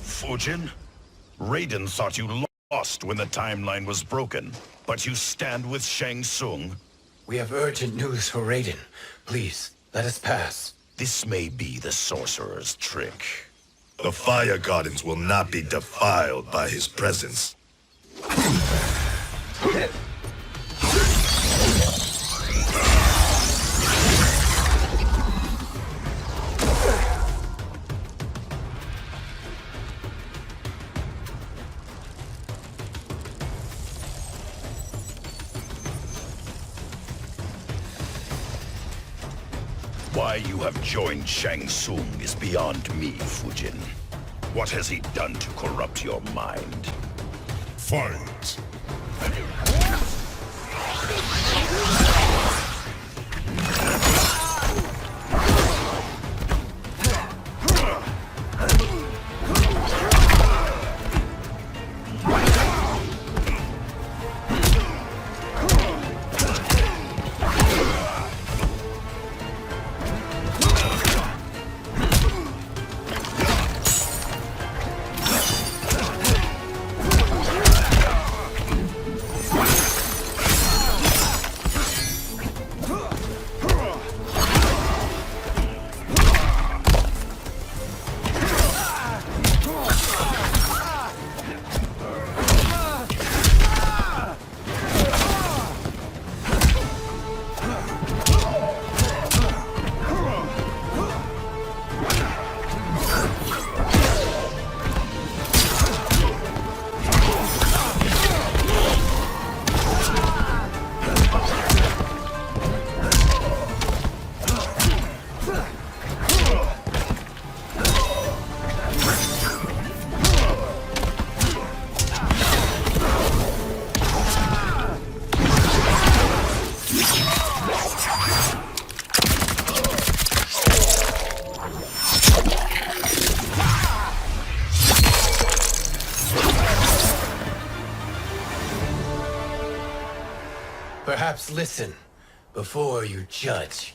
Fujin? Raiden thought you lost when the timeline was broken, but you stand with Shang Tsung? We have urgent news for Raiden. Please, let us pass. This may be the sorcerer's trick. The Fire Gardens will not be defiled by his presence. Why you have joined Shang Tsung is beyond me, Fujin. What has he done to corrupt your mind? Fight! Perhaps listen before you judge.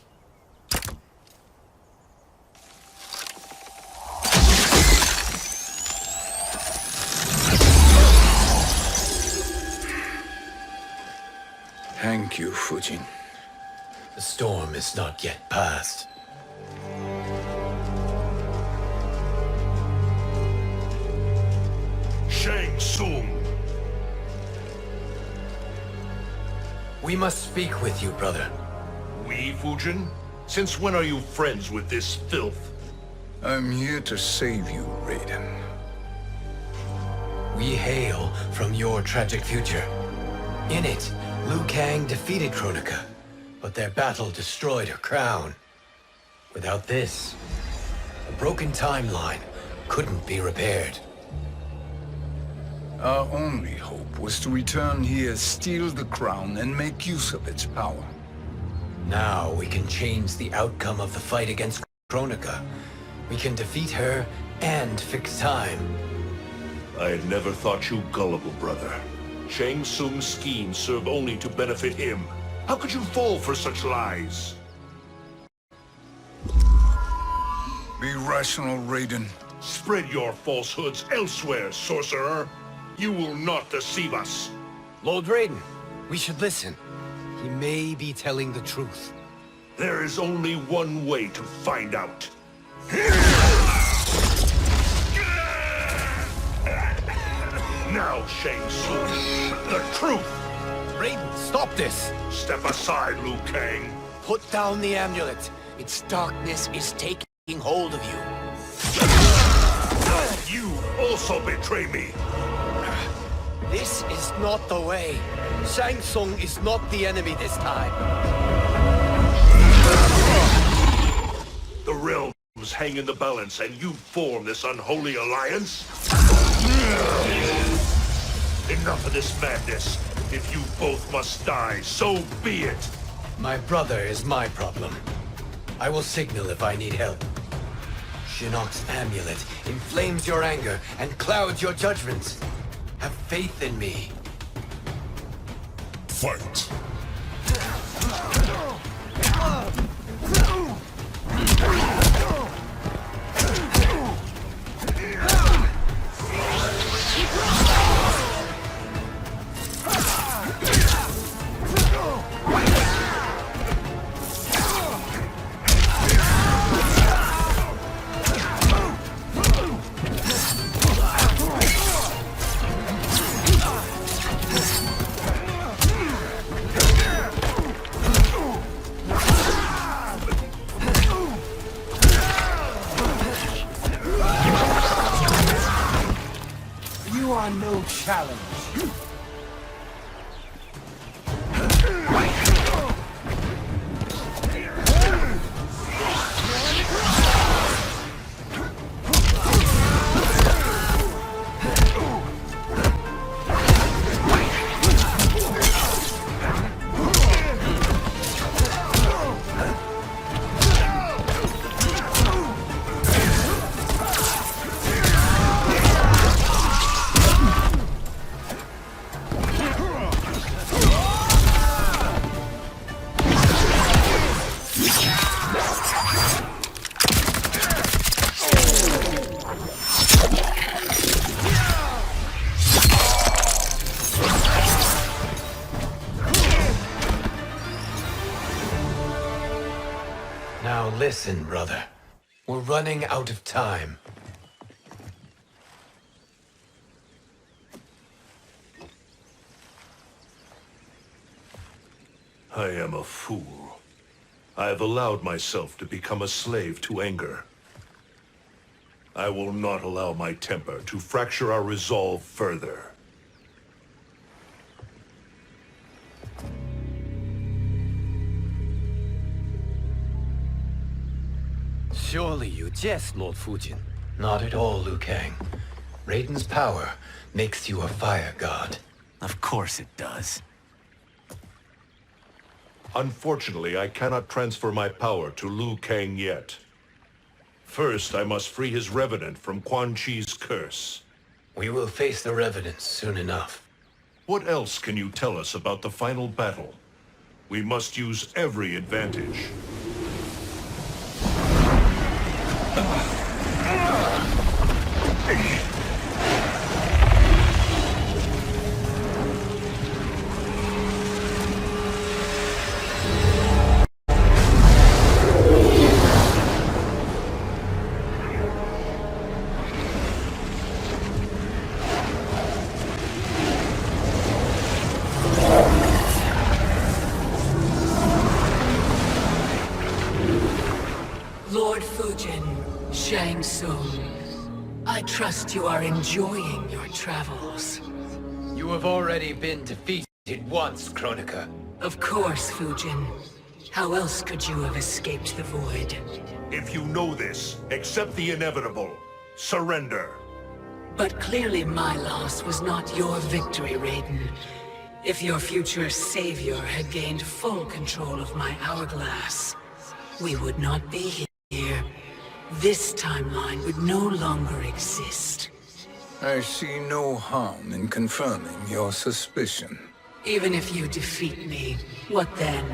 Thank you, Fujin. The storm is not yet past. Shang Tsung! We must speak with you, brother. We, Fujin? Since when are you friends with this filth? I'm here to save you, Raiden. We hail from your tragic future. In it, Liu Kang defeated Kronika, but their battle destroyed her crown. Without this, a broken timeline couldn't be repaired. Our only hope was to return here, steal the crown, and make use of its power. Now we can change the outcome of the fight against Kronika. We can defeat her and fix time. I had never thought you gullible, brother. Shang Tsung's schemes serve only to benefit him. How could you fall for such lies? Be rational, Raiden. Spread your falsehoods elsewhere, sorcerer. You will not deceive us. Lord Raiden, we should listen. He may be telling the truth. There is only one way to find out. Now, Shang Tsung, the truth! Raiden, stop this! Step aside, Liu Kang. Put down the amulet. Its darkness is taking hold of you. You also betray me. This is not the way. Shang Tsung is not the enemy this time. The realms hang in the balance, and you form this unholy alliance? Enough of this madness. If you both must die, so be it. My brother is my problem. I will signal if I need help. Shinnok's amulet inflames your anger and clouds your judgments. Have faith in me. Fight! You are no challenge. Now listen, brother. We're running out of time. I am a fool. I have allowed myself to become a slave to anger. I will not allow my temper to fracture our resolve further. Surely you jest, Lord Fujin. Not at all, Liu Kang. Raiden's power makes you a fire god. Of course it does. Unfortunately, I cannot transfer my power to Liu Kang yet. First, I must free his Revenant from Quan Chi's curse. We will face the Revenants soon enough. What else can you tell us about the final battle? We must use every advantage. Lord Fujin, Shang Tsung, I trust you are enjoying your travels. You have already been defeated once, Kronika. Of course, Fujin. How else could you have escaped the void? If you know this, accept the inevitable. Surrender. But clearly my loss was not your victory, Raiden. If your future savior had gained full control of my hourglass, we would not be here. This timeline would no longer exist. I see no harm in confirming your suspicion. Even if you defeat me, what then?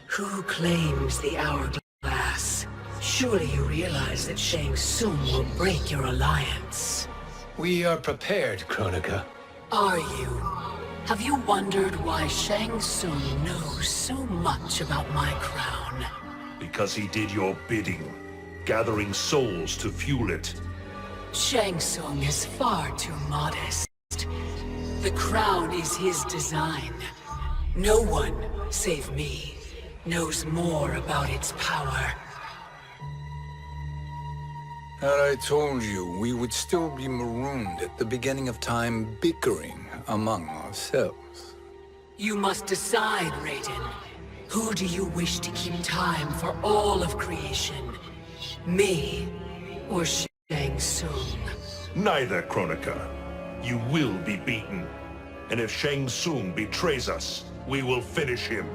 Who claims the hourglass? Surely you realize that Shang Tsung will break your alliance. We are prepared, Kronika. Are you? Have you wondered why Shang Tsung knows so much about my crown? Because he did your bidding, gathering souls to fuel it. Shang Tsung is far too modest. The crown is his design. No one, save me, knows more about its power. Had I told you, we would still be marooned at the beginning of time, bickering among ourselves. You must decide, Raiden. Who do you wish to keep time for all of creation? Me or Shang Tsung? Neither, Kronika. You will be beaten. And if Shang Tsung betrays us, we will finish him.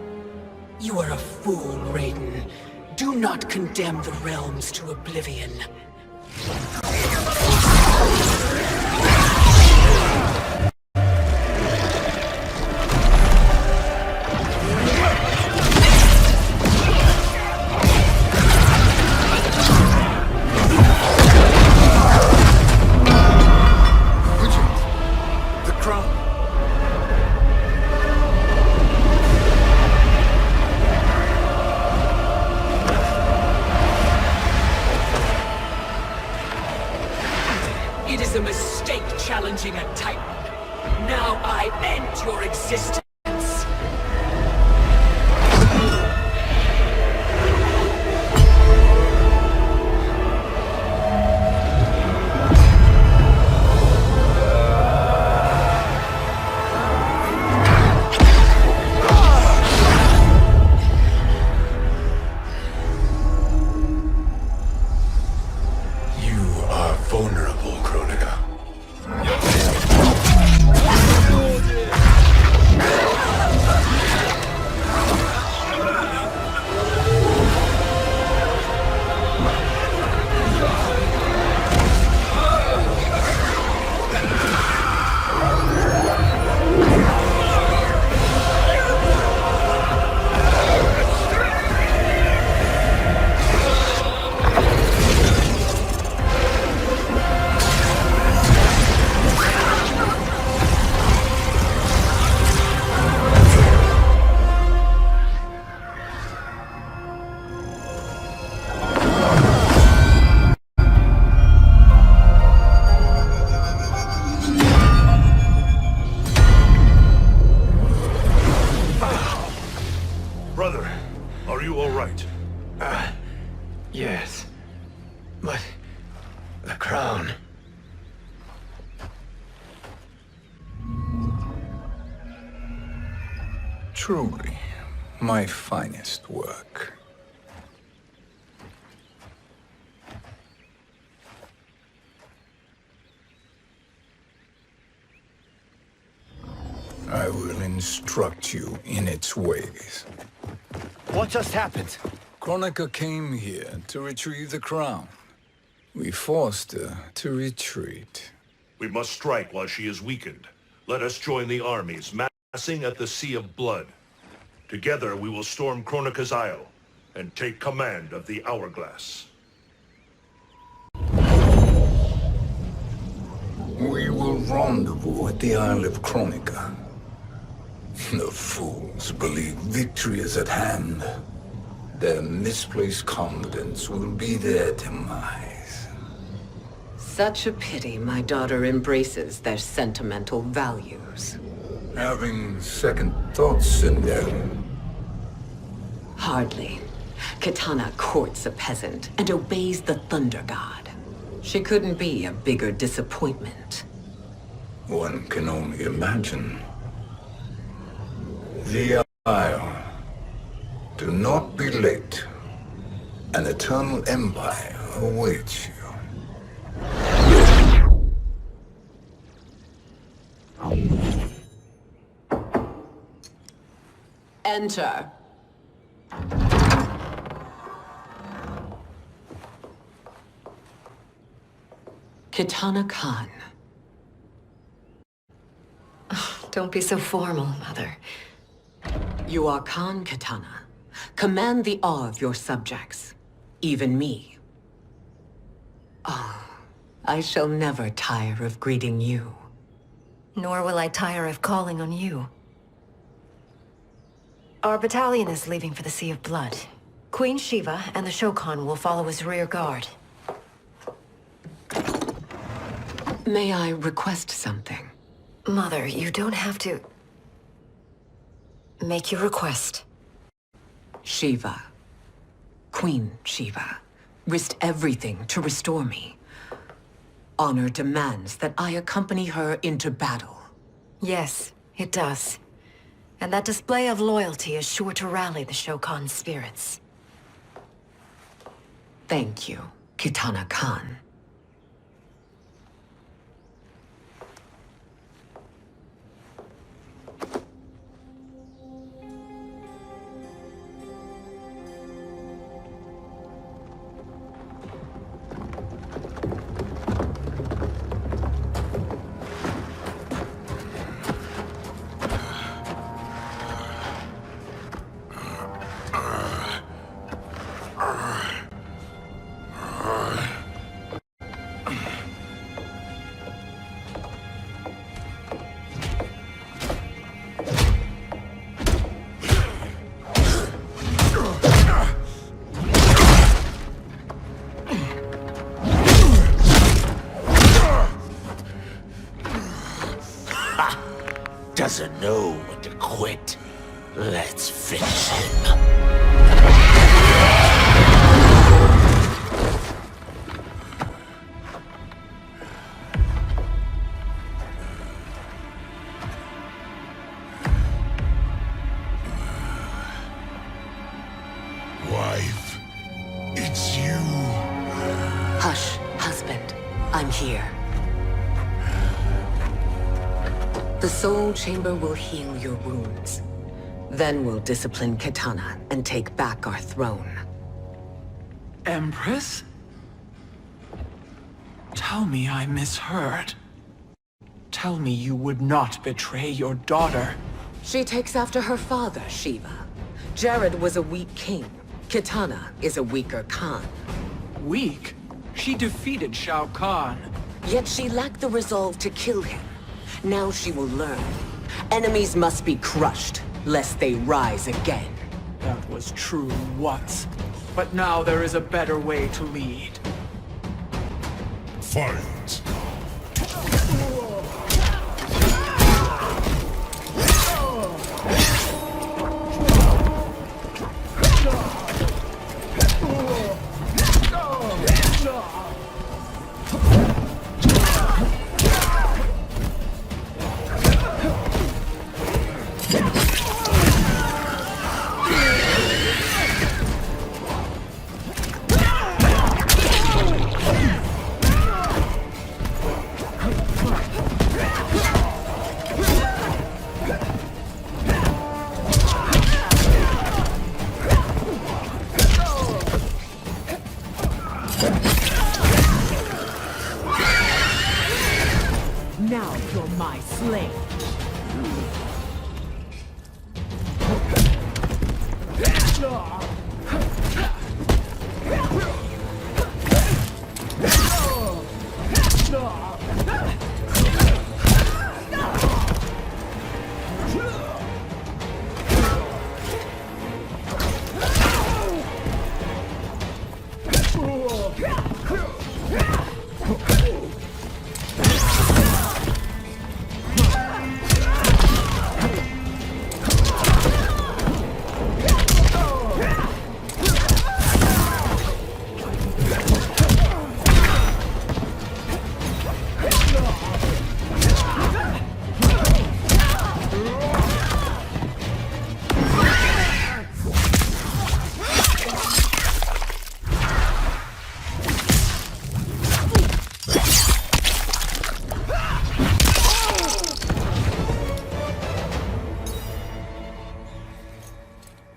You are a fool, Raiden. Do not condemn the realms to oblivion. It is a mistake challenging a Titan. Now I end your existence. Brother, are you all right? Yes. But... the crown... Truly, my finest work. I will instruct you in its ways. What just happened? Kronika came here to retrieve the crown. We forced her to retreat. We must strike while she is weakened. Let us join the armies, massing at the Sea of Blood. Together we will storm Kronika's Isle and take command of the Hourglass. We will rendezvous at the Isle of Kronika. The fools believe victory is at hand. Their misplaced confidence will be their demise. Such a pity my daughter embraces their sentimental values. Having second thoughts in them. Hardly. Kitana courts a peasant and obeys the Thunder God. She couldn't be a bigger disappointment. One can only imagine. The Isle. Do not be late. An eternal empire awaits you. Enter. Kitana Khan. Don't be so formal, Mother. You are Khan Kitana. Command the awe of your subjects. Even me. Oh, I shall never tire of greeting you. Nor will I tire of calling on you. Our battalion is leaving for the Sea of Blood. Queen Shiva and the Shokan will follow as rear guard. May I request something? Mother, you don't have to... make your request. Shiva. Queen Shiva. Risked everything to restore me. Honor demands that I accompany her into battle. Yes, it does. And that display of loyalty is sure to rally the Shokan's spirits. Thank you, Kitana Khan. Ha! Doesn't know when to quit. Let's finish him. Wife, it's you. Hush, husband. I'm here. The Soul Chamber will heal your wounds. Then we'll discipline Kitana and take back our throne. Empress? Tell me I misheard. Tell me you would not betray your daughter. She takes after her father, Shiva. Jared was a weak king. Kitana is a weaker Khan. Weak? She defeated Shao Kahn. Yet she lacked the resolve to kill him. Now she will learn. Enemies must be crushed, lest they rise again. That was true once. But now there is a better way to lead. Fight! Now you're my slave.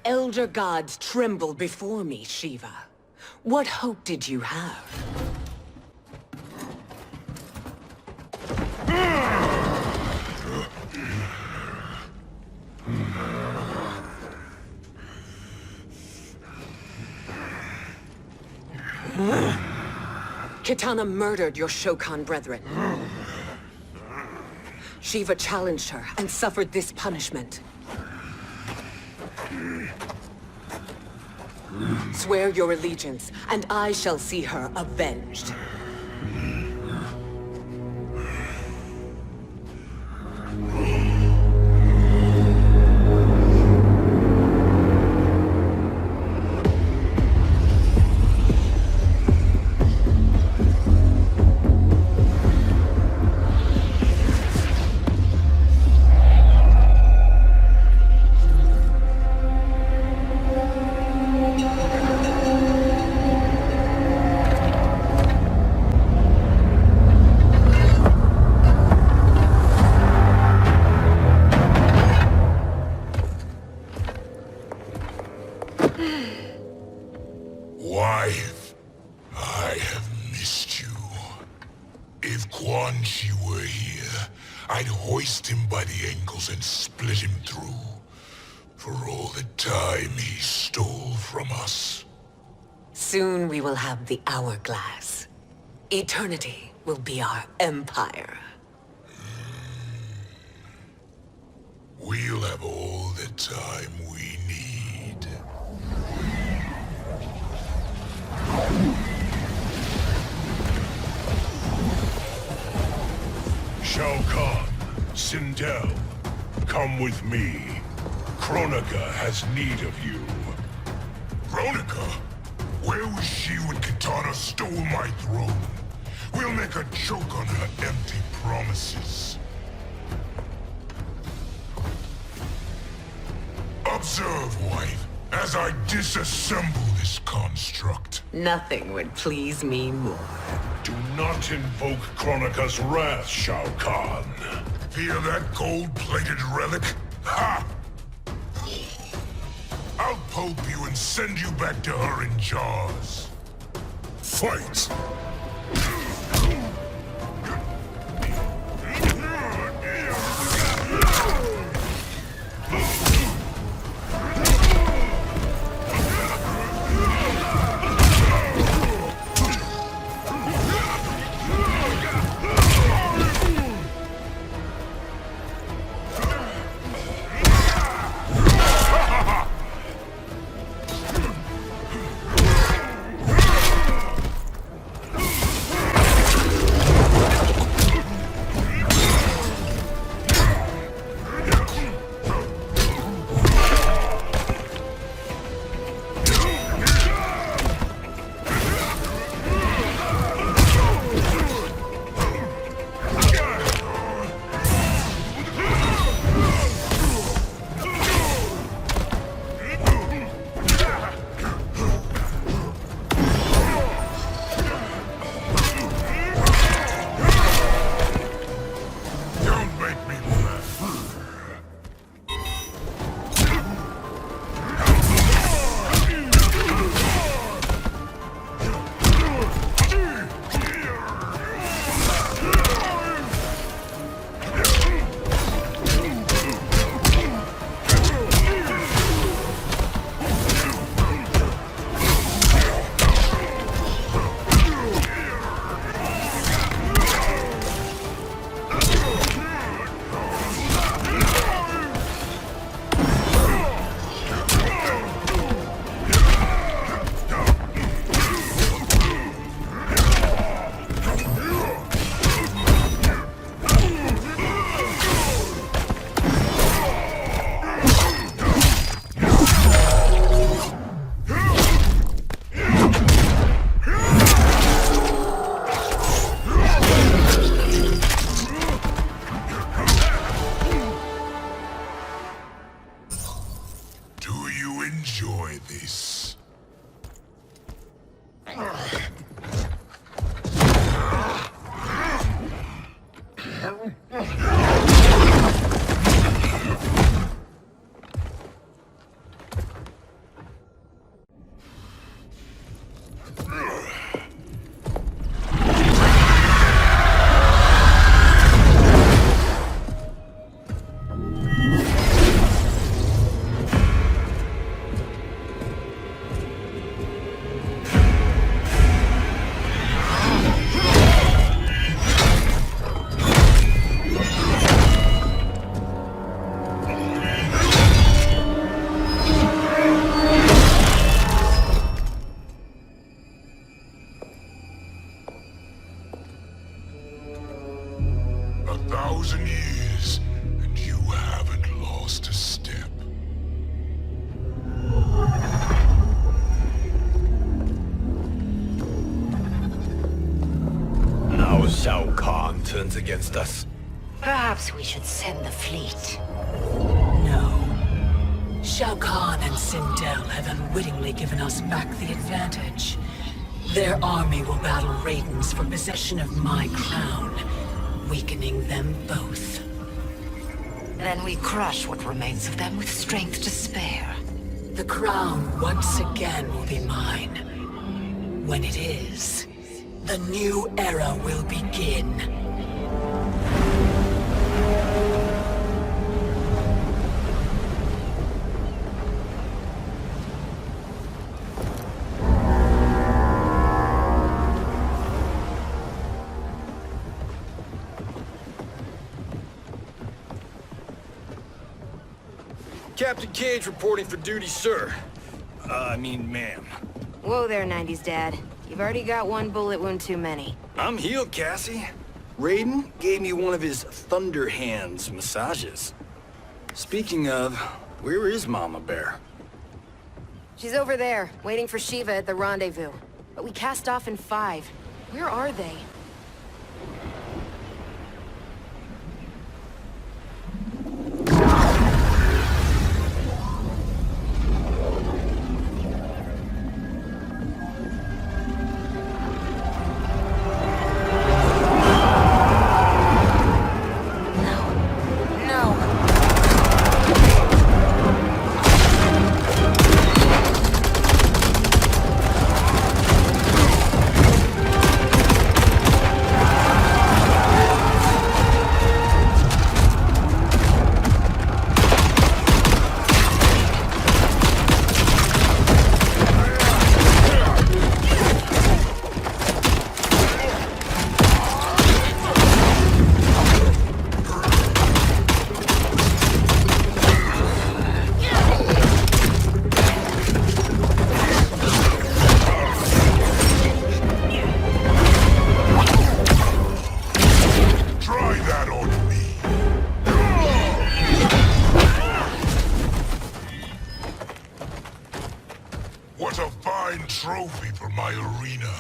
Elder gods tremble before me, Shiva. What hope did you have? Kitana murdered your Shokan brethren. Shiva challenged her and suffered this punishment. Swear your allegiance, and I shall see her avenged. Wife, I have missed you. If Quan Chi were here, I'd hoist him by the ankles and split him through. For all the time he stole from us. Soon we will have the hourglass. Eternity will be our empire. We'll have all the time we need. Shao Kahn, Sindel, come with me. Kronika has need of you. Kronika? Where was she when Kitana stole my throne? We'll make a joke on her empty promises. Observe, wife, as I disassemble this construct. Nothing would please me more. Do not invoke Kronika's wrath, Shao Kahn. Fear that gold-plated relic? Ha! I'll pulp you and send you back to her in jars. Fight! Turns against us. Perhaps we should send the fleet. No. Shao Kahn and Sindel have unwittingly given us back the advantage. Their army will battle Raidens for possession of my crown, weakening them both. Then we crush what remains of them with strength to spare. The crown once again will be mine. When it is, the new era will begin. Captain Cage reporting for duty, sir. Ma'am. Whoa there, 90s dad. You've already got one bullet wound too many. I'm healed, Cassie. Raiden gave me one of his Thunder Hands massages. Speaking of, where is Mama Bear? She's over there, waiting for Shiva at the rendezvous. But we cast off in 5. Where are they? What a fine trophy for my arena.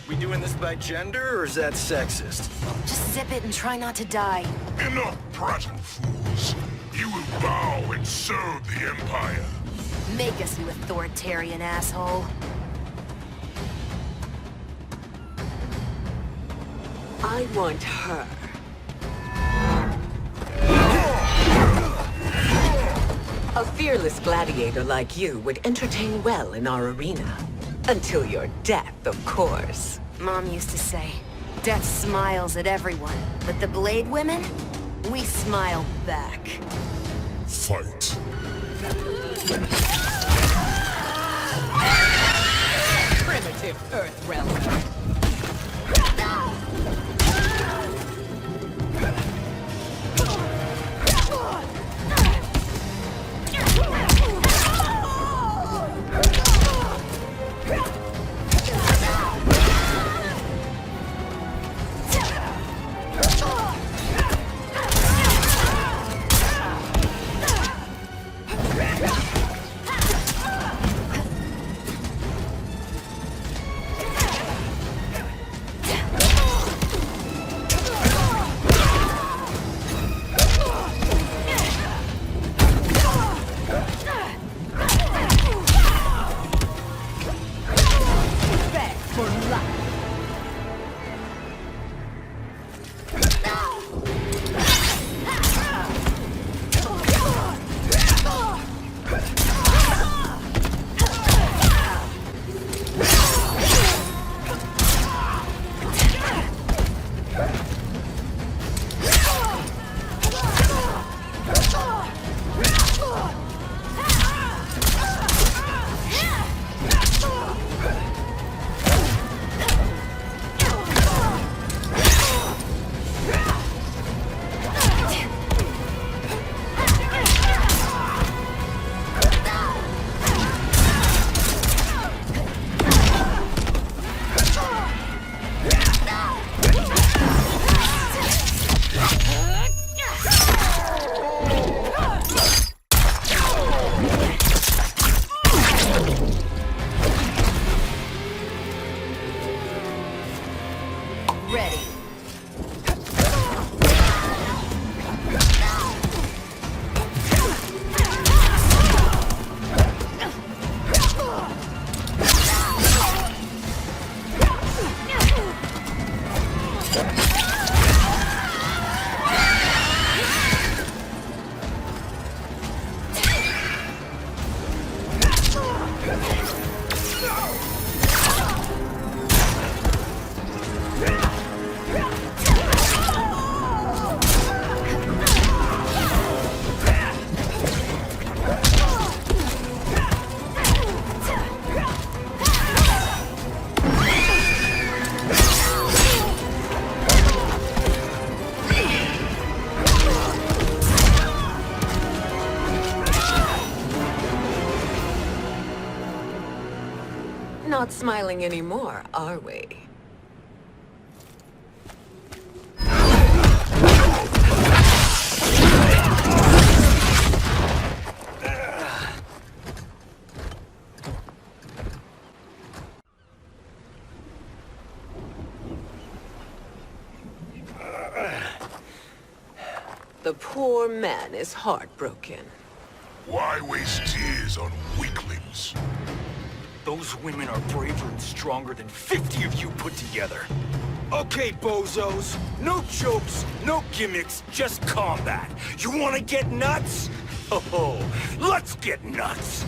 We doing this by gender, or is that sexist? Just sip it and try not to die. Enough prattle, fools. You will bow and serve the Empire. Make us, you authoritarian asshole. I want her. A fearless gladiator like you would entertain well in our arena. Until your death, of course. Mom used to say, death smiles at everyone, but the Blade Women, we smile back. Fight. Primitive Earth Realm. not smiling anymore, are we? The poor man is heartbroken. Why waste tears on weaklings? Those women are braver and stronger than 50 of you put together. Okay, bozos. No jokes, no gimmicks, just combat. You wanna get nuts? Oh, let's get nuts!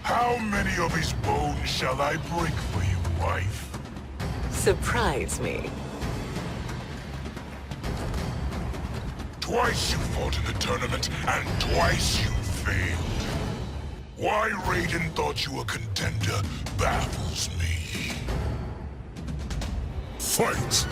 How many of his bones shall I break for you, wife? Surprise me. Twice you fought in the tournament, and twice you failed. Why Raiden thought you a contender baffles me. Fight!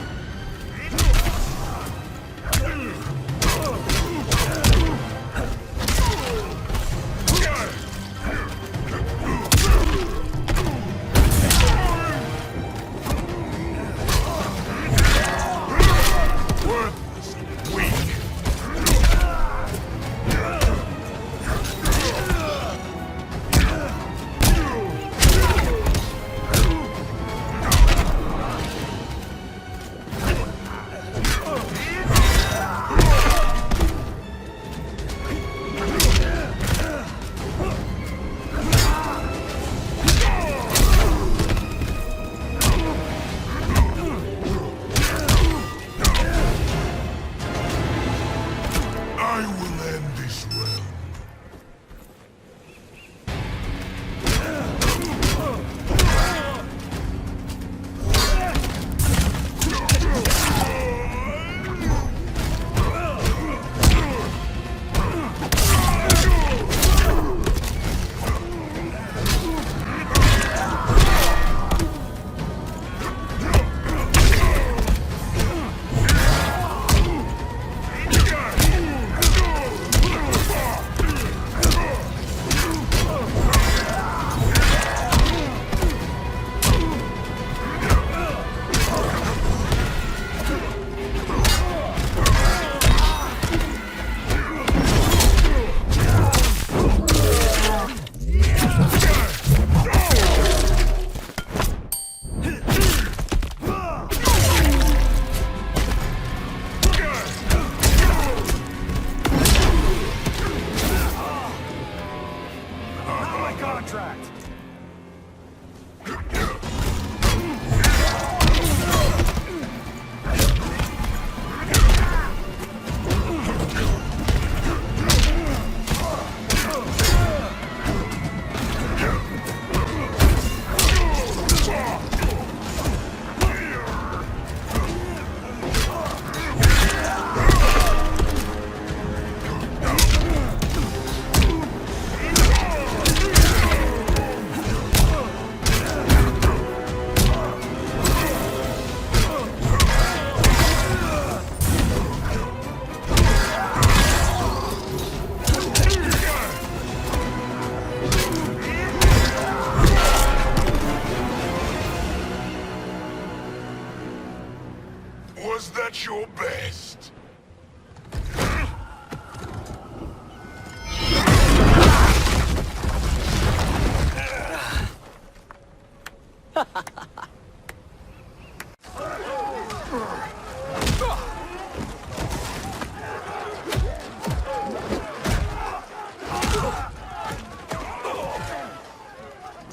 Was that your best?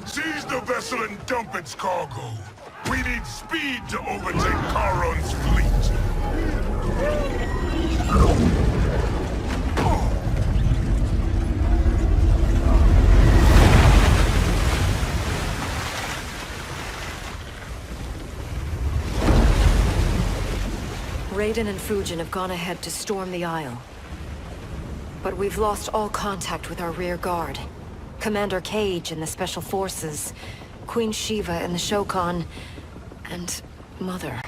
Seize the vessel and dump its cargo. We need speed to overtake Charon's fleet. Raiden and Fujin have gone ahead to storm the Isle. But we've lost all contact with our rear guard. Commander Cage and the Special Forces, Queen Shiva and the Shokan, and Mother.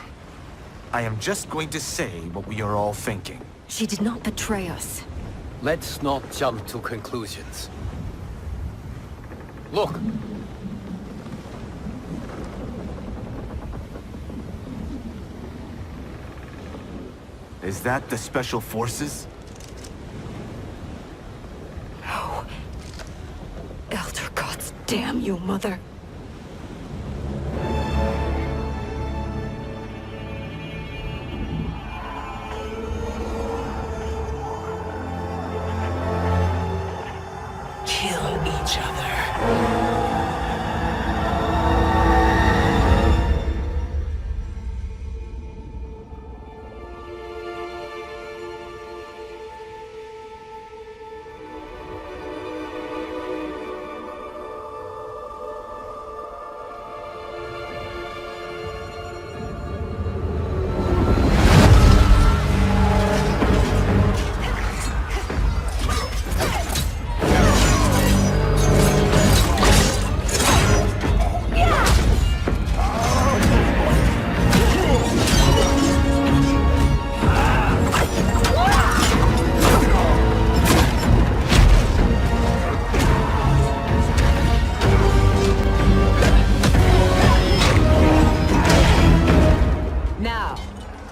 I am just going to say what we are all thinking. She did not betray us. Let's not jump to conclusions. Look, Is that the Special Forces? No. Elder gods, damn you, Mother. Kill each other.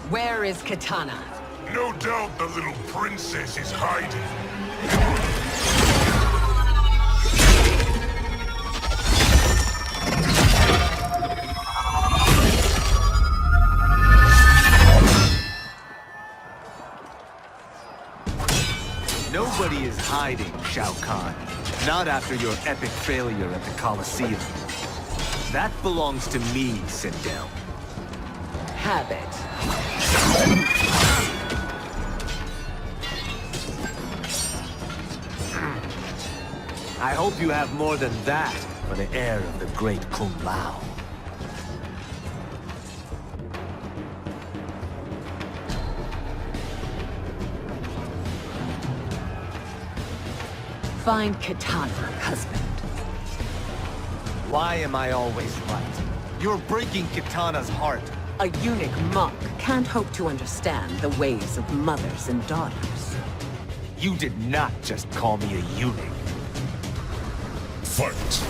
Where is Kitana? No doubt the little princess is hiding. Nobody is hiding, Shao Kahn. Not after your epic failure at the Colosseum. That belongs to me, Sindel. Have it. I hope you have more than that for the heir of the great Kung Lao. Find Kitana, husband. Why am I always right? You're breaking Kitana's heart. A eunuch monk can't hope to understand the ways of mothers and daughters. You did not just call me a eunuch. Fight!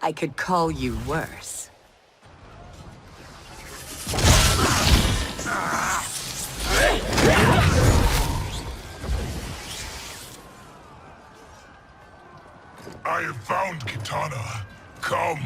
I could call you worse. I have found Kitana. Come.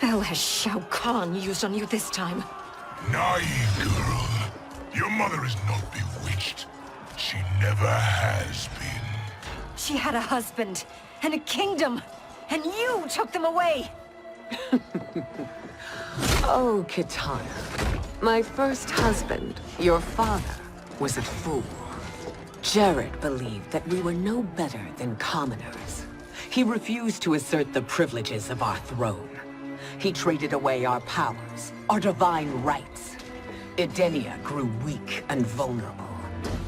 spell has Shao Kahn used on you this time? Naive girl. Your mother is not bewitched. She never has been. She had a husband and a kingdom, and you took them away! Oh, Kitana. My first husband, your father, was a fool. Jared believed that we were no better than commoners. He refused to assert the privileges of our throne. He traded away our powers, our divine rights. Edenia grew weak and vulnerable.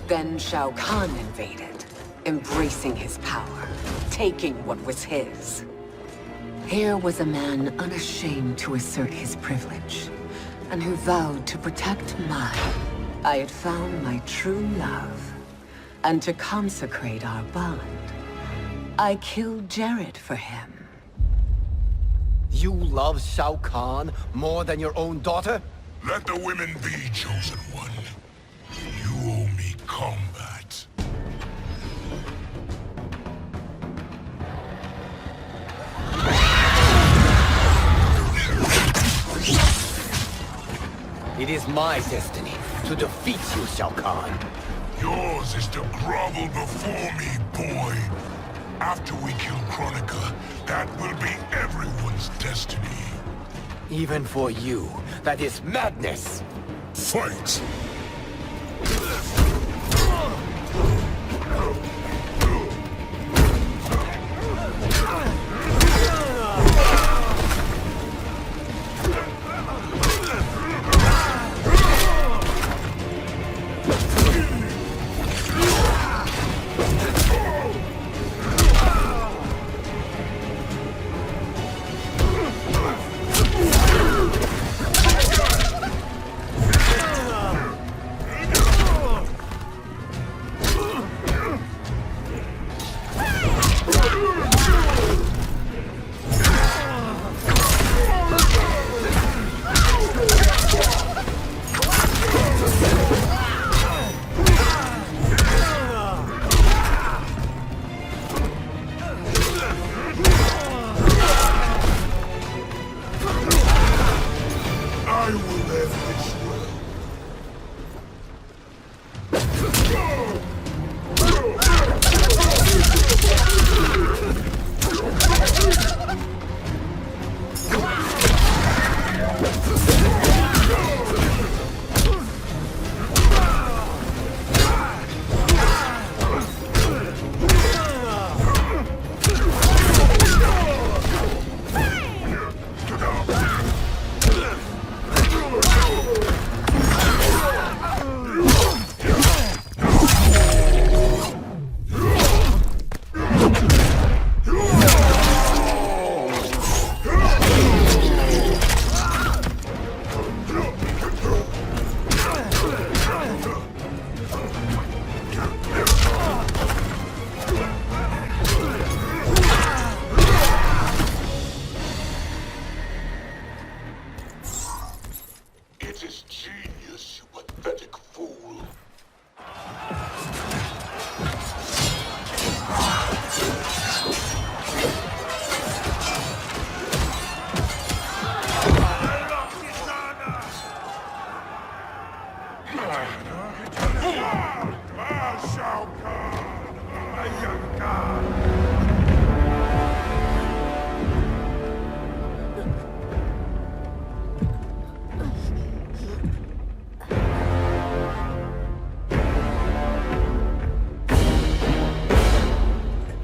Then Shao Kahn invaded, embracing his power, taking what was his. Here was a man unashamed to assert his privilege, and who vowed to protect mine. I had found my true love, and to consecrate our bond, I killed Jared for him. You love Shao Kahn more than your own daughter? Let the women be, chosen one. You owe me combat. It is my destiny to defeat you, Shao Kahn. Yours is to grovel before me, boy. After we kill Kronika, that will be everyone's destiny. Even for you, that is madness. Fight!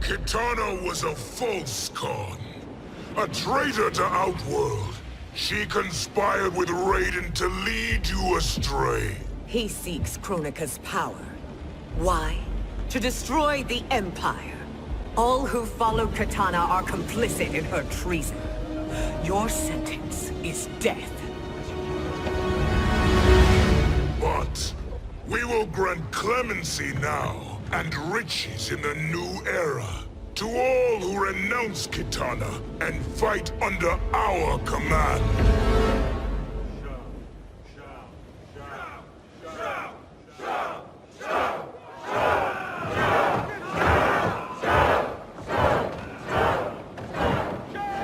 Kitana was a false Khan, a traitor to Outworld. She conspired with Raiden to lead you astray. He seeks Kronika's power. Why? To destroy the Empire. All who follow Kitana are complicit in her treason. Your sentence is death. But we will grant clemency now and riches in the new era to all who renounce Kitana and fight under our command.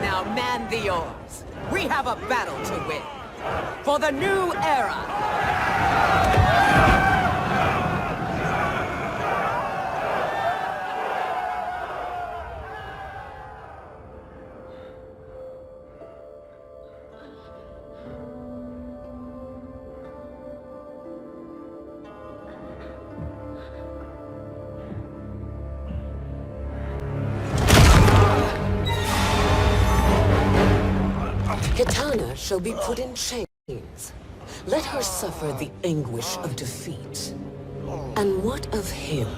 Now man the oars. We have a battle to win. For the new era. Kitana shall be put in chains. Let her suffer the anguish of defeat. And what of him?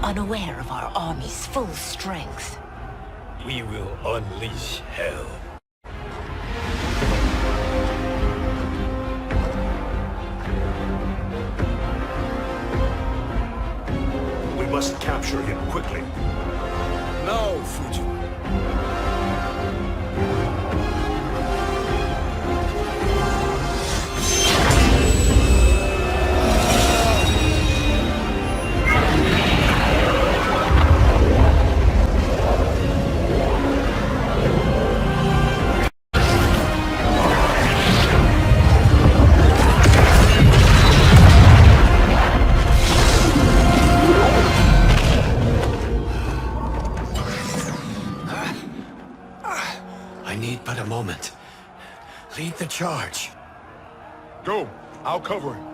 Unaware of our army's full strength. We will unleash hell. We must capture him quickly. No, Fuji. I need but a moment. Lead the charge. Go. I'll cover him.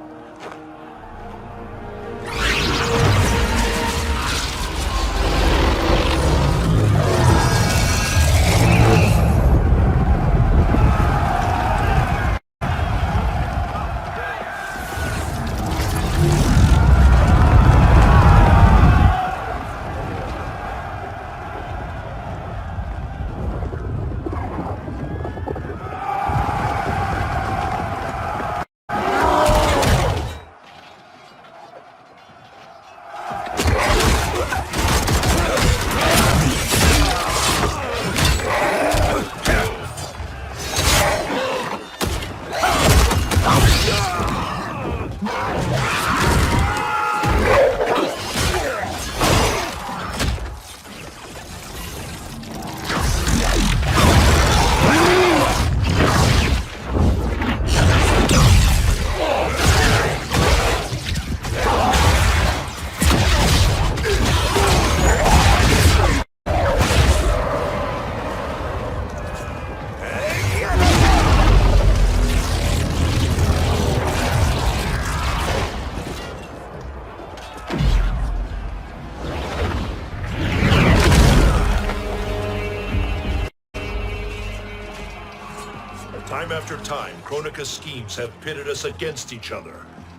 Time after time, Kronika's schemes have pitted us against each other.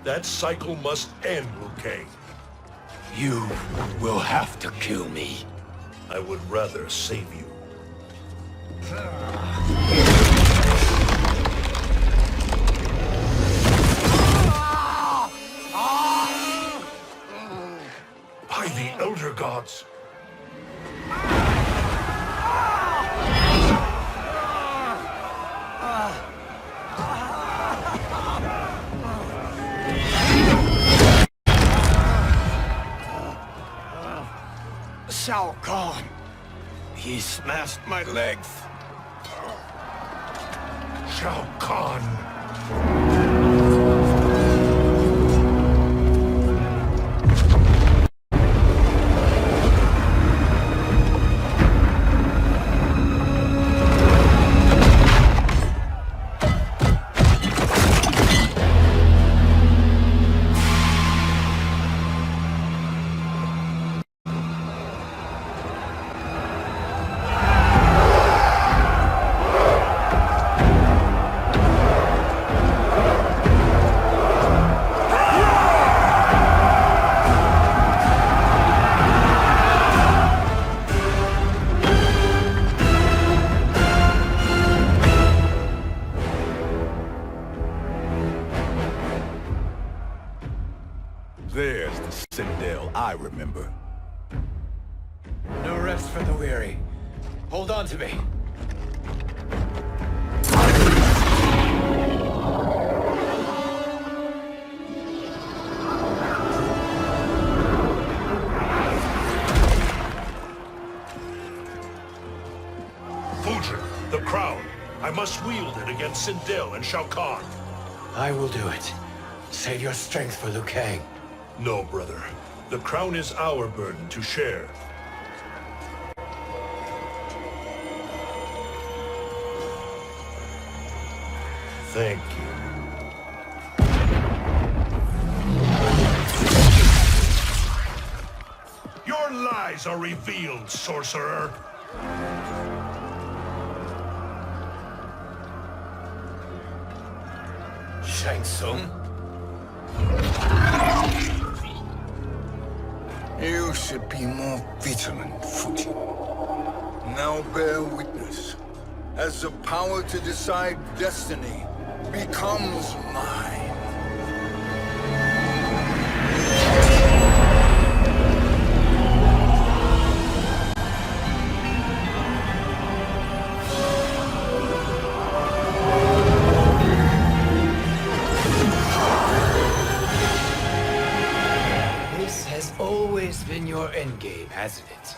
That cycle must end, Liu Kang. You will have to kill me. I would rather save you. By the Elder Gods. Shao Kahn. He smashed my legs. Shao Kahn. Sindel, I remember. No rest for the weary. Hold on to me. Fujin, the crown. I must wield it against Sindel and Shao Kahn. I will do it. Save your strength for Liu Kang. No, brother. The crown is our burden to share. Thank you. Your lies are revealed, sorcerer. Shang Tsung? You should be more vigilant, Fujin. Now bear witness. As the power to decide destiny becomes mine. This has always been your endgame, hasn't it?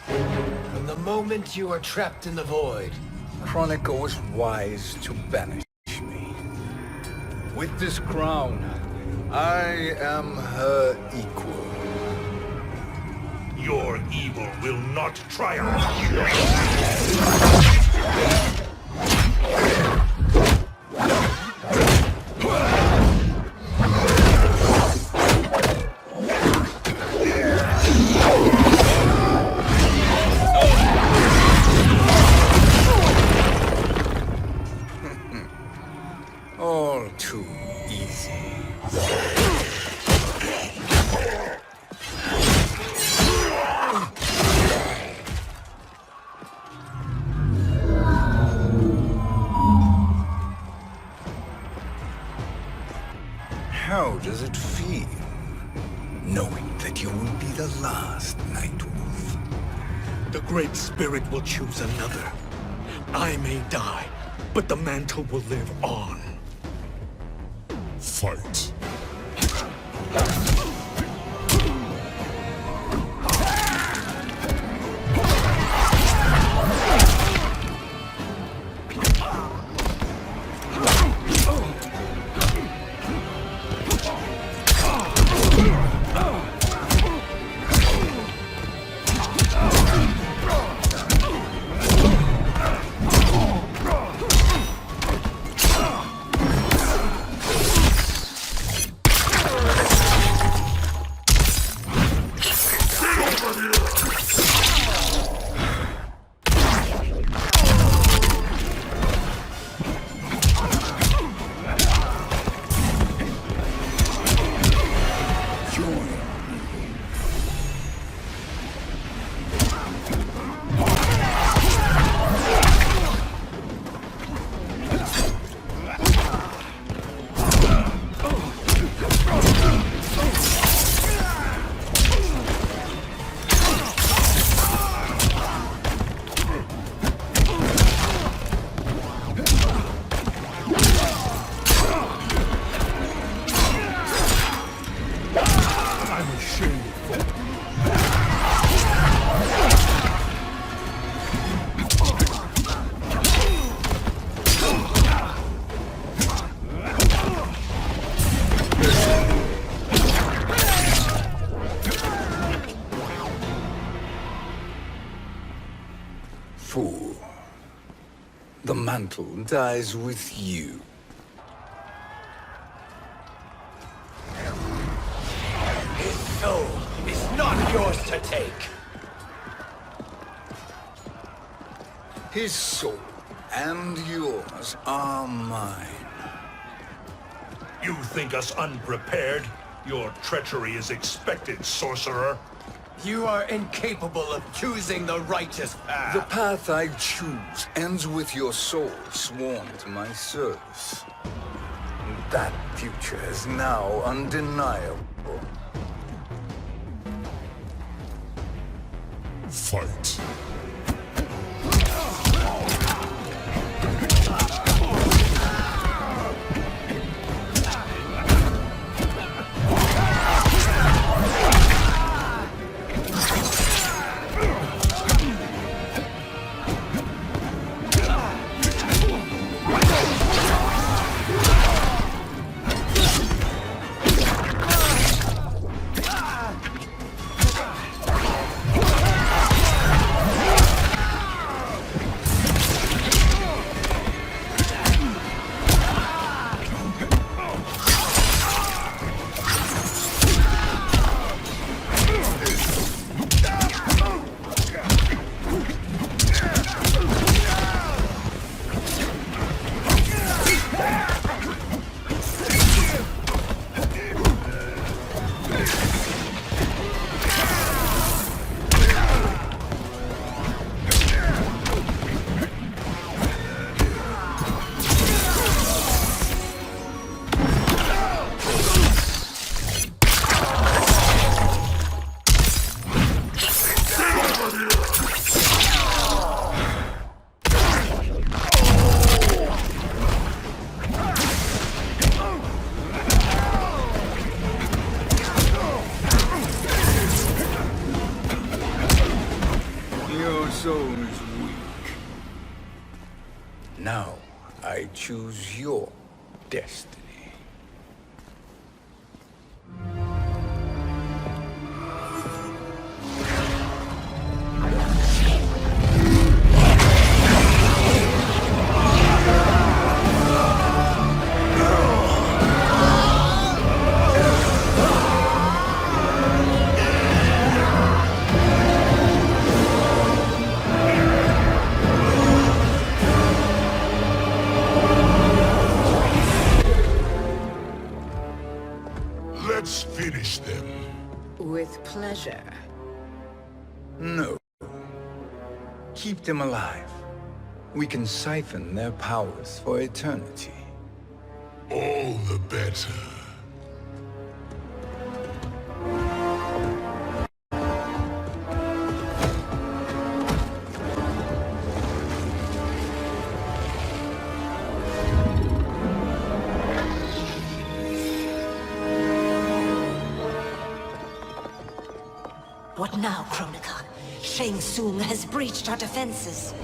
From the moment you were trapped in the void. Kronika was wise to banish me. With this crown, I am her equal. Your evil will not triumph. All too easy. How does it feel, knowing that you will be the last Nightwolf? The Great Spirit will choose another. I may die, but the mantle will live on. Fight. Fool. The mantle dies with you. His soul is not yours to take. His soul and yours are mine. You think us unprepared? Your treachery is expected, sorcerer. You are incapable of choosing the righteous path. The path I choose ends with your soul sworn to my service. That future is now undeniable. Fight. soul is weak. Now, I choose your destiny. Let's finish them. With pleasure. No. Keep them alive. We can siphon their powers for eternity. All the better. What now, Kronika? Shang Tsung has breached our defenses.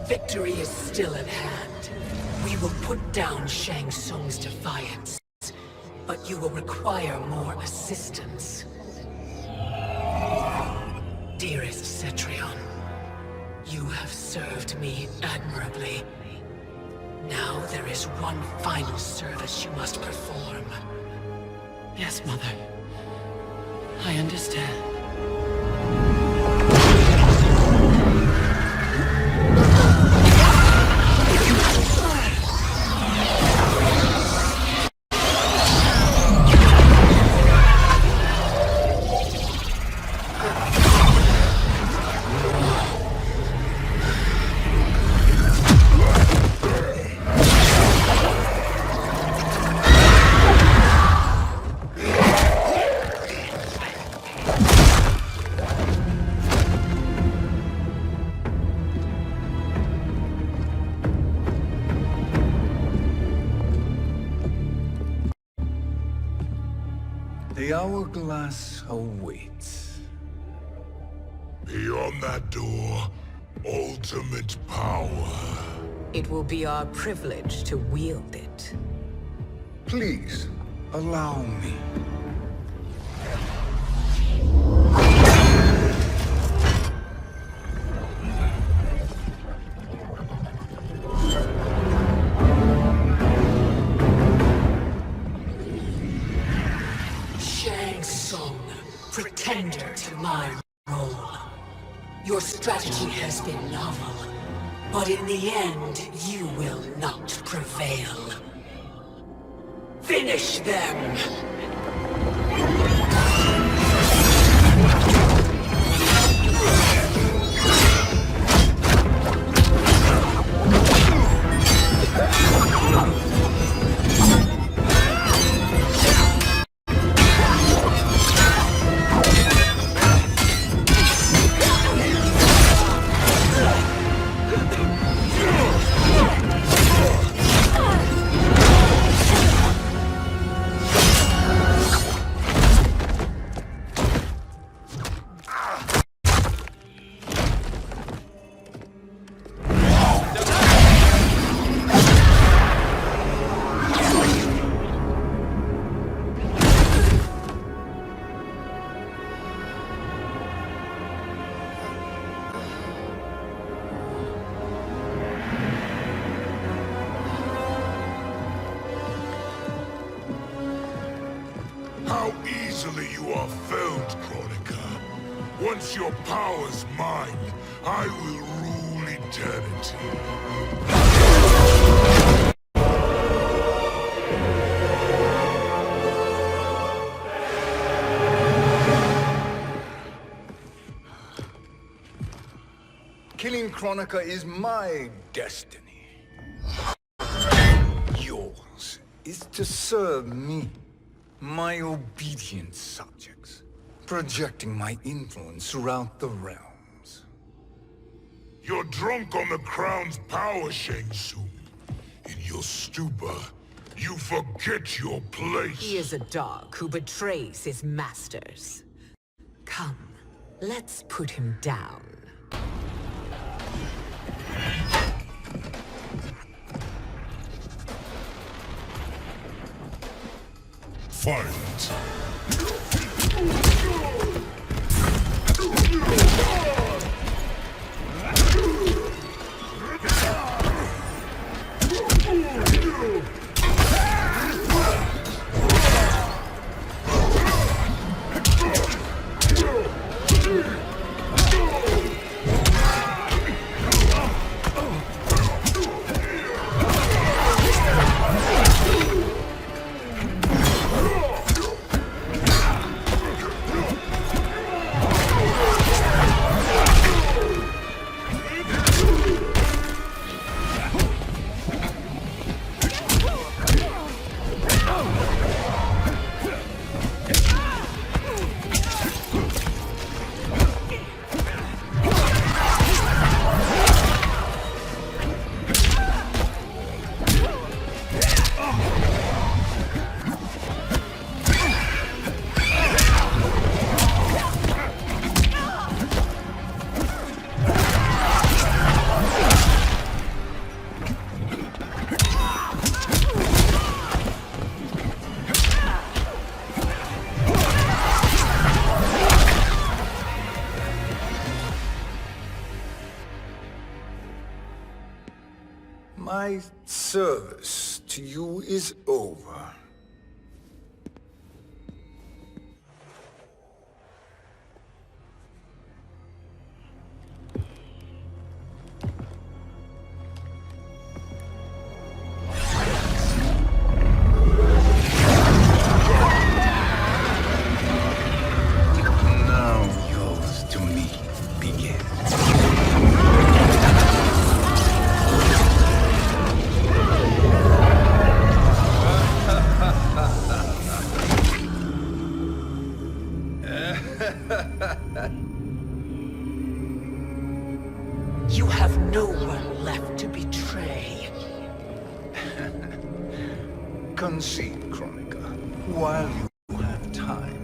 Victory is still at hand. We will put down Shang Tsung's defiance, but you will require more assistance. Dearest Cetrion, you have served me admirably. Now there is one final service you must perform. Yes, Mother. I understand. The hourglass awaits. Beyond that door, ultimate power. It will be our privilege to wield it. Please, allow me. Shang Tsung, pretender to my role. Your strategy has been novel, but in the end, you will not prevail. Finish them! How easily you are felled, Kronika. Once your power's mine, I will rule eternity. Killing Kronika is my destiny. Yours is to serve me, my obedient subjects, projecting my influence throughout the realms. You're drunk on the crown's power, Shang Tsung. In your stupor, you forget your place. He is a dog who betrays his masters. Come, let's put him down. Fight! My service to you is over. Now yours to me begins. You have no one left to betray. Concede, Kronika, while you have time.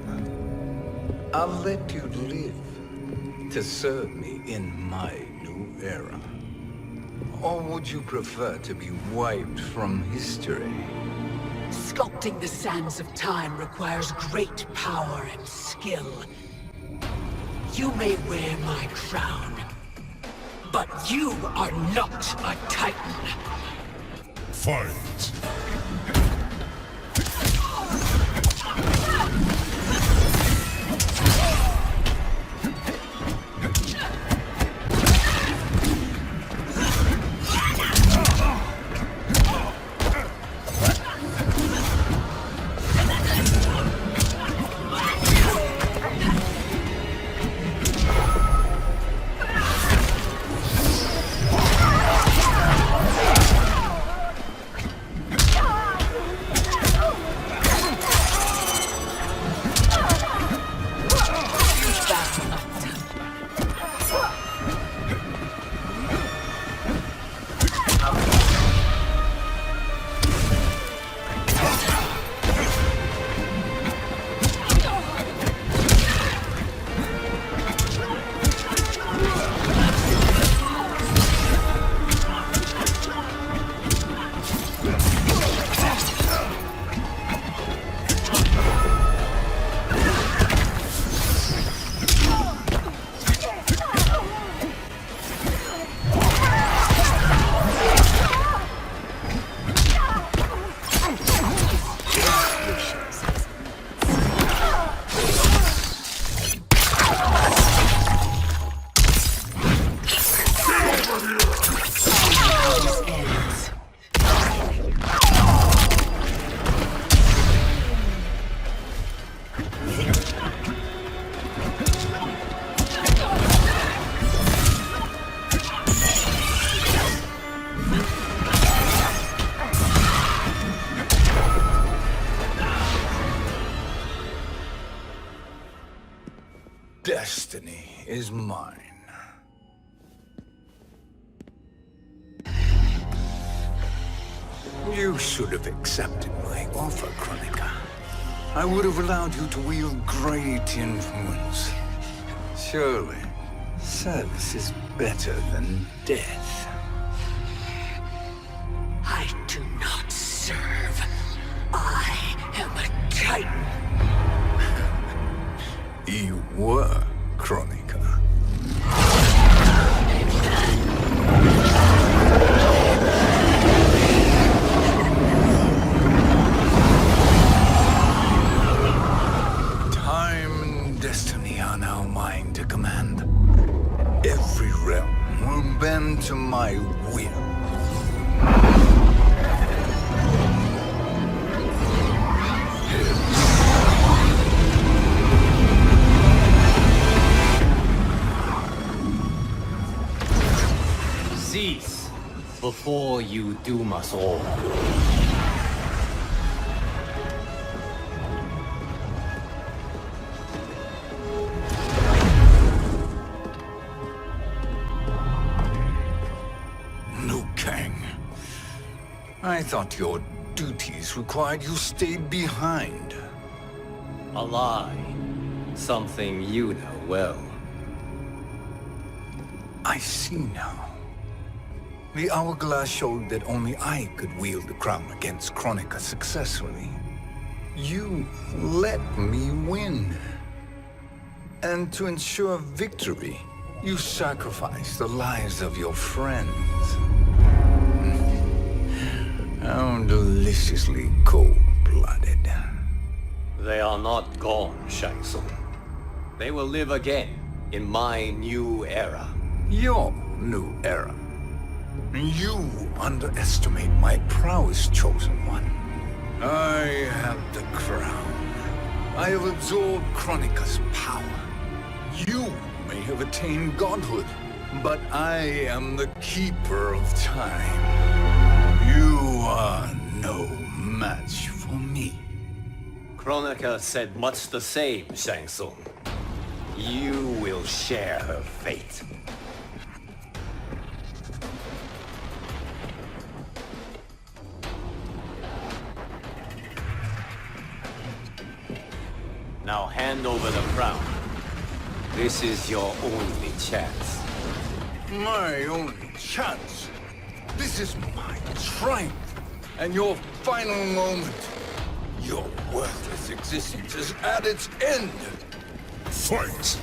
I'll let you live to serve me in my new era. Or would you prefer to be wiped from history? Sculpting the sands of time requires great power and skill. You may wear my crown, but you are not a Titan. Fight! destiny is mine. You should have accepted my offer, Kronika. I would have allowed you to wield great influence. Surely, service is better than death. I do not serve. I am a Titan. You were, Kronika. Time and destiny are now mine to command. Every realm will bend to my will. Cease, before you doom us all. Liu Kang. I thought your duties required you stayed behind. A lie. Something you know well. I see now. The hourglass showed that only I could wield the crown against Kronika successfully. You let me win. And to ensure victory, you sacrificed the lives of your friends. How deliciously cold-blooded. They are not gone, Shang Tsung. They will live again in my new era. Your new era. You underestimate my prowess, Chosen One. I have the crown. I have absorbed Kronika's power. You may have attained godhood, but I am the keeper of time. You are no match for me. Kronika said much the same, Shang Tsung. You will share her fate. Now hand over the crown. This is your only chance. My only chance? This is my triumph, and your final moment. Your worthless existence is at its end. Fight!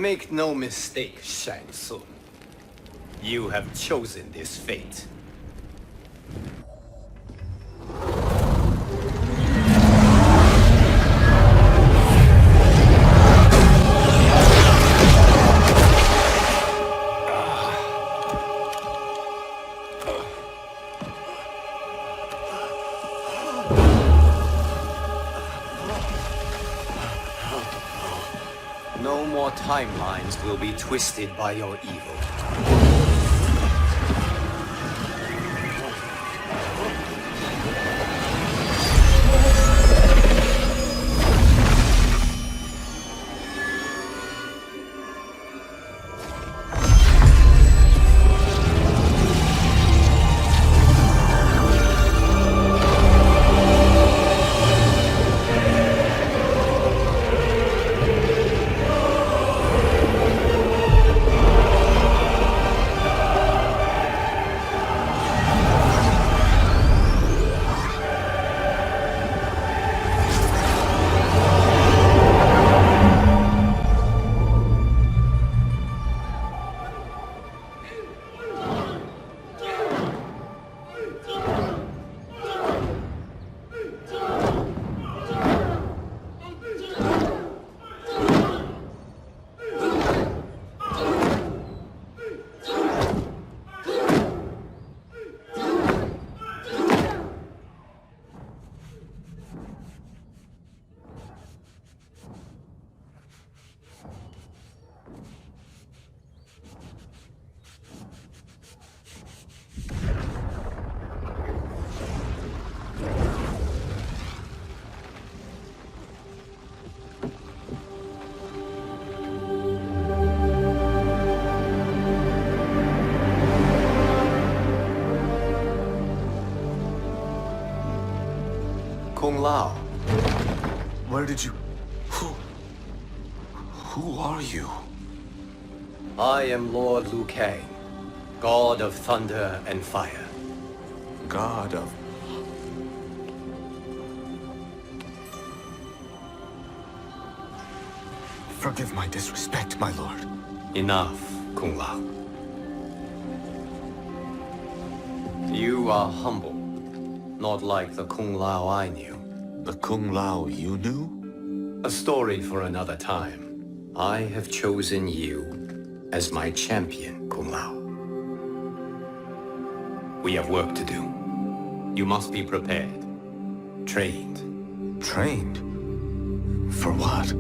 Make no mistake, Shang Tsung. You have chosen this fate. No more timelines will be twisted by your evil. Kung Lao. Where did you... Who are you? I am Lord Liu Kang, God of Thunder and Fire. God of... Forgive my disrespect, my lord. Enough, Kung Lao. You are humble, not like the Kung Lao I knew. The Kung Lao you knew? A story for another time. I have chosen you as my champion, Kung Lao. We have work to do. You must be prepared. Trained. Trained? For what?